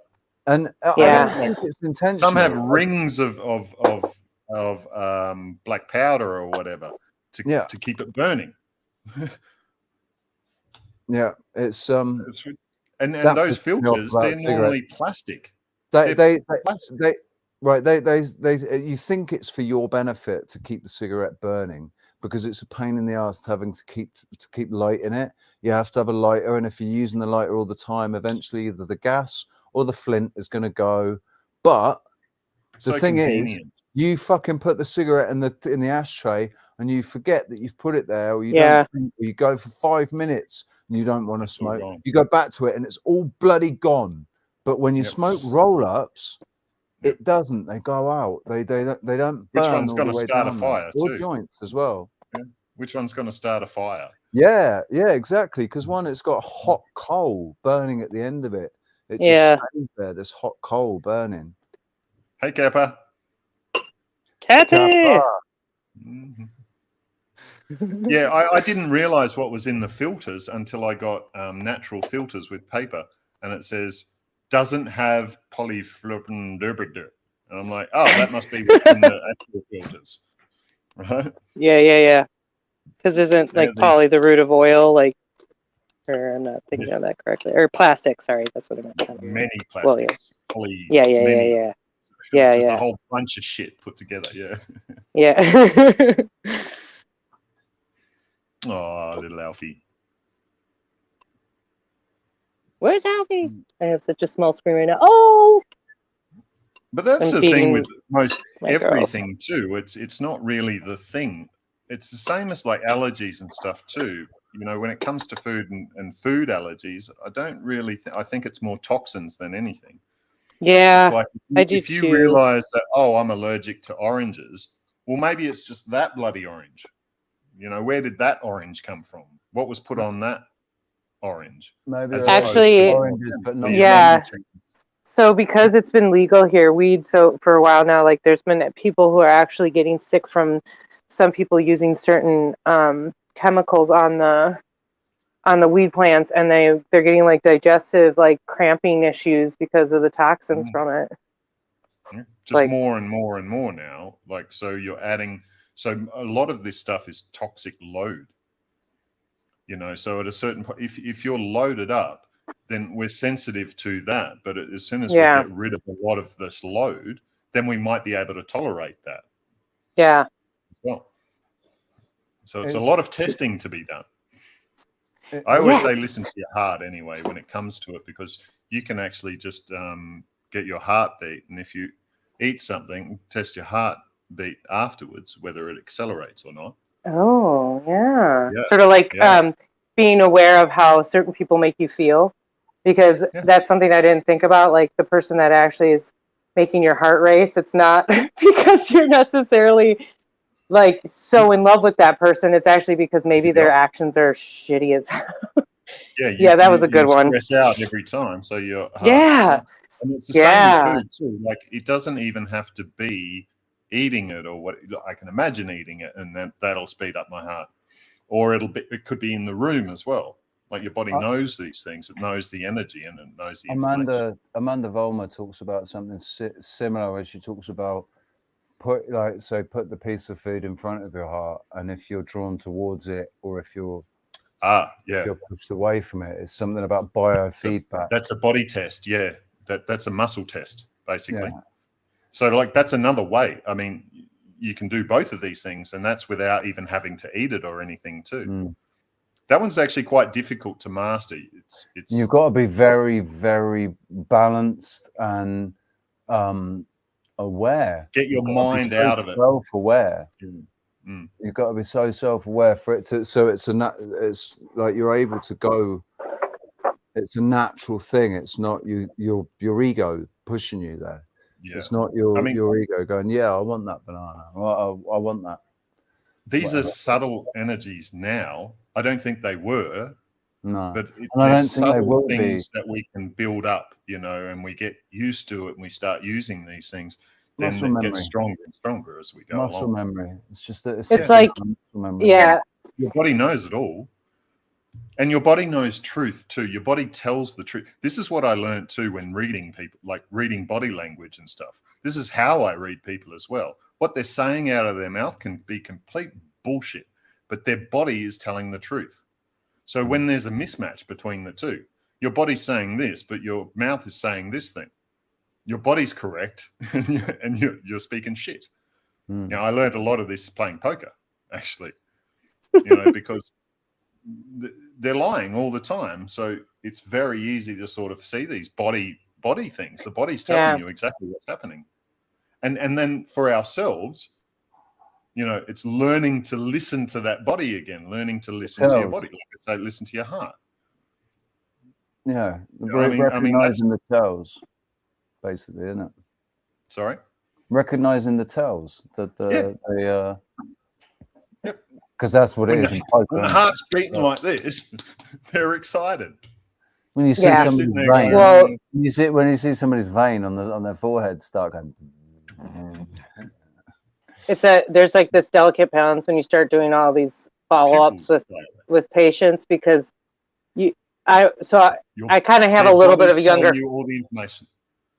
And I Yeah. don't think it's intentional. Some have rings of black powder or whatever to keep it burning. Yeah, it's and that those pisses me off filters, about they're normally plastic. They Plastic. right. They you think it's for your benefit to keep the cigarette burning because it's a pain in the ass to having to keep lighting it. You have to have a lighter, and if you're using the lighter all the time, eventually either the gas or the flint is going to go. But the thing is, you fucking put the cigarette in the ashtray and you forget that you've put it there, or you don't think, or you go for 5 minutes and you don't want to smoke. You go back to it and it's all bloody gone. But when you smoke roll-ups, it doesn't. They go out. They don't burn. Which one's all going the to way start a down fire there. Or too? joints as well. Yeah. Which one's going to start a fire? Yeah, exactly. Because one, it's got hot coal burning at the end of it. It just stays there. This hot coal burning. Hey, Kappa. Kappa. Yeah, I didn't realize what was in the filters until I got natural filters with paper, and it says doesn't have polyfluorine. And I'm like, oh, that must be what's in the actual filters, right? Yeah. Because isn't like poly the root of oil? Like, or I'm not thinking of that correctly. Or plastic. Sorry, that's what I meant. Many plastics. Well, Poly. Yeah. It's just a whole bunch of shit put together. Yeah. Yeah. Oh, little Alfie. Where's Alfie? I have such a small screen right now. Oh. But that's the thing with most everything girls. too. It's not really the thing. It's the same as like allergies and stuff too. You know, when it comes to food and food allergies, I don't really I think it's more toxins than anything. Yeah, it's like if you realize that, oh, I'm allergic to oranges, well, maybe it's just that bloody orange. You know, where did that orange come from? What was put on that orange? Maybe actually, oranges, but not So because it's been legal here, weed, so for a while now, like there's been people who are actually getting sick from some people using certain chemicals on the weed plants, and they're getting like digestive, like cramping issues because of the toxins from it. Yeah. Just more and more and more now. Like, so you're adding, so a lot of this stuff is toxic load. You know, so at a certain point, if you're loaded up, then we're sensitive to that. But as soon as we get rid of a lot of this load, then we might be able to tolerate that. Yeah. As well. So it's a lot of testing to be done. I always say listen to your heart anyway when it comes to it, because you can actually just get your heartbeat. And if you eat something, test your heartbeat afterwards, whether it accelerates or not. Oh, yeah. Sort of like being aware of how certain people make you feel, because that's something I didn't think about. Like the person that actually is making your heart race, it's not because you're necessarily like so in love with that person. It's actually because maybe their actions are shitty as Yeah, that was a good one. Stress out every time, so your heart. And it's the same with food too. Like it doesn't even have to be eating it or what. I can imagine eating it, and that'll speed up my heart. Or it could be in the room as well. Like your body knows these things. It knows the energy and it knows the Amanda Vollmer talks about something similar, where she talks about put the piece of food in front of your heart, and if you're drawn towards it, or if you're if you're pushed away from it, it's something about biofeedback. So that's a body test. Yeah, that's a muscle test basically. So like that's another way. I mean, you can do both of these things, and that's without even having to eat it or anything too. That one's actually quite difficult to master. It's you've got to be very, very balanced and aware. Get your mind out of it. Self-aware. You've got to be so self-aware for it to. So it's like you're able to go. It's a natural thing. It's not your ego pushing you there. Yeah. It's not your ego going, yeah, I want that banana. I want that. These are subtle energies now. I don't think they were. No. But I don't think subtle they will things be. that we can build up, you know, and we get used to it and we start using these things. Then Muscle it gets memory. stronger and stronger as we go Muscle along. memory. It's just that it's like muscle memory. Your body knows it all. And your body knows truth too. Your body tells the truth. This is what I learned too when reading people, like reading body language and stuff. This is how I read people as well. What they're saying out of their mouth can be complete bullshit, but their body is telling the truth. So when there's a mismatch between the two, your body's saying this, but your mouth is saying this thing. Your body's correct, and you're speaking shit. Now, I learned a lot of this playing poker, actually, because they're lying all the time. So it's very easy to sort of see these body things. The body's telling you exactly what's happening. And then for ourselves, it's learning to listen to that body again, learning to listen to your body. Like I say, listen to your heart. Yeah, recognizing the tells, basically, isn't it? Sorry? Recognizing the tells that because that's what it is. When the heart's beating like this, they're excited. When you see somebody's vein, when you see somebody's vein on their forehead start going. There's like this delicate balance when you start doing all these follow-ups with patients, because I kind of have a little bit of a younger. You all the information.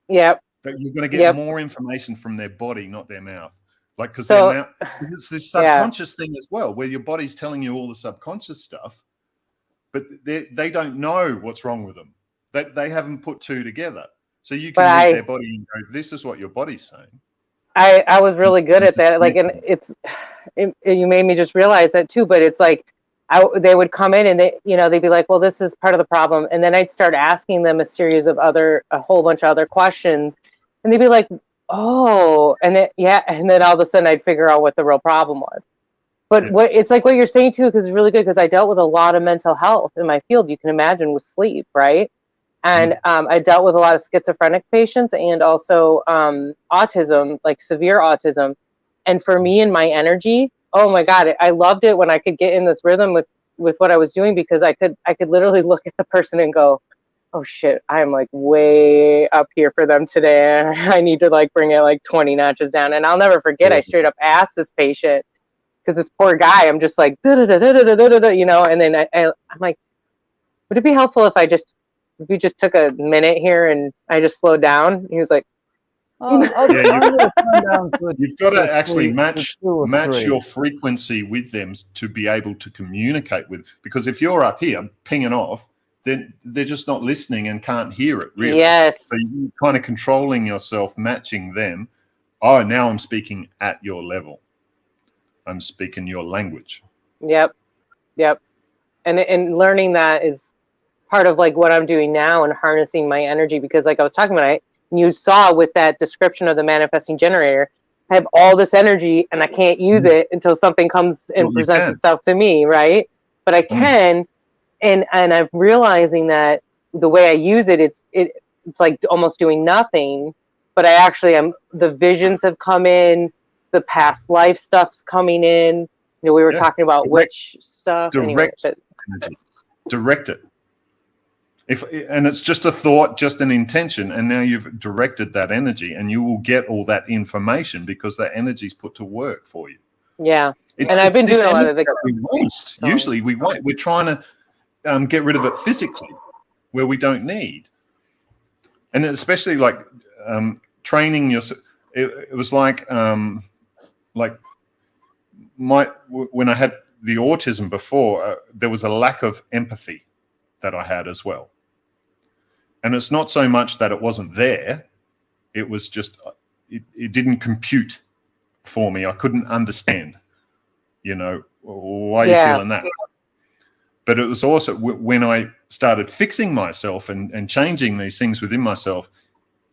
Yep. But you're going to get more information from their body, not their mouth. Like, because their mouth, it's this subconscious thing as well, where your body's telling you all the subconscious stuff, but they don't know what's wrong with them. They haven't put two together. So you can read their body and go, this is what your body's saying. I was really good at that. Like, and you made me just realize that too, but it's like, they would come in and they'd be like, well, this is part of the problem. And then I'd start asking them a whole bunch of other questions, and they'd be like, oh, and then all of a sudden I'd figure out what the real problem was. But it's like what you're saying too, because it's really good, because I dealt with a lot of mental health in my field. You can imagine, with sleep, right? And I dealt with a lot of schizophrenic patients, and also autism, like severe autism. And for me and my energy, oh my God, I loved it when I could get in this rhythm with what I was doing, because I could literally look at the person and go, oh shit, I'm like way up here for them today. I need to like bring it like 20 notches down. And I'll never forget, I straight up asked this patient, because this poor guy, I'm just like, and then I'm like, would it be helpful if we just took a minute here and I just slowed down? He was like, you've got to actually match your frequency with them to be able to communicate with. Because if you're up here pinging off, then they're just not listening and can't hear it, really. Yes. So you're kind of controlling yourself, matching them. Oh, now I'm speaking at your level. I'm speaking your language. Yep. And learning that is part of like what I'm doing now, and harnessing my energy, because like I was talking about, you saw with that description of the manifesting generator, I have all this energy and I can't use it until something comes and presents itself to me, right? But I can, and I'm realizing that the way I use it, it's like almost doing nothing, but I actually am. The visions have come in, the past life stuff's coming in. We were talking about witch stuff. Direct it. And it's just a thought, just an intention, and now you've directed that energy, and you will get all that information because that energy's put to work for you. Yeah, and I've been doing a lot of the. We waste. Usually, we're trying to get rid of it physically, where we don't need. And especially like training yourself. It was like when I had the autism before, there was a lack of empathy that I had as well. And it's not so much that it wasn't there. It was just, it didn't compute for me. I couldn't understand, why are you feeling that? But it was also when I started fixing myself and changing these things within myself,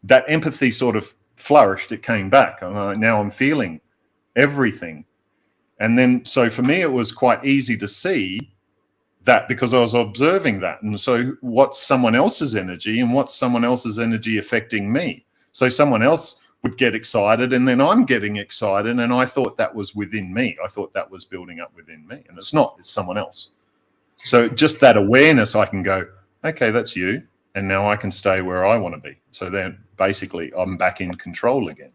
that empathy sort of flourished. It came back. Now I'm feeling everything. And then, so for me, it was quite easy to see that, because I was observing that. And so what's someone else's energy, and what's someone else's energy affecting me? So someone else would get excited, and then I'm getting excited, and I thought that was within me. I thought that was building up within me, and it's not. It's someone else. So just that awareness, I can go, okay, that's you, and now I can stay where I want to be. So then basically I'm back in control again.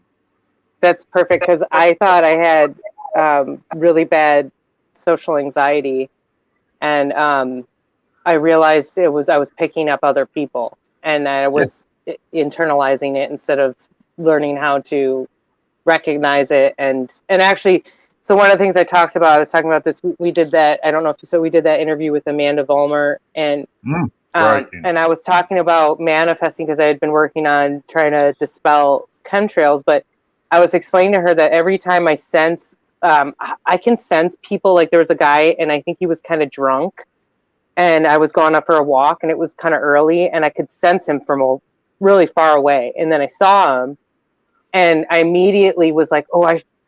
That's perfect, because I thought I had really bad social anxiety. And I realized I was picking up other people, and I was internalizing it instead of learning how to recognize it. And actually, so one of the things I talked about, I was talking about this. We did that. I don't know if you saw. We did that interview with Amanda Vollmer, and and I was talking about manifesting because I had been working on trying to dispel chemtrails, but I was explaining to her that every time I sense, I can sense people. Like there was a guy, and I think he was kind of drunk, and I was going up for a walk, and it was kind of early, and I could sense him from really far away, and then I saw him, and I immediately was like, oh,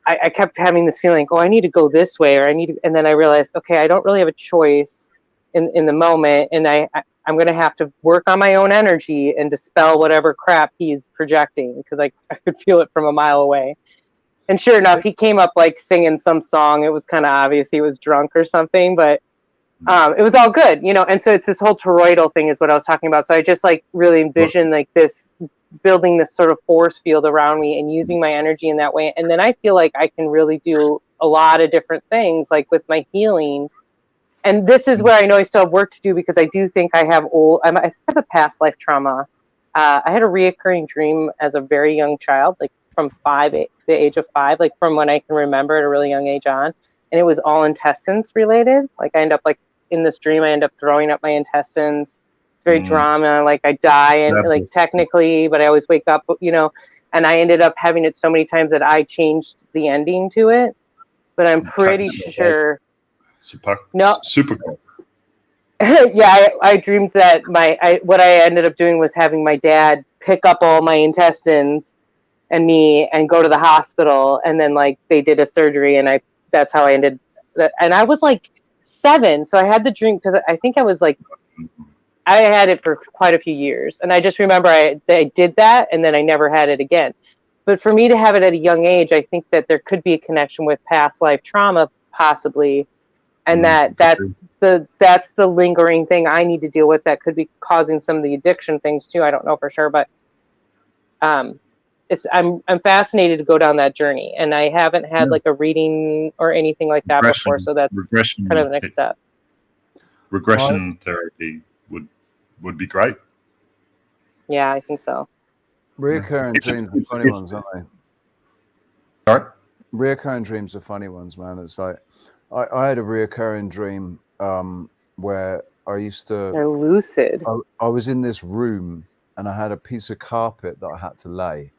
I kept having this feeling, oh, I need to go this way, or I need to, and then I realized, okay, I don't really have a choice in the moment, and I'm going to have to work on my own energy and dispel whatever crap he's projecting, because I could feel it from a mile away. And sure enough, he came up like singing some song. It was kind of obvious he was drunk or something, but it was all good, you know. And so it's this whole toroidal thing is what I was talking about. So I just like really envision like this, building this sort of force field around me and using my energy in that way. And then I feel like I can really do a lot of different things, like with my healing. And this is where I know I still have work to do, because I do think I have I have a past life trauma. I had a reoccurring dream as a very young child, like from the age of 5, like from when I can remember at a really young age on. And it was all intestines related. Like I end up like in this dream, I end up throwing up my intestines. It's very drama. Like I die and like technically, but I always wake up, you know, and I ended up having it so many times that I changed the ending to it. But I'm pretty sure. Super cool. Yeah, I dreamed that what I ended up doing was having my dad pick up all my intestines and me and go to the hospital, and then like they did a surgery, and that's how I ended. And I was like 7, so I had the dream because I think I was like, I had it for quite a few years, and I just remember I did that, and then I never had it again. But for me to have it at a young age, I think that there could be a connection with past life trauma, possibly. And that's the lingering thing I need to deal with that could be causing some of the addiction things too. I don't know for sure, but I'm fascinated to go down that journey, and I haven't had like a reading or anything like that before, so that's kind of the next step. Regression therapy would be great. Yeah, I think so. Reoccurring dreams are funny ones, aren't they? Sorry? Reoccurring dreams are funny ones, man. It's like I had a reoccurring dream where I used to. They're lucid. I was in this room and I had a piece of carpet that I had to lay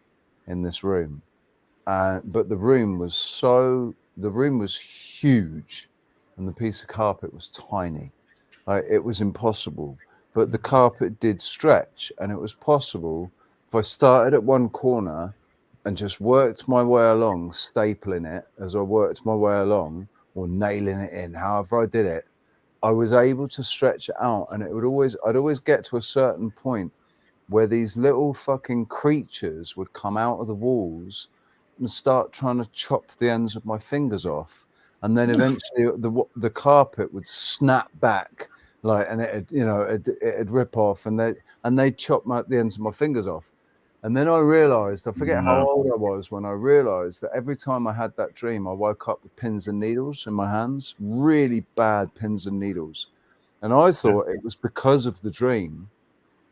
in this room, but the room was huge, and the piece of carpet was tiny. Like it was impossible, but the carpet did stretch, and it was possible if I started at one corner and just worked my way along, stapling it as I worked my way along, or nailing it in, however I did it, I was able to stretch it out, and I'd always get to a certain point where these little fucking creatures would come out of the walls and start trying to chop the ends of my fingers off, and then eventually the carpet would snap back, like, and it'd rip off, and they'd chop the ends of my fingers off. And then I realized, I forget how old I was when I realized that every time I had that dream, I woke up with pins and needles in my hands, really bad pins and needles. And I thought it was because of the dream.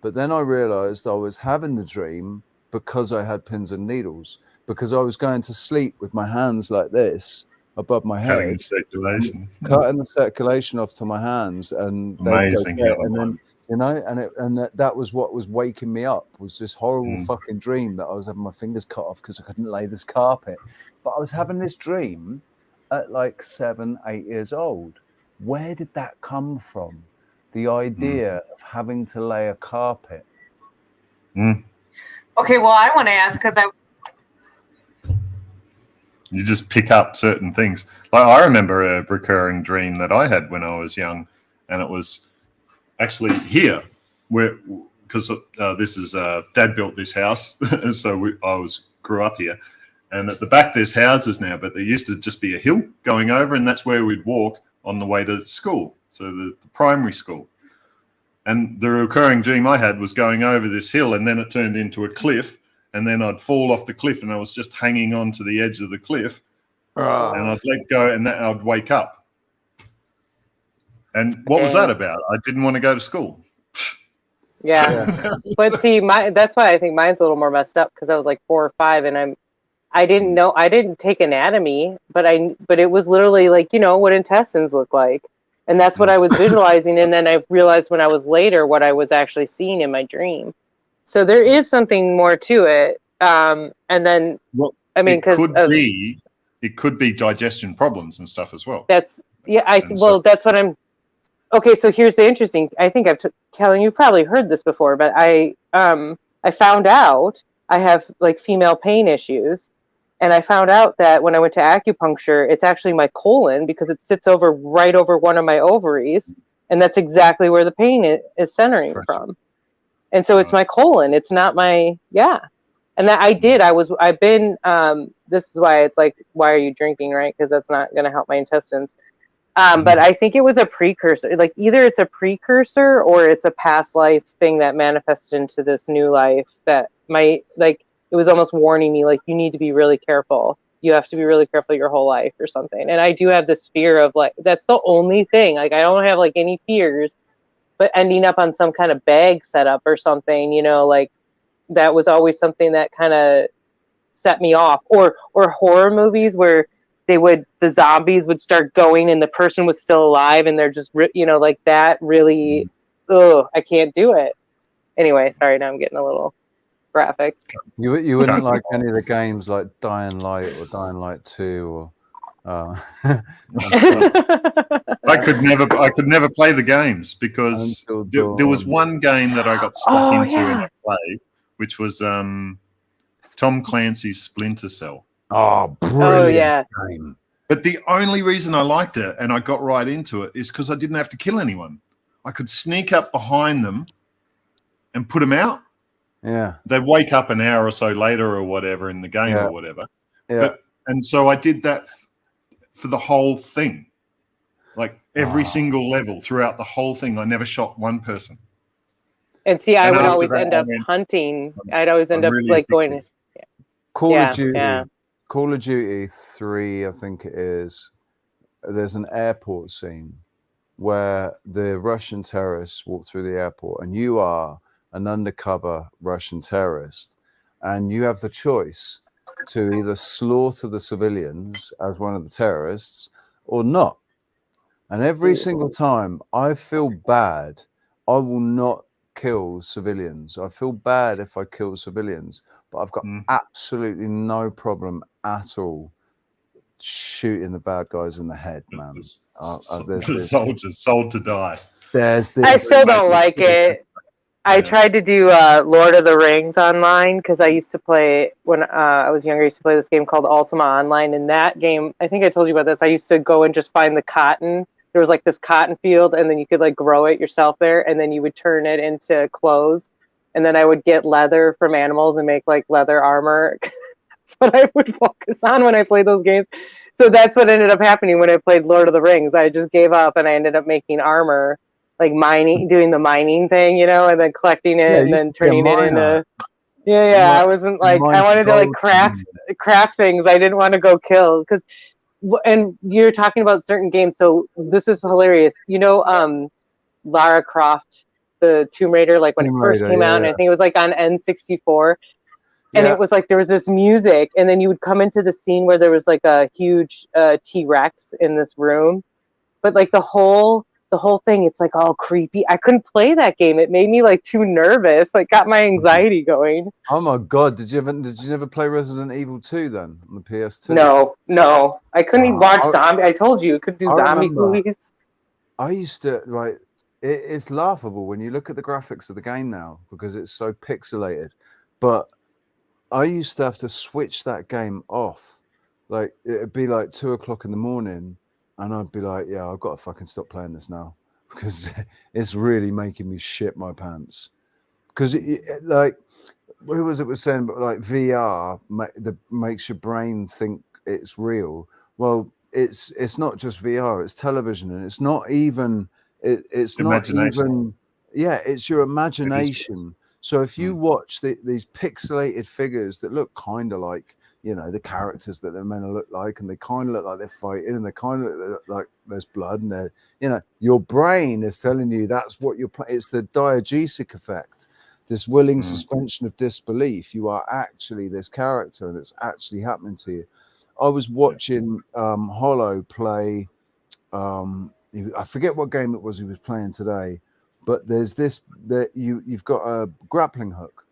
But then I realized I was having the dream because I had pins and needles, because I was going to sleep with my hands like this above my head, cutting the circulation off to my hands, and amazing. And then, you know, and that was what was waking me up, was this horrible fucking dream that I was having my fingers cut off because I couldn't lay this carpet. But I was having this dream at like 7, 8 years old. Where did that come from? The idea of having to lay a carpet. Okay, well, I want to ask because you just pick up certain things. Like I remember a recurring dream that I had when I was young, and it was actually here, because this is Dad built this house, so I grew up here, and at the back there's houses now, but there used to just be a hill going over, and that's where we'd walk on the way to school, so the primary school. And the recurring dream I had was going over this hill, and then it turned into a cliff. And then I'd fall off the cliff, and I was just hanging on to the edge of the cliff, and I'd let go, and then I'd wake up. And what was that about? I didn't want to go to school. Yeah. But see, that's why I think mine's a little more messed up, because I was like 4 or 5, and I didn't take anatomy, but it was literally like, you know, what intestines look like. And that's what I was visualizing. And then I realized when I was later what I was actually seeing in my dream. So there is something more to it. And then, I mean, because it could be digestion problems and stuff as well. That's that's what I'm. Okay, so here's the interesting. I think Kellen, you probably heard this before, but I found out I have like female pain issues. And I found out that when I went to acupuncture, it's actually my colon, because it sits right over one of my ovaries. And that's exactly where the pain is centering from. And so it's my colon. It's not my, And that I've been, this is why it's like, why are you drinking, right? Because that's not going to help my intestines. But I think it was a precursor. Like either it's a precursor or it's a past life thing that manifested into this new life that it was almost warning me, like, you need to be really careful. You have to be really careful your whole life or something. And I do have this fear of like, that's the only thing. Like, I don't have like any fears, but ending up on some kind of bag setup or something, you know, like that was always something that kind of set me off. Or horror movies where the zombies would start going and the person was still alive and they're just, you know, like that really, I can't do it. Anyway, sorry, now I'm getting a little graphic. You wouldn't like any of the games like Dying Light or Dying Light 2 or I could never play the games because there was one game that I got stuck into and played, which was Tom Clancy's Splinter Cell. Oh, brilliant game. But the only reason I liked it and I got right into it is because I didn't have to kill anyone. I could sneak up behind them and put them out. Yeah. They'd wake up an hour or so later or whatever in the game or whatever. Yeah. And so I did that for the whole thing. Like every single level throughout the whole thing. I never shot one person. And see, I would always end up hunting. I'd always end up like going. Call of Duty 3, I think it is. There's an airport scene where the Russian terrorists walk through the airport and you are an undercover Russian terrorist, and you have the choice to either slaughter the civilians as one of the terrorists or not. And every single time I feel bad, I will not kill civilians. I feel bad if I kill civilians, but I've got absolutely no problem at all shooting the bad guys in the head, man. The soldiers sold to die. I still don't like it. I tried to do Lord of the Rings online because I used to play when I was younger. I used to play this game called Ultima Online. In that game, I think I told you about this. I used to go and just find the cotton. There was like this cotton field, and then you could like grow it yourself there, and then you would turn it into clothes. And then I would get leather from animals and make like leather armor. That's what I would focus on when I played those games. So that's what ended up happening when I played Lord of the Rings. I just gave up and I ended up making armor. Like doing the mining thing, you know, and then collecting it and then turning it into. I wasn't like I wanted to like craft things. I didn't want to go kill because, and you're talking about certain games. So this is hilarious. You know, Lara Croft, the Tomb Raider, like when it first came out, and I think it was like on N64, and it was like there was this music, and then you would come into the scene where there was like a huge T-Rex in this room, but like the whole thing, it's like all creepy. I couldn't play that game. It made me like too nervous. Like got my anxiety going. Oh my god! Did you never play Resident Evil 2 then on the PS2? No. I couldn't even watch zombie. I told you could do zombie movies. I used to it's laughable when you look at the graphics of the game now because it's so pixelated. But I used to have to switch that game off. Like it'd be like 2 o'clock in the morning. And I'd be like, yeah, I've got to fucking stop playing this now because it's really making me shit my pants. Because like, who was it was saying, but like VR makes your brain think it's real. Well, it's not just VR; it's television, and it's not even. It's not even. Yeah, it's your imagination. So if you watch these pixelated figures that look kind of like you know, the characters that they're meant to look like, and they kind of look like they're fighting, and they kind of look like there's blood, and they're, you know, your brain is telling you that's what you're playing. It's the diegesic effect, this willing suspension of disbelief. You are actually this character, and it's actually happening to you. I was watching Hollow play. I forget what game it was he was playing today, but there's this that you've got a grappling hook,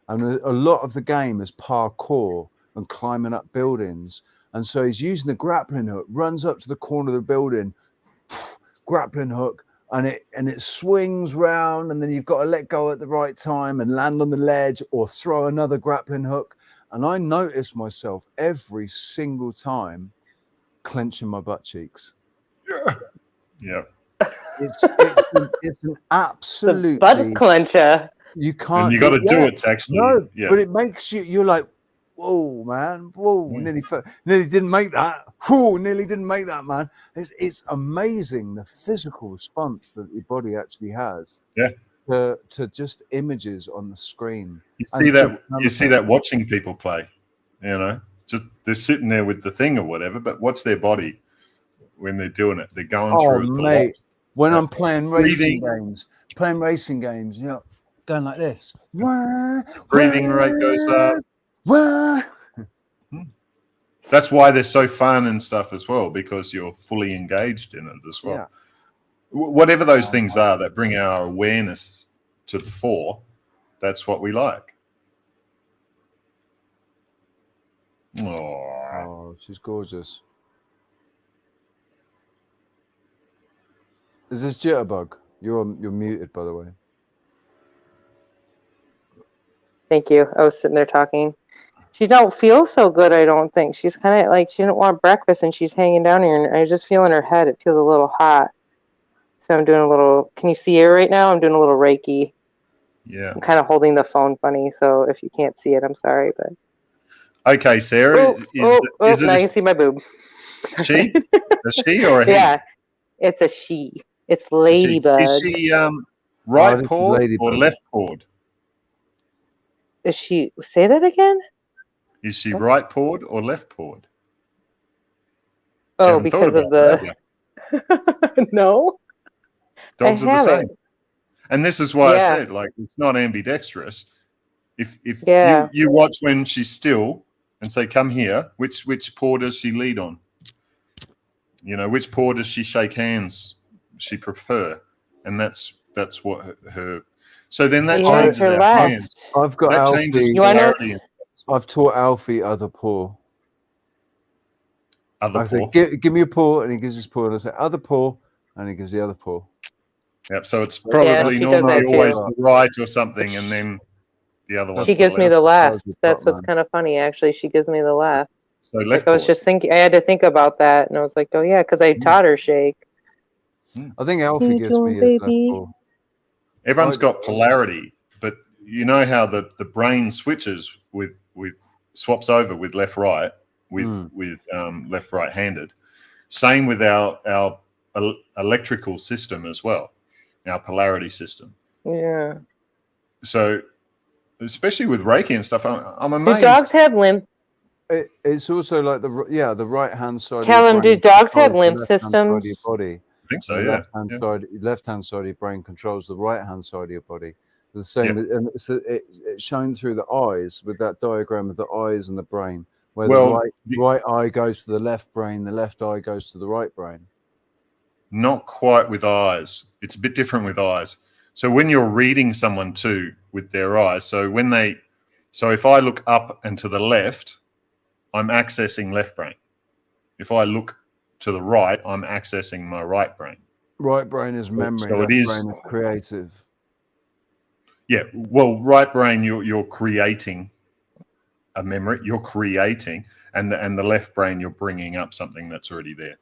and a lot of the game is parkour and climbing up buildings. And so he's using the grappling hook, runs up to the corner of the building, grappling hook, and it swings round, and then you've got to let go at the right time and land on the ledge or throw another grappling hook. And I notice myself every single time clenching my butt cheeks. Yeah. It's an absolute butt clencher. You can't. And you got to do it to actually. No, yeah. but it makes you're like, whoa, man, whoa, nearly didn't make that. Whoa, nearly didn't make that, man. It's amazing the physical response that your body actually has. Yeah. To just images on the screen. You see that watching people play, you know, just they're sitting there with the thing or whatever, but watch their body when they're doing it. They're going through it. Mate, when I'm playing racing games, you know, going like this. Breathing rate goes up. That's why they're so fun and stuff as well, because you're fully engaged in it as well. Yeah. Whatever those things are that bring our awareness to the fore, that's what we like. Oh, she's gorgeous. Is this Jitterbug? You're muted, by the way. Thank you. I was sitting there talking. She don't feel so good, I don't think. She's kind of like she didn't want breakfast, and she's hanging down here, and I just feel in her head it feels a little hot. So I'm doing a little, can you see it right now? I'm doing a little Reiki. Yeah. I'm kind of holding the phone funny, so if you can't see it, I'm sorry. But okay, Sarah. Now you can see my boob. She? A she or a he? Yeah, it's a she. It's Ladybug. Is she right pawed or left pawed? Is she, say that again? Is she right pawed or left pawed? Oh, because of the... No. Dogs are the same. And this is why I said, like, it's not ambidextrous. If you watch when she's still and say, come here, which paw does she lead on? You know, which paw does she shake hands she prefer? And that's what her so then that changes our hands. I've got that Alfie. I've taught Alfie other paw. Other I paw. Say, give me a paw, and he gives his paw, and I say other paw, and he gives the other paw. Yep. So it's probably normally always the right or something, and then the other one. She gives me the left. That's what's kind of funny, actually. She gives me the left. So left. Like I was just thinking, I had to think about that, and I was like, oh yeah, because I taught her shake. I think Alfie gives me his left paw. Everyone's got polarity, but you know how the brain switches with swaps over with left right with left right handed. Same with our electrical system as well, our polarity system. Yeah. So, especially with Reiki and stuff, I'm amazed. Do dogs have lymph? It's also like the right hand side. Callum, do dogs have lymph systems? I think so. Yeah. Left hand side of your brain controls the right hand side of your body. The same, and it's shown through the eyes with that diagram of the eyes and the brain, where the right eye goes to the left brain, the left eye goes to the right brain. Not quite with eyes. It's a bit different with eyes. So when you're reading someone too with their eyes, so if I look up and to the left, I'm accessing left brain. If I look to the right, I'm accessing my right brain. Right brain is memory. So it is brain is creative. Yeah, well, right brain, you're creating a memory. You're creating, and the left brain, you're bringing up something that's already there.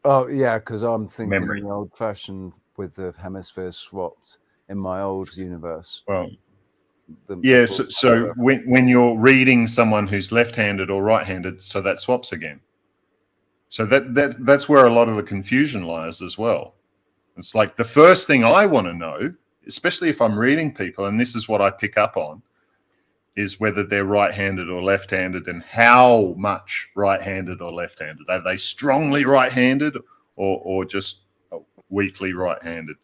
Oh yeah, because I'm thinking in the old fashioned with the hemispheres swapped in my old universe. Well, so when you're reading someone who's left-handed or right-handed, so that swaps again. So that's where a lot of the confusion lies as well. It's like the first thing I want to know, especially if I'm reading people, and this is what I pick up on, is whether they're right-handed or left-handed, and how much right-handed or left-handed. Are they strongly right-handed or just weakly right-handed?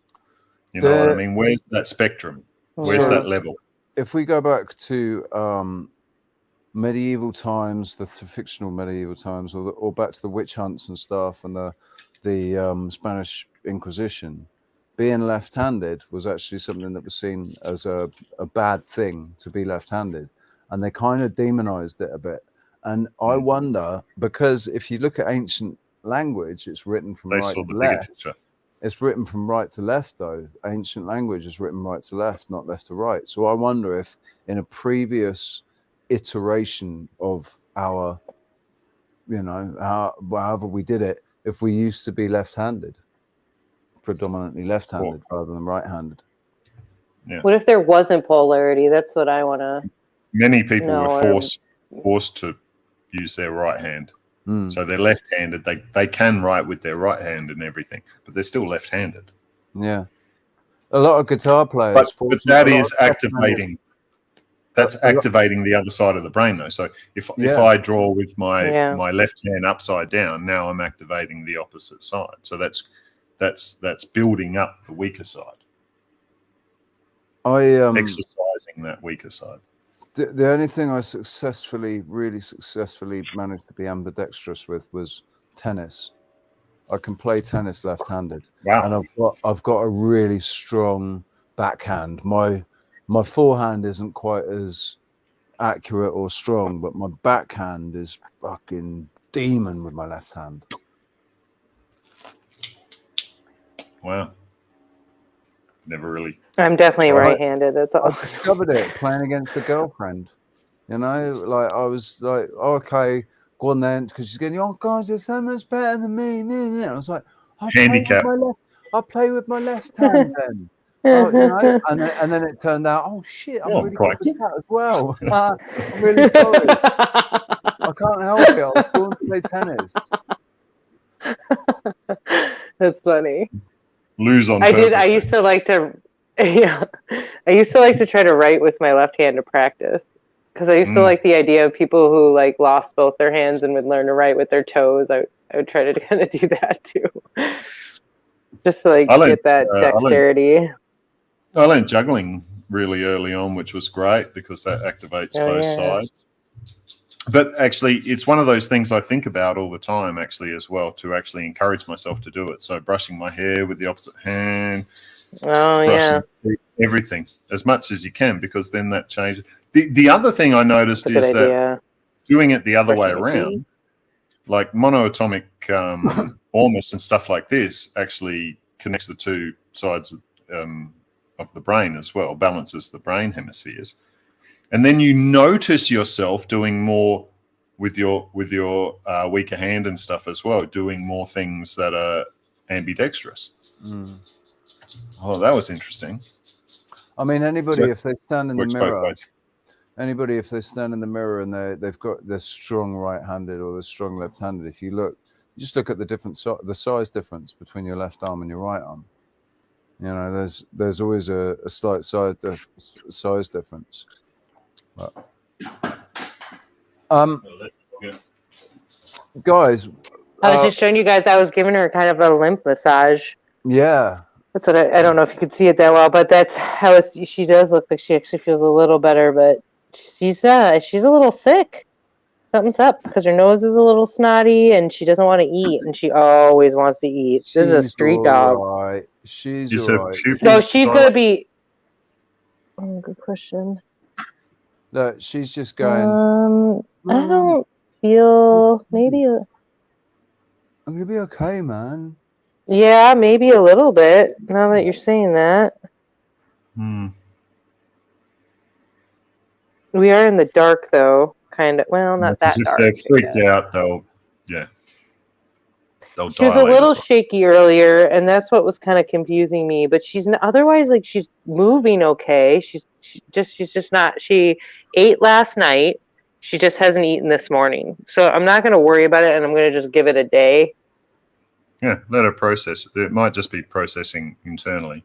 You know what I mean? Where's that spectrum? Where's that level? If we go back to medieval times, the fictional medieval times, or back to the witch hunts and stuff, and the Spanish Inquisition, being left-handed was actually something that was seen as a bad thing, to be left-handed, and they kind of demonized it a bit. And I wonder, because if you look at ancient language, it's written from right to left. It's written from right to left, though. Ancient language is written right to left, not left to right. So I wonder if in a previous iteration of our, however we did it, if we used to be left-handed, predominantly left-handed rather than right-handed. Yeah. What if there wasn't polarity? That's what I want to. Many people were forced to use their right hand. So they're left-handed. They can write with their right hand and everything, but they're still left-handed. Yeah. A lot of guitar players. But that is activating. That's activating the other side of the brain, though. So if I draw with my left hand upside down, now I'm activating the opposite side. So that's building up the weaker side. Exercising that weaker side. The only thing I really successfully managed to be ambidextrous with was tennis. I can play tennis left-handed. Wow. And I've got a really strong backhand. My forehand isn't quite as accurate or strong, but my backhand is fucking demon with my left hand. Wow. Never really. I'm definitely right-handed. That's all. I discovered it playing against a girlfriend. Like I was like, oh, okay, go on then, because she's going, oh, guys, you're so much better than me. And I was like, I'll play with my left hand then. And then it turned out, oh shit, I'm really good at that as well. I'm really sorry. I can't help it. I was born to play tennis. That's funny. Lose on. I used to like to, I used to like to try to write with my left hand to practice, because I used to like the idea of people who like lost both their hands and would learn to write with their toes. I would try to kind of do that too, just to get that dexterity. I learned juggling really early on, which was great because that activates both sides. But actually, it's one of those things I think about all the time, actually, as well, to actually encourage myself to do it. So brushing my hair with the opposite hand. Everything as much as you can, because then that changes. The other thing I noticed is that doing it the other way around, like monoatomic ormus and stuff like this, actually connects the two sides of the brain as well, balances the brain hemispheres. And then you notice yourself doing more with your weaker hand and stuff as well, doing more things that are ambidextrous. Oh, that was interesting. I mean, anybody if they stand in the mirror, and they've got the strong right-handed or the strong left-handed. If you just look at the size difference between your left arm and your right arm. There's always a slight size difference. But, guys, I was just showing you guys. I was giving her kind of a lymph massage. Yeah, that's what I don't know if you could see it that well, but that's how she does look like she actually feels a little better. But she's a little sick. Something's up because her nose is a little snotty and she doesn't want to eat, and she always wants to eat. This is a street dog. Right. She's all right. No, she's gonna be. Oh, good question. Look, she's just going. I don't feel maybe. I'm gonna be okay, man. Yeah, maybe a little bit. Now that you're saying that. We are in the dark, though. Kind of. Well, not that dark. If they're freaked out, they'll she was a little shaky earlier, and that's what was kind of confusing me. But she's otherwise she's moving okay. She's just not. She ate last night. She just hasn't eaten this morning. So I'm not going to worry about it, and I'm going to just give it a day. Yeah, let her process. It might just be processing internally.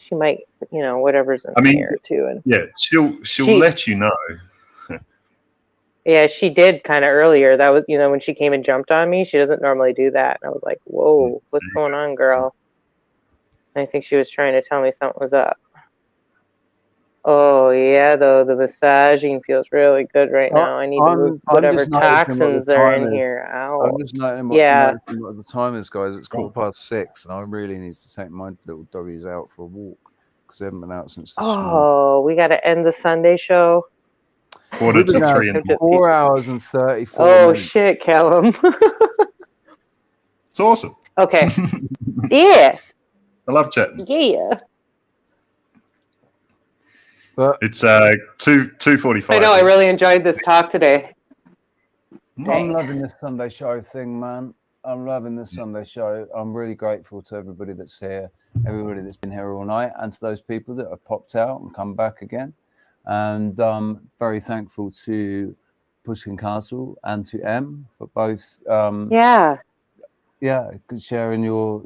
she might, you know, whatever's in I mean, here too. And yeah, she'll let you know. yeah, she did kind of earlier. That was, you know, when she came and jumped on me. She doesn't normally do that. And I was like, whoa, what's going on, girl? And I think she was trying to tell me something was up. Oh yeah, though the massaging feels really good right now. I need to move whatever toxins are in here out. I'm just noticing what the time is, guys. It's 6:15, and I really need to take my little doggies out for a walk because they haven't been out since this morning. Oh, we got to end the Sunday show. 2:45. 4 hours and 34 Oh minutes. shit, Callum. It's awesome. Okay. Yeah. I love chatting. Yeah. But it's 2:45. I know. I really enjoyed this talk today. I'm loving this Sunday show thing, man. I'm loving this Sunday show. I'm really grateful to everybody that's here, everybody that's been here all night, and to those people that have popped out and come back again. And very thankful to Pushkin Castle and to M for both. Sharing your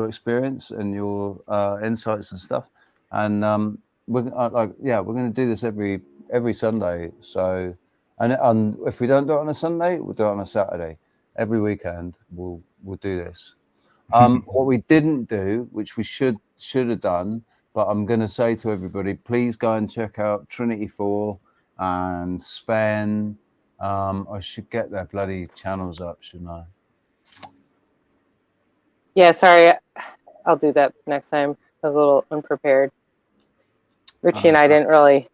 experience and your insights and stuff. And we're going to do this every Sunday. So, and if we don't do it on a Sunday, we'll do it on a Saturday. Every weekend we'll do this. What we didn't do, which we should have done, but I'm going to say to everybody, please go and check out Trinity 4 and Sven. I should get their bloody channels up, shouldn't I? Yeah, sorry. I'll do that next time. I was a little unprepared. Richie and I didn't really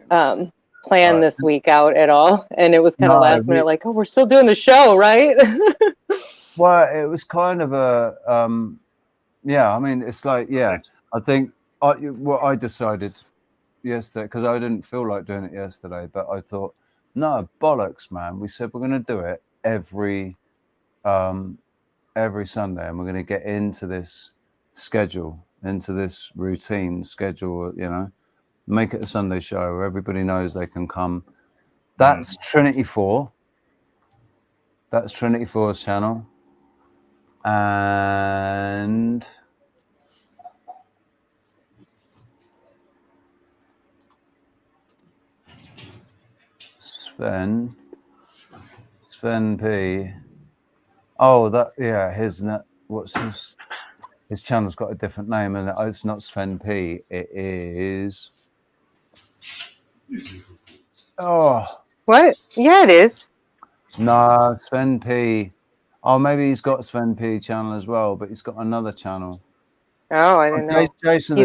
plan this week out at all. And it was kind of last minute, like, oh, we're still doing the show, right? Well, it was kind of a, I mean, it's like, I think I decided yesterday, because I didn't feel like doing it yesterday, but I thought, no, bollocks, man. We said we're going to do it every Sunday, and we're going to get into this schedule, into this routine schedule, you know, make it a Sunday show where everybody knows they can come. That's Trinity 4. That's Trinity 4's channel. And Sven P. Oh, his channel's got a different name, and it's not Sven P. It is. Oh. What? Yeah, it is. No, Sven P. Oh, maybe he's got Sven P channel as well, but he's got another channel. Oh, I didn't know. Jason, no,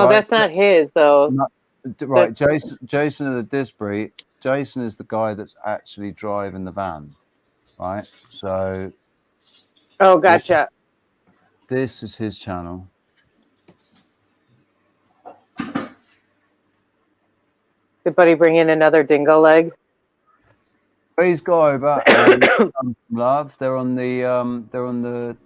right? That's not his though. Right, Jason of the Disbury. Jason is the guy that's actually driving the van, right? So. Oh, gotcha. This is his channel. Did Buddy bring in another dingo leg? Please go over love. They're on the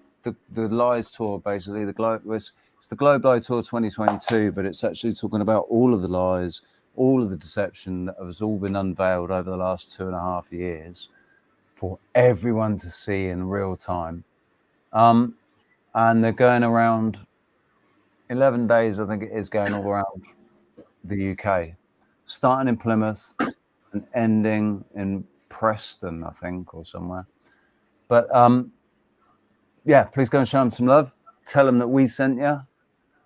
Lies tour, basically. It's the Globe Live Tour 2022, but it's actually talking about all of the lies, all of the deception that has all been unveiled over the last 2.5 years for everyone to see in real time. And they're going around 11 days, I think it is, going all around the UK, starting in Plymouth and ending in Preston, I think, or somewhere. But please go and show them some love. Tell them that we sent you.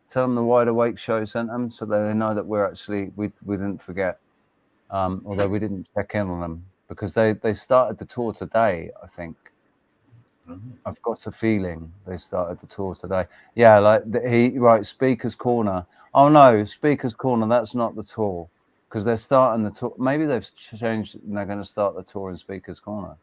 Tell them the Wide Awake show sent them, so that they know that we're actually we didn't forget. Although we didn't check in on them because they started the tour today, I think. I've got a feeling they started the tour today. Yeah, like Speaker's Corner. Oh no, Speaker's Corner. That's not the tour because they're starting the tour. Maybe they've changed and they're going to start the tour in Speaker's Corner.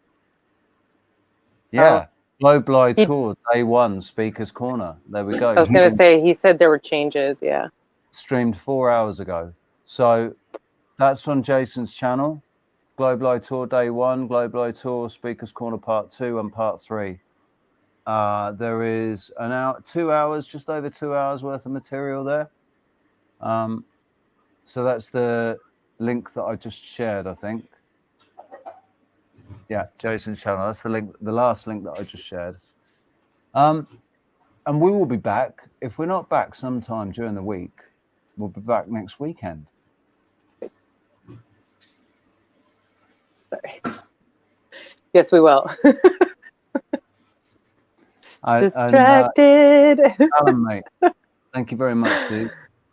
Yeah, Globe Live Tour Day 1, Speaker's Corner. There we go. I was going to say he said there were changes. Yeah, streamed 4 hours ago. So that's on Jason's channel. Globe Live Tour Day 1, Globe Live Tour Speaker's Corner Part 2 and Part 3. There is 2 hours, just over 2 hours worth of material there. So that's the link that I just shared, I think. Yeah, Jason's channel. That's the link, the last link that I just shared. And we will be back. If we're not back sometime during the week, we'll be back next weekend. Sorry. Yes, we will. Distracted. Alan, mate, thank you very much, dude.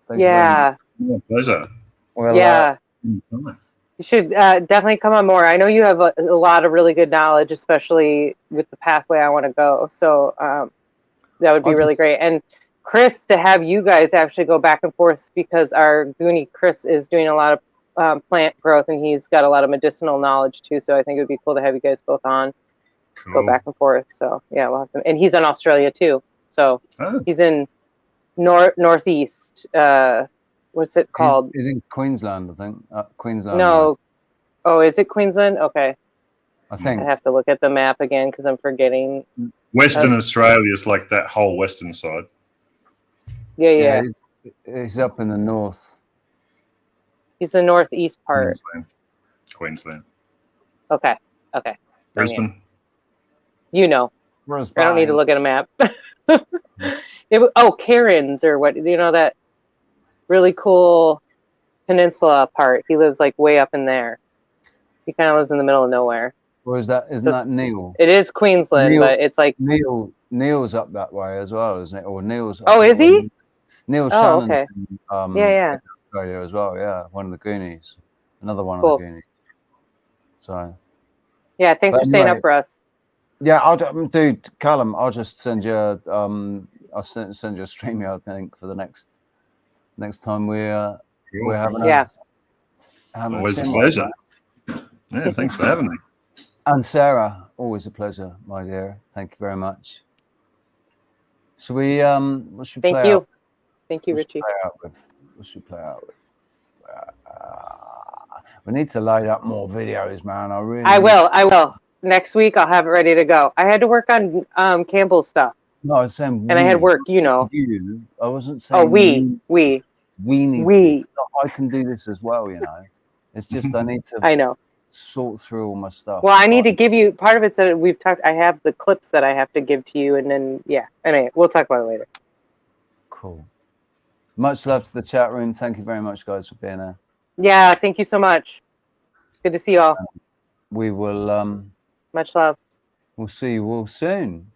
Thank yeah. You very much. My pleasure. Well, yeah. You should definitely come on more. I know you have a lot of really good knowledge, especially with the pathway I want to go. So that would be really great. And Chris, to have you guys actually go back and forth, because our Goonie Chris is doing a lot of plant growth, and he's got a lot of medicinal knowledge too. So I think it would be cool to have you guys both on, go back and forth. So yeah, we'll have to, and he's in Australia too. So he's in northeast. What's it called? He's in Queensland, I think. Queensland. No. Oh, is it Queensland? Okay. I think. I have to look at the map again because I'm forgetting. Western Australia is like that whole western side. Yeah. He's up in the north. He's the northeast part. Queensland. Okay. Brisbane. You know. Brisbane. I don't need to look at a map. Cairns, or what? You know that really cool peninsula part. He lives like way up in there. He kind of lives in the middle of nowhere. Or isn't that Neil? It is Queensland, but it's like Neil's up that way as well, isn't it? Or Neil's. Oh, is he? Neil Shannon. Okay. In Australia as well. Yeah, one of the Goonies. Another one of the Goonies. So. Yeah, thanks for staying up for us. Yeah, dude, Callum, I'll just send you. I'll send you a StreamYard link for the next time we're having always a pleasure. Yeah, thanks for having me. And Sarah, always a pleasure, my dear. Thank you very much. Should we what should we play out? Thank you, Richie. What should we play out with? We need to load up more videos, man. I will. Next week I'll have it ready to go. I had to work on Campbell's stuff. No, I was saying I had work, you know. You. I wasn't saying we need to. I can do this as well, you know. It's just I need to I know. Sort through all my stuff. Well, I need to give you part of it that we've talked. I have the clips that I have to give to you, and then anyway, we'll talk about it later. Cool. Much love to the chat room. Thank you very much, guys, for being there. Yeah, thank you so much. Good to see you all. We will much love. We'll see you all soon.